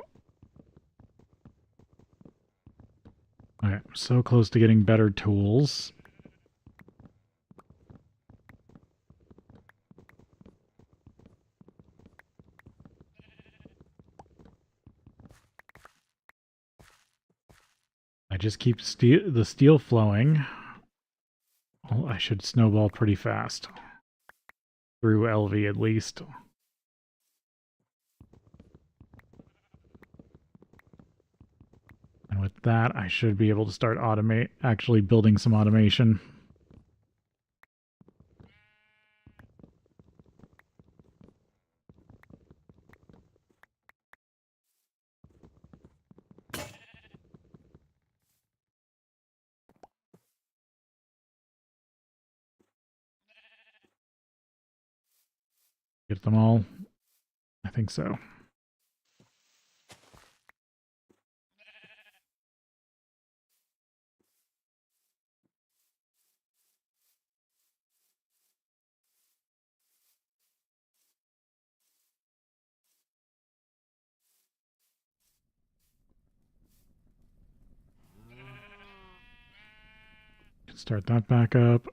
Alright, I'm so close to getting better tools. I just keep the steel flowing. Oh, I should snowball pretty fast. Through LV at least. And with that, I should be able to start actually building some automation. Get them all? I think so. Start that back up.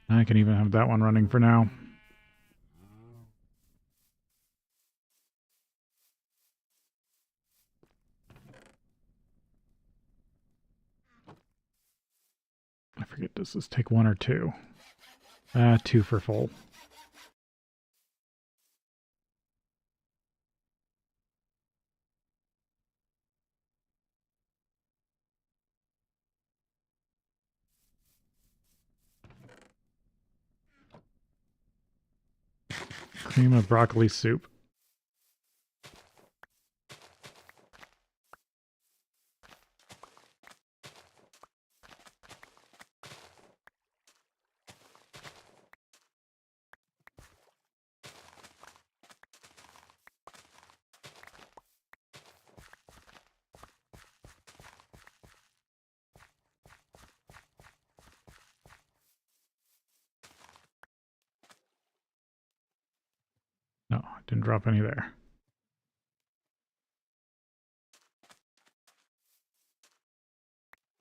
I can even have that one running for now. I forget, does this take one or two? Two for full. Cream of broccoli soup. No, didn't drop any there.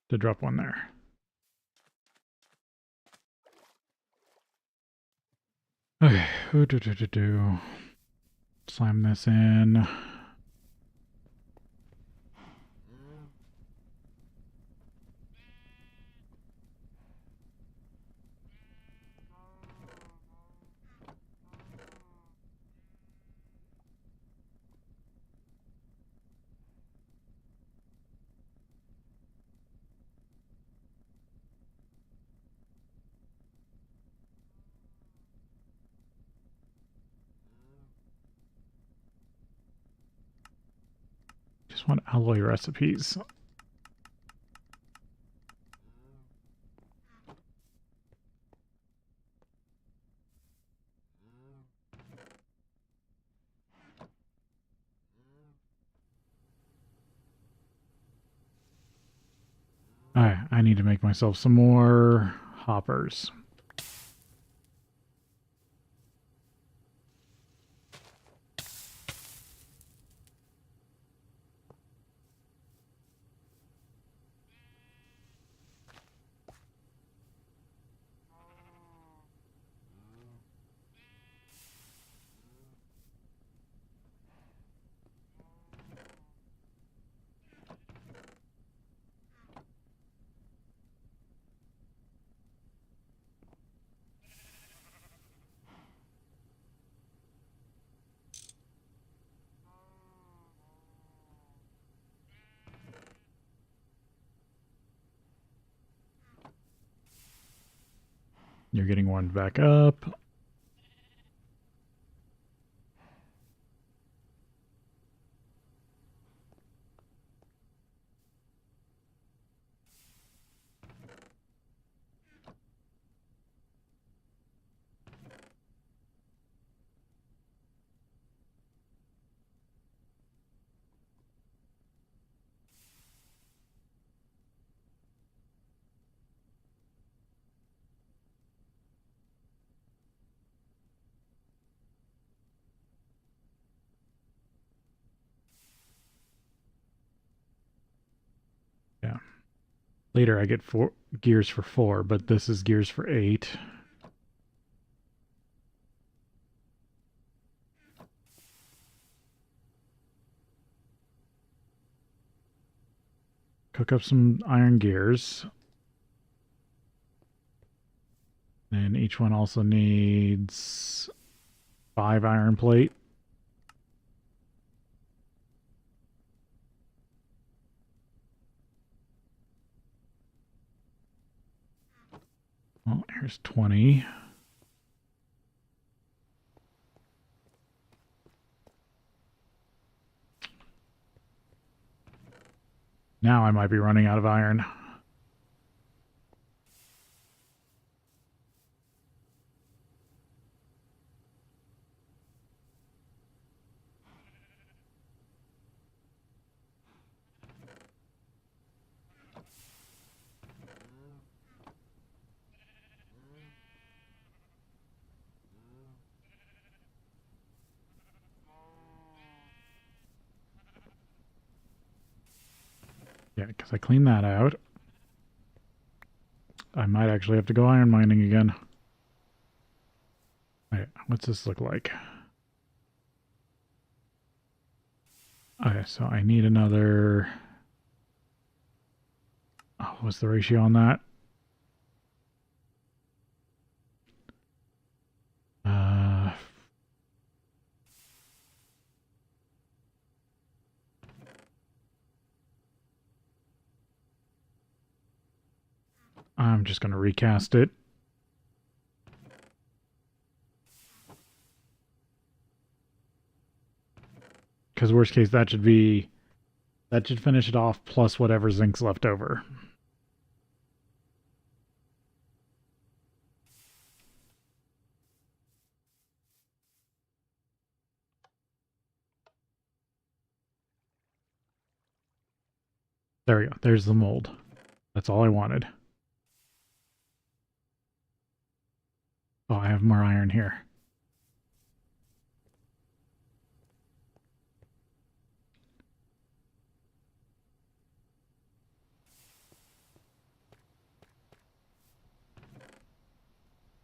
Did drop one there. Okay. Slam this in. Just want alloy recipes. Alright, I need to make myself some more hoppers. You're getting one back up. Yeah. Later I get 4 gears for 4, but this is gears for 8. Cook up some iron gears. And each one also needs 5 iron plate. Well, here's 20. Now I might be running out of iron. Yeah, because I cleaned that out. I might actually have to go iron mining again. Wait, what's this look like? Okay, so I need another... Oh, what's the ratio on that? I'm just going to recast it. Because worst case, that should finish it off plus whatever zinc's left over. There we go. There's the mold. That's all I wanted. Oh, I have more iron here.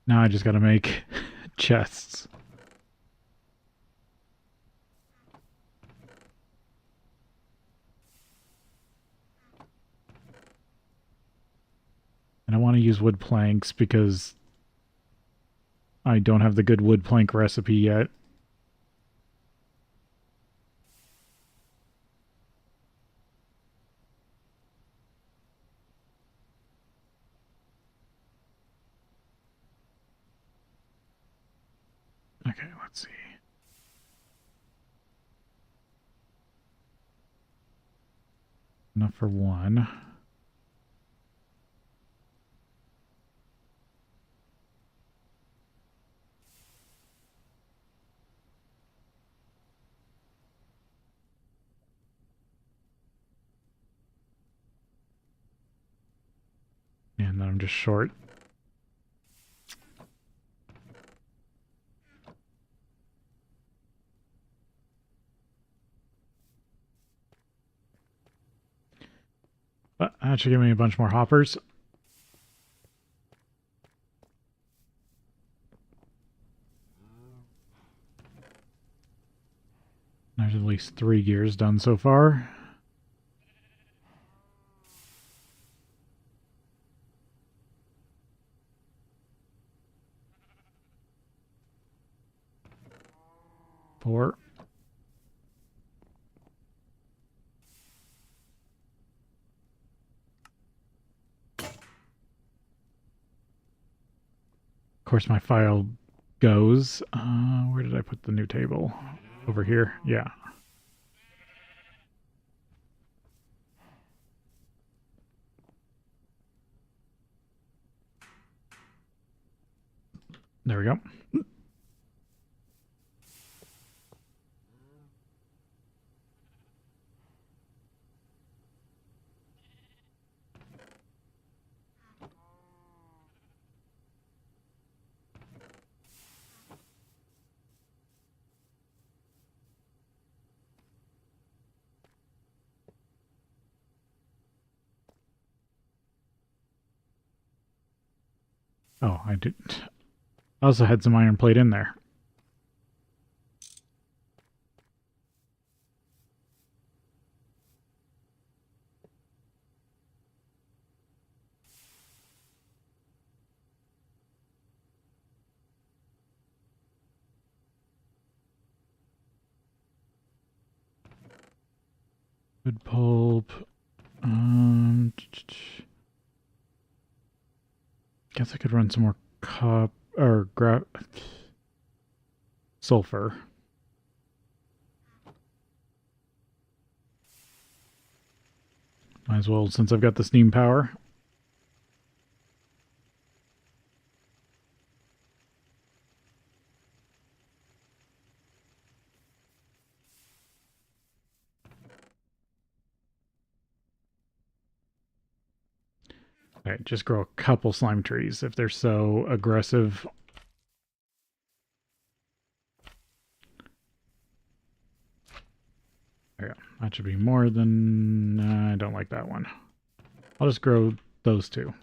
Now I just got to make chests. And I want to use wood planks because I don't have the good wood plank recipe yet. Okay, let's see. Enough for one. And then I'm just short. But that should give me a bunch more hoppers. There's at least 3 gears done so far. Four. Of course, my file goes. Where did I put the new table? Over here? Yeah. There we go. Oh, I did. I also had some iron plate in there. Wood pulp. Guess I could run some more sulfur. Might as well, since I've got the steam power. Alright, just grow a couple slime trees if they're so aggressive. Yeah, that should be more than... I don't like that one. I'll just grow those two.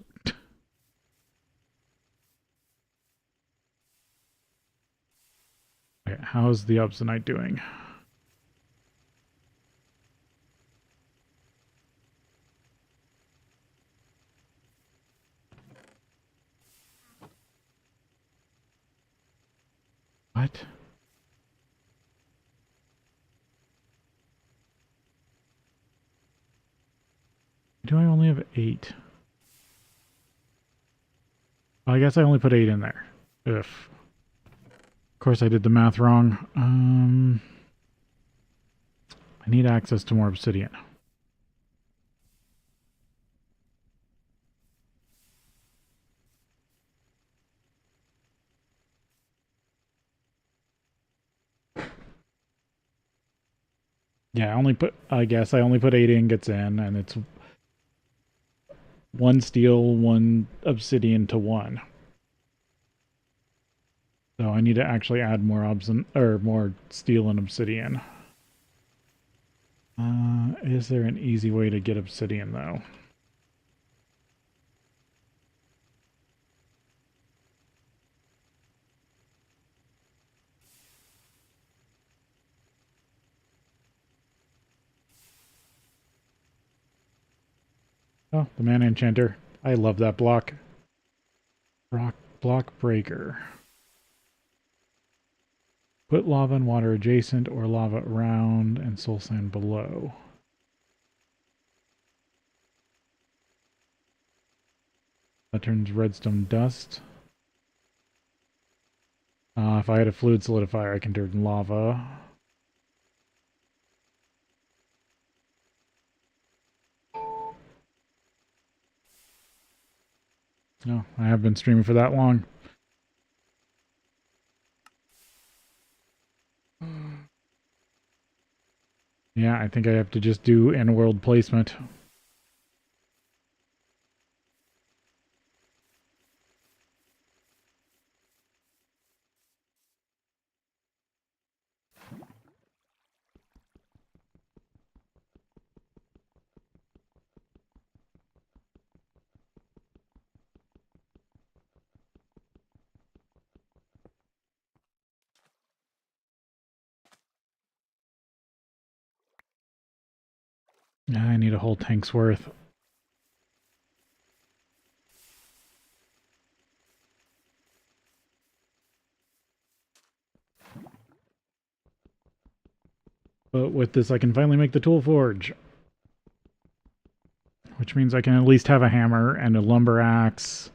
Okay, how's the obsidianite doing? What? Do I only have 8? Well, I guess I only put 8 in there. Ugh. Of course I did the math wrong. I need access to more obsidian. Yeah, I guess I only put 8 ingots in, and it's 1 steel, 1 obsidian to 1. So I need to actually add more steel and obsidian. Is there an easy way to get obsidian though? Oh, the mana enchanter. I love that block. Block breaker. Put lava and water adjacent or lava around and soul sand below. That turns redstone dust. If I had a fluid solidifier, I can turn lava. No, I have been streaming for that long. Yeah, I think I have to just do in-world placement. I need a whole tank's worth. But with this, I can finally make the tool forge. Which means I can at least have a hammer and a lumber axe.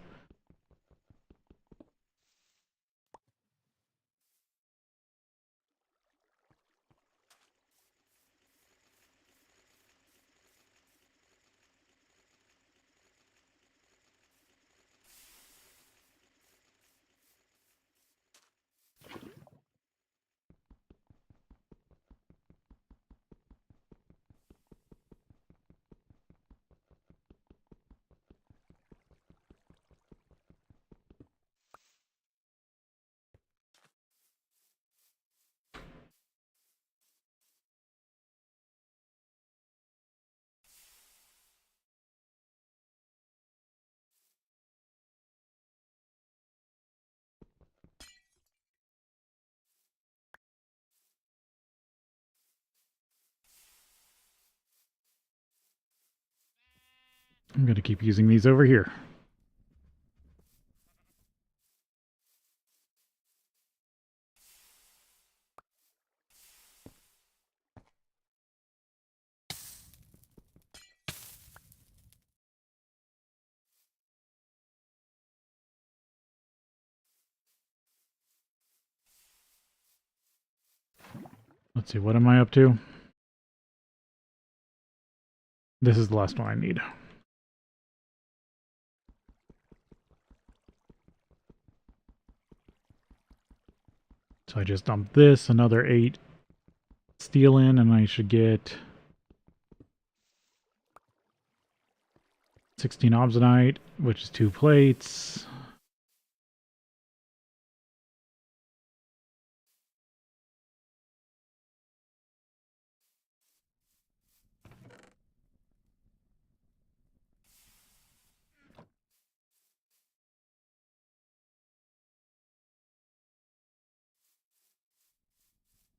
I'm going to keep using these over here. Let's see, what am I up to? This is the last one I need. So I just dumped this, another 8 steel in, and I should get 16 obsidianite, which is 2 plates.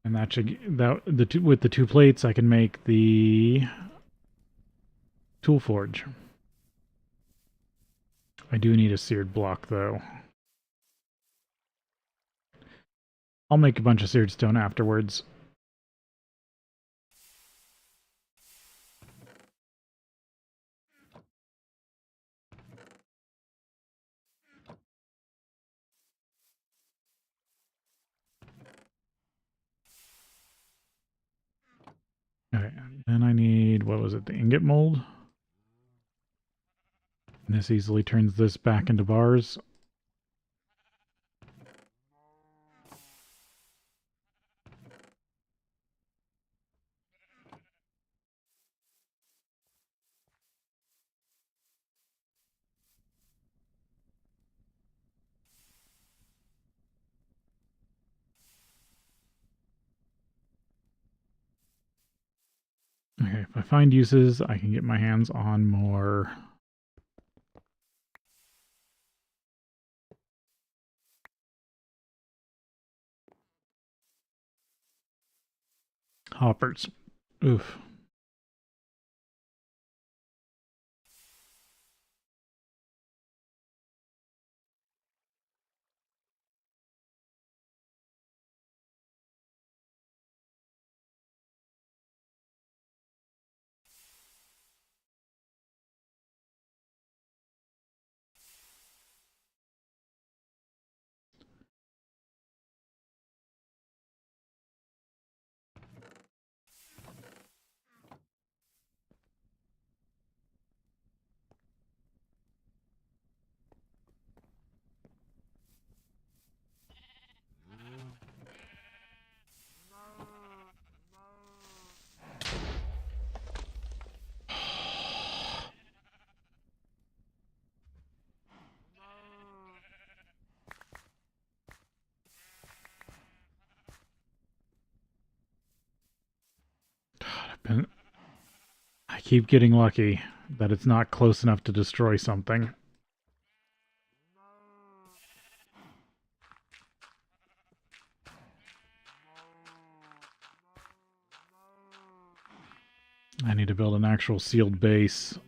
And that should with the 2 plates I can make the tool forge. I do need a seared block though. I'll make a bunch of seared stone afterwards. Okay, then I need, what was it, the ingot mold? And this easily turns this back into bars. Okay, if I find uses, I can get my hands on more hoppers. Oof. I keep getting lucky that it's not close enough to destroy something. I need to build an actual sealed base.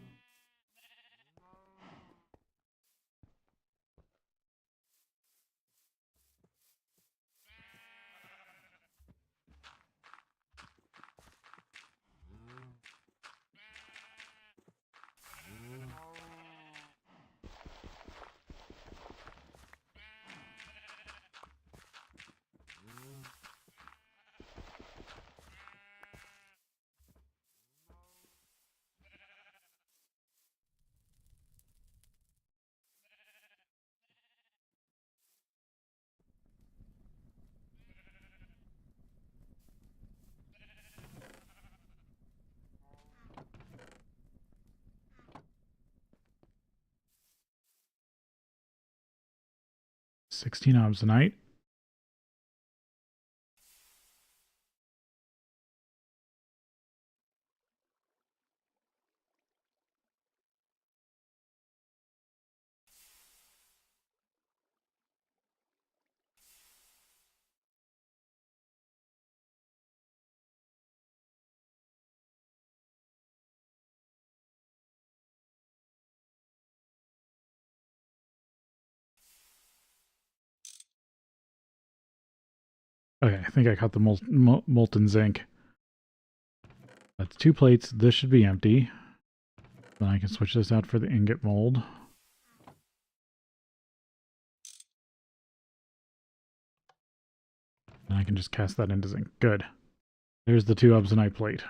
$16 obsidianite. Okay, I think I caught the molten zinc. That's 2 plates. This should be empty. Then I can switch this out for the ingot mold. And I can just cast that into zinc. Good. There's the 2 obsidianite plate.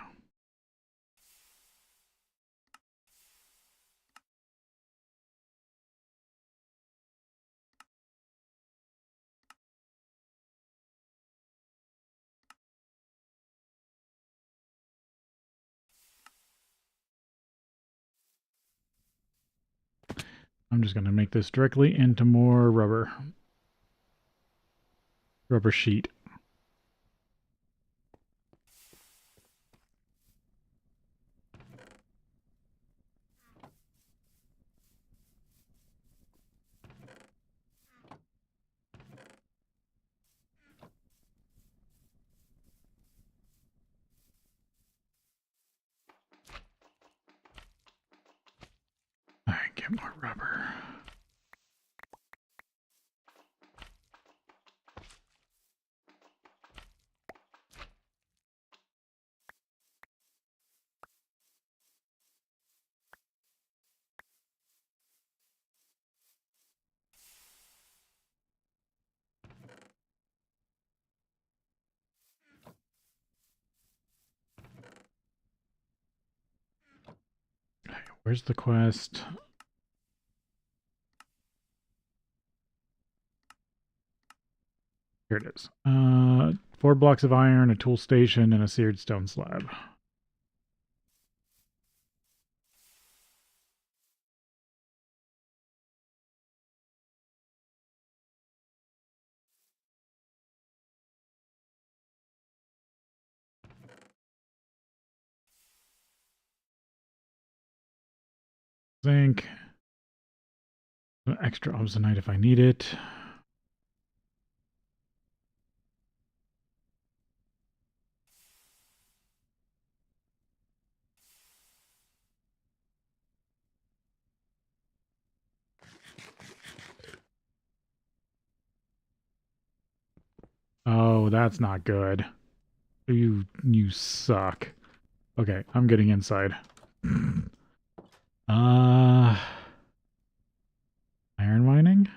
I'm just going to make this directly into more rubber. Rubber sheet. Alright, get more rubber. Where's the quest? Here it is. 4 blocks of iron, a tool station, and a seared stone slab. Zinc. Extra obsidianite if I need it. Oh, that's not good. You suck. Okay, I'm getting inside. Iron mining?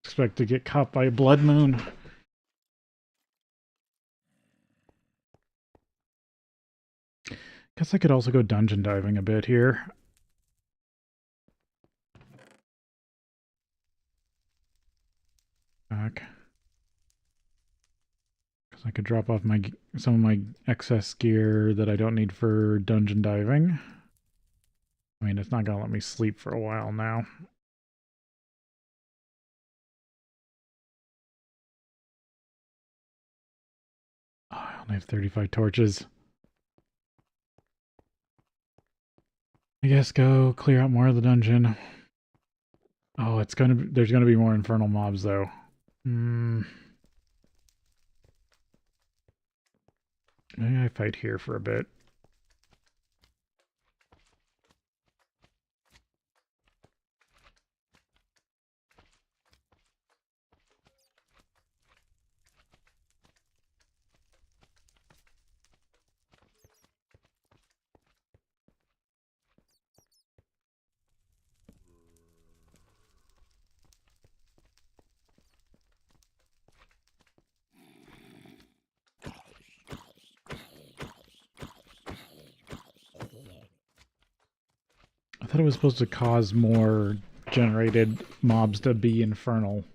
Expect to get caught by a blood moon. Guess I could also go dungeon diving a bit here. Back. Because I could drop off some of my excess gear that I don't need for dungeon diving. I mean, it's not going to let me sleep for a while now. Oh, I only have 35 torches. I guess go clear out more of the dungeon. Oh, there's gonna be more infernal mobs though. Maybe I fight here for a bit. I thought it was supposed to cause more generated mobs to be infernal.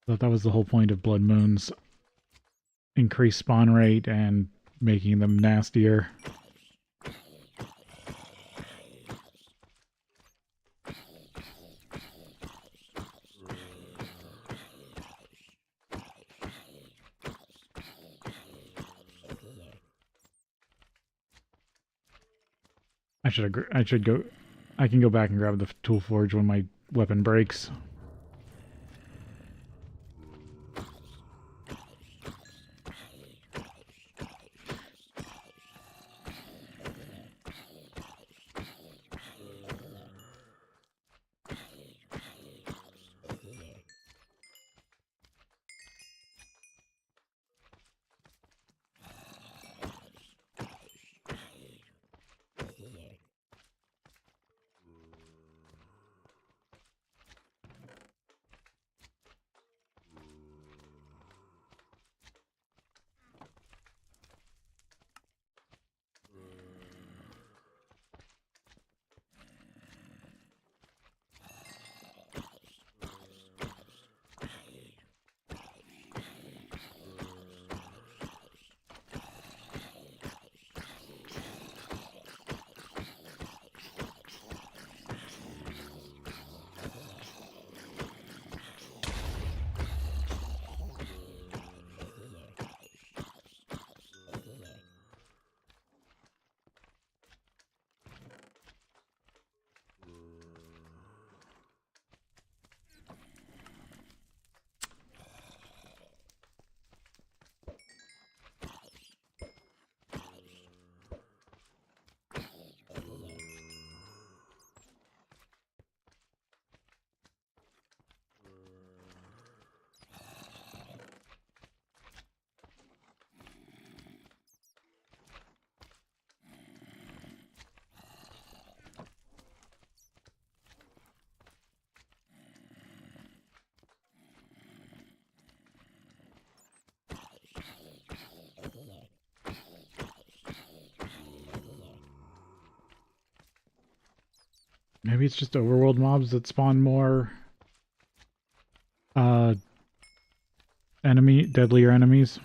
I thought that was the whole point of blood moons. Increase spawn rate and making them nastier. I should go. I can go back and grab the tool forge when my weapon breaks. Maybe it's just overworld mobs that spawn more deadlier enemies.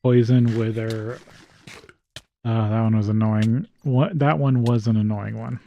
Poison, Wither. That one was annoying. That one was an annoying one.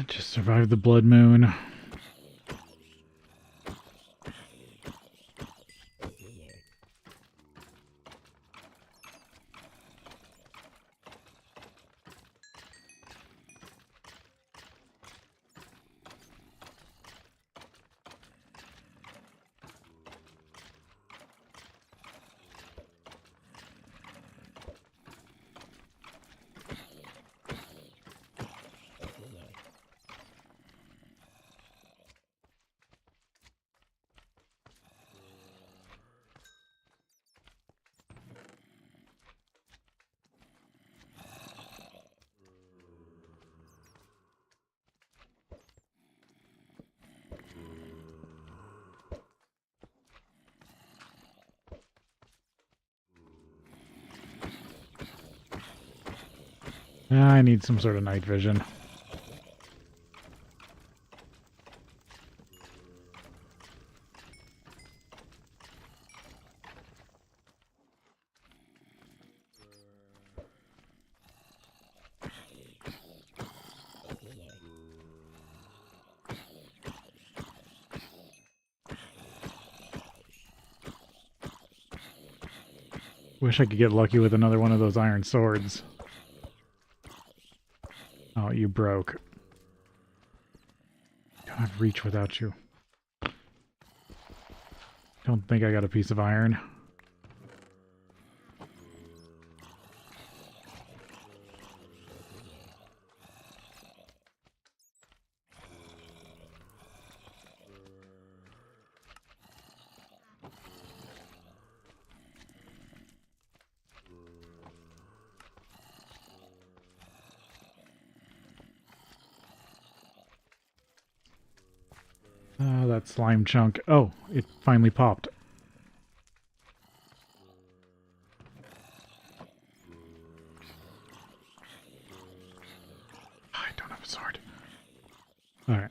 Just survive the blood moon. I need some sort of night vision. Wish I could get lucky with another one of those iron swords. Oh, you broke. Don't have reach without you. Don't think I got a piece of iron. That slime chunk. Oh, it finally popped. I don't have a sword. Alright.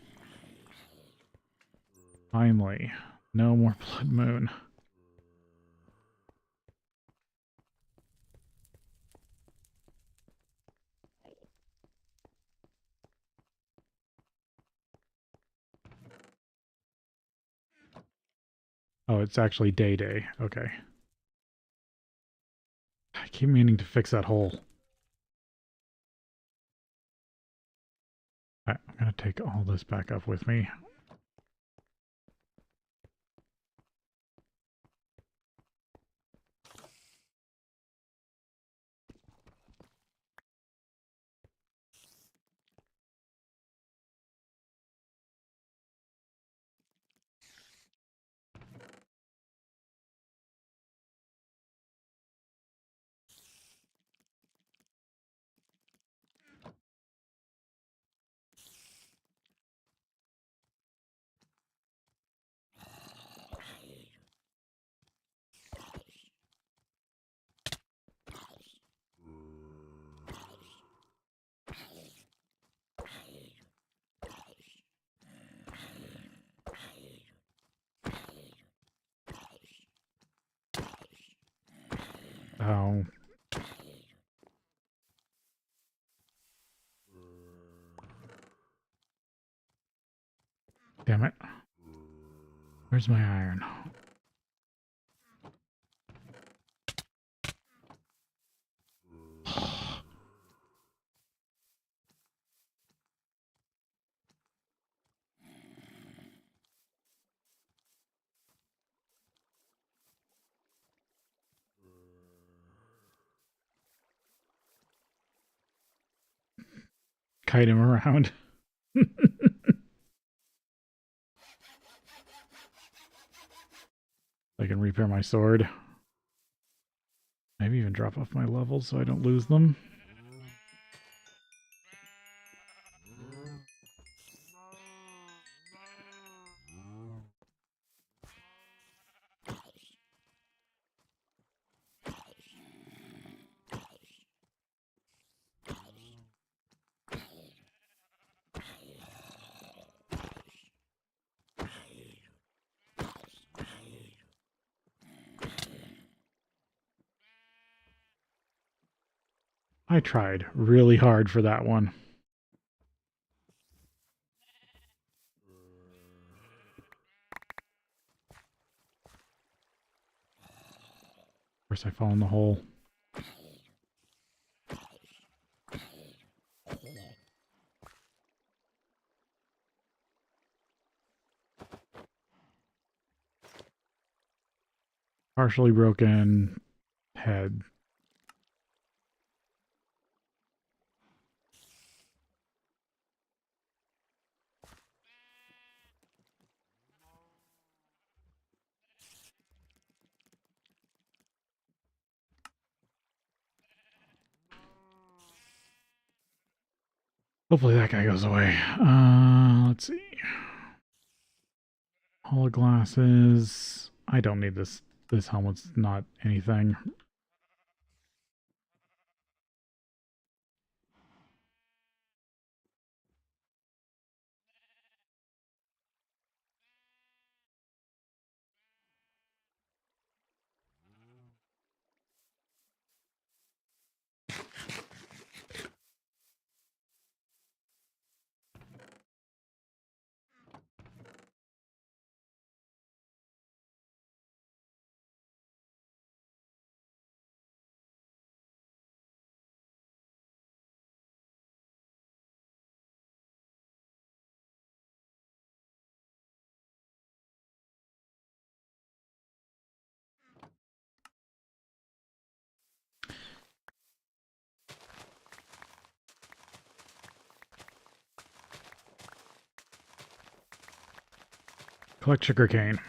Finally. No more blood moon. Oh, it's actually day. Okay. I keep meaning to fix that hole. Alright, I'm gonna take all this back up with me. Oh. Damn it. Where's my iron? Kite him around. I can repair my sword. Maybe even drop off my levels so I don't lose them. I tried really hard for that one. Of course I fall in the hole. Partially broken head. Hopefully that guy goes away. Let's see. Hologlasses. I don't need this. This helmet's not anything. Collect sugarcane.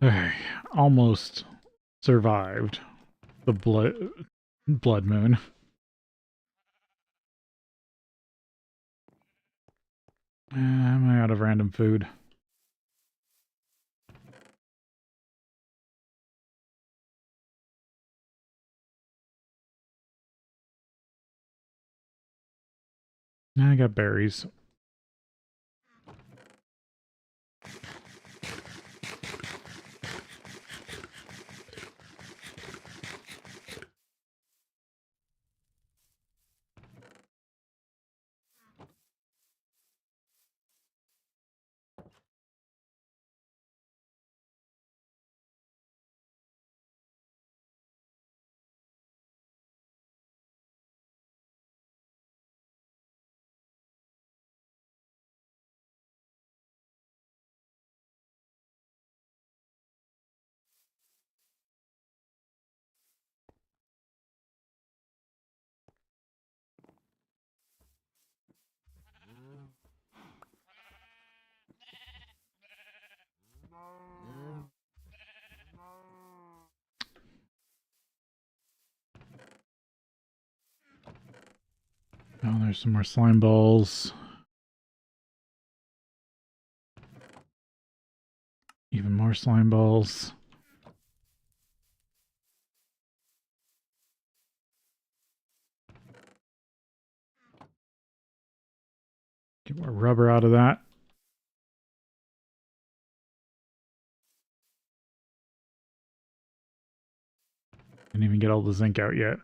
Okay, almost survived the blood moon. Am I out of random food? I got berries. Oh, there's some more slime balls. Even more slime balls. Get more rubber out of that. Didn't even get all the zinc out yet.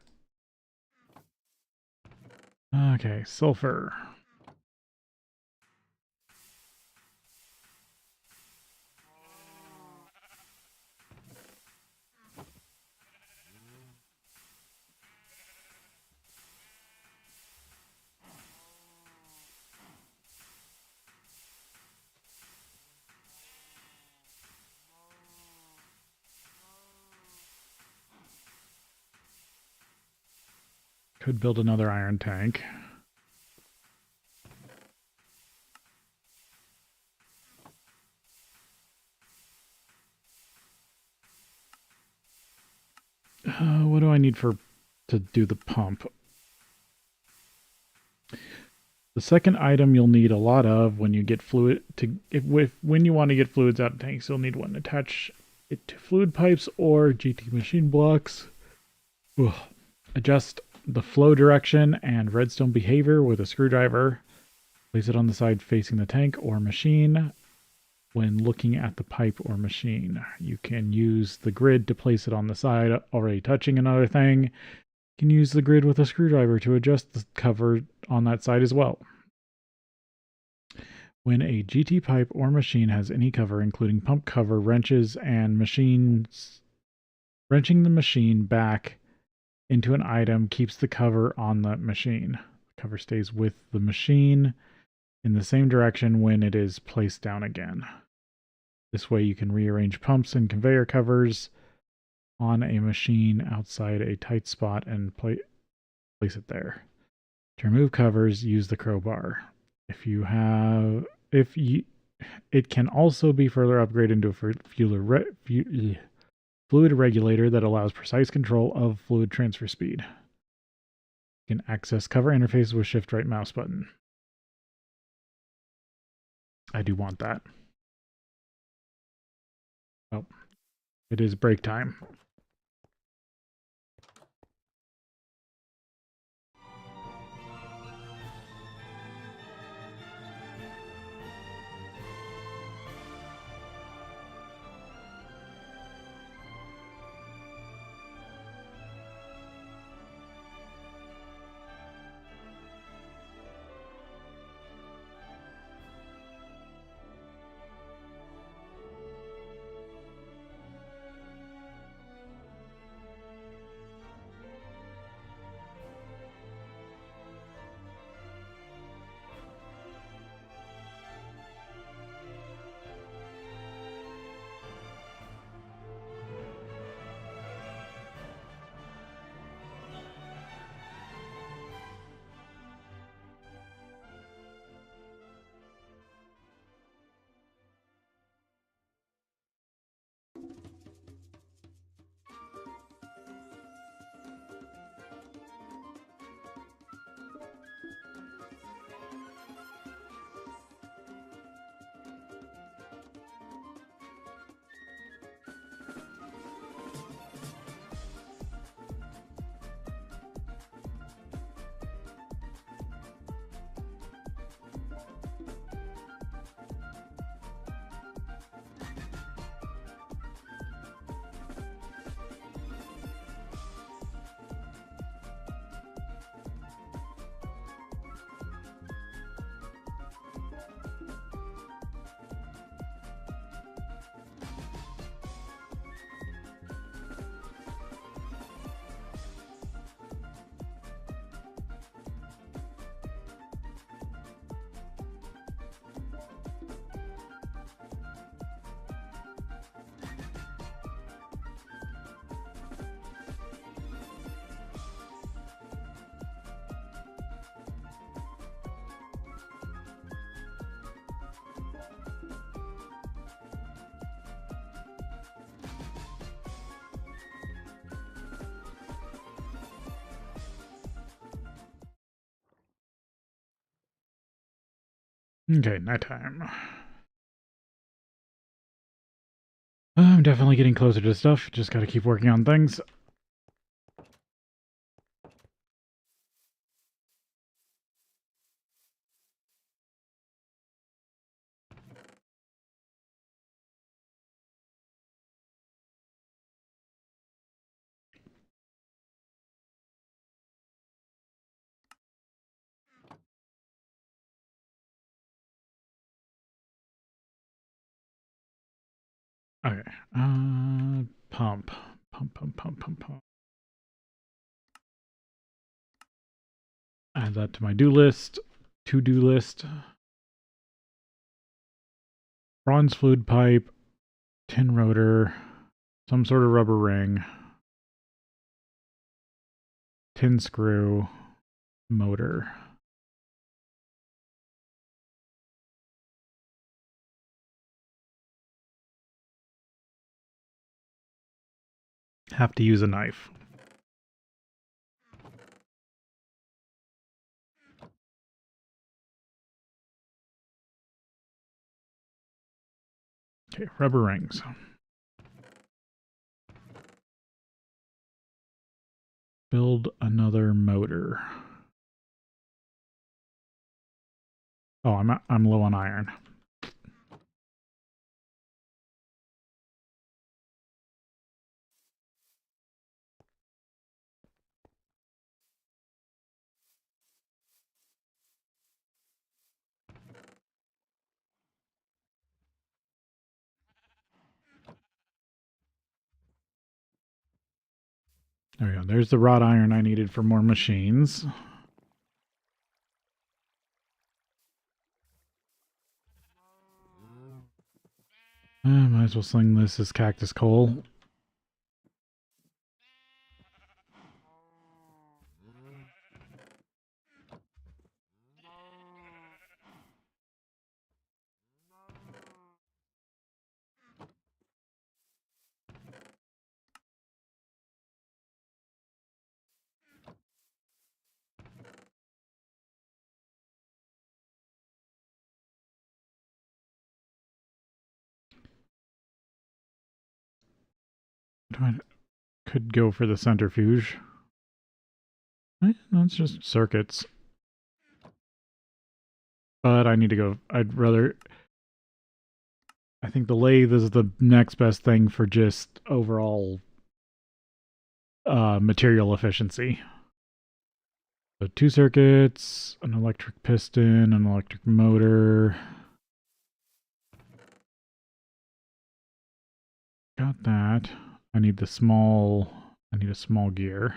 Okay, sulfur. Could build another iron tank. What do I need to do the pump? The second item you'll need a lot of when you get fluid when you want to get fluids out of tanks, you'll need one. Attach it to fluid pipes or GT machine blocks. Ugh. Adjust the flow direction and redstone behavior with a screwdriver. Place it on the side facing the tank or machine. When looking at the pipe or machine, you can use the grid to place it on the side already touching another thing. You can use the grid with a screwdriver to adjust the cover on that side as well. When a GT pipe or machine has any cover, including pump cover, wrenches, and machines, wrenching the machine back into an item keeps the cover on the machine. The cover stays with the machine in the same direction when it is placed down again. This way you can rearrange pumps and conveyor covers on a machine outside a tight spot and place it there. To remove covers, use the crowbar. It can also be further upgraded into a fluid regulator that allows precise control of fluid transfer speed. You can access cover interfaces with shift right mouse button. I do want that. Oh, it is break time. Okay, nighttime. I'm definitely getting closer to stuff. Just gotta keep working on things. Okay. Pump. Pump. Add that to my do list. To-do list. Bronze fluid pipe. Tin rotor. Some sort of rubber ring. Tin screw. Motor. Have to use a knife. Okay, rubber rings. Build another motor. Oh, I'm low on iron. There we go. There's the wrought iron I needed for more machines. Might as well sling this as cactus coal. I could go for the centrifuge. That's just circuits. But I need to go. I'd rather. I think the lathe is the next best thing for just overall material efficiency. So 2 circuits, an electric piston, an electric motor. Got that. I need a small gear.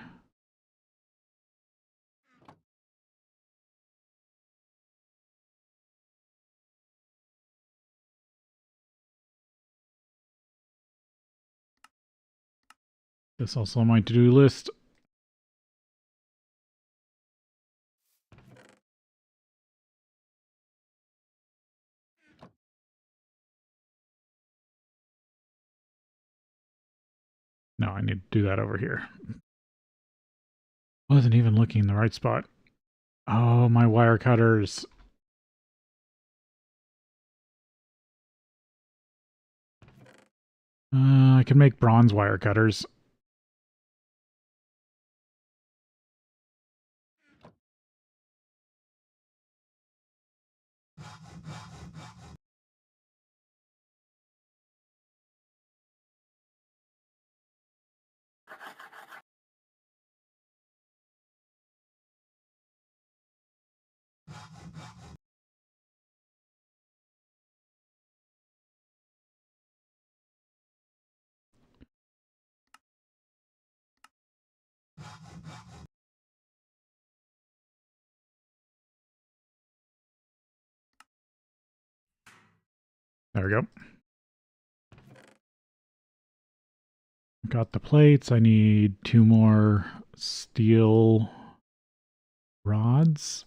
This also on my to-do list. No, I need to do that over here. Wasn't even looking in the right spot. Oh, my wire cutters. I can make bronze wire cutters. There we go. Got the plates. I need 2 more steel rods.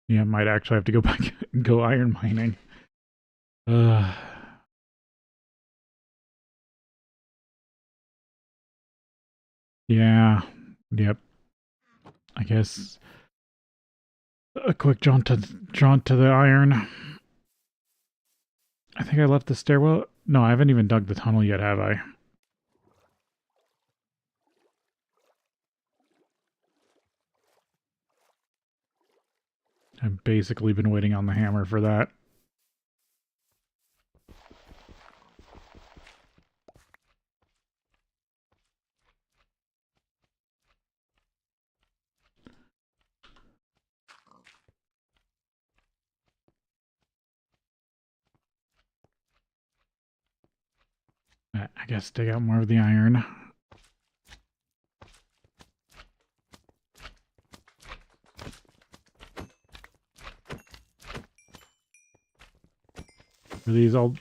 Yeah, might actually have to go back and go iron mining. Yeah. Yep. I guess a quick jaunt to the iron. I think I left the stairwell. No, I haven't even dug the tunnel yet, have I? I've basically been waiting on the hammer for that. I guess dig out more of the iron. Are these all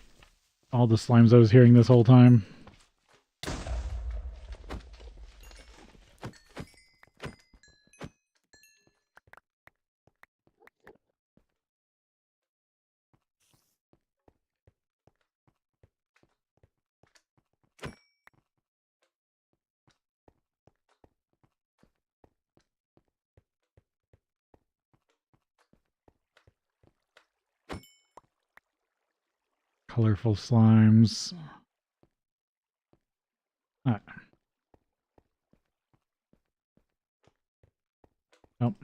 the slimes I was hearing this whole time? Colorful slimes. Ah. Nope.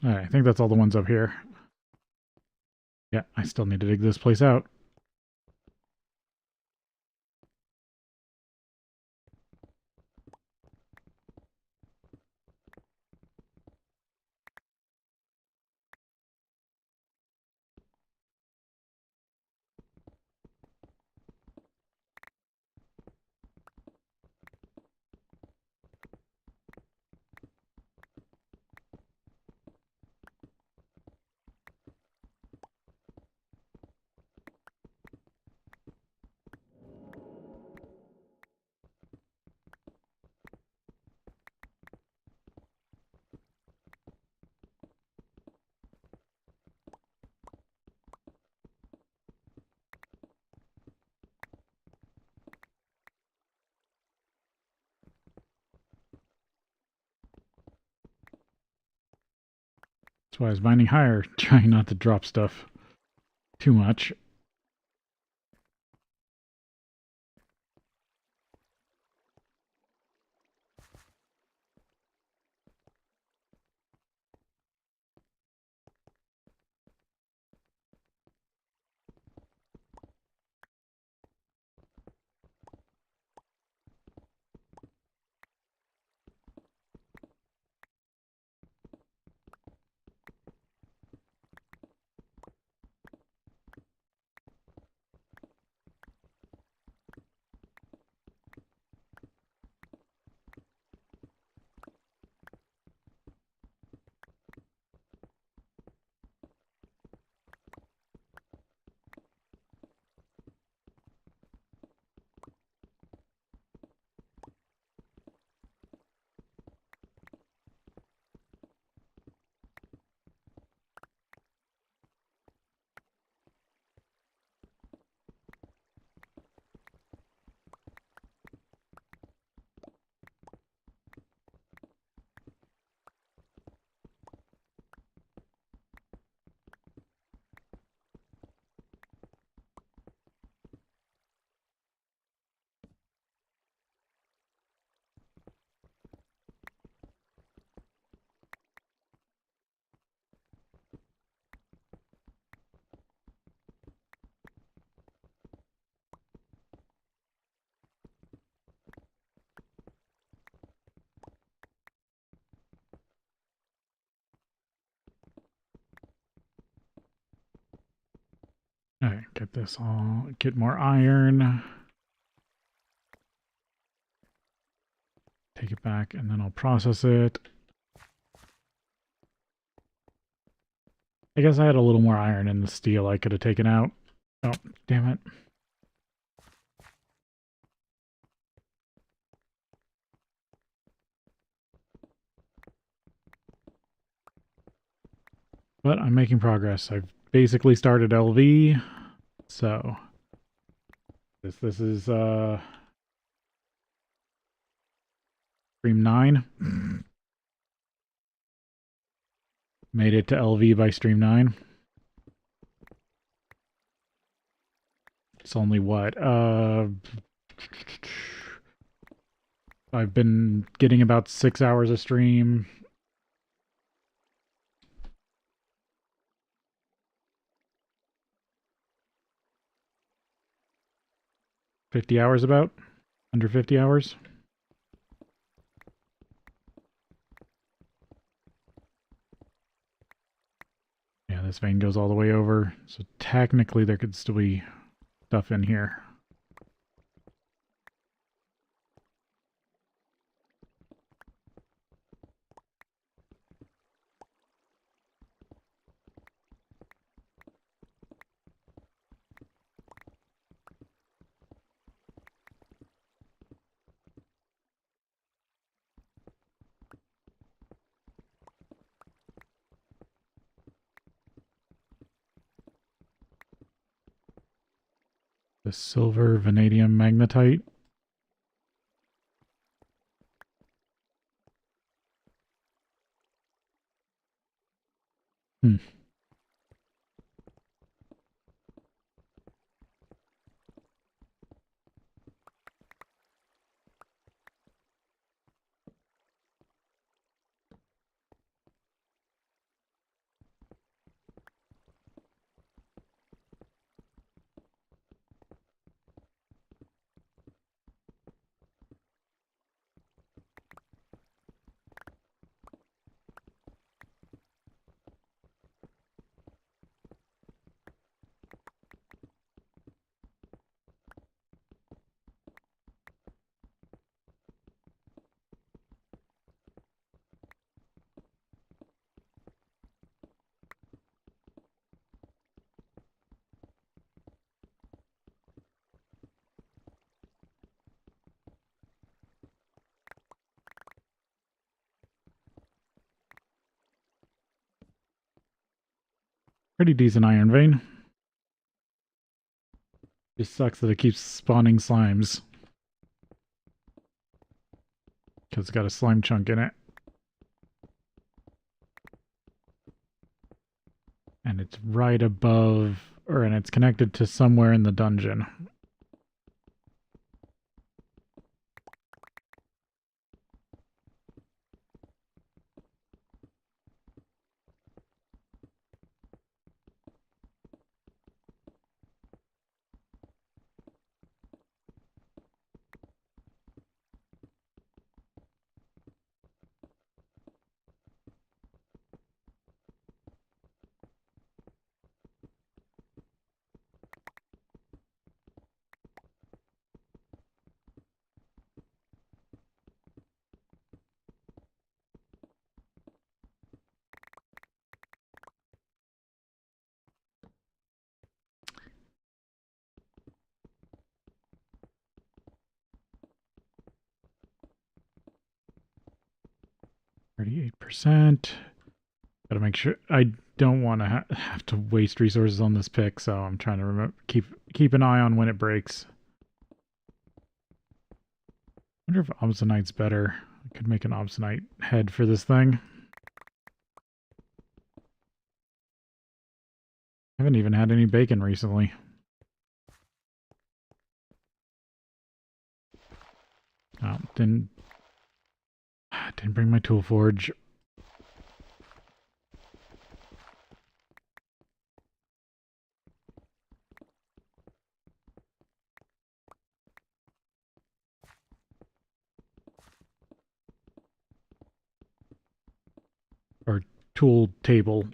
Alright, I think that's all the ones up here. Yeah, I still need to dig this place out. That's why I was mining higher, trying not to drop stuff too much. Alright, get this all, get more iron. Take it back and then I'll process it. I guess I had a little more iron in the steel I could have taken out. Oh, damn it. But I'm making progress. I've basically started LV, so this is stream 9. Made it to LV by stream 9. It's only what? I've been getting about 6 hours a stream. $50 about? Under 50 hours? Yeah, this vein goes all the way over, so technically there could still be stuff in here. The silver vanadium magnetite. Hmm. Pretty decent iron vein. Just sucks that it keeps spawning slimes. Because it's got a slime chunk in it. And it's right above, and it's connected to somewhere in the dungeon. %. Gotta make sure. I don't want to have to waste resources on this pick, so I'm trying to keep an eye on when it breaks. I wonder if obsonite's better. I could make an obsonite head for this thing. I haven't even had any bacon recently. Oh, didn't bring my tool forge. Or tool table.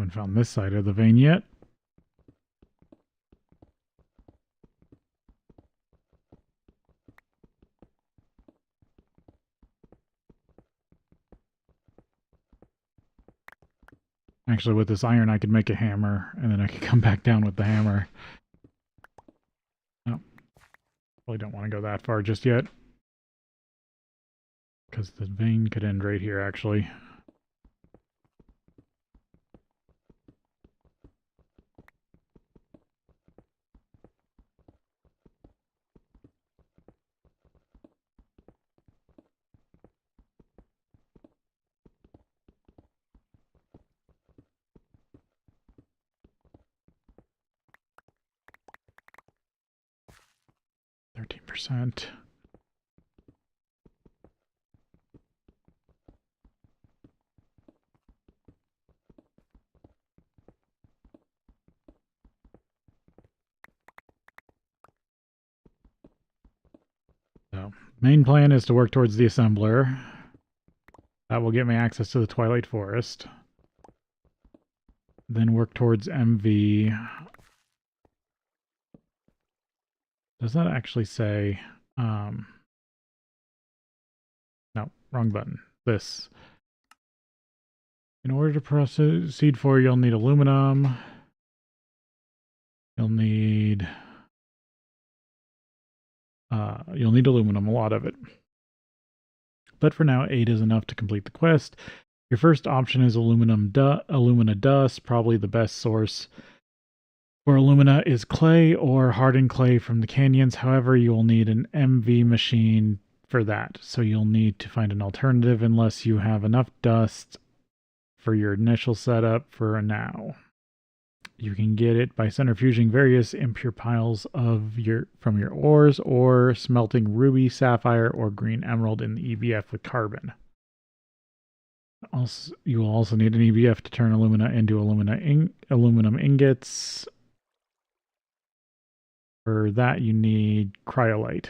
Haven't found this side of the vein yet. Actually, with this iron, I could make a hammer, and then I could come back down with the hammer. Oh, probably don't want to go that far just yet. Because the vein could end right here, actually. %. So, main plan is to work towards the assembler. That will get me access to the Twilight Forest. Then work towards MV. Does that actually say... no, wrong button. This. In order to proceed forward, you'll need aluminum. You'll need aluminum, a lot of it. But for now, 8 is enough to complete the quest. Your first option is alumina dust. Probably the best source for alumina is clay or hardened clay from the canyons. However, you will need an MV machine for that. So you'll need to find an alternative unless you have enough dust for your initial setup for now. You can get it by centrifuging various impure piles from your ores or smelting ruby, sapphire, or green emerald in the EBF with carbon. Also, you will also need an EBF to turn alumina into aluminum ingots. For that, you need cryolite.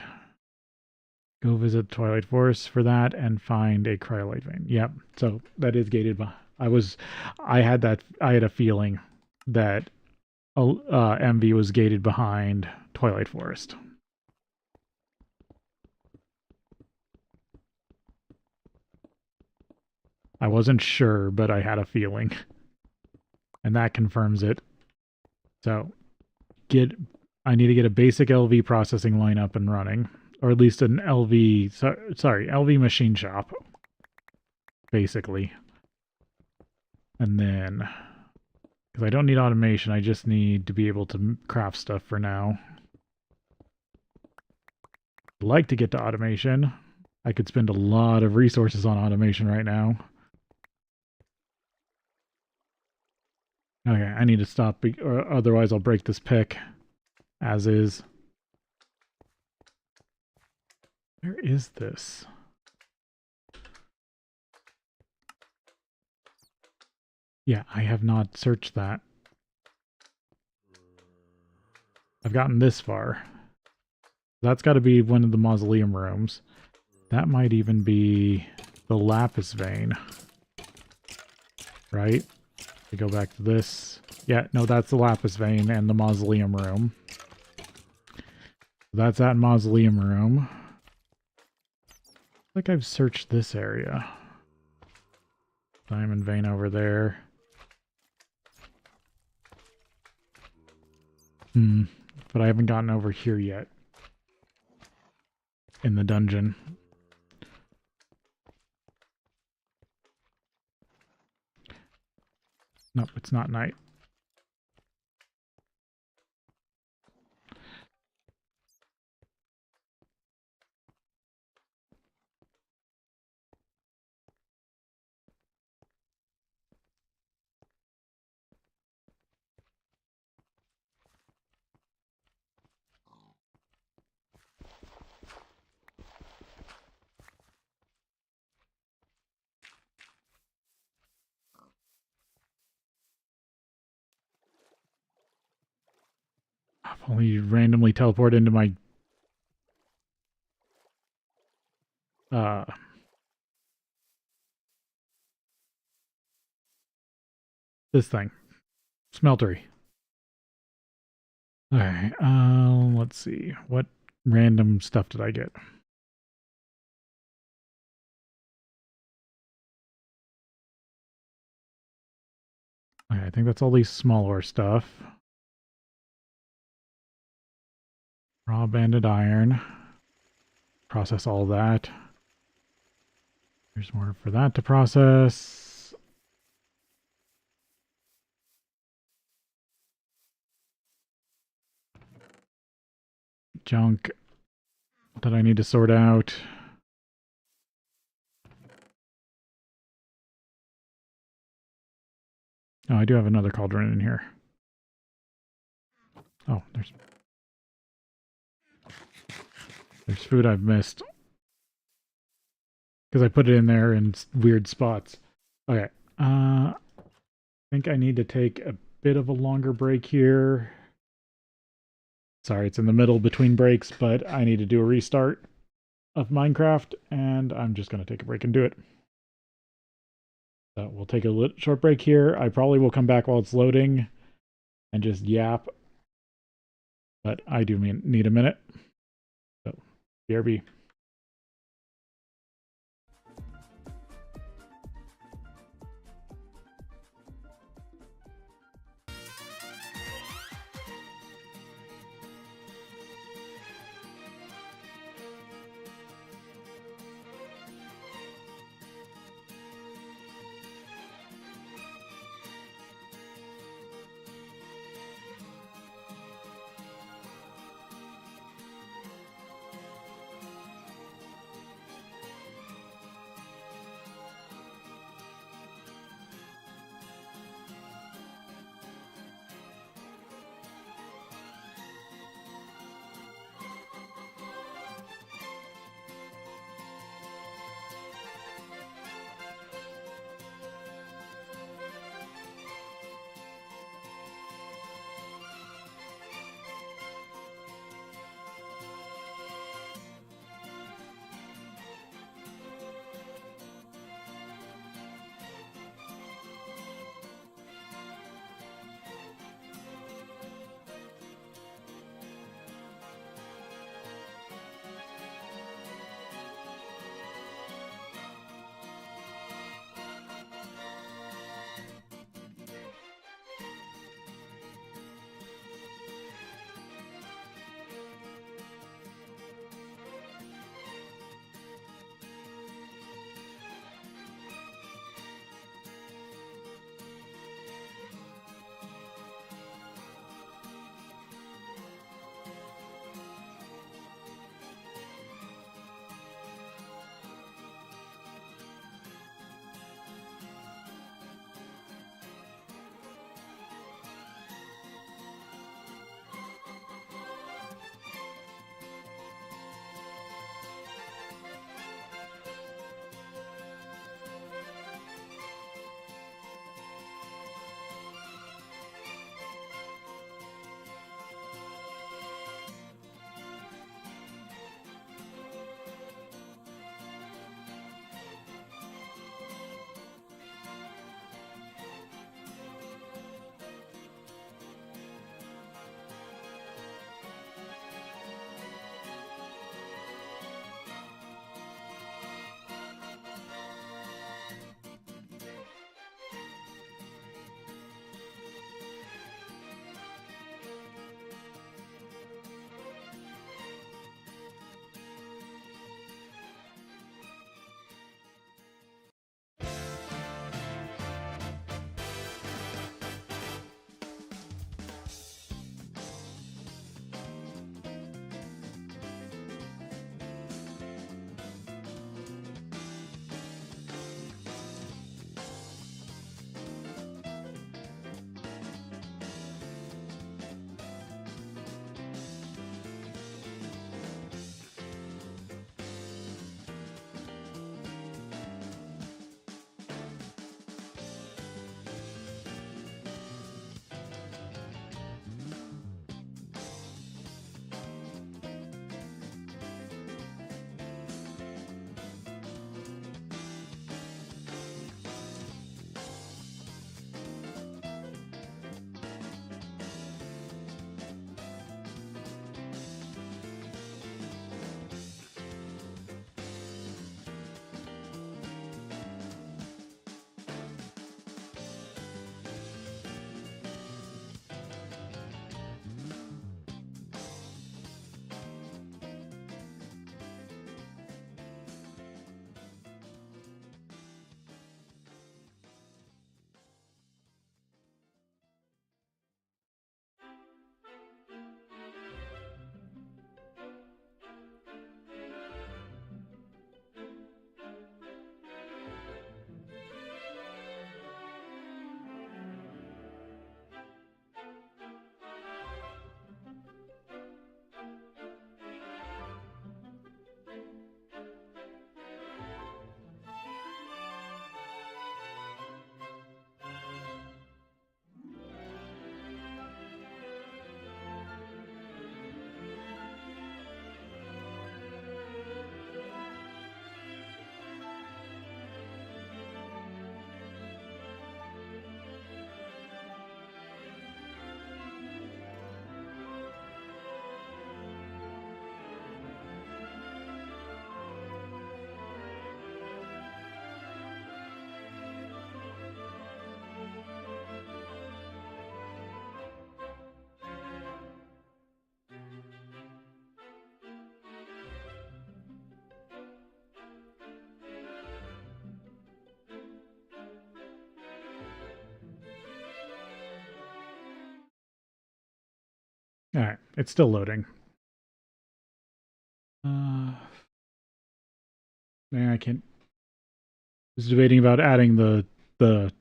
Go visit the Twilight Forest for that and find a cryolite vein. Yep, so that is gated. I had a feeling that MV was gated behind Twilight Forest. I wasn't sure, but I had a feeling. And that confirms it. So, I need to get a basic LV processing line up and running. Or at least an LV machine shop. Basically. And then... because I don't need automation, I just need to be able to craft stuff for now. I'd like to get to automation. I could spend a lot of resources on automation right now. Okay, I need to stop, or otherwise I'll break this pick as is. Where is this? Yeah, I have not searched that. I've gotten this far. That's got to be one of the mausoleum rooms. That might even be the lapis vein. Right? We go back to this. Yeah, no, that's the lapis vein and the mausoleum room. That's that mausoleum room. I think I've searched this area. Diamond vein over there. But I haven't gotten over here yet. In the dungeon. Nope, it's not night. I've only randomly teleported into my this thing. Smeltery. Alright, let's see. What random stuff did I get? Okay, I think that's all these smaller stuff. Raw banded iron. Process all that. There's more for that to process. Junk that I need to sort out. Oh, I do have another cauldron in here. Oh, there's food I've missed. Because I put it in there in weird spots. Okay. I think I need to take a bit of a longer break here. Sorry, it's in the middle between breaks, but I need to do a restart of Minecraft, and I'm just going to take a break and do it. So we'll take a short break here. I probably will come back while it's loading and just yap, but I do need a minute. So, BRB. it's still loading. I can't. I was debating about adding the the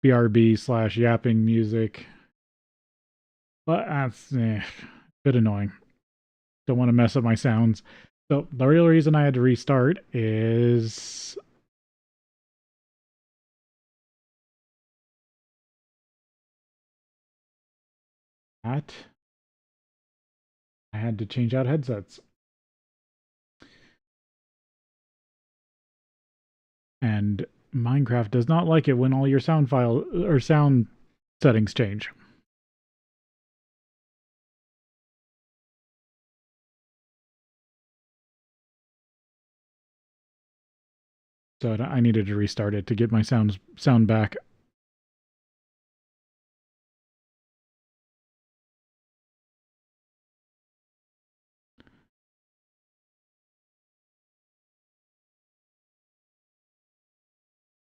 BRB/yapping music, but that's a bit annoying. Don't want to mess up my sounds. So the real reason I had to restart is that I had to change out headsets. And Minecraft does not like it when all your sound file or sound settings change. So I needed to restart it to get my sound back.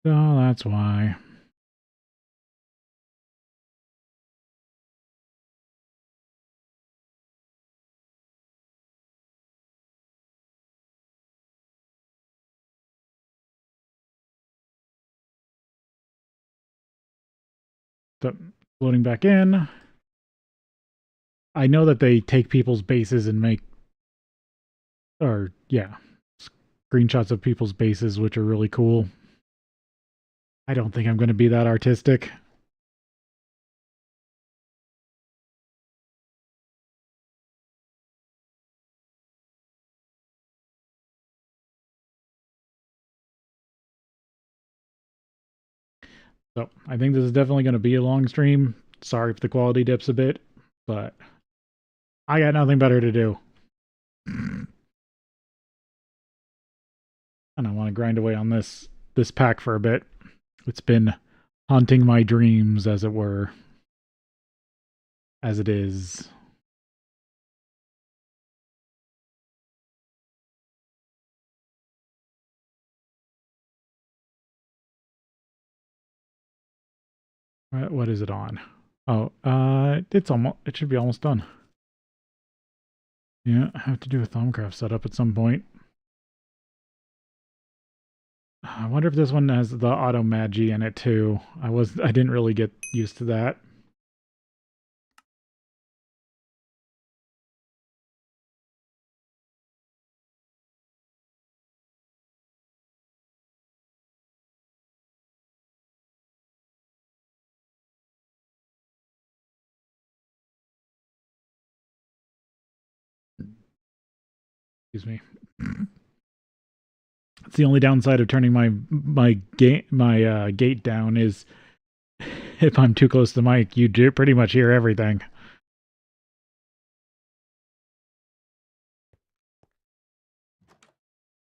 So that's why. So loading back in. I know that they take people's bases and make, or yeah, screenshots of people's bases, which are really cool. I don't think I'm going to be that artistic. So I think this is definitely going to be a long stream. Sorry if the quality dips a bit, but I got nothing better to do. And I want to grind away on this pack for a bit. It's been haunting my dreams, as it were. As it is. What is it on? Oh, it should be almost done. Yeah, I have to do a Thaumcraft setup at some point. I wonder if this one has the auto magi in it too. I didn't really get used to that. Excuse me. It's the only downside of turning my gate down is if I'm too close to the mic, you do pretty much hear everything.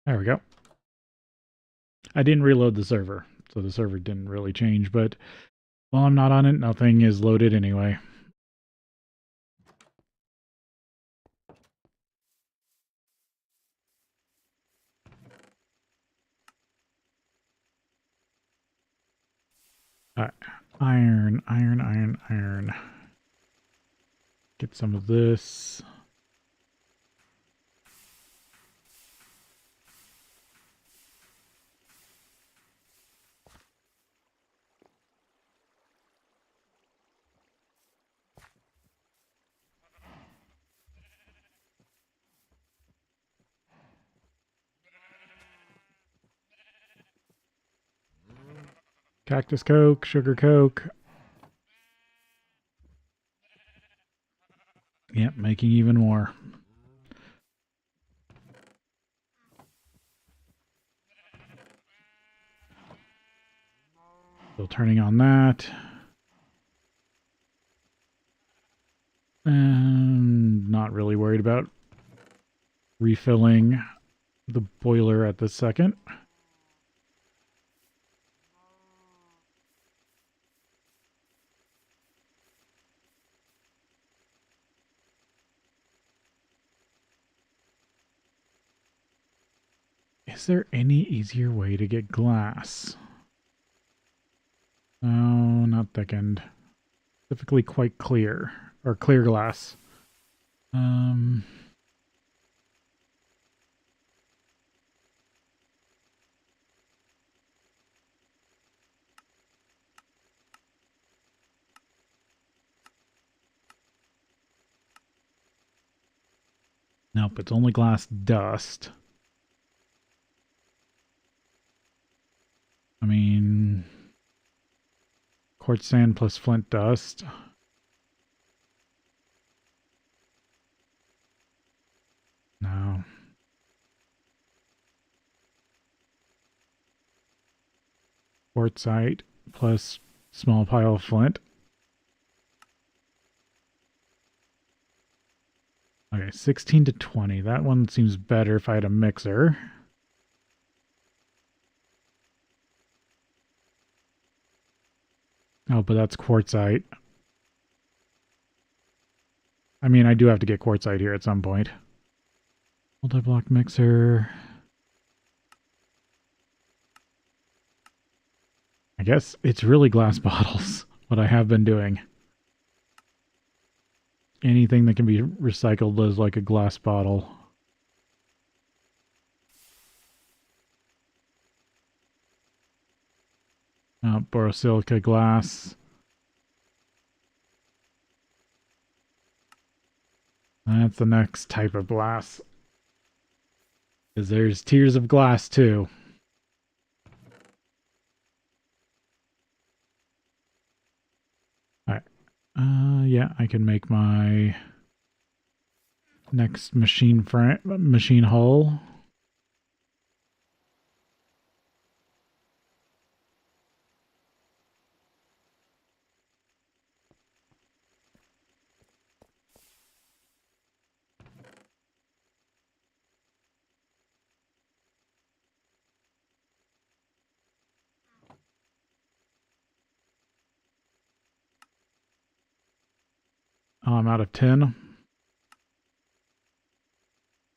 There we go. I didn't reload the server, so the server didn't really change, but while I'm not on it, nothing is loaded anyway. All right. Iron. Get some of this. Cactus Coke, Sugar Coke. Yep, making even more. Still turning on that. And not really worried about refilling the boiler at this second. Is there any easier way to get glass? No, not thickened. Specifically quite clear. Or clear glass. Um, nope, it's only glass dust. I mean, quartz sand plus flint dust. No. Quartzite plus small pile of flint. Okay, 16 to 20. That one seems better if I had a mixer. Oh, but that's quartzite. I mean, I do have to get quartzite here at some point. Multi-block mixer. I guess it's really glass bottles, what I have been doing. Anything that can be recycled is like a glass bottle. Borosilica glass. That's the next type of glass. Because there's tiers of glass too. Alright. Yeah, I can make my next machine hull. Oh, I'm out of tin.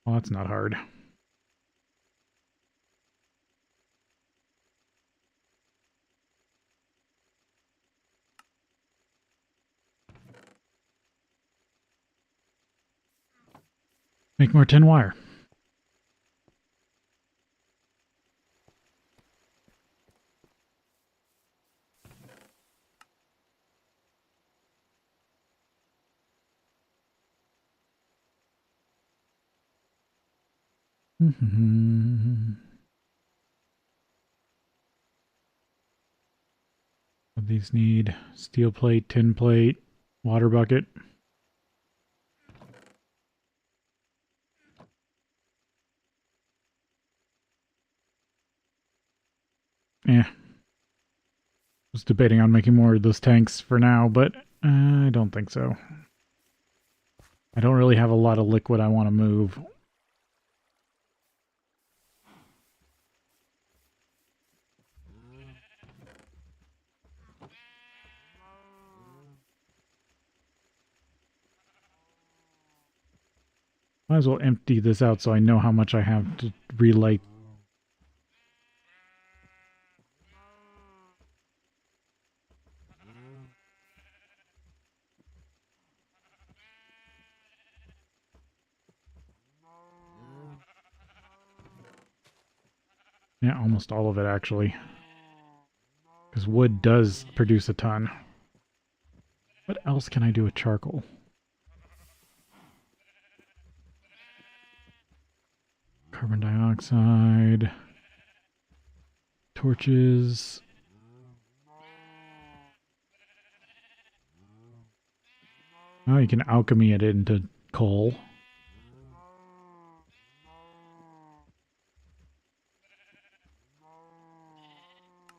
Well, that's not hard. Make more tin wire. These need steel plate, tin plate, water bucket. Yeah. Was debating on making more of those tanks for now, but I don't think so. I don't really have a lot of liquid I want to move. Might as well empty this out so I know how much I have to relight. Yeah, almost all of it actually. Because wood does produce a ton. What else can I do with charcoal? Carbon dioxide. Torches. Oh, you can alchemy it into coal.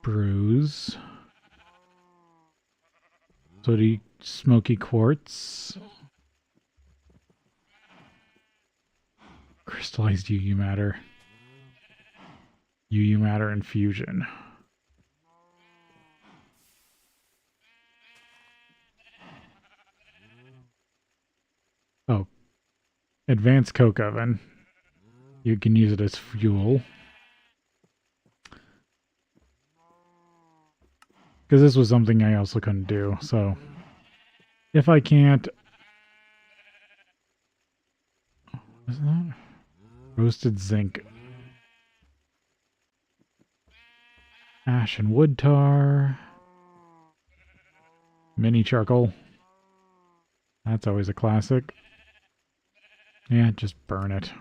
Bruise. Sooty, smoky quartz. Crystallized UU matter. UU matter infusion. Oh. Advanced coke oven. You can use it as fuel. Because this was something I also couldn't do, so... If I can't... What's that? Roasted zinc. Ash and wood tar. Mini charcoal. That's always a classic. Yeah, just burn it.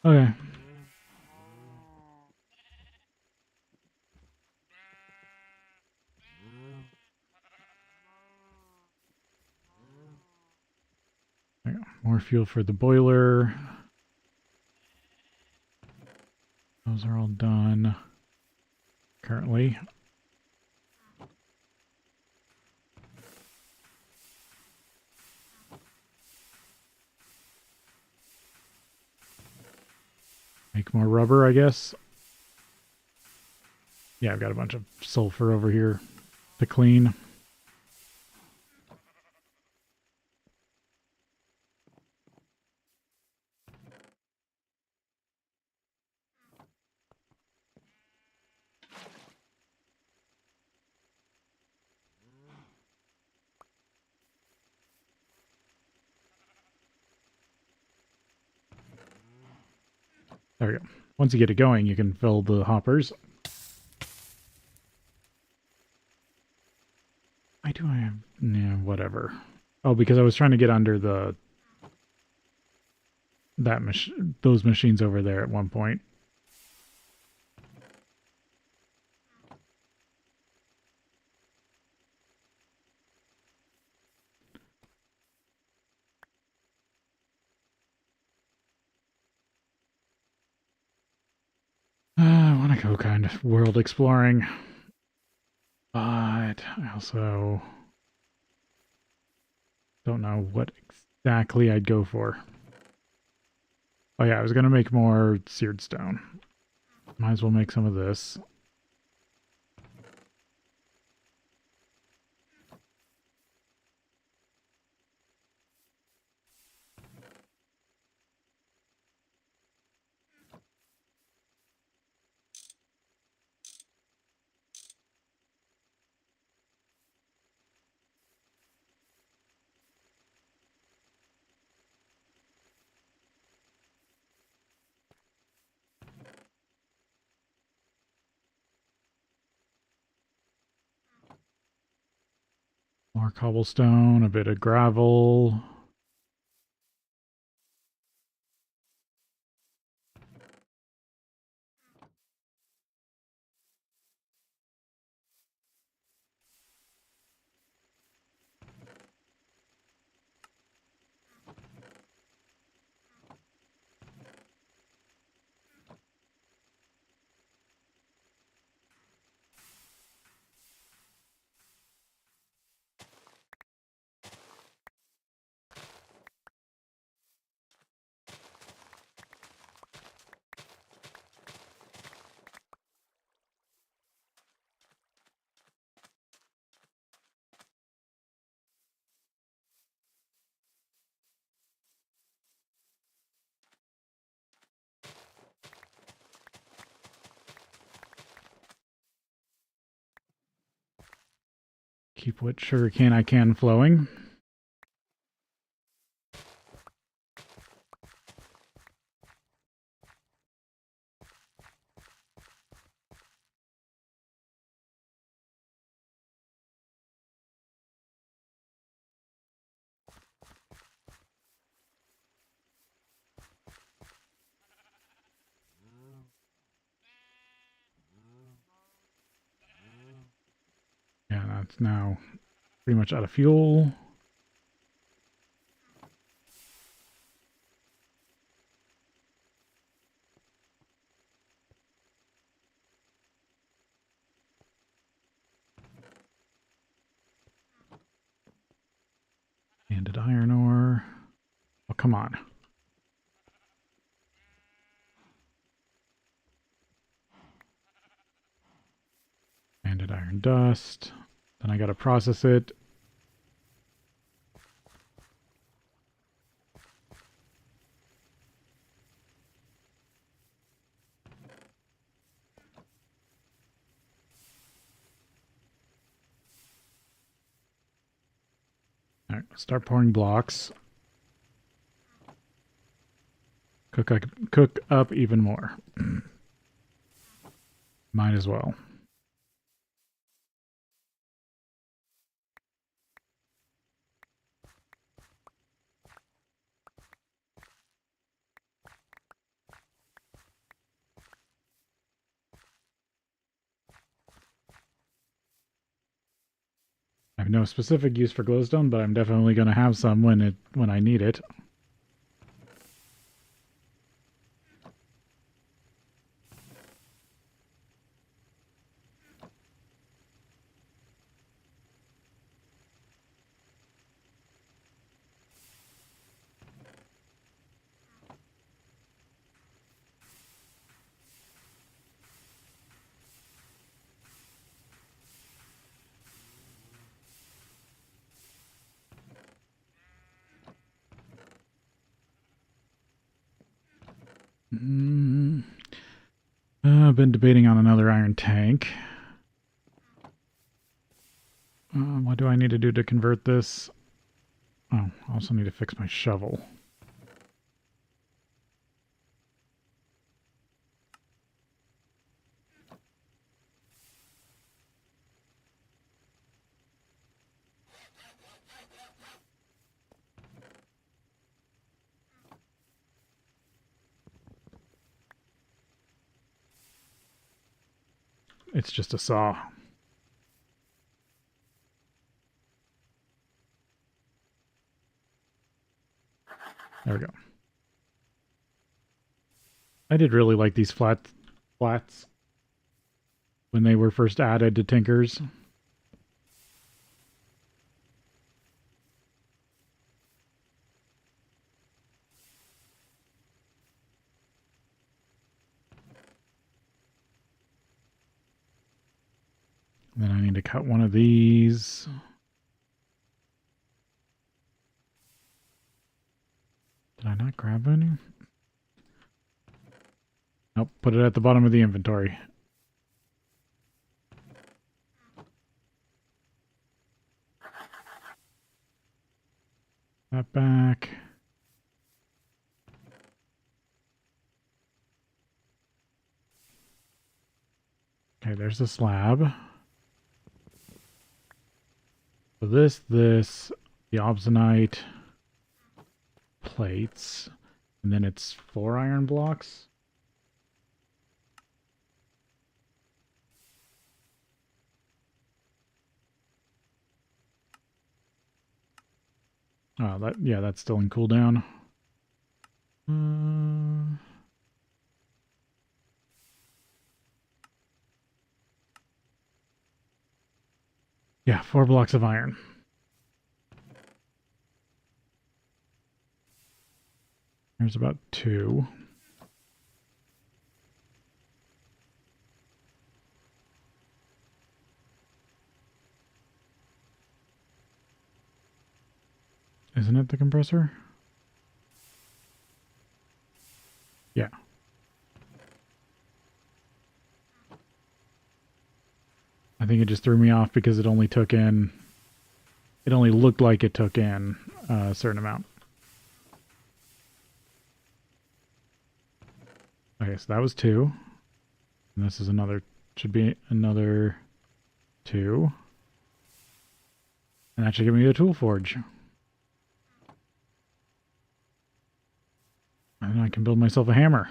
Okay. More fuel for the boiler. Those are all done currently. Make more rubber, I guess. Yeah, I've got a bunch of sulfur over here to clean. There we go. Once you get it going, you can fill the hoppers. Why do I have... Yeah, whatever. Oh, because I was trying to get under the... those machines over there at one point. I want to go kind of world exploring. But I also don't know what exactly I'd go for. Oh yeah, I was going to make more seared stone. Might as well make some of this. More cobblestone, a bit of gravel. Keep what sugarcane I can flowing. Yeah, that's now pretty much out of fuel. Banded iron ore. Oh, come on. Banded iron dust. Then I gotta process it. All right, start pouring blocks. Cook up even more. Might as well. I have no specific use for glowstone, but I'm definitely going to have some when I need it. I've been debating on another iron tank. What do I need to do to convert this? Oh, I also need to fix my shovel. It's just a saw. There we go. I did really like these flats when they were first added to Tinkers. Then I need to cut one of these. Did I not grab any? Nope, put it at the bottom of the inventory. That back. Okay, there's the slab. So this, the obsonite plates, and then it's 4 iron blocks. Oh, that's still in cooldown. Yeah, 4 blocks of iron. There's about 2. Isn't it the compressor? Yeah. I think it just threw me off because it only looked like it took in a certain amount. Okay, so that was 2. And this is should be another 2. And that should give me a tool forge. And I can build myself a hammer.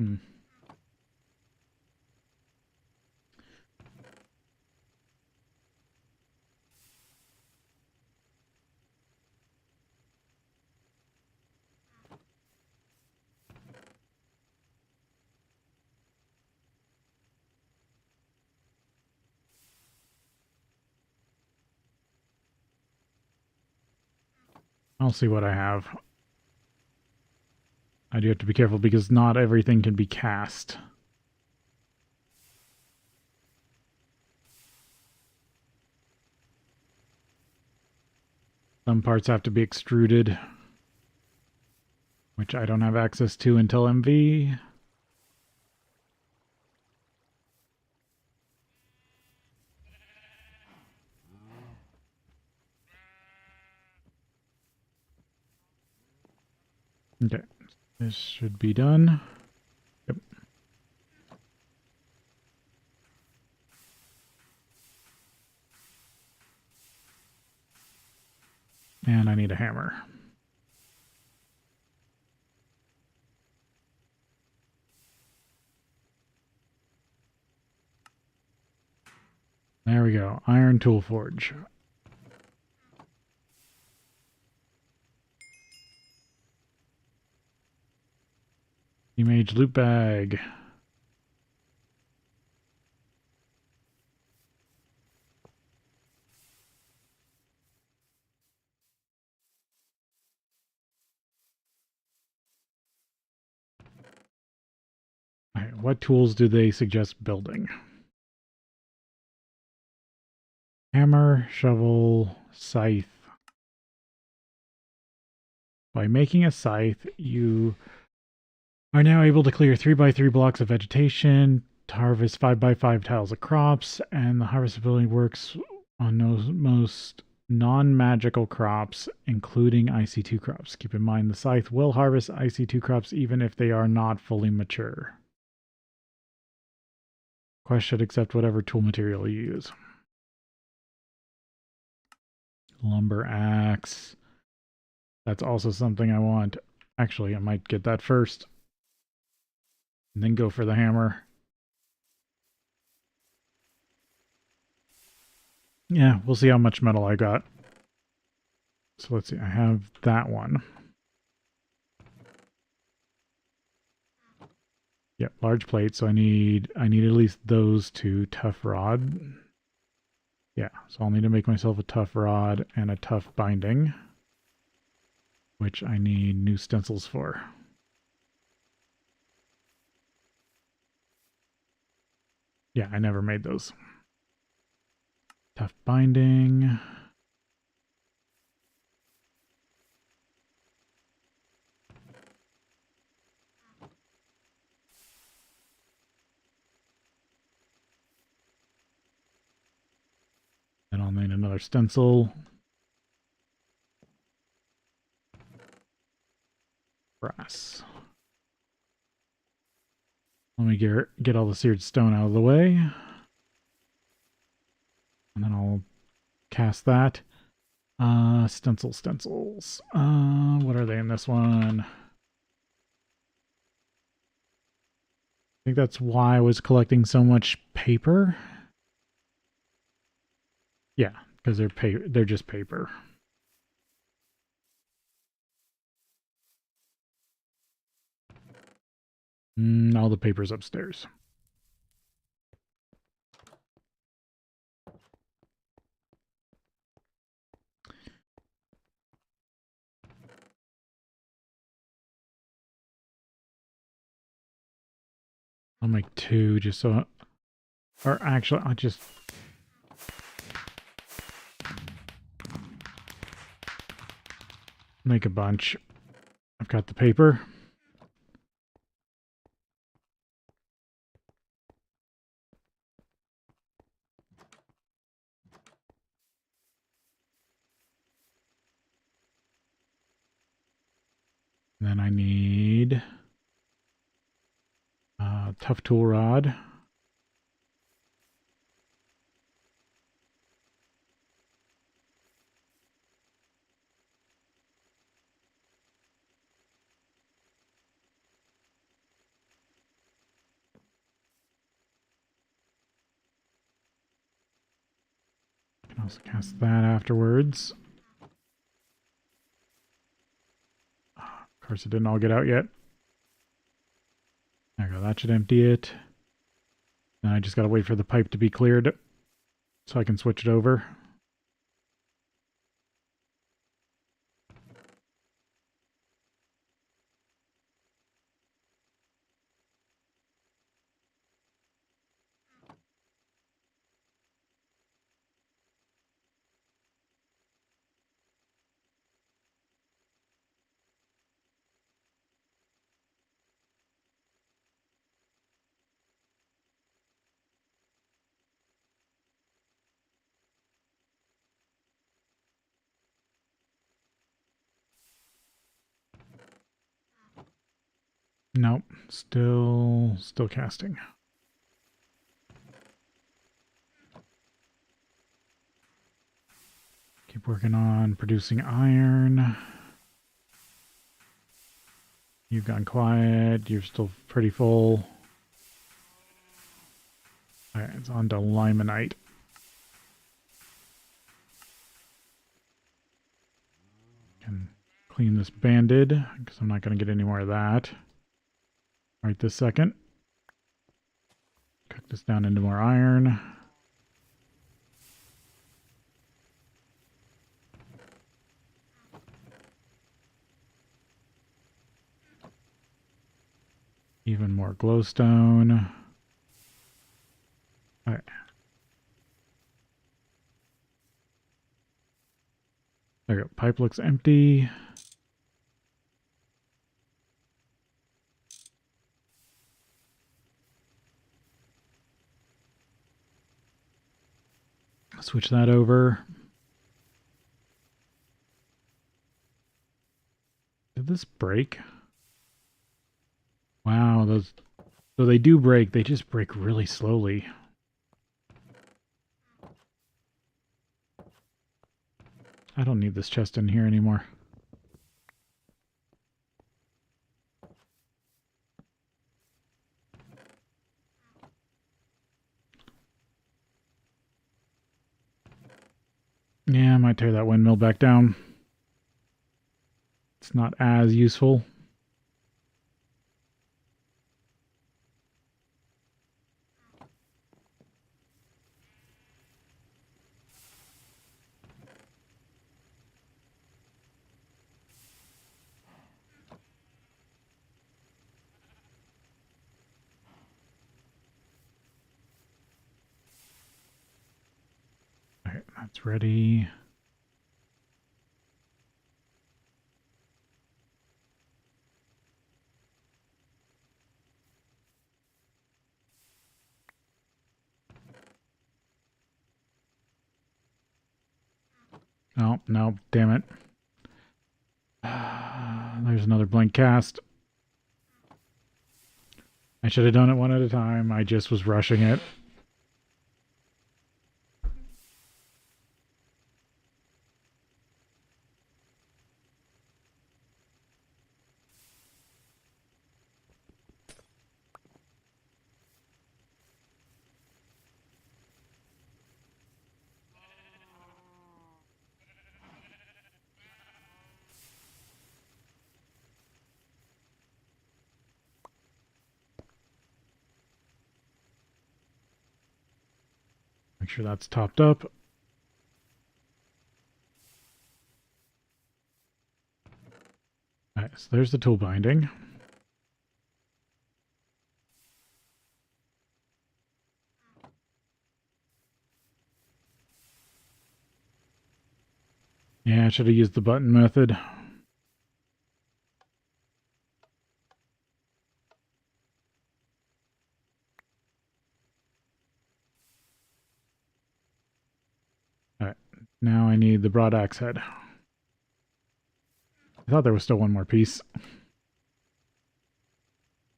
Hmm. I'll see what I have. I do have to be careful because not everything can be cast. Some parts have to be extruded, which I don't have access to until MV. Okay, this should be done. Yep. And I need a hammer. There we go. Iron tool forge. Mage loot bag. Right, what tools do they suggest building? Hammer, shovel, scythe. By making a scythe, you are now able to clear 3x3 blocks of vegetation, to harvest 5x5 tiles of crops, and the harvestability works on most non-magical crops, including IC2 crops. Keep in mind the scythe will harvest IC2 crops even if they are not fully mature. Quest should accept whatever tool material you use. Lumber axe. That's also something I want. Actually, I might get that first. And then go for the hammer. Yeah, we'll see how much metal I got. So let's see, I have that one. Yep, large plate, so I need at least those two. Tough rod. Yeah, so I'll need to make myself a tough rod and a tough binding, which I need new stencils for. Yeah, I never made those. Tough binding. Then I'll need another stencil. Brass. Let me get all the seared stone out of the way. And then I'll cast that. Stencils. What are they in this one? I think that's why I was collecting so much paper. Yeah, because they're just paper. All the paper's upstairs. I'll make two just so... Or actually, I'll just... make a bunch. I've got the paper. Then I need a tough tool rod. I can also cast that afterwards. Of course, it didn't all get out yet. There we go. That should empty it. Now I just gotta wait for the pipe to be cleared so I can switch it over. Nope, still casting. Keep working on producing iron. You've gone quiet. You're still pretty full. Alright, it's on to limonite. Can clean this banded, because I'm not going to get any more of that right this second. Cook this down into more iron. Even more glowstone. Alright. There we go. Pipe looks empty. Switch that over. Did this break? Wow, those... So they do break, they just break really slowly. I don't need this chest in here anymore. Yeah, I might tear that windmill back down. It's not as useful. Alright, that's ready. Oh, no, damn it. There's another blank cast. I should have done it one at a time. I just was rushing it. Make sure that's topped up. Alright, so there's the tool binding. Yeah, I should have used the button method. Alright, now I need the broad axe head. I thought there was still one more piece.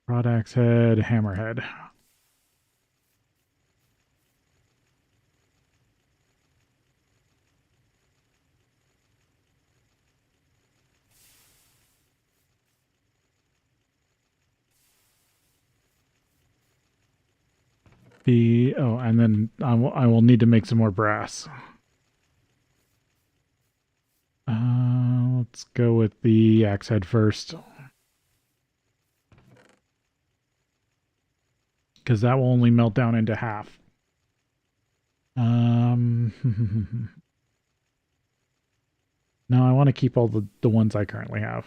Broad axe head, hammerhead. Oh, and then I will need to make some more brass. Let's go with the axe head first. Because that will only melt down into half. No, I want to keep all the ones I currently have.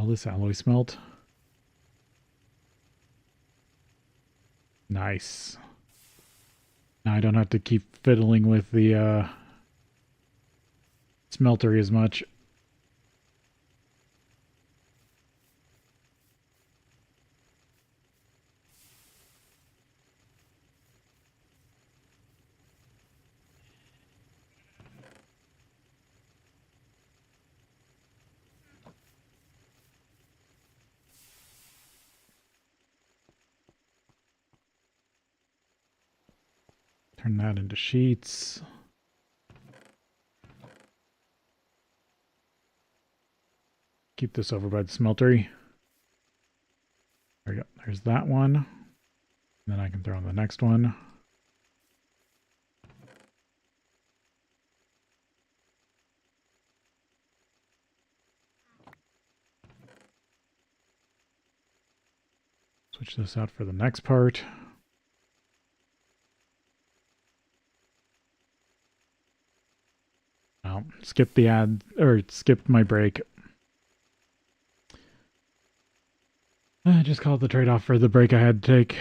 All this alloy smelt. Nice. Now I don't have to keep fiddling with the smeltery as much. Turn that into sheets. Keep this over by the smeltery. There we go. There's that one. And then I can throw in the next one. Switch this out for the next part. Oh, skip the ad, or skipped my break. I just called the trade-off for the break I had to take.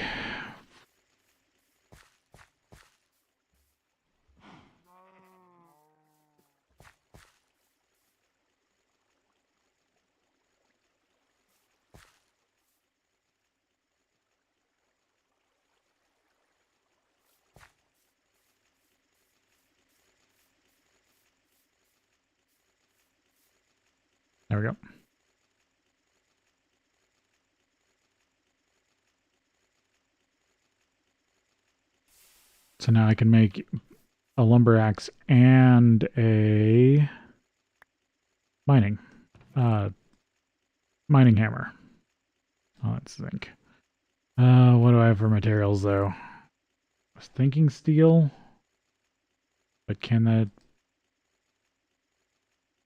There we go. So now I can make a lumber axe and a mining hammer. Oh, let's think. What do I have for materials though? I was thinking steel, but can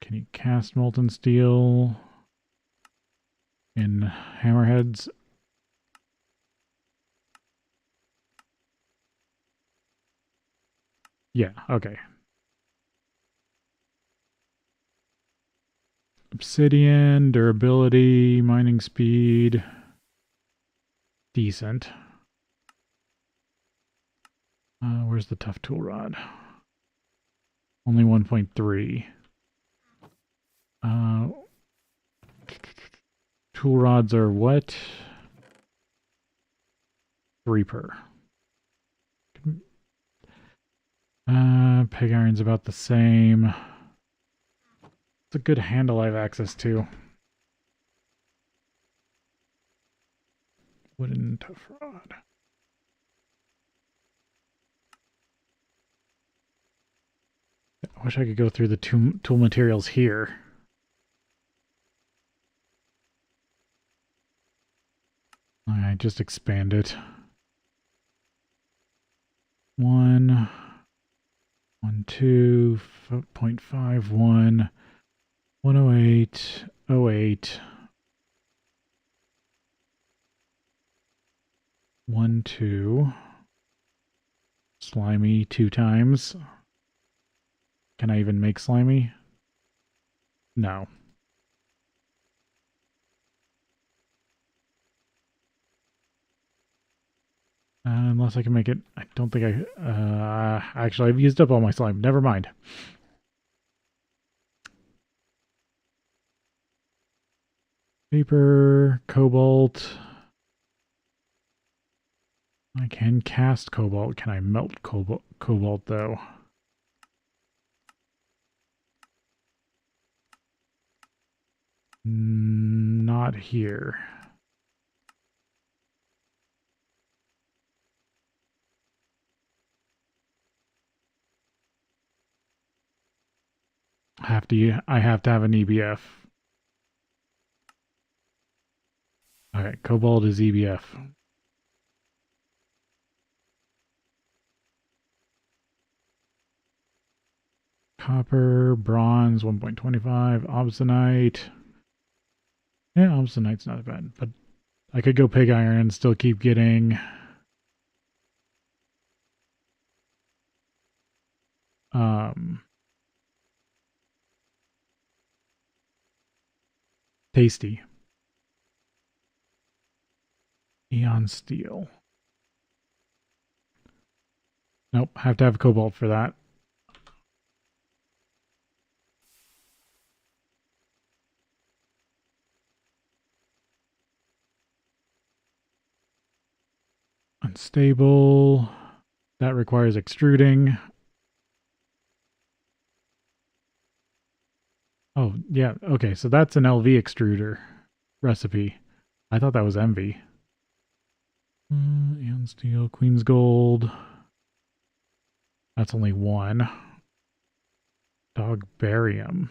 you cast molten steel in hammerheads? Yeah, okay. Obsidian, durability, mining speed. Decent. Where's the tough tool rod? Only 1.3. Tool rods are what? 3 per. Pig iron's about the same. It's a good handle I have access to. Wooden tough rod. I wish I could go through the tool materials here. Alright, just expand it. 1, 2.51, 108, 08, 1, 2. Slimy 2 times. Can I even make slimy? No. Unless I can make it. I don't think I... actually, I've used up all my slime. Never mind. Paper, cobalt. I can cast cobalt. Can I melt cobalt though? Not here. I have to have an EBF. Okay, cobalt is EBF. Copper, bronze, 1.25, obsidianite. Yeah, obsidianite's not bad, but I could go pig iron and still keep getting tasty. Eon steel. Nope, have to have cobalt for that. Unstable. That requires extruding. Oh, yeah. Okay, so that's an LV extruder recipe. I thought that was MV. Eon steel, Queen's gold. That's only one. Dog barium.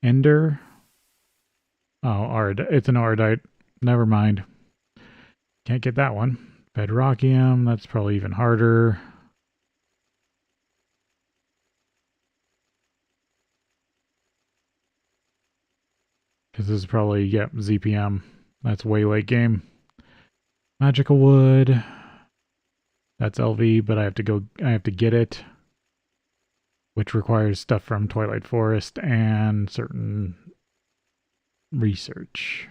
Ender. Oh, it's an ardite. Never mind. Can't get that one. Bedrockium. That's probably even harder. Because this is probably, yep, ZPM. That's way late game. Magical wood. That's LV, but I have to get it. Which requires stuff from Twilight Forest and certain research.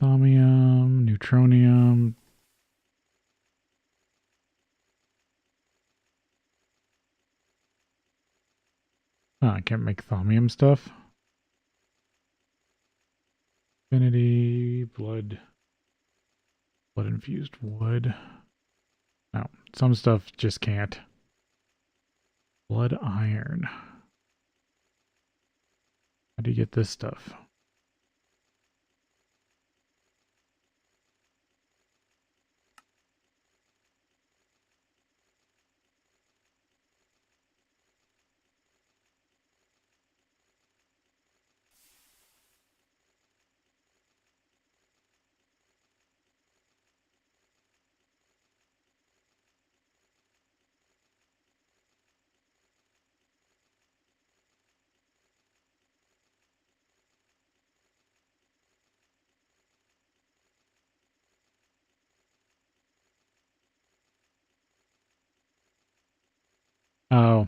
Thaumium, neutronium. Oh, I can't make thaumium stuff. Affinity, blood infused wood. No, some stuff just can't. Blood iron. How do you get this stuff? Oh,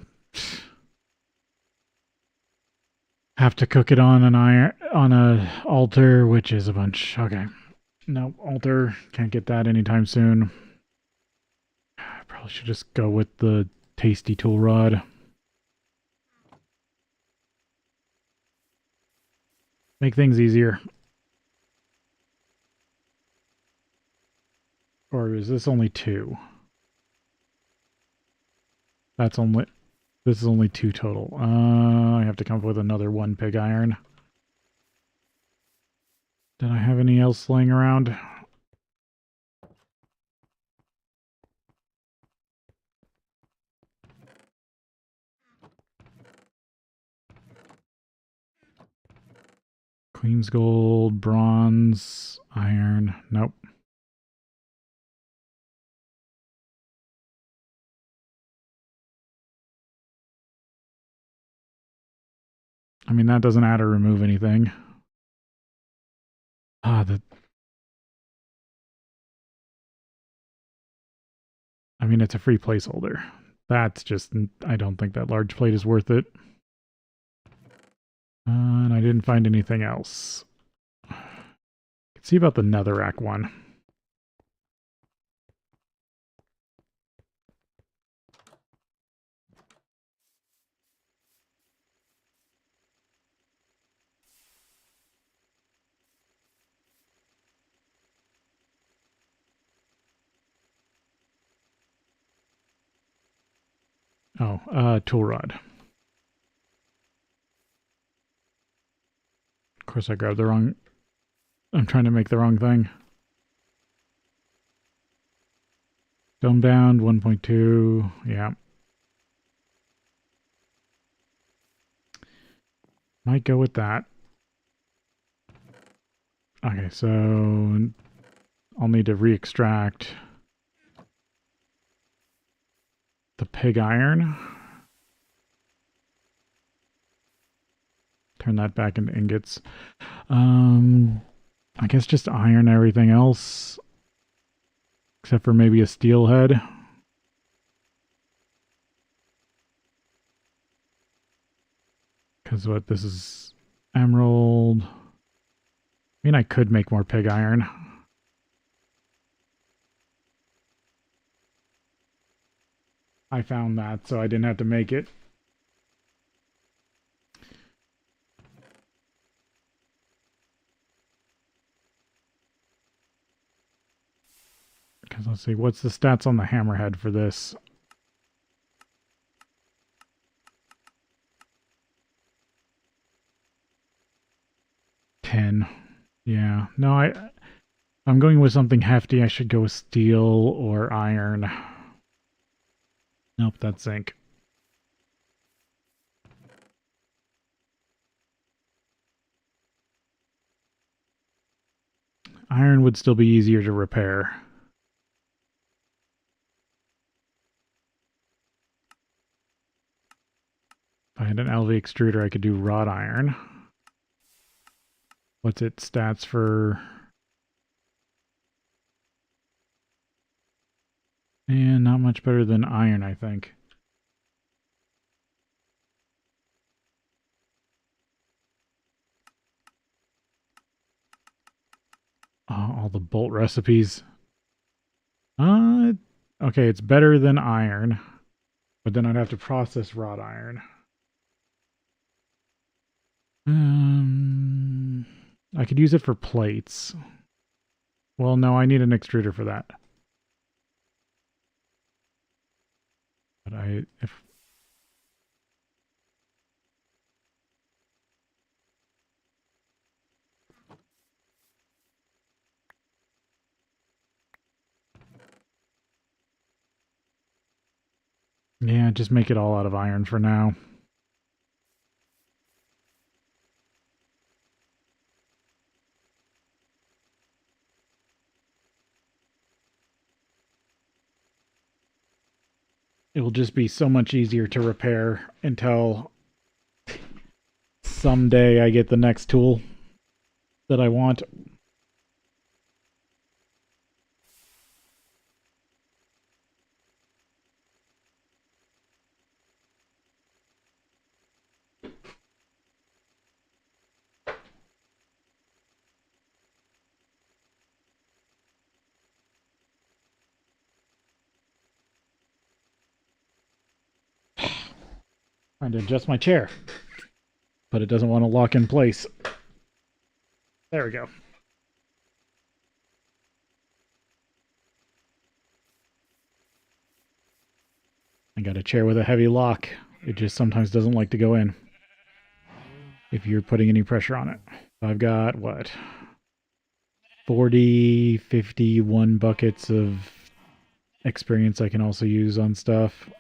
have to cook it on a altar, which is a bunch. Okay, no altar. Can't get that anytime soon. I probably should just go with the tasty tool rod. Make things easier. Or is this only two? That's only. This is only two total. I have to come up with another one pig iron. Did I have any else laying around? Queen's gold, bronze, iron. Nope. I mean, that doesn't add or remove anything. I mean, it's a free placeholder. That's just, I don't think that large plate is worth it. And I didn't find anything else. Let's see about the netherrack one. Oh, tool rod. Of course, I grabbed the wrong. I'm trying to make the wrong thing. Stonebound 1.2. Yeah. Might go with that. Okay, so I'll need to re-extract the pig iron. Turn that back into ingots. I guess just iron everything else. Except for maybe a steel head. Because what, this is emerald. I mean, I could make more pig iron. I found that, so I didn't have to make it. Because let's see, what's the stats on the hammerhead for this? 10. Yeah. No, I'm going with something hefty. I should go with steel or iron. Nope, that's zinc. Iron would still be easier to repair. If I had an LV extruder, I could do wrought iron. What's it stats for? And not much better than iron, I think. All the bolt recipes. Okay, it's better than iron, but then I'd have to process wrought iron. I could use it for plates. Well, no, I need an extruder for that. But yeah, just make it all out of iron for now. It will just be so much easier to repair until someday I get the next tool that I want. Trying to adjust my chair, but it doesn't want to lock in place. There we go. I got a chair with a heavy lock. It just sometimes doesn't like to go in if you're putting any pressure on it. I've got, what, 40, 51 buckets of experience I can also use on stuff.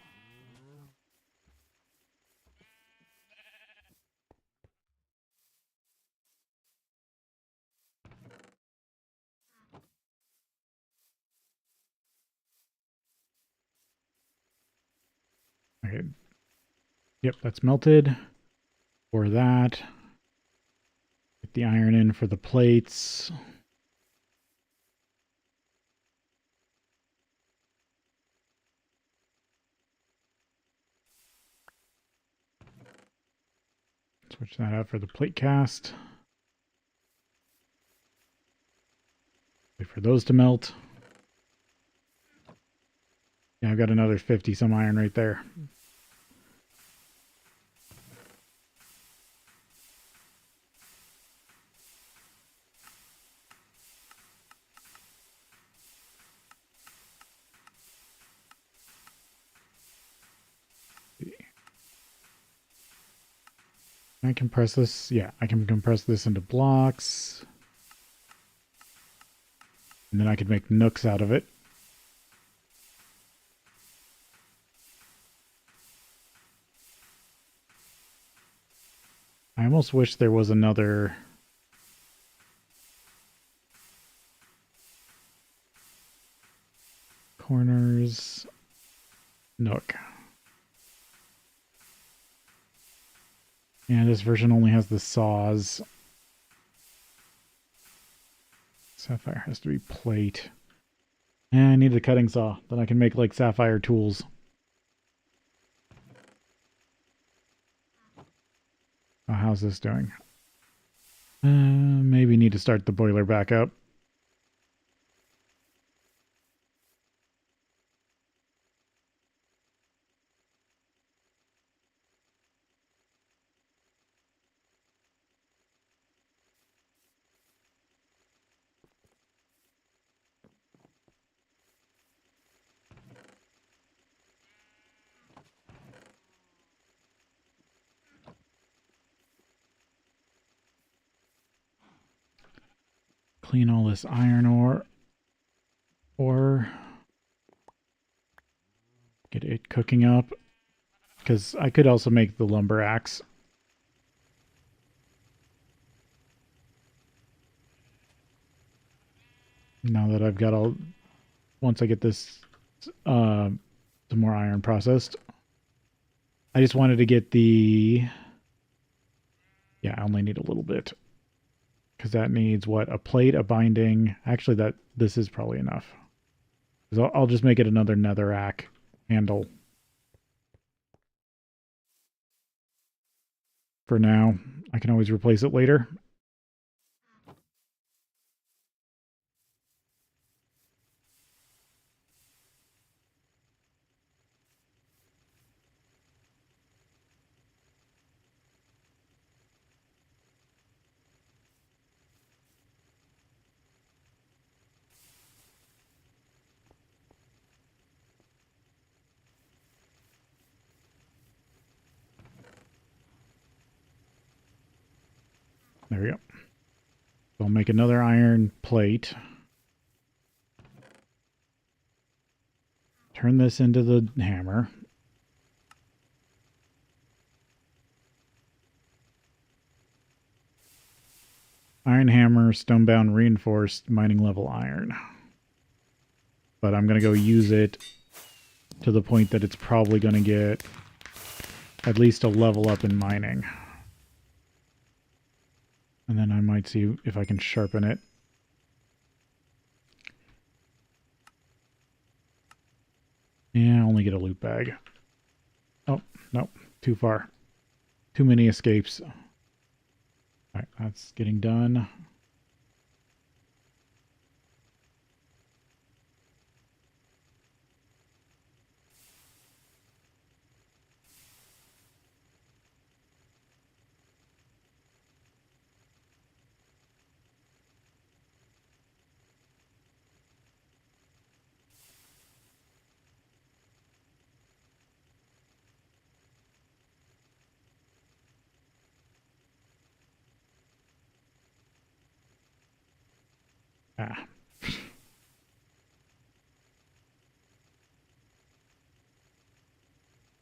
Okay. Yep, that's melted. For that. Get the iron in for the plates. Switch that out for the plate cast. Wait for those to melt. Yeah, I've got another 50 some iron right there. Can I compress this? Yeah, I can compress this into blocks. And then I could make nooks out of it. I almost wish there was another corners nook. Yeah, this version only has the saws. Sapphire has to be plate. And I need a cutting saw. Then I can make like sapphire tools. Oh, how's this doing? Maybe need to start the boiler back up. clean all this iron ore. Get it cooking up. Because I could also make the lumber axe. Now that I've got all... Once I get this... some more iron processed. I just wanted to get the... Yeah, I only need a little bit. Because that needs, what? A plate, a binding... Actually, this is probably enough. I'll just make it another netherrack handle. For now. I can always replace it later. There we go. So I'll make another iron plate. Turn this into the hammer. Iron hammer, stonebound reinforced mining level iron. But I'm going to go use it to the point that it's probably going to get at least a level up in mining. And then I might see if I can sharpen it. Yeah, I only get a loot bag. Oh, no, too far. Too many escapes. Alright, that's getting done. Ah.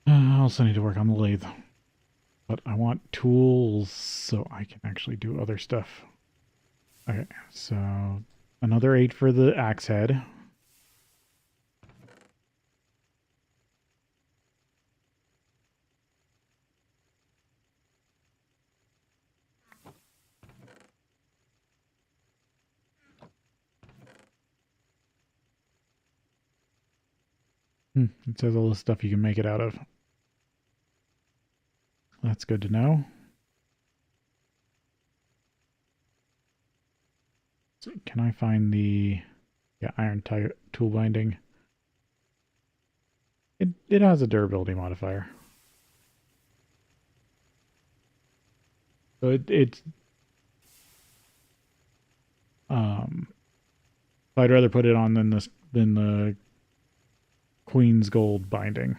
I also need to work on the lathe. But I want tools so I can actually do other stuff. Okay, so another 8 for the axe head. It says all the stuff you can make it out of. That's good to know. So can I find the iron tool binding? It has a durability modifier. So it's I'd rather put it on than the Queen's Gold binding.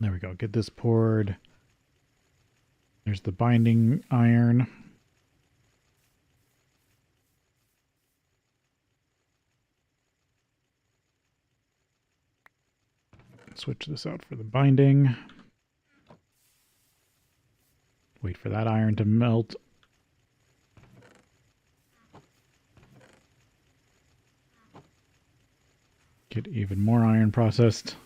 There we go. Get this poured. There's the binding iron. Switch this out for the binding. Wait for that iron to melt. Get even more iron processed.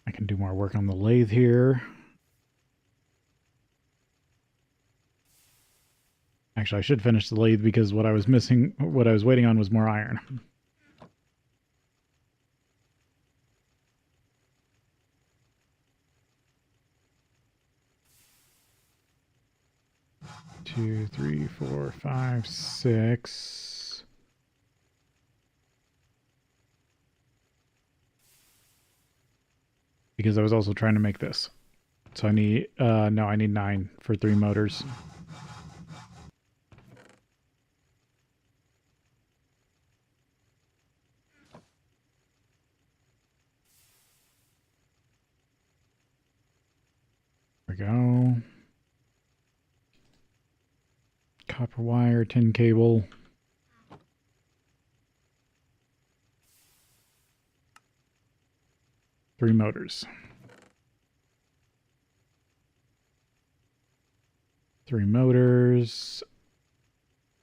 I can do more work on the lathe here. Actually, I should finish the lathe because what I was waiting on was more iron. Two, three, four, five, six. Because I was also trying to make this. So I need, no, I need 9 for 3 motors. There we go. Copper wire, tin cable. Three motors. 3 motors.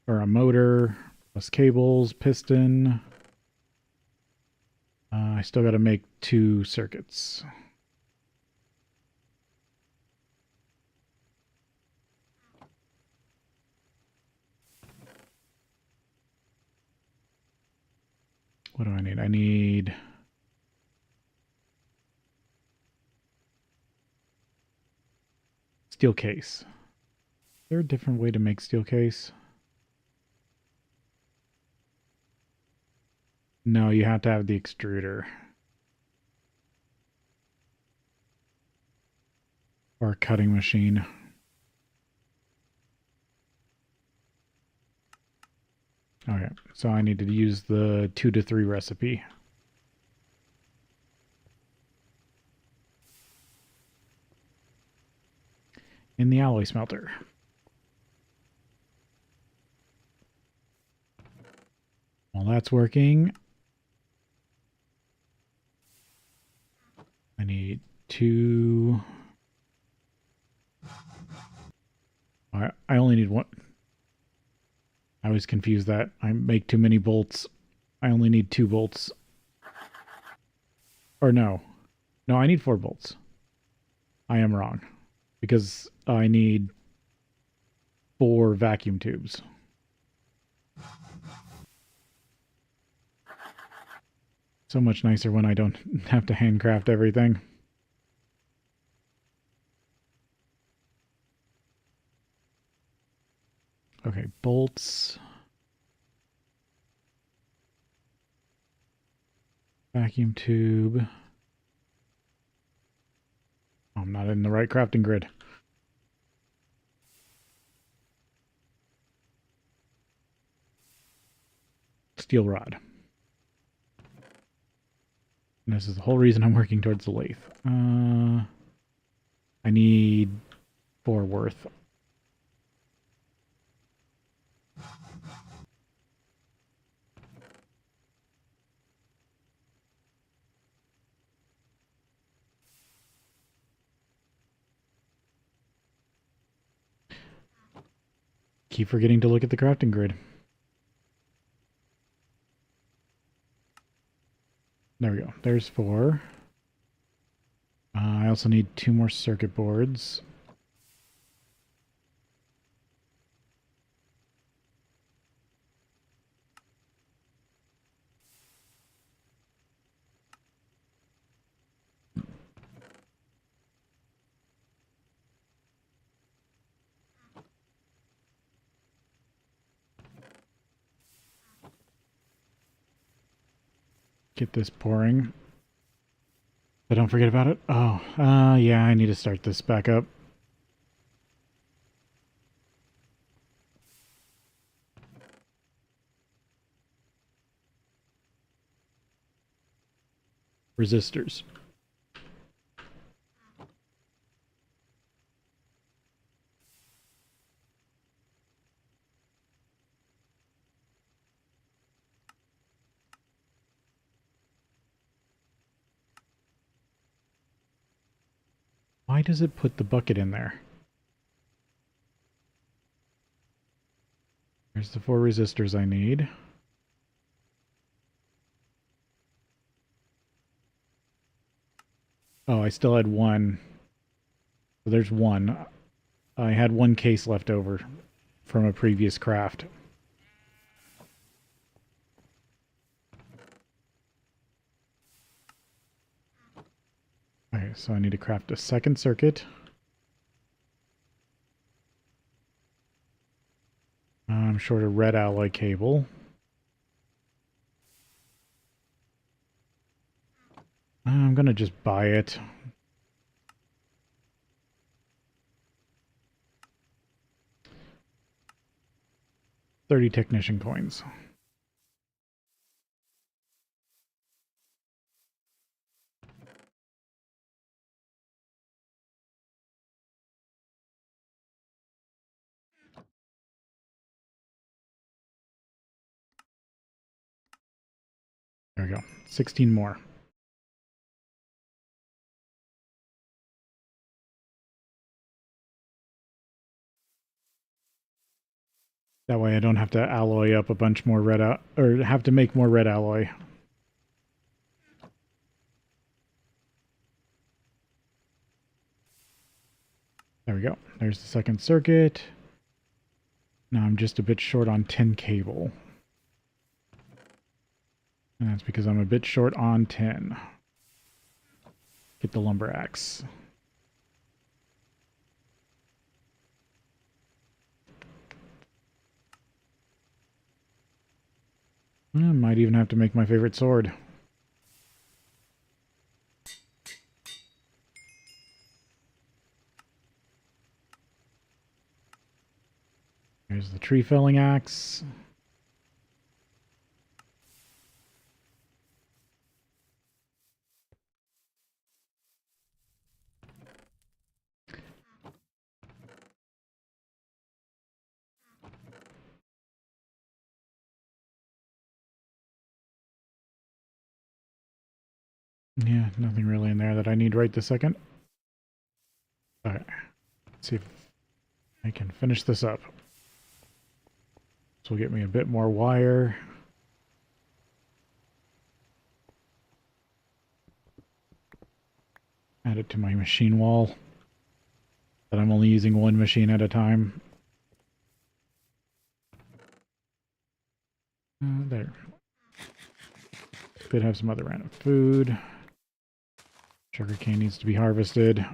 Or a motor, plus cables, piston. I still got to make 2 circuits. What do I need? I need steel case. Is there a different way to make steel case? No, you have to have the extruder. Or a cutting machine. Okay, so I need to use the 2 to 3 recipe. In the alloy smelter. While that's working, I need 2. I only need 1. I always confuse that. I make too many bolts. I only need 2 bolts. Or no. No, I need 4 bolts. I am wrong. Because I need 4 vacuum tubes. So much nicer when I don't have to handcraft everything. Okay, bolts. Vacuum tube. Oh, I'm not in the right crafting grid. Steel rod. And this is the whole reason I'm working towards the lathe. I need 4 worth. Keep forgetting to look at the crafting grid. There we go. There's 4. I also need 2 more circuit boards. Get this pouring. But don't forget about it. Oh, yeah, I need to start this back up. Resistors. Why does it put the bucket in there? There's the 4 resistors I need. Oh, I still had one. So there's one. I had one case left over from a previous craft. Okay, so I need to craft a second circuit. I'm short a red alloy cable. I'm gonna just buy it. $30 technician coins. There we go. 16 more. That way I don't have to alloy up a bunch more red or have to make more red alloy. There we go. There's the second circuit. Now I'm just a bit short on tin cable. And that's because I'm a bit short on tin. Get the lumber axe. I might even have to make my favorite sword. There's the tree felling axe. Yeah, nothing really in there that I need right this second. Alright, let's see if I can finish this up. This will get me a bit more wire. Add it to my machine wall. That I'm only using one machine at a time. There. Could have some other random food. Sugarcane needs to be harvested.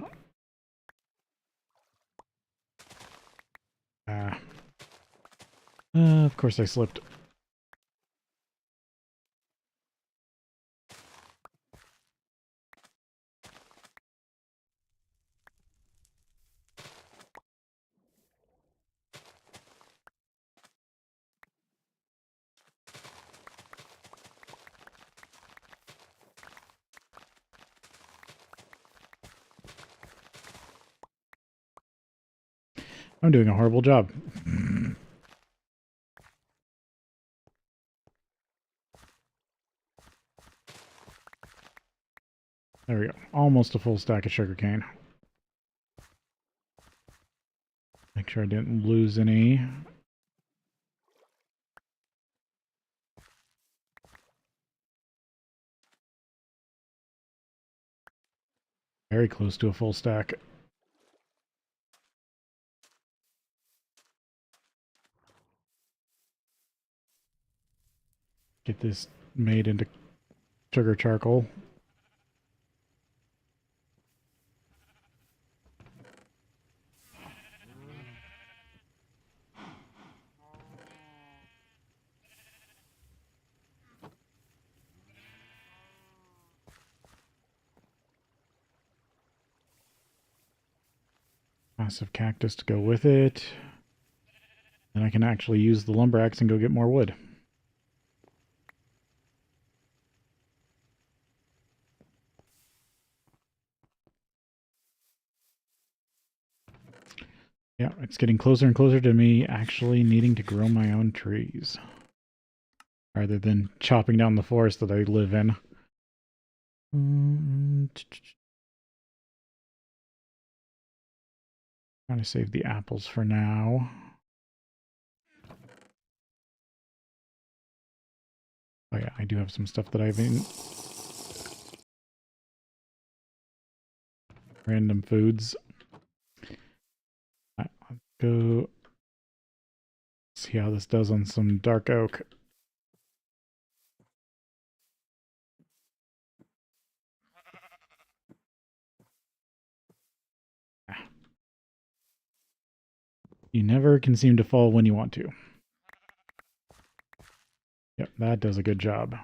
Of course I slipped. I'm doing a horrible job. There we go. Almost a full stack of sugarcane. Make sure I didn't lose any. Very close to a full stack. Get this made into sugar charcoal. Massive cactus to go with it. Then I can actually use the lumber axe and go get more wood. Yeah, it's getting closer and closer to me actually needing to grow my own trees. Rather than chopping down the forest that I live in. Trying to save the apples for now. Oh yeah, I do have some stuff that I've Random foods. Alright, let's go see how this does on some dark oak. You never can seem to fall when you want to. Yep, that does a good job.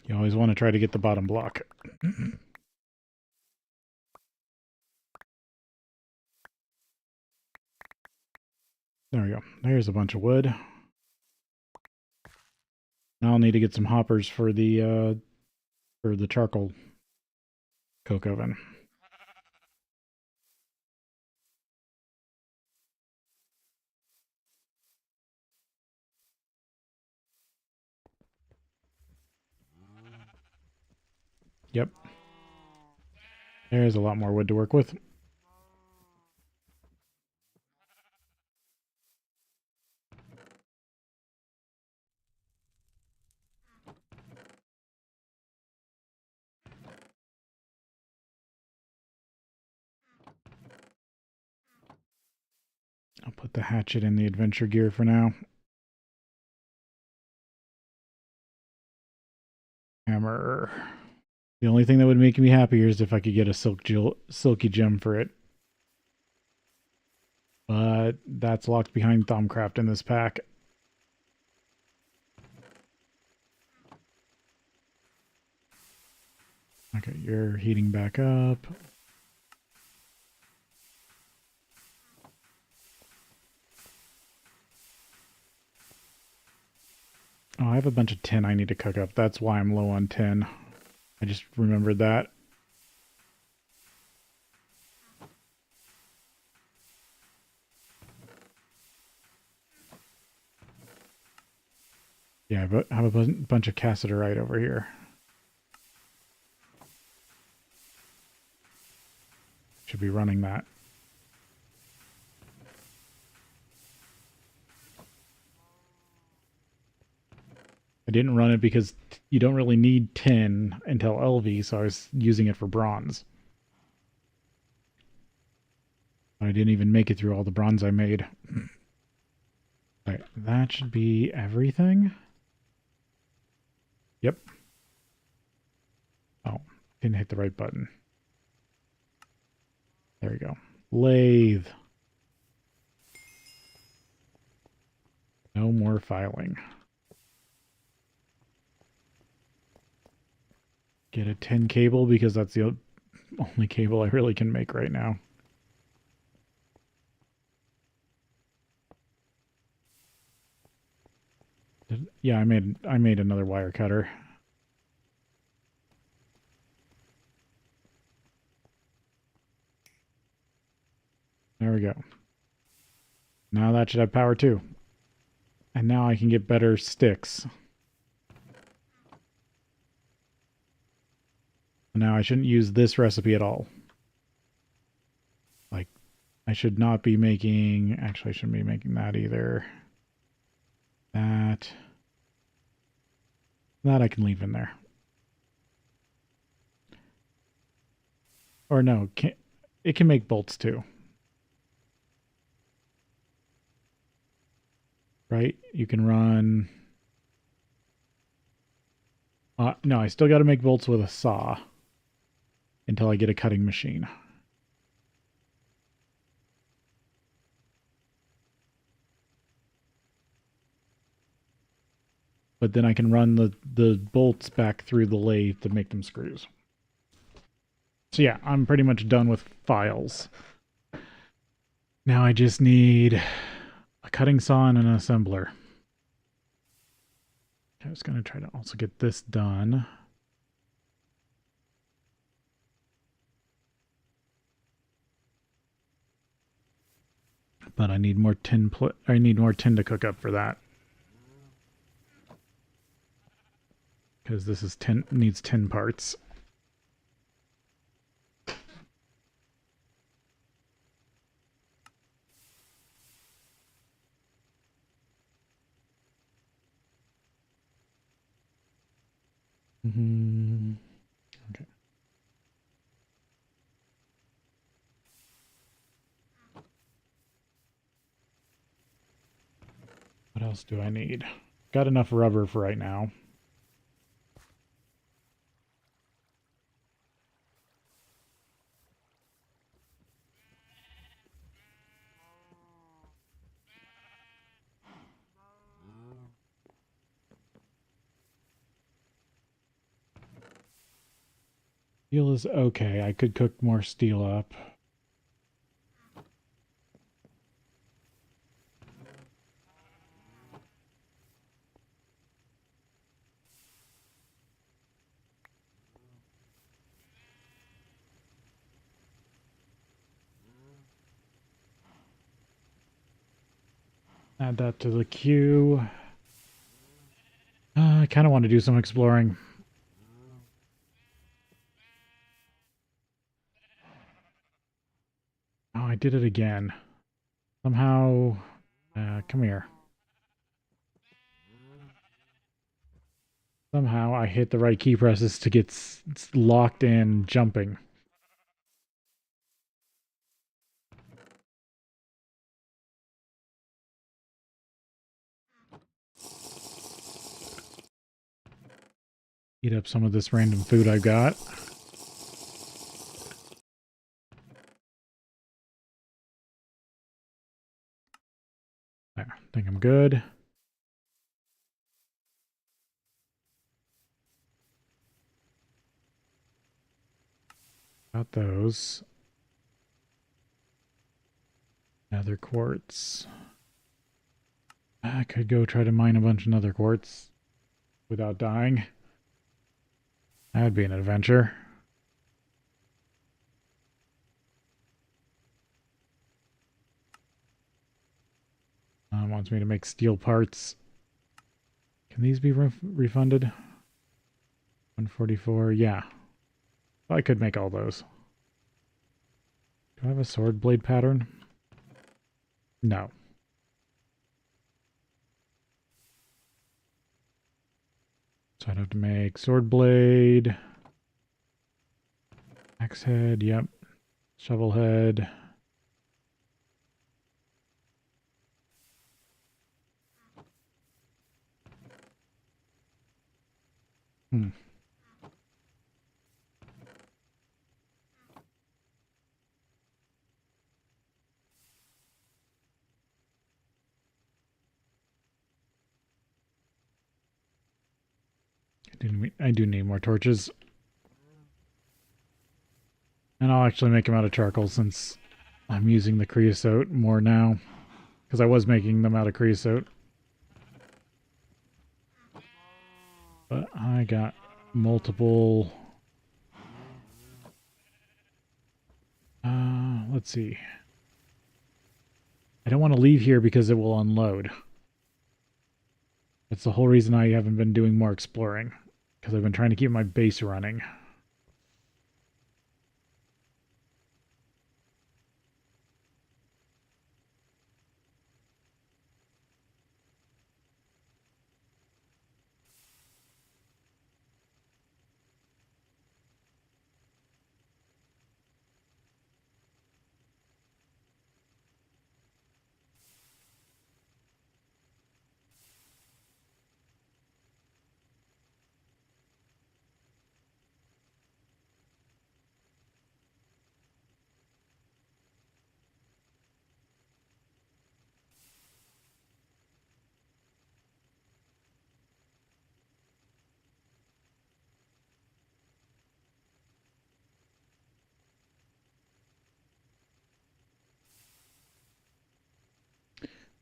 You always want to try to get the bottom block. There we go. There's a bunch of wood. Now I'll need to get some hoppers for the charcoal coke oven. Yep. There's a lot more wood to work with. I'll put the hatchet in the adventure gear for now. Hammer. The only thing that would make me happier is if I could get a silky gem for it. But that's locked behind Thumbcraft in this pack. Okay, you're heating back up. Oh, I have a bunch of tin I need to cook up. That's why I'm low on tin. I just remembered that. Yeah, but I have a bunch of cassiterite over here. Should be running that. I didn't run it because you don't really need tin until LV, so I was using it for bronze. I didn't even make it through all the bronze I made. Right, that should be everything. Yep. Oh, didn't hit the right button. There we go. Lathe. No more filing. Get a 10 cable because that's the only cable I really can make right now. Yeah, I made another wire cutter. There we go. Now that should have power too. And now I can get better sticks. Now I shouldn't use this recipe at all. Like, I should not be making... Actually, I shouldn't be making that either. That I can leave in there. Or no, it can make bolts too. Right? You can run... no, I still got to make bolts with a saw until I get a cutting machine. but then I can run the bolts back through the lathe to make them screws. So yeah, I'm pretty much done with files. Now I just need a cutting saw and an assembler. I was going to try to also get this done. But I need more tin. I need more tin to cook up for that, because this is tin. Needs tin parts. Okay. What else do I need? Got enough rubber for right now. Steel is okay. I could cook more steel up. Add that to the queue. I kind of want to do some exploring. Oh, I did it again. Somehow... come here. Somehow I hit the right key presses to get locked in jumping. Eat up some of this random food I've got. There, I think I'm good. Got those. Nether quartz. I could go try to mine a bunch of nether quartz without dying. That'd be an adventure. Wants me to make steel parts. Can these be refunded? 144, yeah. I could make all those. Do I have a sword blade pattern? No. So I'd have to make sword blade, axe head, yep, shovel head. Hmm. I do need more torches. And I'll actually make them out of charcoal since I'm using the creosote more now. Because I was making them out of creosote. But I got multiple... let's see. I don't want to leave here because it will unload. That's the whole reason I haven't been doing more exploring. Because I've been trying to keep my base running.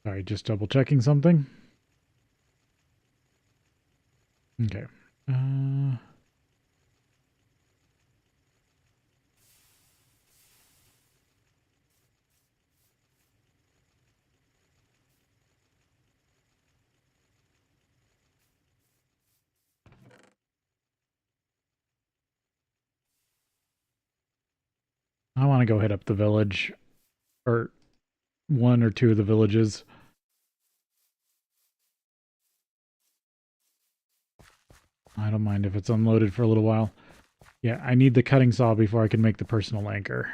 Sorry, just double checking something. Okay. I want to go hit up the village, or one or two of the villages. I don't mind if it's unloaded for a little while. Yeah, I need the cutting saw before I can make the personal anchor.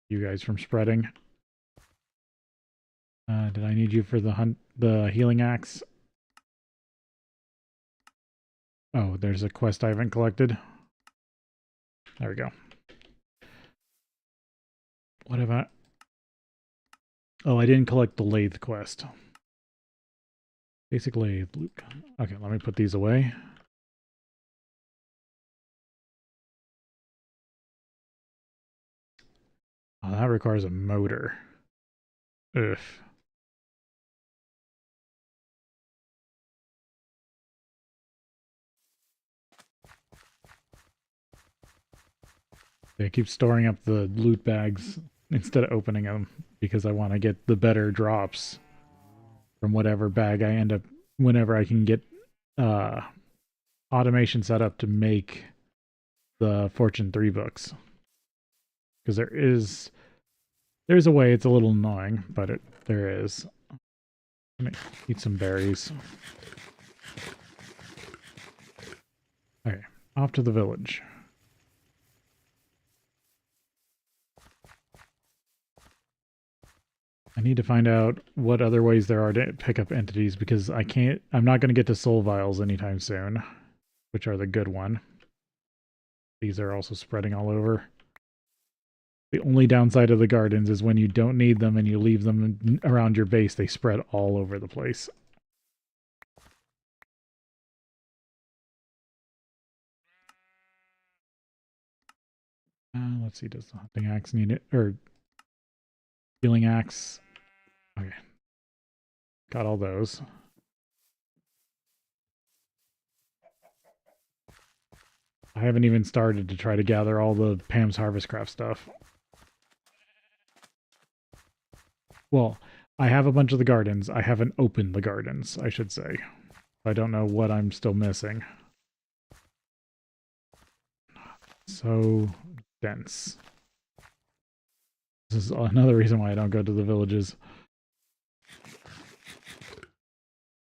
You guys from spreading. Did I need you for the healing axe? Oh, there's a quest I haven't collected. There we go. What have I... Oh, I didn't collect the lathe quest. Basic lathe, Luke. Okay, let me put these away. Oh, that requires a motor. Ugh. I keep storing up the loot bags instead of opening them because I want to get the better drops from whatever bag I end up whenever I can get uh, automation set up to make the Fortune 3 books. Because there's a way. It's a little annoying, but there is. I'm gonna eat some berries. Okay, off to the village. I need to find out what other ways there are to pick up entities because I'm not going to get to soul vials anytime soon, which are the good one. These are also spreading all over. The only downside of the gardens is when you don't need them and you leave them around your base, they spread all over the place. Let's see, does the hunting axe need it? Or healing axe? Okay. Got all those. I haven't even started to try to gather all the Pam's Harvestcraft stuff. Well, I have a bunch of the gardens. I haven't opened the gardens, I should say. I don't know what I'm still missing. So dense. This is another reason why I don't go to the villages.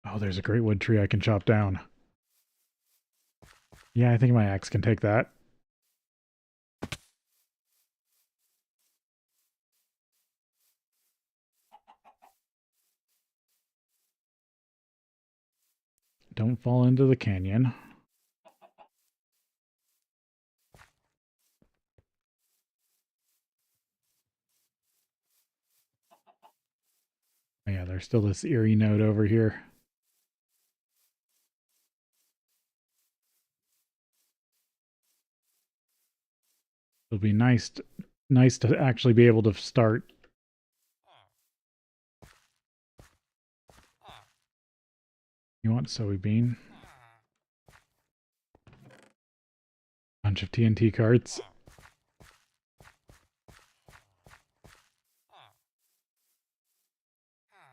Oh, there's a great wood tree I can chop down. Yeah, I think my axe can take that. Don't fall into the canyon. Oh, yeah, there's still this eerie note over here. It'll be nice to actually be able to start. You want soybean? Bunch of TNT carts.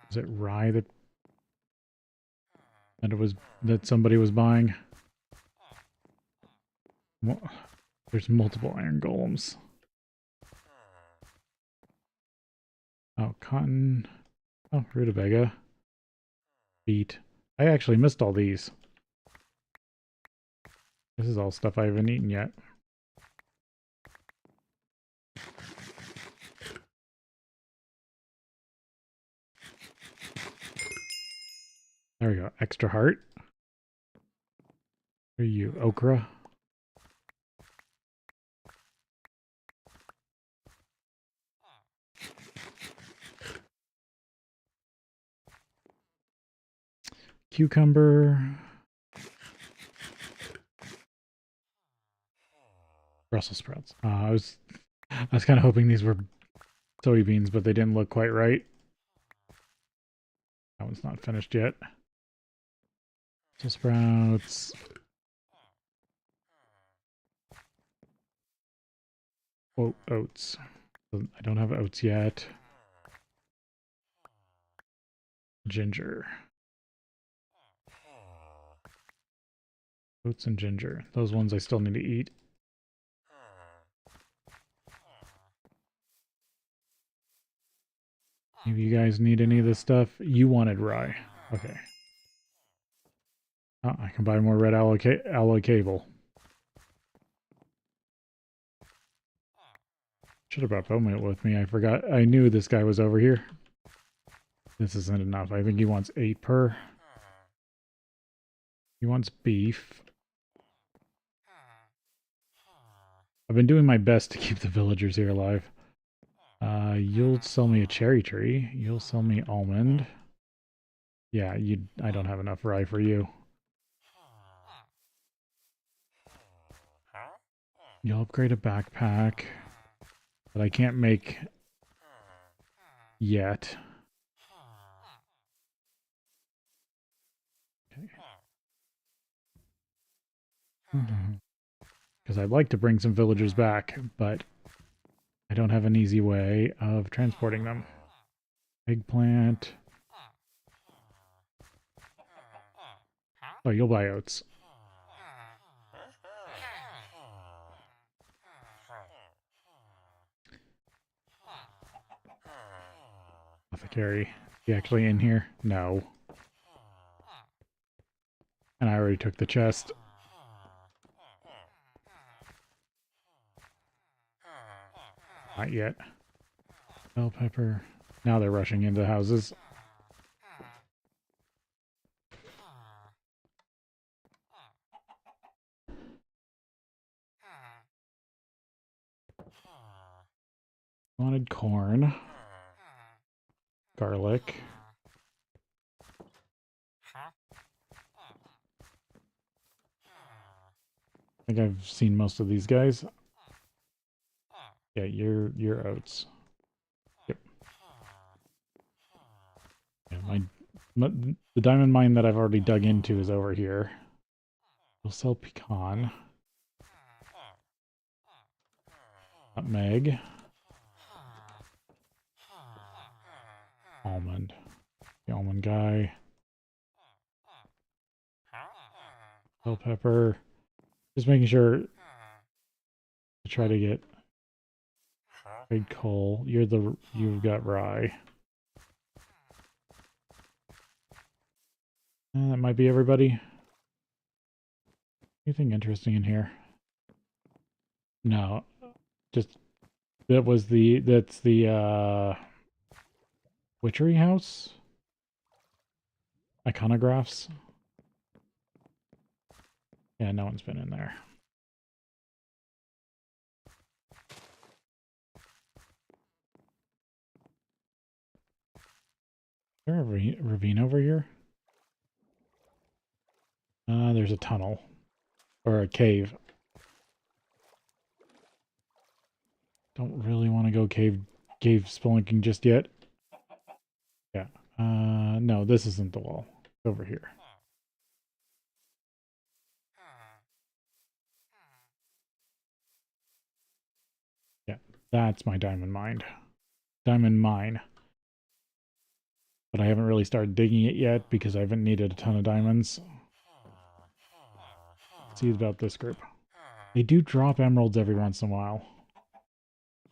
Is it rye that somebody was buying? Well, there's multiple iron golems. Oh, cotton. Oh, rutabaga. Beet. I actually missed all these. This is all stuff I haven't eaten yet. There we go. Extra heart. Where are you? Okra? Cucumber. Brussels sprouts. I was I was kind of hoping these were soybeans, but they didn't look quite right. That one's not finished yet. So sprouts. Oh, oats. I don't have oats yet. Ginger. Oats and ginger. Those ones I still need to eat. Maybe you guys need any of this stuff? You wanted rye. Okay. Oh, I can buy more red alloy cable. Should have brought Bowman with me. I forgot. I knew this guy was over here. This isn't enough. I think he wants 8 per. He wants beef. I've been doing my best to keep the villagers here alive. You'll sell me a cherry tree. You'll sell me almond. Yeah, I don't have enough rye for you. You'll upgrade a backpack. But I can't make yet. Okay. Because I'd like to bring some villagers back, but I don't have an easy way of transporting them. Eggplant. Oh, you'll buy oats. Apothecary. Is he actually in here? No. And I already took the chest. Not yet. Bell pepper. Now they're rushing into houses. Wanted corn. Garlic. I think I've seen most of these guys. Yeah, you're oats. Yep. Yeah, the diamond mine that I've already dug into is over here. We'll sell pecan. Nutmeg. Almond. The almond guy. Bell pepper. Just making sure to try to get red coal. You've got rye. That might be everybody. Anything interesting in here? No. Just that's the witchery house? Iconographs? Yeah, no one's been in there. Is there a ravine over here? There's a tunnel. Or a cave. Don't really want to go cave spelunking just yet. Yeah. No, this isn't the wall. It's over here. Yeah, that's my diamond mine. Diamond mine. But I haven't really started digging it yet because I haven't needed a ton of diamonds. Let's see about this group. They do drop emeralds every once in a while.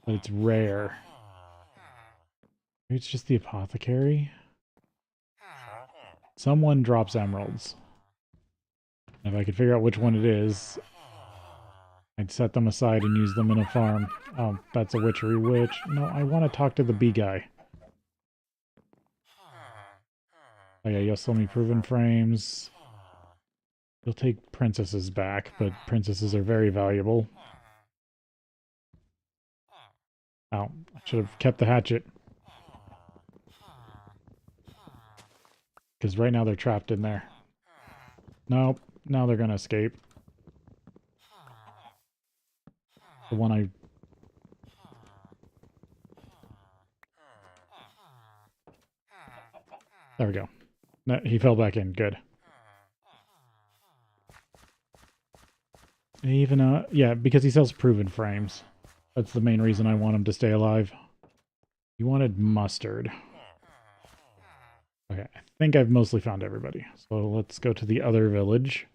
But it's rare. Maybe it's just the apothecary? Someone drops emeralds. If I could figure out which one it is, I'd set them aside and use them in a farm. Oh, that's a witchery witch. No, I want to talk to the bee guy. Oh yeah, you'll sell me proven frames. You'll take princesses back, but princesses are very valuable. Oh, I should have kept the hatchet. Because right now they're trapped in there. Nope, now they're gonna escape. The one I There we go. No, he fell back in. Good. Even, yeah, because he sells proven frames. That's the main reason I want him to stay alive. You wanted mustard. Okay, I think I've mostly found everybody. So let's go to the other village.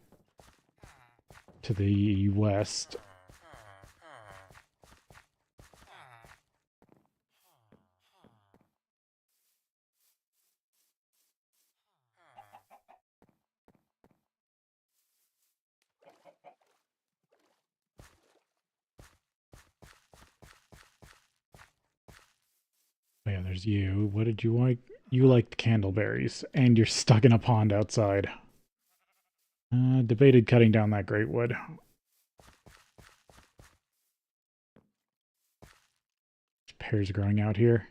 To the west. Oh yeah, there's you. What did you like? You liked candleberries, and you're stuck in a pond outside. Debated cutting down that great wood. Pears growing out here.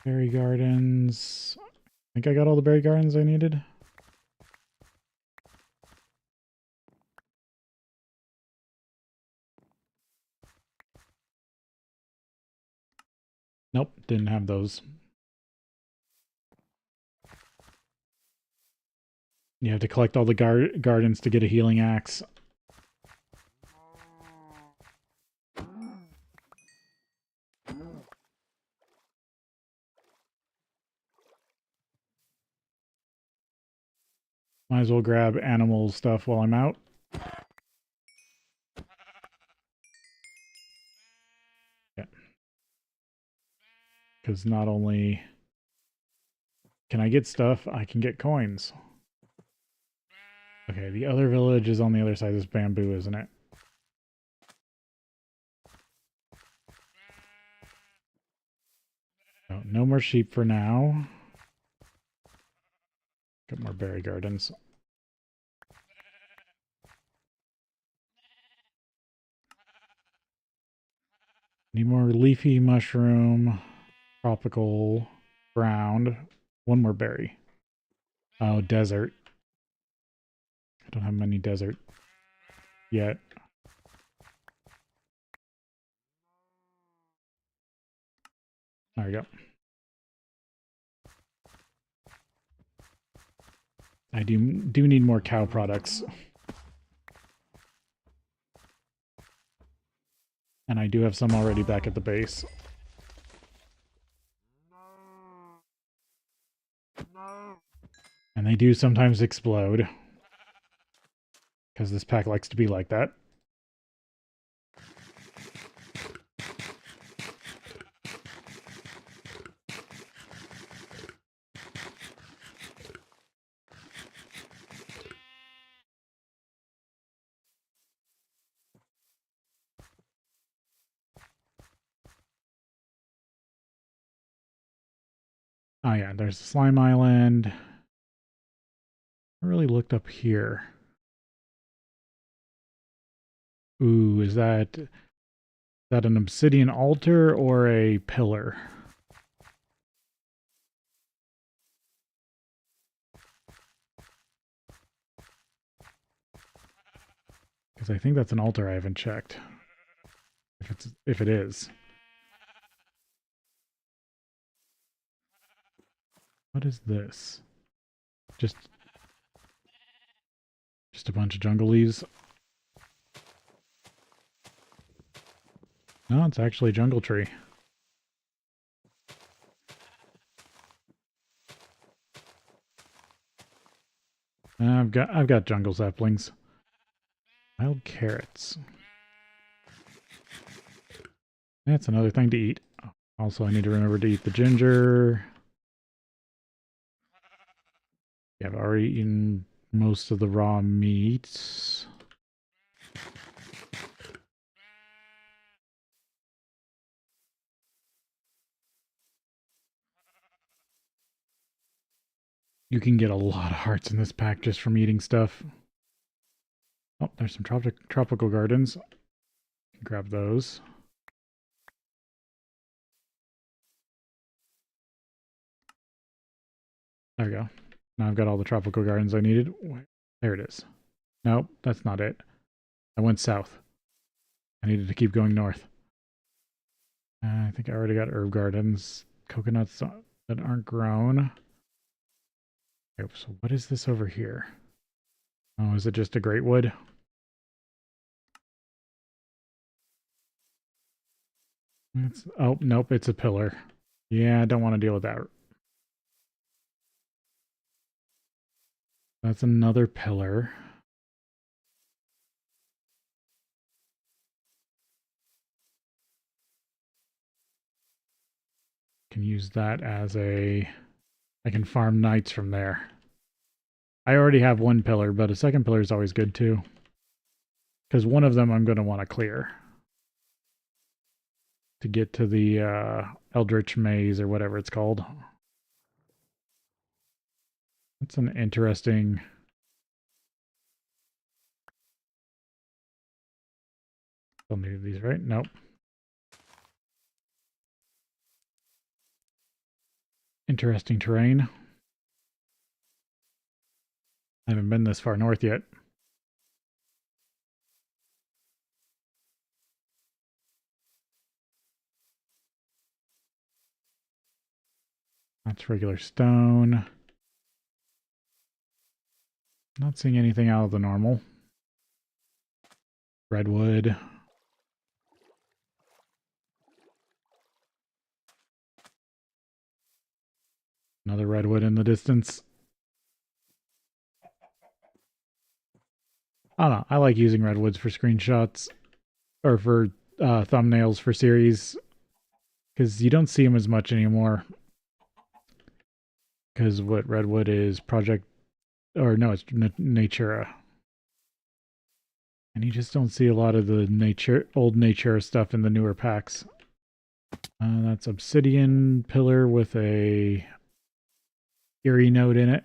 Berry gardens. I think I got all the berry gardens I needed. Nope, didn't have those. You have to collect all the gardens to get a healing axe. Might as well grab animal stuff while I'm out. Yeah. Because not only can I get stuff, I can get coins. Okay, the other village is on the other side of this bamboo, isn't it? Oh, no more sheep for now. Got more berry gardens. Need more leafy mushroom, tropical, ground. One more berry. Oh, desert. I don't have many desert yet. There we go. I do need more cow products. And I do have some already back at the base. And they do sometimes explode. Because this pack likes to be like that. Oh yeah, there's the slime island. I really looked up here. Ooh, is that an obsidian altar or a pillar? Because I think that's an altar I haven't checked. If it is. What is this? Just a bunch of jungle leaves. No, it's actually a jungle tree. I've got jungle saplings. Wild carrots. That's another thing to eat. Also, I need to remember to eat the ginger. Yeah, I've already eaten most of the raw meats. You can get a lot of hearts in this pack just from eating stuff. Oh, there's some tropical gardens. Grab those. There we go. Now I've got all the tropical gardens I needed. There it is. Nope, that's not it. I went south. I needed to keep going north. I think I already got herb gardens. Coconuts that aren't grown. Okay, so what is this over here? Oh, is it just a great wood? Oh, nope, it's a pillar. Yeah, I don't want to deal with that. That's another pillar. Can use that as a... I can farm knights from there. I already have one pillar, but a second pillar is always good too. Because one of them I'm going to want to clear. To get to the Eldritch Maze or whatever it's called. That's an interesting... Don't need these, right? Nope. Interesting terrain. I haven't been this far north yet. That's regular stone. Not seeing anything out of the normal. Redwood. Another redwood in the distance. I don't know. I like using redwoods for screenshots or for thumbnails for series because you don't see them as much anymore. Because what redwood is project, or no, it's Natura. And you just don't see a lot of the old Natura stuff in the newer packs. That's obsidian pillar with a Eerie node in it.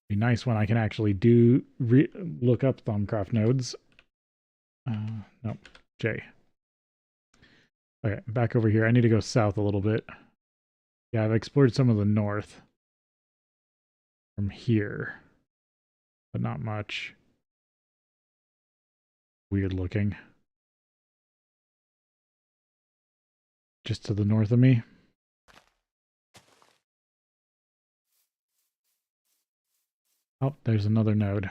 Be nice when I can actually look up Thumbcraft nodes. Nope, J. Okay, back over here. I need to go south a little bit. Yeah, I've explored some of the north from here, but not much. Weird looking. Just to the north of me. Oh, there's another node.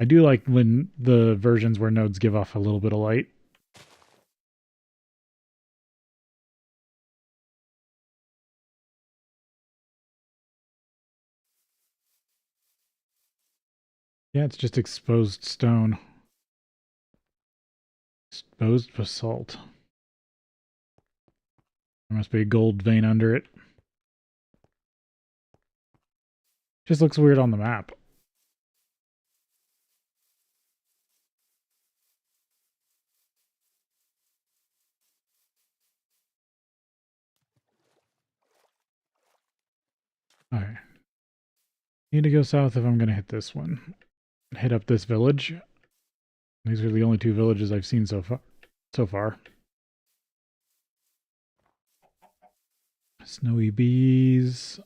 I do like when the versions where nodes give off a little bit of light. Yeah, it's just exposed stone. Exposed basalt. There must be a gold vein under it. Just looks weird on the map. Alright. Need to go south if I'm going to hit this one. Hit up this village. These are the only two villages I've seen so far. Snowy bees.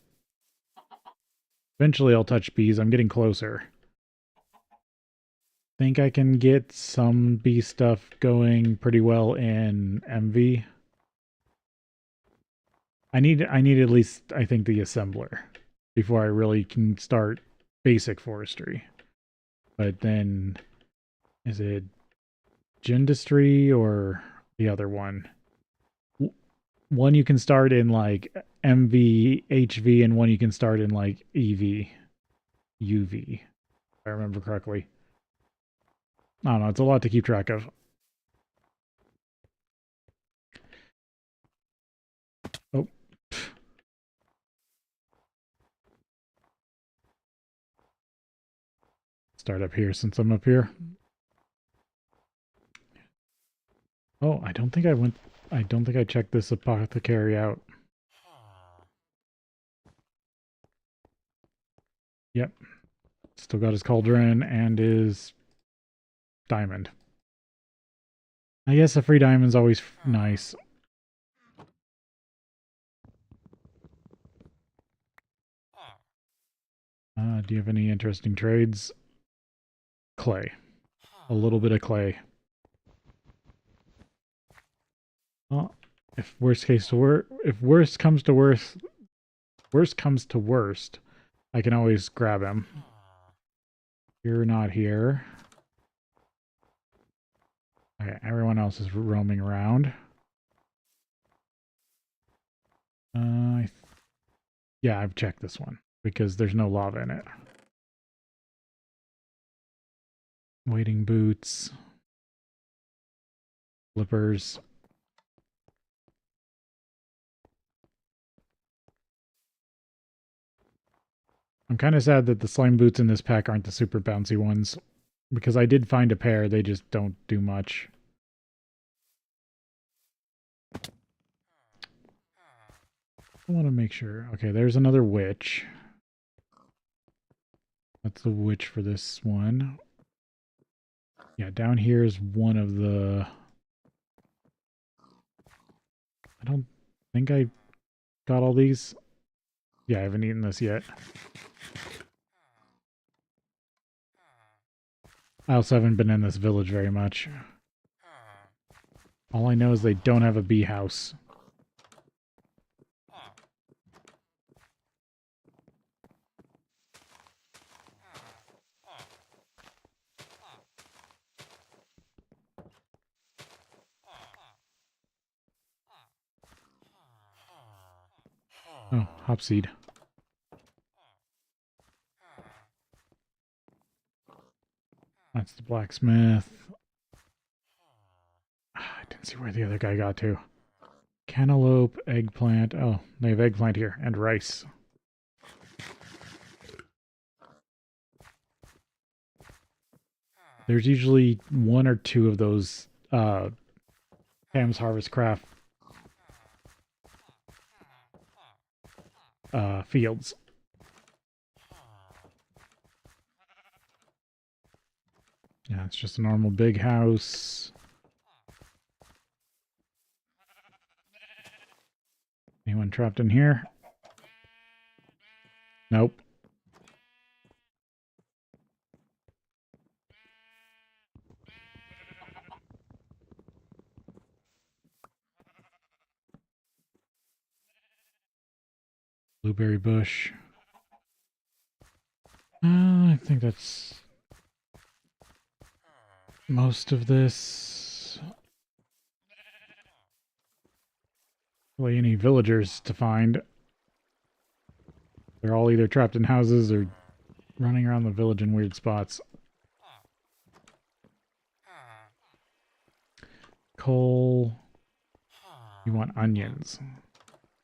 Eventually I'll touch bees. I'm getting closer. Think I can get some bee stuff going pretty well in MV. I need at least, I think, the assembler before I really can start basic forestry. But then, is it Gindustry or the other one? One you can start in like MV, HV, and one you can start in like EV, UV, if I remember correctly. I don't know, it's a lot to keep track of. Oh. Start up here since I'm up here. Oh, I don't think I checked this apothecary out. Yep. Still got his cauldron and his diamond. I guess a free diamond's always nice. Do you have any interesting trades? Clay. A little bit of clay. Oh, if worst case to if worst comes to worst, I can always grab him. You're not here. Okay, everyone else is roaming around. Yeah, I've checked this one because there's no lava in it. Wading boots. Flippers. I'm kind of sad that the slime boots in this pack aren't the super bouncy ones, because I did find a pair, they just don't do much. I want to make sure. Okay, there's another witch. That's the witch for this one. Yeah, down here is one of the... I don't think I got all these. Yeah, I haven't eaten this yet. I also haven't been in this village very much. All I know is they don't have a bee house. Oh, hopseed. That's the blacksmith. I didn't see where the other guy got to. Cantaloupe, eggplant. Oh, they have eggplant here. And rice. There's usually one or two of those Ham's Harvest Craft fields. Yeah, it's just a normal big house. Anyone trapped in here? Nope. Blueberry bush. I think that's most of this. Really any villagers to find. They're all either trapped in houses or running around the village in weird spots. Coal. You want onions.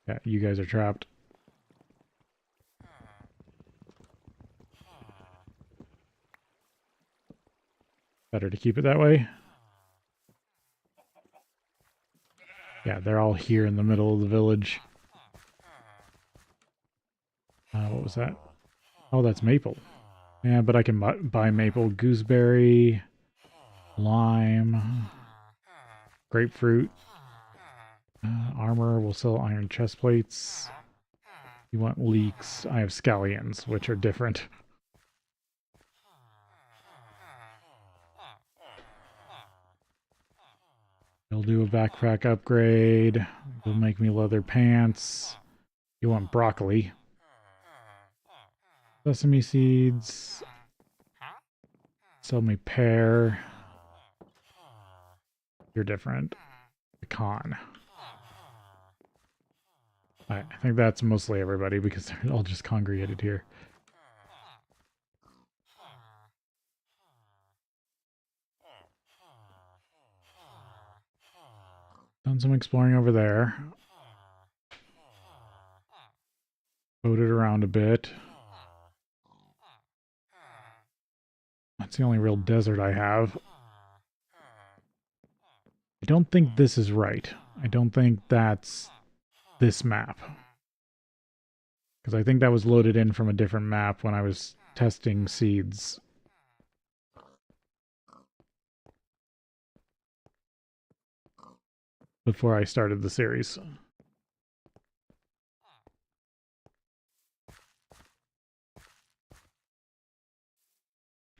Yeah, you guys are trapped. Better to keep it that way. Yeah, they're all here in the middle of the village. What was that? Oh, that's maple. Yeah, but I can buy maple. Gooseberry, lime, grapefruit, armor. We'll sell iron chest plates. You want leeks? I have scallions, which are different. They'll do a backpack upgrade. They'll make me leather pants. You want broccoli. Sesame seeds. Sell me pear. You're different. Pecan. I think that's mostly everybody because they're all just congregated here. Done some exploring over there. Boated around a bit. That's the only real desert I have. I don't think this is right. I don't think that's this map. Because I think that was loaded in from a different map when I was testing seeds. Before I started the series.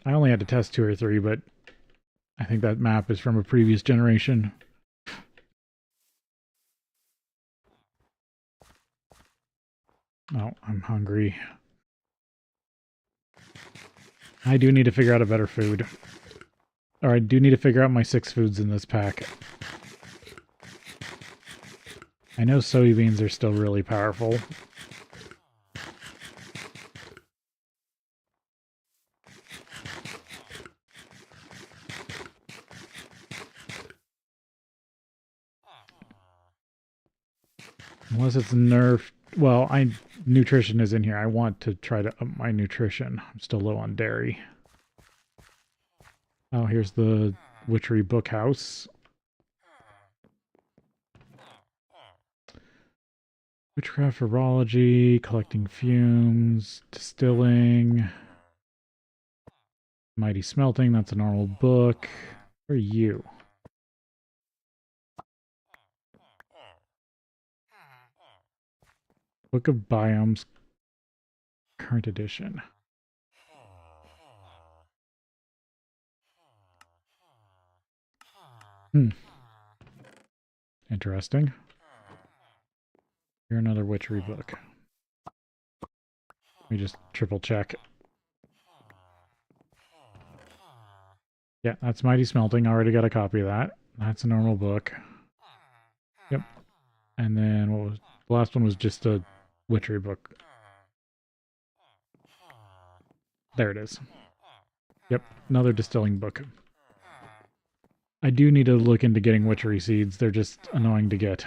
I only had to test 2 or 3, but I think that map is from a previous generation. Oh, I'm hungry. I do need to figure out a better food. Or I do need to figure out my 6 foods in this pack. I know soybeans are still really powerful. Unless it's nerfed. Well, nutrition is in here. I want to try to up my nutrition. I'm still low on dairy. Oh, here's the Witchery Book House. Witchcraft Virology, collecting fumes, distilling, mighty smelting, that's a normal book. Where are you? Book of Biomes, current edition. Interesting. Here's another witchery book. Let me just triple check. Yeah, that's Mighty Smelting. Already got a copy of that. That's a normal book. Yep. And then what was the last one was just a witchery book. There it is. Yep, another distilling book. I do need to look into getting witchery seeds. They're just annoying to get.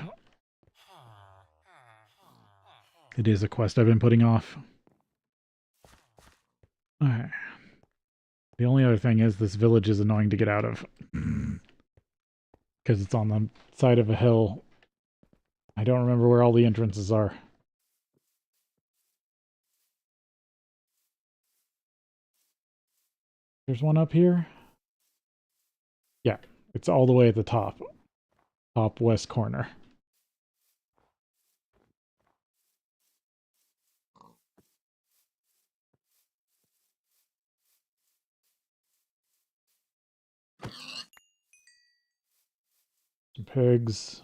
It is a quest I've been putting off. Okay. The only other thing is this village is annoying to get out of. Because it's on the side of a hill. I don't remember where all the entrances are. There's one up here? Yeah, it's all the way at the top. Top west corner. Some pigs.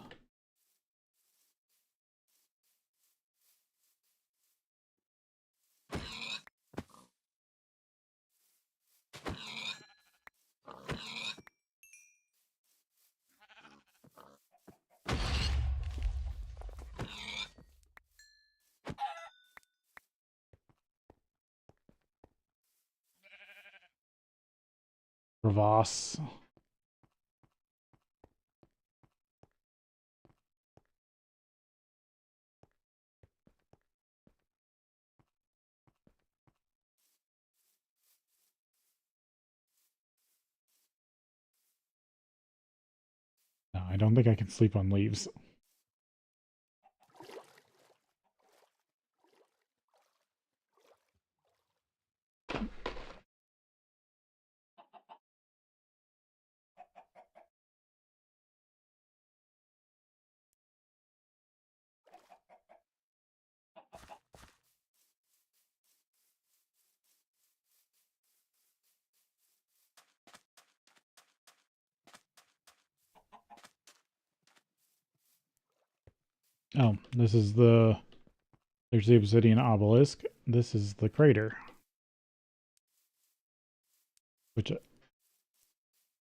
Crevasse. No, I don't think I can sleep on leaves. Oh, this is the... There's the obsidian obelisk. This is the crater. Which...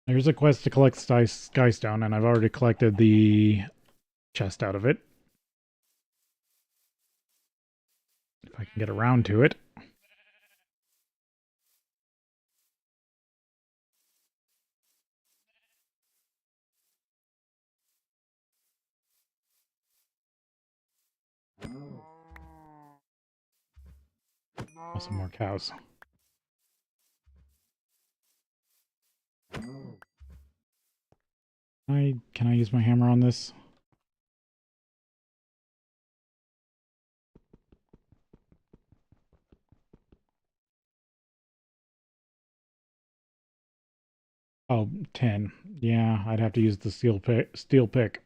There's a quest to collect Skystone, and I've already collected the chest out of it. If I can get around to it. Oh, some more cows. Can I use my hammer on this? Oh, 10. Yeah, I'd have to use the steel pick.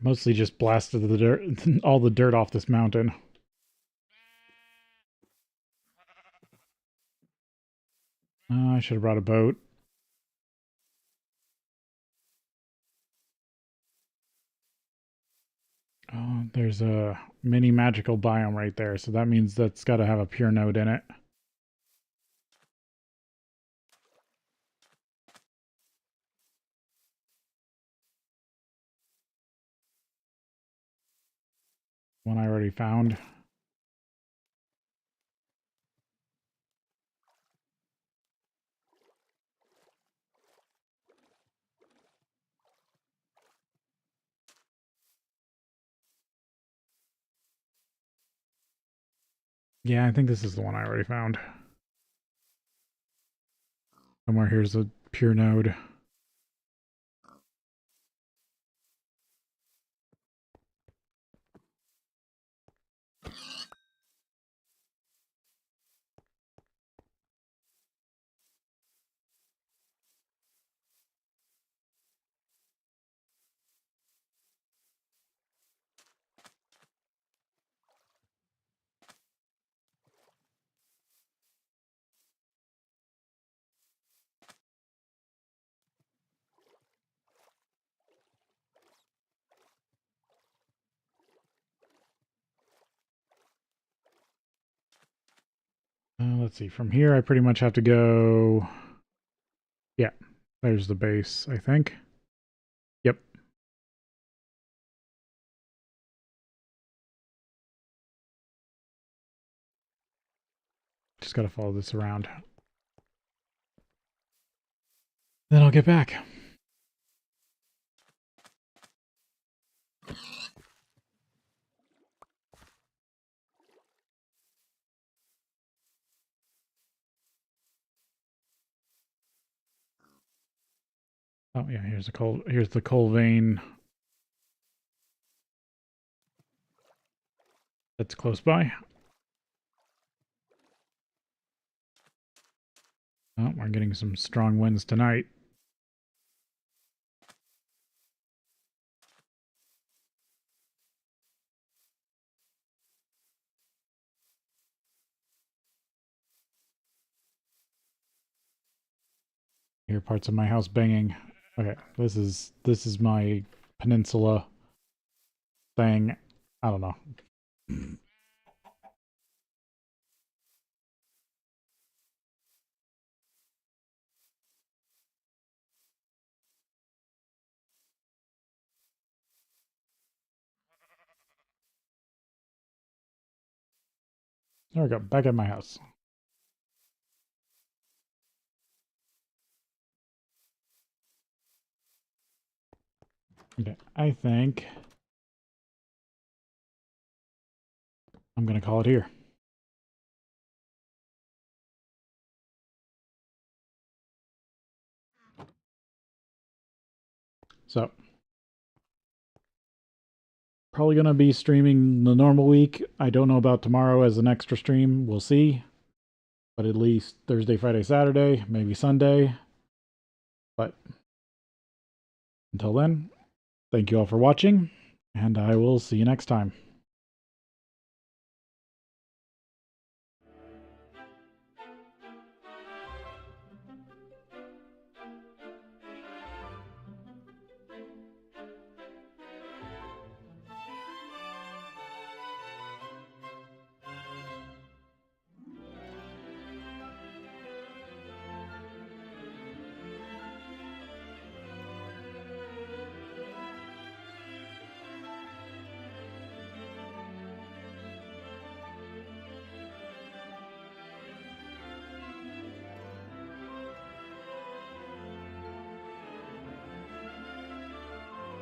Mostly just blasted the dirt, all the dirt off this mountain. I should have brought a boat. Oh, there's a mini magical biome right there, so that means that's got to have a pure node in it. One I already found. Yeah, I think this is the one I already found. Somewhere here's a pure node. Let's see. From here, I pretty much have to go. Yeah, there's the base, I think. Yep. Just got to follow this around. Then I'll get back. Oh yeah, here's the coal vein that's close by. Oh, we're getting some strong winds tonight. Hear parts of my house banging. Okay, this is my peninsula thing. I don't know. There we go. Back at my house. Okay, I think I'm gonna call it here. So, probably going to be streaming the normal week. I don't know about tomorrow as an extra stream. We'll see. But at least Thursday, Friday, Saturday, maybe Sunday. But until then, thank you all for watching, and I will see you next time.